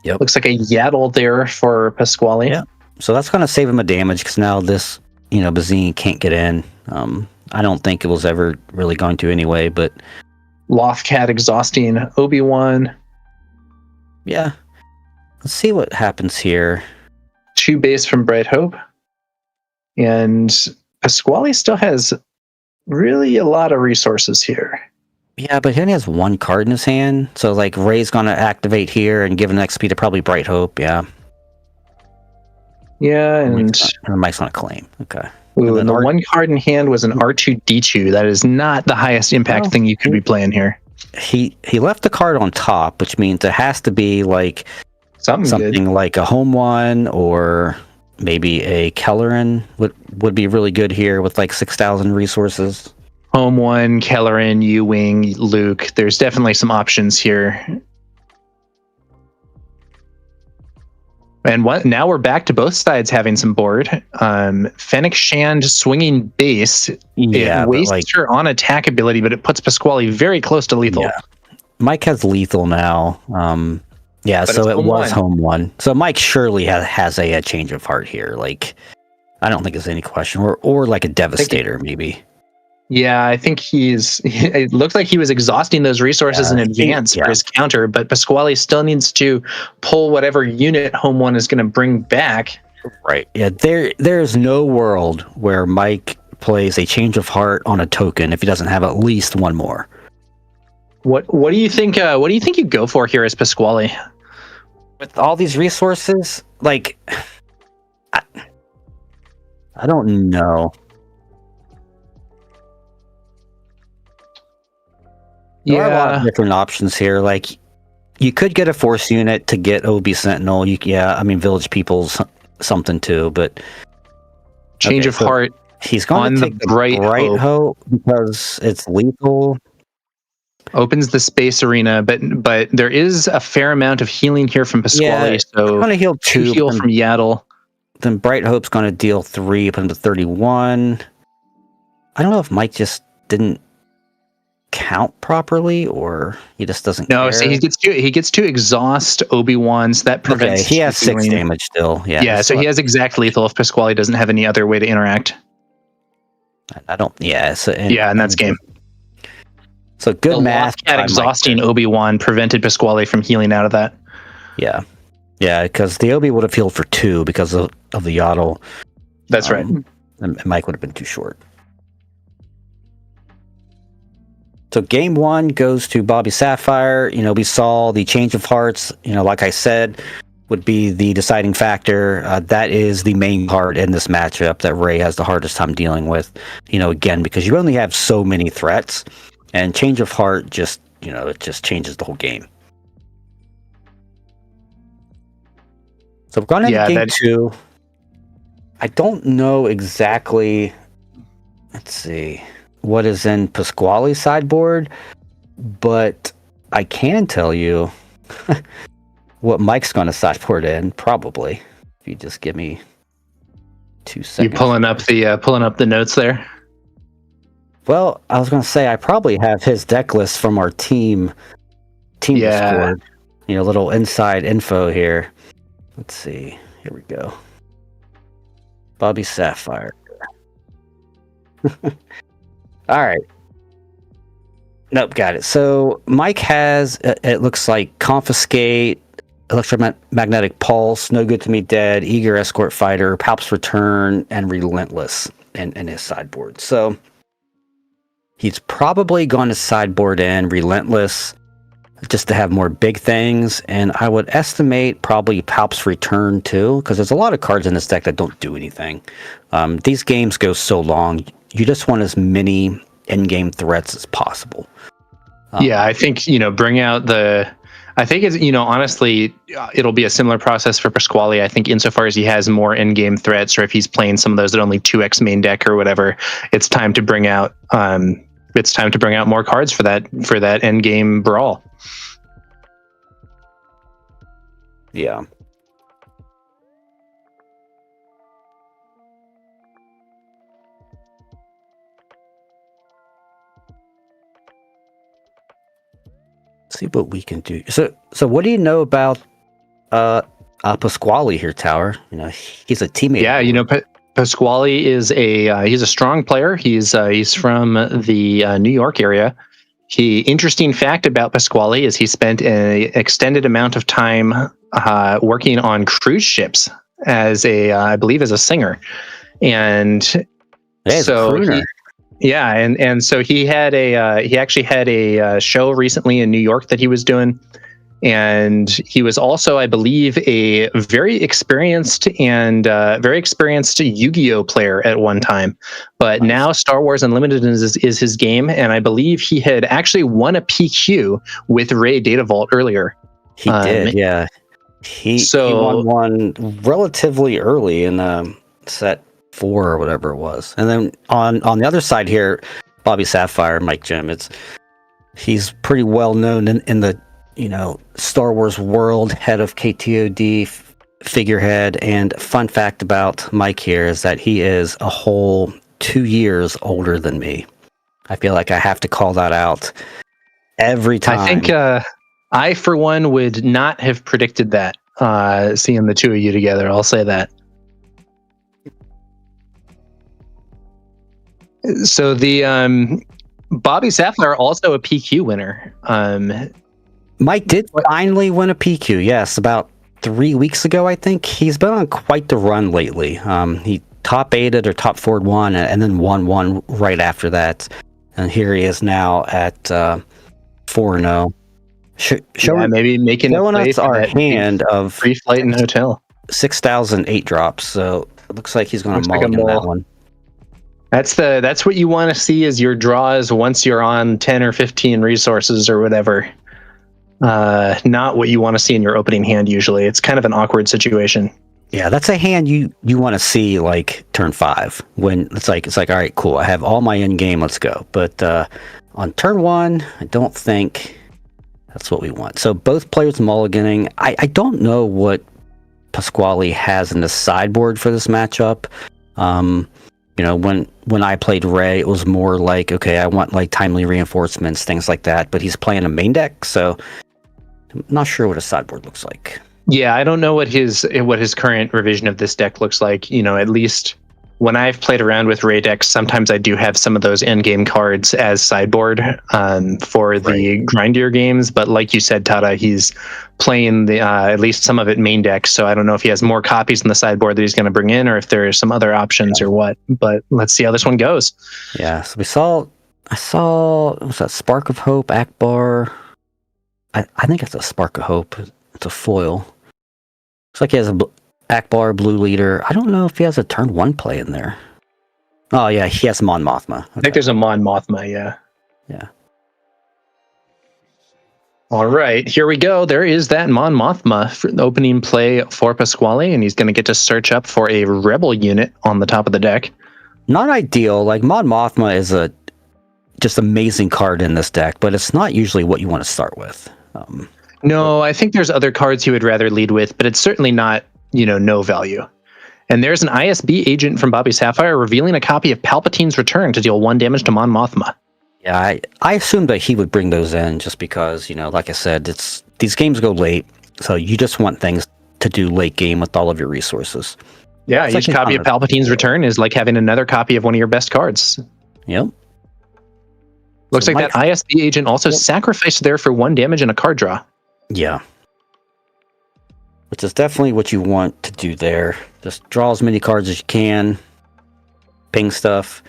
Yep. Looks like a Yaddle there for Pasquale. Yeah. So that's going to save him a damage because now this, Bazine can't get in. I don't think it was ever really going to anyway, but Lothcat exhausting Obi-Wan. Yeah. Let's see what happens here. 2 base from Bright Hope. And Pasquale still has really a lot of resources here. Yeah, but he only has 1 card in his hand. So, Rey's going to activate here and give an XP to probably Bright Hope. Yeah. Yeah, and Mike's on a claim. Okay. Ooh, and the 1 card in hand was an R2-D2. That is not the highest impact thing you could be playing here. He left the card on top, which means it has to be something like a home one, or maybe a Kelleran would be really good here with 6,000 resources. Home one, Kelleran, U-Wing, Luke. There's definitely some options here. And now we're back to both sides having some board. Fennec Shand swinging base. Yeah, it wastes her on attack ability, but it puts Pasquale very close to lethal. Yeah. Mike has lethal now. Yeah, but so it was home one. So Mike surely has a change of heart here. Like, I don't think there's any question. Or like a Devastator, maybe. Yeah, I think it looked like he was exhausting those resources in advance for his counter, but Pasquale still needs to pull whatever unit home one is going to bring back. Right. Yeah, there's no world where Mike plays a change of heart on a token if he doesn't have at least one more. What do you think? What do you think you go for here as Pasquale? With all these resources, like, I don't know. There are a lot of different options here. Like, you could get a force unit to get OB Sentinel. Village People's something too, but change of heart. He's going to take the Bright Hope because it's lethal. Opens the space arena, but there is a fair amount of healing here from Pasquale. So going to heal 2 from Yaddle. Then Bright Hope's going to deal 3, put him to 31. I don't know if Mike just didn't count properly, or he just doesn't care. So he gets to exhaust Obi-Wan, so that prevents he has 6 damage still. So he has exact lethal if Pasquale doesn't have any other way to interact. I don't and that's game. So good math. At exhausting Obi-Wan prevented Pasquale from healing out of that. Yeah, because the Obi would have healed for 2 because of the Yaddle. That's right. And Mike would have been too short. So game 1 goes to Bobby Sapphire. We saw the change of hearts, like I said, would be the deciding factor. That is the main part in this matchup that Ray has the hardest time dealing with, again, because you only have so many threats, and change of heart just, it just changes the whole game. So we've gone into game 2. I don't know exactly, let's see, what is in Pasquale's sideboard, but I can tell you what Mike's going to sideboard in, probably. If you just give me 2 seconds. You pulling up the notes there? Well, I was going to say I probably have his deck list from our team Discord. Little inside info here. Let's see. Here we go. Bobby Sapphire. All right. Nope, got it. So Mike has, it looks like Confiscate, Electromagnetic Pulse, No Good to Me Dead, Eager Escort Fighter, Palp's Return, and Relentless in his sideboard. So he's probably going to sideboard in Relentless just to have more big things, and I would estimate probably Palp's Return too, because there's a lot of cards in this deck that don't do anything. These games go so long, you just want as many in-game threats as possible. I think, bring out I think it's, honestly, it'll be a similar process for Pasquale. I think insofar as he has more in-game threats, or if he's playing some of those at only 2x main deck or whatever, it's time to bring out more cards for that end-game brawl. Yeah. See what we can do. So what do you know about Pasquale here, Tower? He's a teammate. Yeah, Pasquale is he's a strong player. He's from the New York area. Interesting fact about Pasquale is he spent an extended amount of time working on cruise ships as I believe as a singer, and so so he had he actually had a show recently in New York that he was doing, and he was also, I believe, a very experienced Yu-Gi-Oh player at one time. But now Star Wars Unlimited is his game, and I believe he had actually won a PQ with Ray Data Vault earlier. He did, yeah. He won one relatively early in set 4 or whatever it was. And then on the other side here, Bobby Sapphire, Mike Jim, he's pretty well known in the Star Wars world, head of KTOD, figurehead. And fun fact about Mike here is that he is a whole 2 years older than me. I feel like I have to call that out every time. I think I, for one, would not have predicted that, seeing the two of you together. I'll say that. So the Bobby Sapphire, also a PQ winner. Mike did finally win a PQ, yes, about 3 weeks ago, I think. He's been on quite the run lately. He top 8'd or top 4'd one, and then won one right after that. And here he is now at 4-0. Maybe making us our hand of free flight and hotel. 6,008 drops, so it looks like he's going to mulligan that one. That's what you want to see as your draws once you're on 10 or 15 resources or whatever. Not what you want to see in your opening hand usually. It's kind of an awkward situation. Yeah, that's a hand you want to see like turn 5 when it's like all right, cool. I have all my end game. Let's go. But on turn 1, I don't think that's what we want. So both players mulliganing. I don't know what Pasquale has in the sideboard for this matchup. When I played Ray, it was more like, okay, I want like timely reinforcements, things like that. But he's playing a main deck, so I'm not sure what his sideboard looks like. Yeah, I don't know what his current revision of this deck looks like. At least when I've played around with Ray decks, sometimes I do have some of those end game cards as sideboard for the grindier games. But like you said, Tada, he's playing the at least some of it main deck. So I don't know if he has more copies on the sideboard that he's going to bring in, or if there are some other options or what. But let's see how this one goes. Yeah. So I saw was that Spark of Hope, Akbar. I think it's a Spark of Hope. It's a foil. Looks like he has a Akbar, Blue Leader. I don't know if he has a turn 1 play in there. Oh yeah, he has Mon Mothma. Okay. I think there's a Mon Mothma, yeah. Yeah. All right, here we go. There is that Mon Mothma for the opening play for Pasquale, and he's going to get to search up for a Rebel unit on the top of the deck. Not ideal. Like Mon Mothma is a just amazing card in this deck, but it's not usually what you want to start with. No, I think there's other cards you would rather lead with, but it's certainly not, no value. And there's an ISB agent from Bobby Sapphire revealing a copy of Palpatine's Return to deal 1 damage to Mon Mothma. Yeah, I assumed that he would bring those in just because, like I said, these games go late, so you just want things to do late game with all of your resources. Yeah, each copy of Palpatine's Return is like having another copy of one of your best cards. Yep. Looks like that ISB agent also sacrificed there for 1 damage and a card draw. Yeah. Which is definitely what you want to do there. Just draw as many cards as you can. Ping stuff.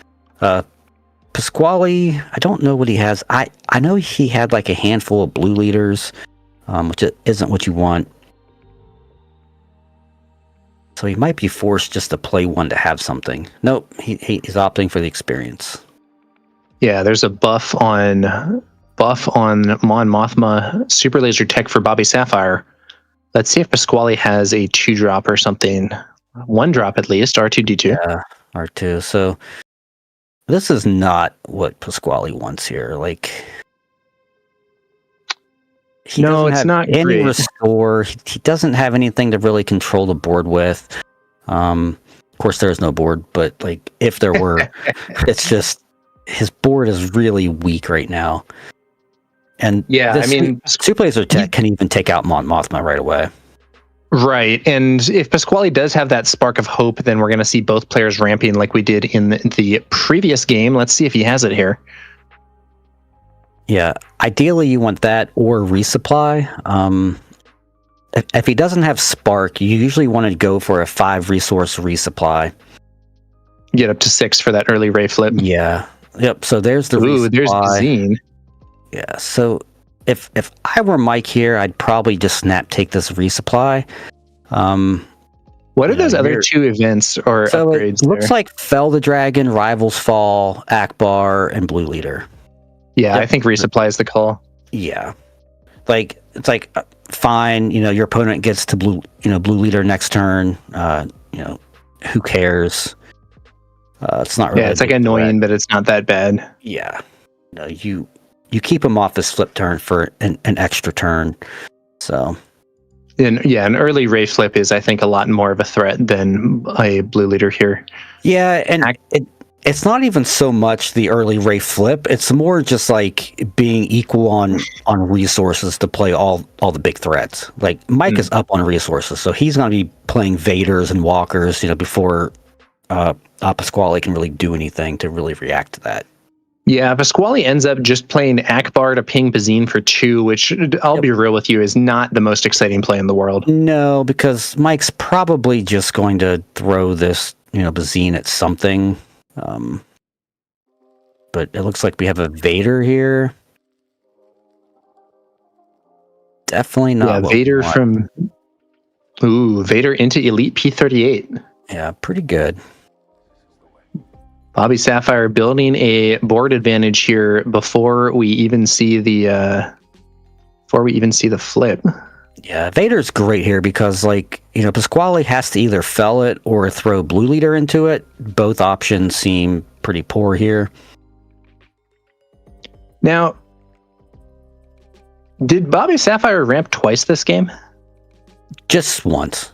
Pasquale, I don't know what he has. I know he had like a handful of blue leaders, which isn't what you want. So he might be forced just to play one to have something. Nope, he's opting for the experience. Yeah, there's a buff on Mon Mothma Super Laser Tech for Bobby Sapphire. Let's see if Pasquale has a 2-drop or something. 1-drop at least, R2D2. Yeah, R2. So this is not what Pasquale wants here. Like, it's not any great. Restore. He doesn't have anything to really control the board with. Of course, there is no board, but like if there were, it's just his board is really weak right now. And yeah, Super Laser Tech can even take out Mon Mothma right away. Right, and if Pasquale does have that Spark of Hope, then we're going to see both players ramping like we did in the previous game. Let's see if he has it here. Yeah, ideally you want that or resupply. If he doesn't have Spark, you usually want to go for a 5-resource resupply. Get up to 6 for that early Ray flip. Yeah. Yep. So there's the resupply. There's Zine. Yeah. So if I were Mike here, I'd probably just take this resupply. What are those other 2 events or upgrades? It looks like Fell the Dragon, Rivals Fall, Akbar, and Blue Leader. Yeah, I think resupply is the call. Yeah. Like it's like fine, your opponent gets to blue Leader next turn. Who cares? It's not really. Yeah, it's like annoying, but it's not that bad. Yeah. No, you keep him off this flip turn for an extra turn. So An early Ray flip is, I think, a lot more of a threat than a blue leader here. Yeah, and it's not even so much the early Ray flip. It's more just like being equal on resources to play all the big threats. Like Mike is up on resources, so he's going to be playing Vaders and Walkers, before Pasquale can really do anything to really react to that. Yeah, Pasquale ends up just playing Akbar to ping Bazine for 2, which, I'll be real with you, is not the most exciting play in the world. No, because Mike's probably just going to throw this, Bazine at something. But it looks like we have a Vader here. Definitely not. Yeah, Vader from... Ooh, Vader into Elite P38. Yeah, pretty good. Bobby Sapphire building a board advantage here before we even see the flip. Yeah, Vader's great here because, Pasquale has to either fell it or throw blue leader into it. Both options seem pretty poor here. Now, did Bobby Sapphire ramp twice this game? Just once.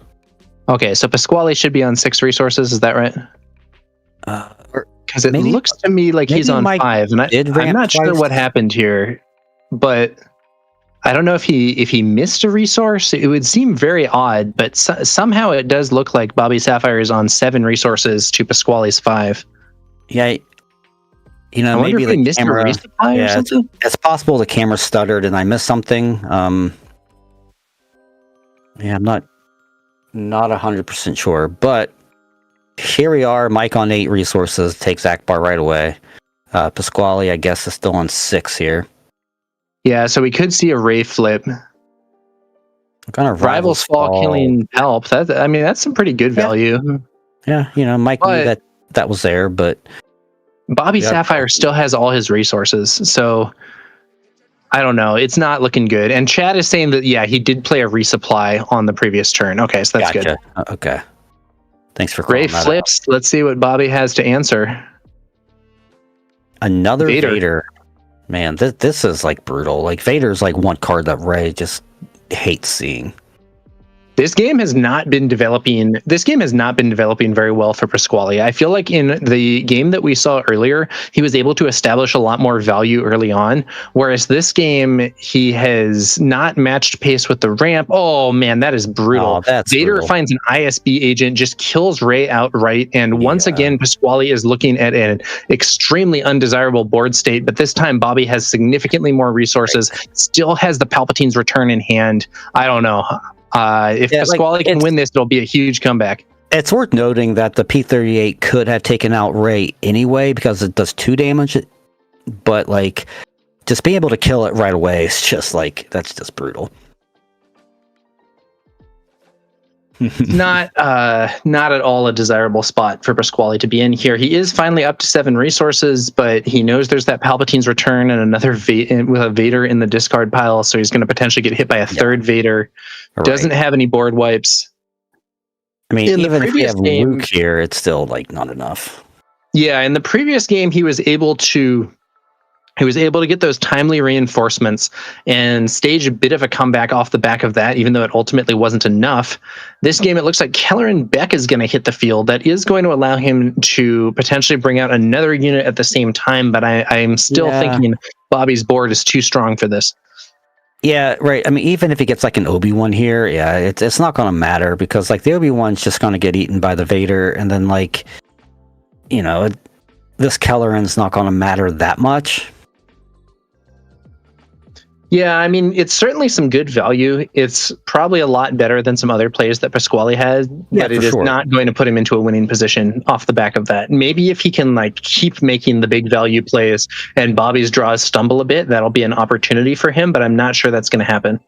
Okay, so Pasquale should be on 6 resources. Is that right? Because it looks to me like he's on Mike 5, and I'm not sure what happened here, but I don't know if he missed a resource. It would seem very odd, but somehow it does look like Bobby Sapphire is on 7 resources to Pasquale's 5. Yeah, I wonder maybe if we missed a resupply or something. It's possible the camera stuttered and I missed something. I'm not 100% sure, but here we are. Mike on 8 resources, takes Akbar right away. Pasquale, I guess, is still on 6 here. Yeah, so we could see a Ray flip. Kind of Rivals fall killing Palp. That's some pretty good value. Yeah, Mike knew that was there, but Bobby Sapphire still has all his resources, so I don't know. It's not looking good. And Chad is saying that, he did play a resupply on the previous turn. Okay, so that's good. Okay. Thanks for Ray flips. Let's see what Bobby has to answer. Another Vader. Man, this is brutal. Vader's one card that Ray just hates seeing. This game has not been developing very well for Pasquale. I feel like in the game that we saw earlier, he was able to establish a lot more value early on, whereas this game, he has not matched pace with the ramp. Oh man, that is brutal. Vader finds an ISB agent, just kills Ray outright, and once again, Pasquale is looking at an extremely undesirable board state, but this time Bobby has significantly more resources, still has the Palpatine's return in hand. I don't know. If Pasquale can win this, it'll be a huge comeback. It's worth noting that the P38 could have taken out Ray anyway because it does 2 damage, but just being able to kill it right away is just that's just brutal. Not at all a desirable spot for Pasquale to be in here. He is finally up to 7 resources, but he knows there's that Palpatine's return and another with a Vader in the discard pile, so he's going to potentially get hit by a third Vader. Right. Doesn't have any board wipes. Even if you have Luke here, it's still not enough. Yeah, in the previous game, he was able to get those timely reinforcements and stage a bit of a comeback off the back of that, even though it ultimately wasn't enough. This game, it looks like Kelleran Beck is going to hit the field. That is going to allow him to potentially bring out another unit at the same time, but I'm still thinking Bobby's board is too strong for this. Yeah, right. Even if he gets an Obi-Wan here, it's not going to matter because the Obi-Wan's just going to get eaten by the Vader, and then this Kelleran's not going to matter that much. Yeah, it's certainly some good value. It's probably a lot better than some other plays that Pasquale has, but it is not going to put him into a winning position off the back of that. Maybe if he can keep making the big value plays and Bobby's draws stumble a bit, that'll be an opportunity for him, but I'm not sure that's going to happen.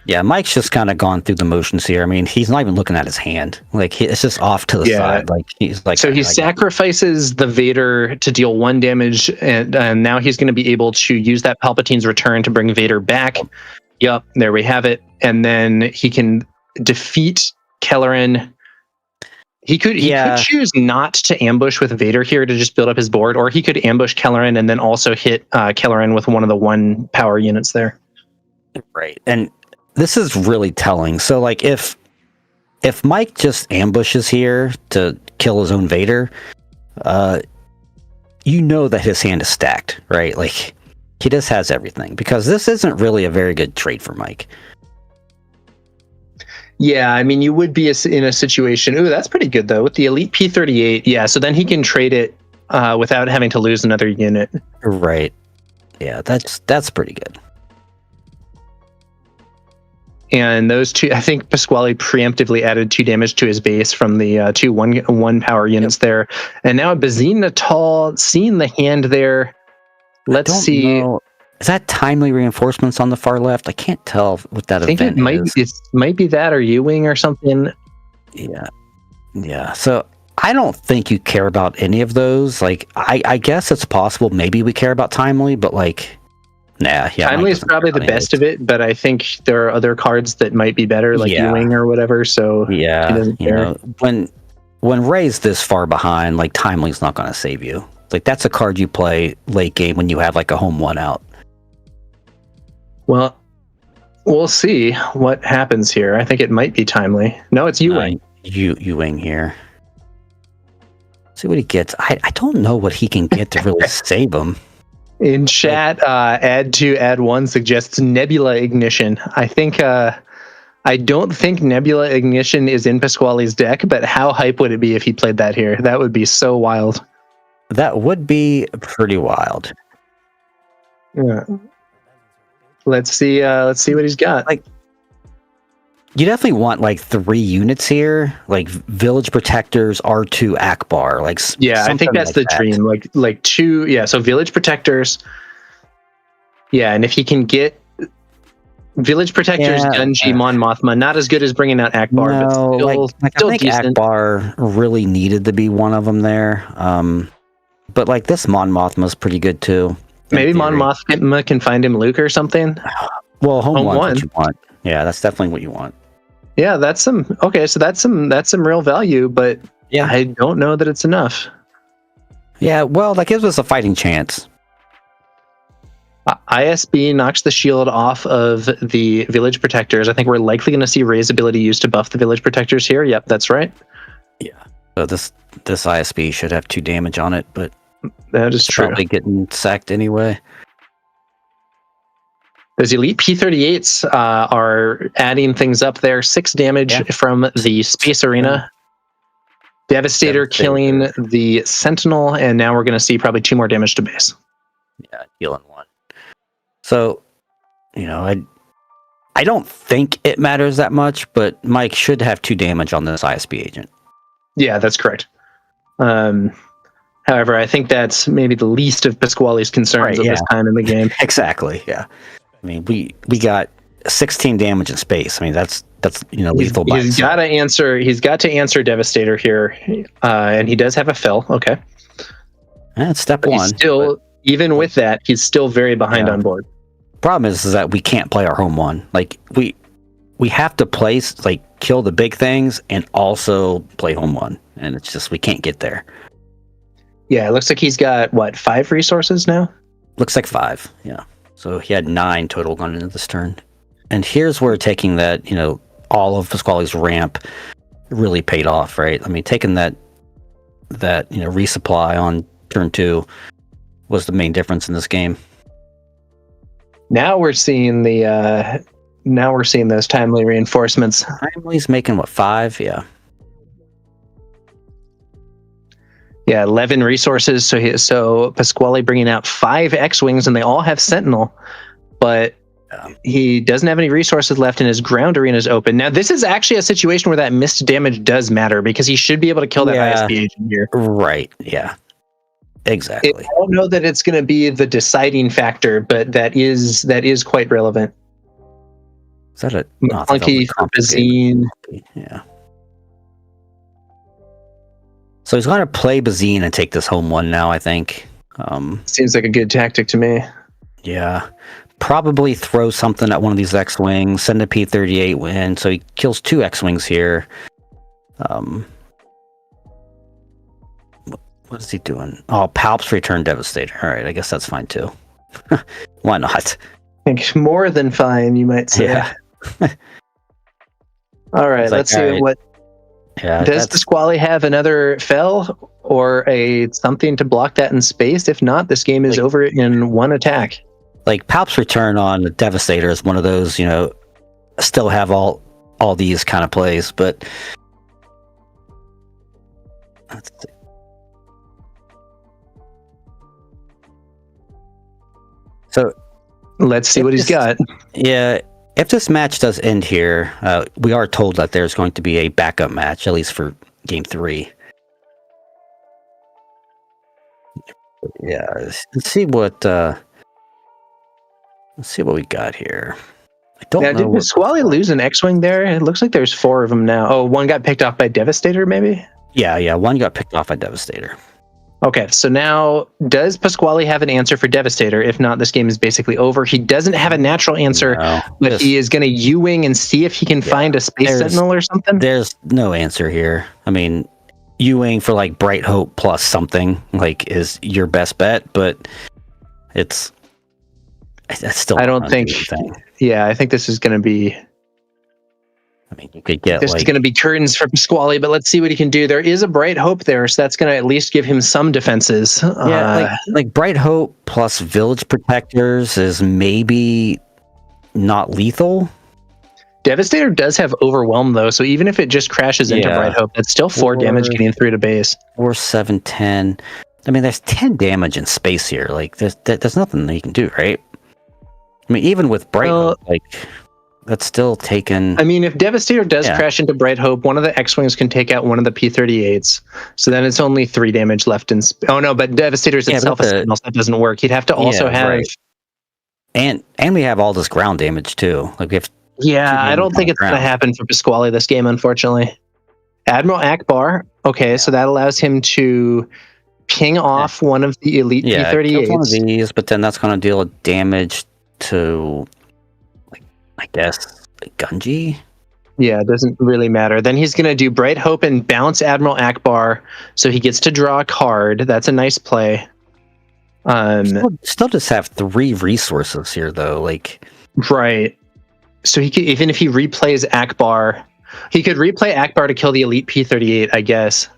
Yeah, Mike's just kind of gone through the motions here. He's not even looking at his hand. It's just off to the side. So he sacrifices the Vader to deal 1 damage, and now he's going to be able to use that Palpatine's return to bring Vader back. Yep, there we have it. And then he can defeat Kelleran. He could choose not to ambush with Vader here to just build up his board, or he could ambush Kelleran and then also hit Kelleran with one of the 1 power units there. Right, and this is really telling. So like if Mike just ambushes here to kill his own Vader, you know that his hand is stacked, right? Like he just has everything, because this isn't really a very good trade for Mike. Yeah, I mean, you would be in a situation. Ooh, that's pretty good though with the Elite P38. Yeah, so then he can trade it without having to lose another unit. Right. Yeah, that's pretty good. And those two, I think Pasquale preemptively added 2 damage to his base from the 2 one power units there. And now Bazine Natal, seeing the hand there. Let's see. Know. Is that timely reinforcements on the far left? I can't tell what that event is. It might be that or U-Wing or something. Yeah. So I don't think you care about any of those. Like, I guess it's possible. Maybe we care about timely, but like, nah. Yeah, timely is probably the best of it, but I think there are other cards that might be better, like U-Wing or whatever. So yeah, he doesn't care. When Ray's this far behind, like timely's not going to save you. Like that's a card you play late game when you have like a home 1 out. Well, we'll see what happens here. I think it might be timely. No, it's U-Wing. U-Wing here. See what he gets. I don't know what he can get to really save him. In chat, add 1 suggests Nebula Ignition. I think I don't think Nebula Ignition is in Pasquale's deck, but how hype would it be if he played that here? That would be so wild. That would be pretty wild. Yeah. Let's see what he's got. Like, you definitely want like 3 units here, like Village Protectors, R2 Akbar. Like, yeah, I think that's like the dream. Like 2, yeah. So Village Protectors, yeah, and if he can get Village Protectors, Gunji, Mon Mothma, not as good as bringing out Akbar, but still I think decent. Akbar really needed to be one of them there. But like this Mon Mothma is pretty good too. Maybe Mon Mothma can find him Luke or something. Well, home 1's what you want. Yeah, that's definitely what you want. Yeah, that's some real value, but yeah, I don't know that it's enough. Yeah, well, that gives us a fighting chance. ISB knocks the shield off of the Village Protectors. I think we're likely going to see Ray's ability used to buff the Village Protectors here. Yep, that's right. Yeah. So this ISB should have 2 damage on it, but that is true. Probably getting sacked anyway. Those Elite P38s are adding things up there. 6 damage from the Space Arena. Devastator killing the Sentinel, and now we're going to see probably 2 more damage to base. Yeah, healing 1. So, I don't think it matters that much, but Mike should have 2 damage on this ISB agent. Yeah, that's correct. However, I think that's maybe the least of Pasquale's concerns at this time in the game. Exactly, yeah. I mean, we got 16 damage in space. I mean, that's lethal. He's got to answer Devastator here, and he does have a fill. Okay, that's step 1. Even with that, he's still very behind on board. Problem is that we can't play our home 1. Like we have to place kill the big things and also play home 1, and it's just we can't get there. Yeah, it looks like he's got 5 resources now. Looks like 5. Yeah. So he had 9 total going into this turn. And here's where taking that, all of Pasquale's ramp really paid off, right? I mean, taking that resupply on turn 2 was the main difference in this game. Now we're seeing those timely reinforcements. Timely's making 5? Yeah. Yeah, 11 resources. So Pasquale bringing out 5 X-Wings, and they all have Sentinel, but he doesn't have any resources left, and his ground arena is open. Now, this is actually a situation where that missed damage does matter, because he should be able to kill that ISB agent here. Right, yeah. Exactly. I don't know that it's going to be the deciding factor, but that is quite relevant. Is that a Clunky for Bazine? Yeah. So he's going to play Bazine and take this home 1 now, I think. Seems like a good tactic to me. Yeah. Probably throw something at one of these X-Wings, send a P-38 win, so he kills 2 X-Wings here. What is he doing? Oh, Palp's Return Devastator. All right, I guess that's fine too. Why not? I think more than fine, you might say. Yeah. All right, let's see what. Yeah, does Pasquale have another fell or a something to block that in space? If not, this game is over in one attack. Like Palp's return on the Devastator is one of those, still have all these kind of plays, but let's see. So let's see what he's got. Yeah. If this match does end here, we are told that there's going to be a backup match, at least for Game 3. Yeah, let's see what we got here. I don't know. Did Pasquale lose an X-Wing there? It looks like there's 4 of them now. Oh, one got picked off by Devastator, maybe? Yeah, one got picked off by Devastator. Okay, so now, does Pasquale have an answer for Devastator? If not, this game is basically over. He doesn't have a natural answer, but he is going to U-wing and see if he can find a Space Sentinel or something? There's no answer here. I mean, U-wing for like Bright Hope plus something is your best bet, but that's still. I don't think. Yeah, I think this is going to be. I mean, you could get There's going to be curtains for Pasquale, but let's see what he can do. There is a Bright Hope there, so that's going to at least give him some defenses. Yeah, like Bright Hope plus Village Protectors is maybe not lethal. Devastator does have Overwhelm, though, so even if it just crashes into Bright Hope, that's still 4 damage getting through to base. 4, 7, 10. I mean, there's 10 damage in space here. Like, there's nothing that you can do, right? I mean, even with Bright Hope, that's still taken. I mean, if Devastator does crash into Bright Hope, one of the X-Wings can take out one of the P-38s. So then it's only 3 damage left in... Oh, no, but Devastator's itself is Sentinel, so that doesn't work. He'd have to also have... Right. And we have all this ground damage, too. Like, we have... Yeah, I don't think it's going to happen for Pasquale this game, unfortunately. Admiral Akbar. Okay, so that allows him to ping off one of the elite P-38s. One of these, but then that's going to deal damage to... I guess Gunji. Yeah, it doesn't really matter. Then he's going to do Bright Hope and bounce Admiral Akbar, so he gets to draw a card. That's a nice play. Still just have 3 resources here, though. Right. So he could, even if he replays Akbar, he could replay Akbar to kill the elite P-38, I guess.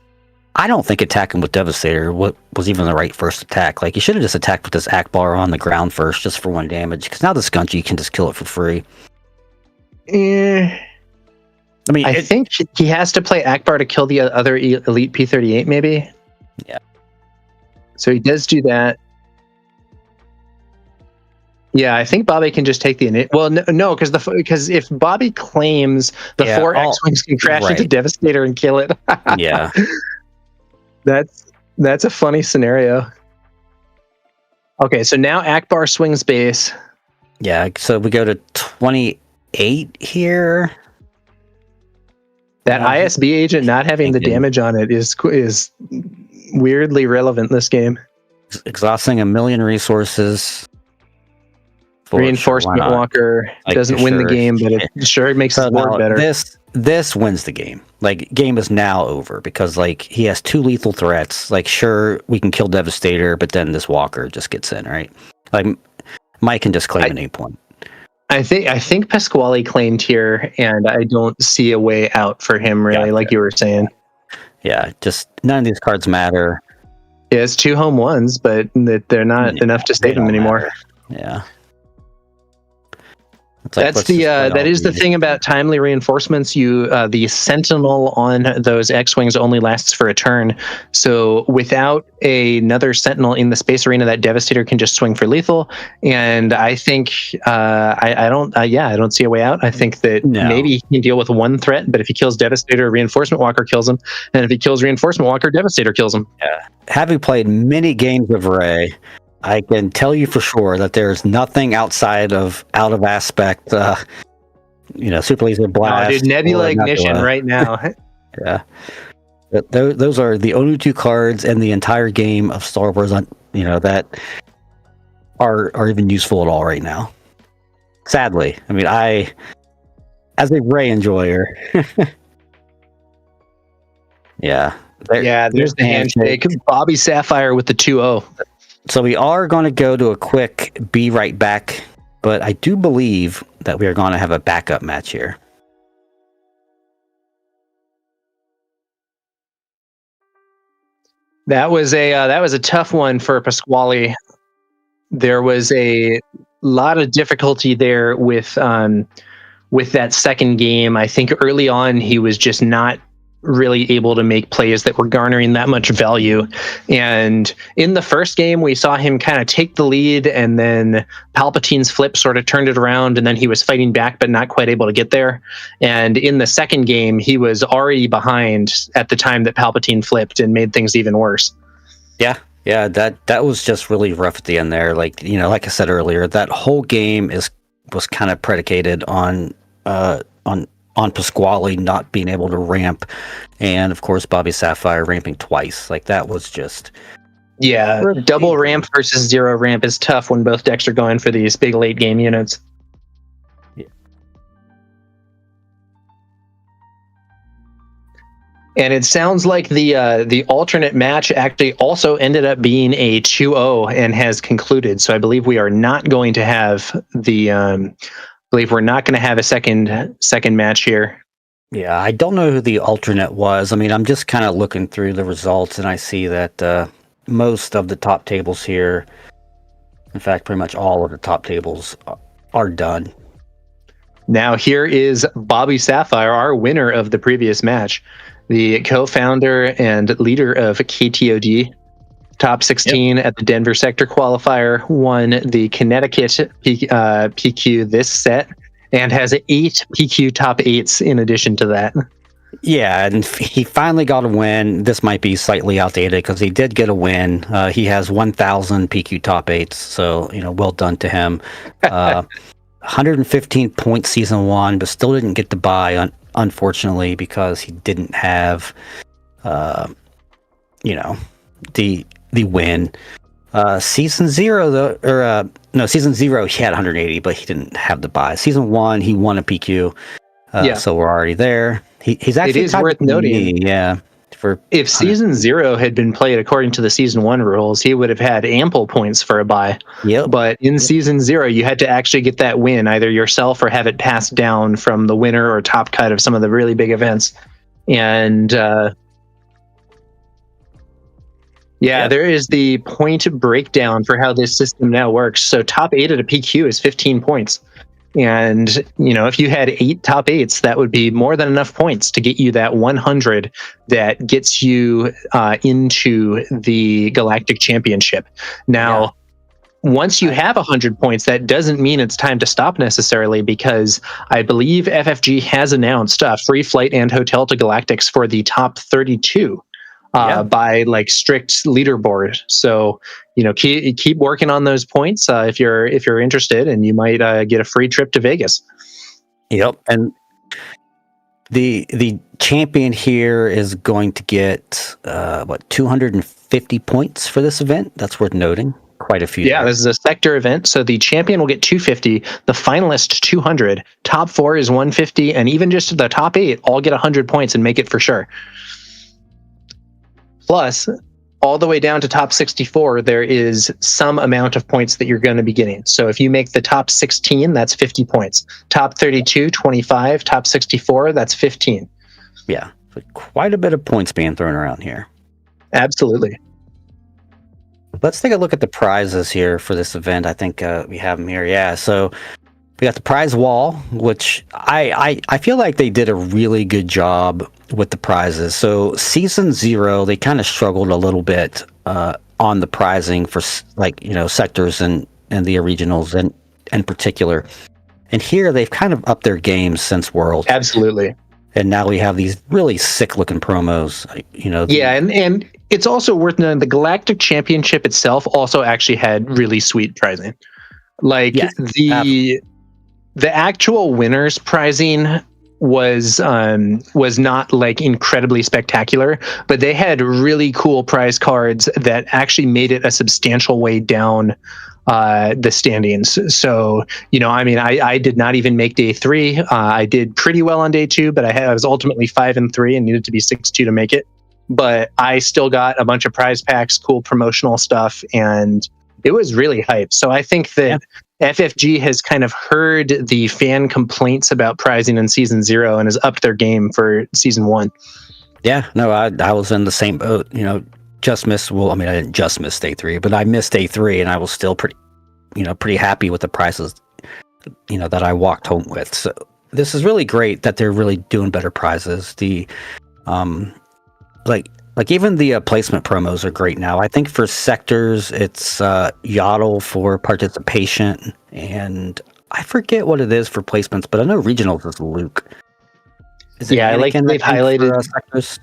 I don't think attacking with Devastator was even the right first attack. Like, he should have just attacked with this Akbar on the ground first, just for 1 damage, because now this Gunji can just kill it for free. I mean, I think he has to play Akbar to kill the other elite P-38, maybe? Yeah. So he does do that. Yeah, I think Bobby can just take the... Well, no, because if Bobby claims the 4 X-Wings can crash into Devastator and kill it... Yeah. That's a funny scenario. Okay, so now Akbar swings base. Yeah, so we go to 28 here. That ISB agent not having the damage on it is weirdly relevant this game. Exhausting 1 million resources. Reinforcement Walker doesn't win the game, but it sure makes the board better. This wins the game. Game is now over because he has 2 lethal threats. Sure, we can kill Devastator, but then this Walker just gets in, right? Mike can just claim an 8 point. I think Pasquale claimed here, and I don't see a way out for him really, you were saying. Yeah, just none of these cards matter. Yeah, it's 2 home ones, but they're not enough to save him anymore. Matter. Yeah. That's that is the thing about timely reinforcements. The Sentinel on those X-Wings only lasts for a turn. So without another Sentinel in the space arena, that Devastator can just swing for lethal. And I think I don't see a way out. I think that maybe he can deal with 1 threat, but if he kills Devastator, Reinforcement Walker kills him. And if he kills Reinforcement Walker, Devastator kills him. Yeah. Having played many games of Ray, I can tell you for sure that there's nothing outside of out of aspect, Super Laser Blast. Oh, dude, Nebula Ignition right now. Yeah. Those are the only 2 cards in the entire game of Star Wars, that are even useful at all right now. Sadly. I mean, as a Ray enjoyer. Yeah. There's the handshake. Bobby Sapphire with the 2-0. So we are going to go to a quick be right back but I do believe that we are going to have a backup match here. That was a tough one for Pasquale. There was a lot of difficulty there with that second game. I think early on he was just not really able to make plays that were garnering that much value. And in the first game, we saw him kind of take the lead, and then Palpatine's flip sort of turned it around, and then he was fighting back, but not quite able to get there. And in the second game, he was already behind at the time that Palpatine flipped and made things even worse. Yeah, that was just really rough at the end there. Like, like I said earlier, that whole game was kind of predicated on Pasquale not being able to ramp, and of course Bobby Sapphire ramping twice. Like, that was just double ramp versus zero ramp is tough when both decks are going for these big late game units. And it sounds like the alternate match actually also ended up being a 2-0 and has concluded. So I believe we are not going to have a second match here. Yeah, I don't know who the alternate was. I mean, I'm just kind of looking through the results, and I see that most of the top tables here, in fact, pretty much all of the top tables are done. Now here is Bobby Sapphire, our winner of the previous match. The co-founder and leader of KTOD, top 16 at the Denver Sector Qualifier, won the Connecticut PQ this set, and has 8 PQ top 8s in addition to that. Yeah, and he finally got a win. This might be slightly outdated because he did get a win. He has 1,000 PQ top 8s, so, well done to him. 115 points season 1, but still didn't get the bye, unfortunately, because he didn't have, the win. Season 0 though, season 0 he had 180, but he didn't have the bye. Season 1 he won a PQ, so we're already there. He's actually, it is worth noting, if season 0 had been played according to the season 1 rules, he would have had ample points for a bye. Yep. But in season 0, you had to actually get that win, either yourself or have it passed down from the winner or top cut of some of the really big events. And there is the point breakdown for how this system now works. So top 8 at a PQ is 15 points. And, if you had 8 top 8s, that would be more than enough points to get you that 100 that gets you into the Galactic Championship. Now, once you have 100 points, that doesn't mean it's time to stop necessarily, because I believe FFG has announced free flight and hotel to Galactics for the top 32 by strict leaderboard. So, keep working on those points if you're interested, and you might get a free trip to Vegas. Yep, and the champion here is going to get 250 points for this event. That's worth noting. Quite a few. Yeah, this is a sector event, so the champion will get 250, the finalist 200, top 4 is 150, and even just the top 8 all get 100 points and make it for sure. Plus, all the way down to top 64, there is some amount of points that you're going to be getting. So if you make the top 16, that's 50 points. Top 32, 25. Top 64, that's 15. Yeah, quite a bit of points being thrown around here. Absolutely. Let's take a look at the prizes here for this event. I think we have them here. Yeah, so we got the prize wall, which I feel like they did a really good job with the prizes. So season 0, they kind of struggled a little bit on the prizing for sectors and the regionals in particular. And here they've kind of upped their game since World. Absolutely. And now we have these really sick looking promos. And it's also worth noting the Galactic Championship itself also actually had really sweet prizing. The actual winners prizing was not incredibly spectacular, but they had really cool prize cards that actually made it a substantial way down the standings. So, I did not even make day 3. I did pretty well on day 2, but I was ultimately 5-3 and needed to be 6-2 to make it. But I still got a bunch of prize packs, cool promotional stuff, and it was really hype. So I think that FFG has kind of heard the fan complaints about pricing in Season 0 and has upped their game for Season 1. Yeah, no, I was in the same boat. Just missed. Well, I mean, I didn't just miss day 3, but I missed day 3, and I was still pretty happy with the prices, that I walked home with. So this is really great that they're really doing better prizes. The, like even the placement promos are great now. I think for sectors, it's Yaddle for participation, and I forget what it is for placements, but I know regionals is Luke. I like they've highlighted sectors.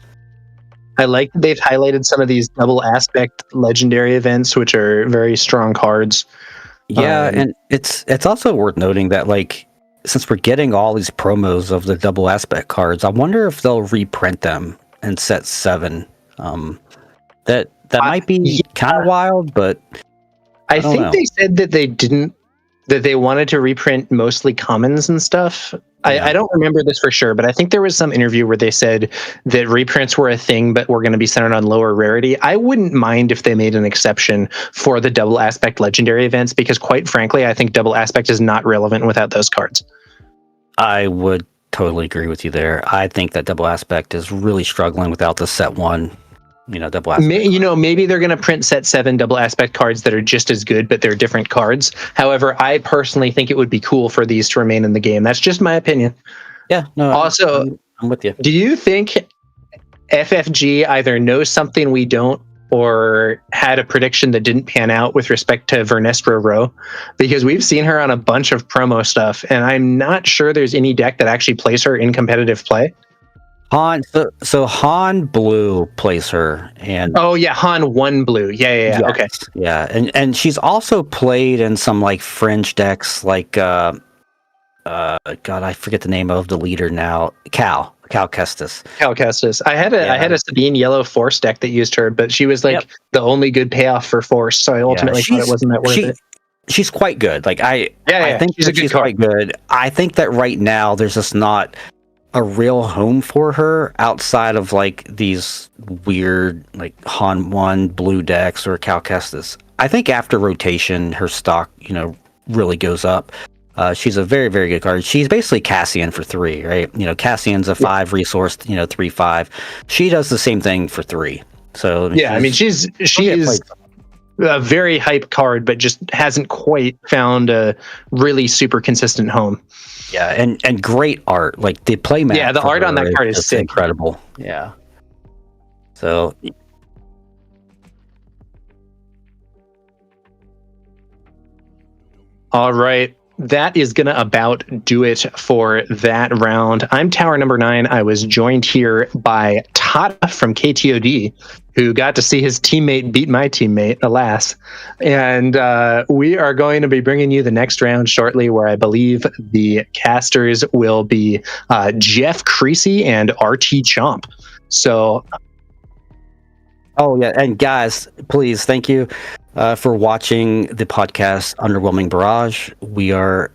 I like they've highlighted some of these double aspect legendary events, which are very strong cards. Yeah, and it's also worth noting that, like, since we're getting all these promos of the double aspect cards, I wonder if they'll reprint them in set 7. That might be kind of wild, but I think they said that they didn't, that they wanted to reprint mostly commons and stuff. Yeah. I don't remember this for sure, but I think there was some interview where they said that reprints were a thing, but were going to be centered on lower rarity. I wouldn't mind if they made an exception for the double aspect legendary events, because quite frankly, I think double aspect is not relevant without those cards. I would totally agree with you there. I think that double aspect is really struggling without the set 1. Double aspect. Maybe they're going to print set 7 double aspect cards that are just as good, but they're different cards. However, I personally think it would be cool for these to remain in the game. That's just my opinion. Yeah. No. Also, I'm with you. Do you think FFG either knows something we don't, or had a prediction that didn't pan out with respect to Vernestra Rowe? Because we've seen her on a bunch of promo stuff, and I'm not sure there's any deck that actually plays her in competitive play. Han, so Han Blue plays her, and Han 1 Blue, yes, okay, and she's also played in some like fringe decks, like God, I forget the name of the leader now. Cal Kestis. I had a Sabine Yellow Force deck that used her, but she was like the only good payoff for Force, so I ultimately thought it wasn't that worth it. She's quite good. Like I think she's quite good. I think that right now there's just not a real home for her outside of like these weird like Han 1 blue decks or Cal Kestis. I think after rotation, her stock, really goes up. She's a very, very good card. She's basically Cassian for 3, right? Cassian's a 5 resource, 3/5. She does the same thing for 3. So she is a very hype card, but just hasn't quite found a really super consistent home. Yeah, and great art. Like the playmat. Yeah, the art on that card is sick. Incredible. Yeah. So. All right. That is going to about do it for that round. I'm Tower number 9. I was joined here by Tata from KTOD, who got to see his teammate beat my teammate, alas. And we are going to be bringing you the next round shortly, where I believe the casters will be Jeff Creasy and RT Chomp. So... Oh, yeah. And guys, please, thank you for watching the podcast Underwhelming Barrage. We are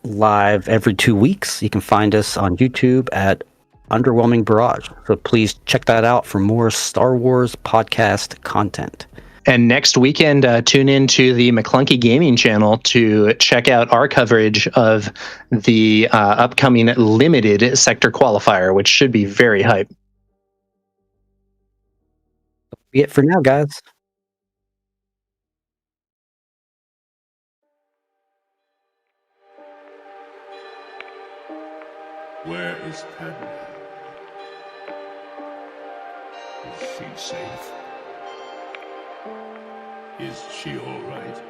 live every 2 weeks. You can find us on YouTube at Underwhelming Barrage. So please check that out for more Star Wars podcast content. And next weekend, tune into the McClunky Gaming channel to check out our coverage of the upcoming limited sector qualifier, which should be very hype. Be it for now, guys. Where is Padme? Is she safe? Is she all right?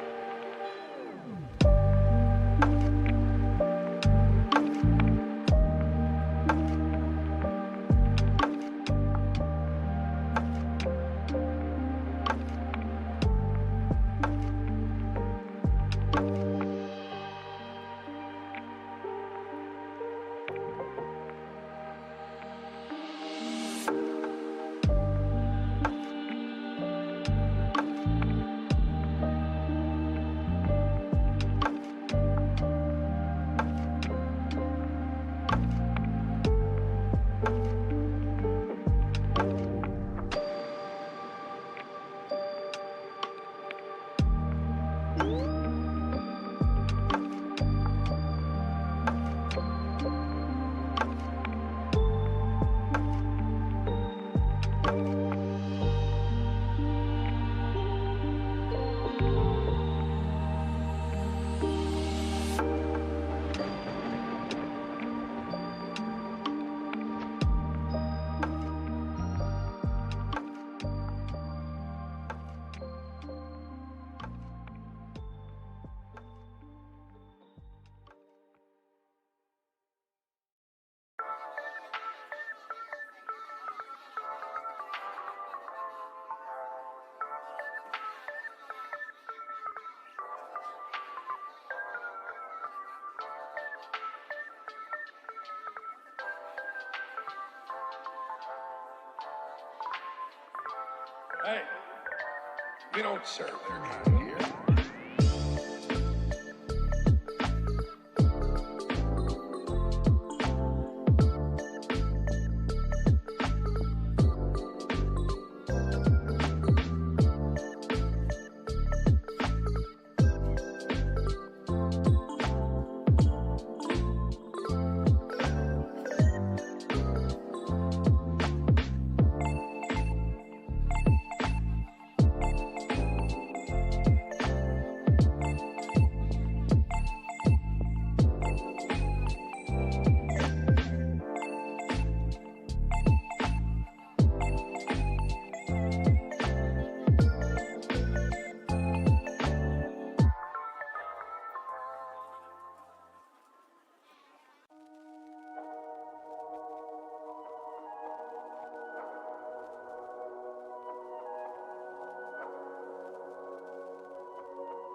Hey, we don't serve their kind here.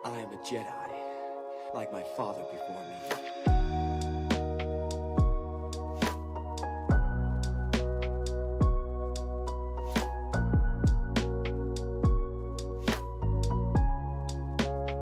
I am a Jedi, like my father before me.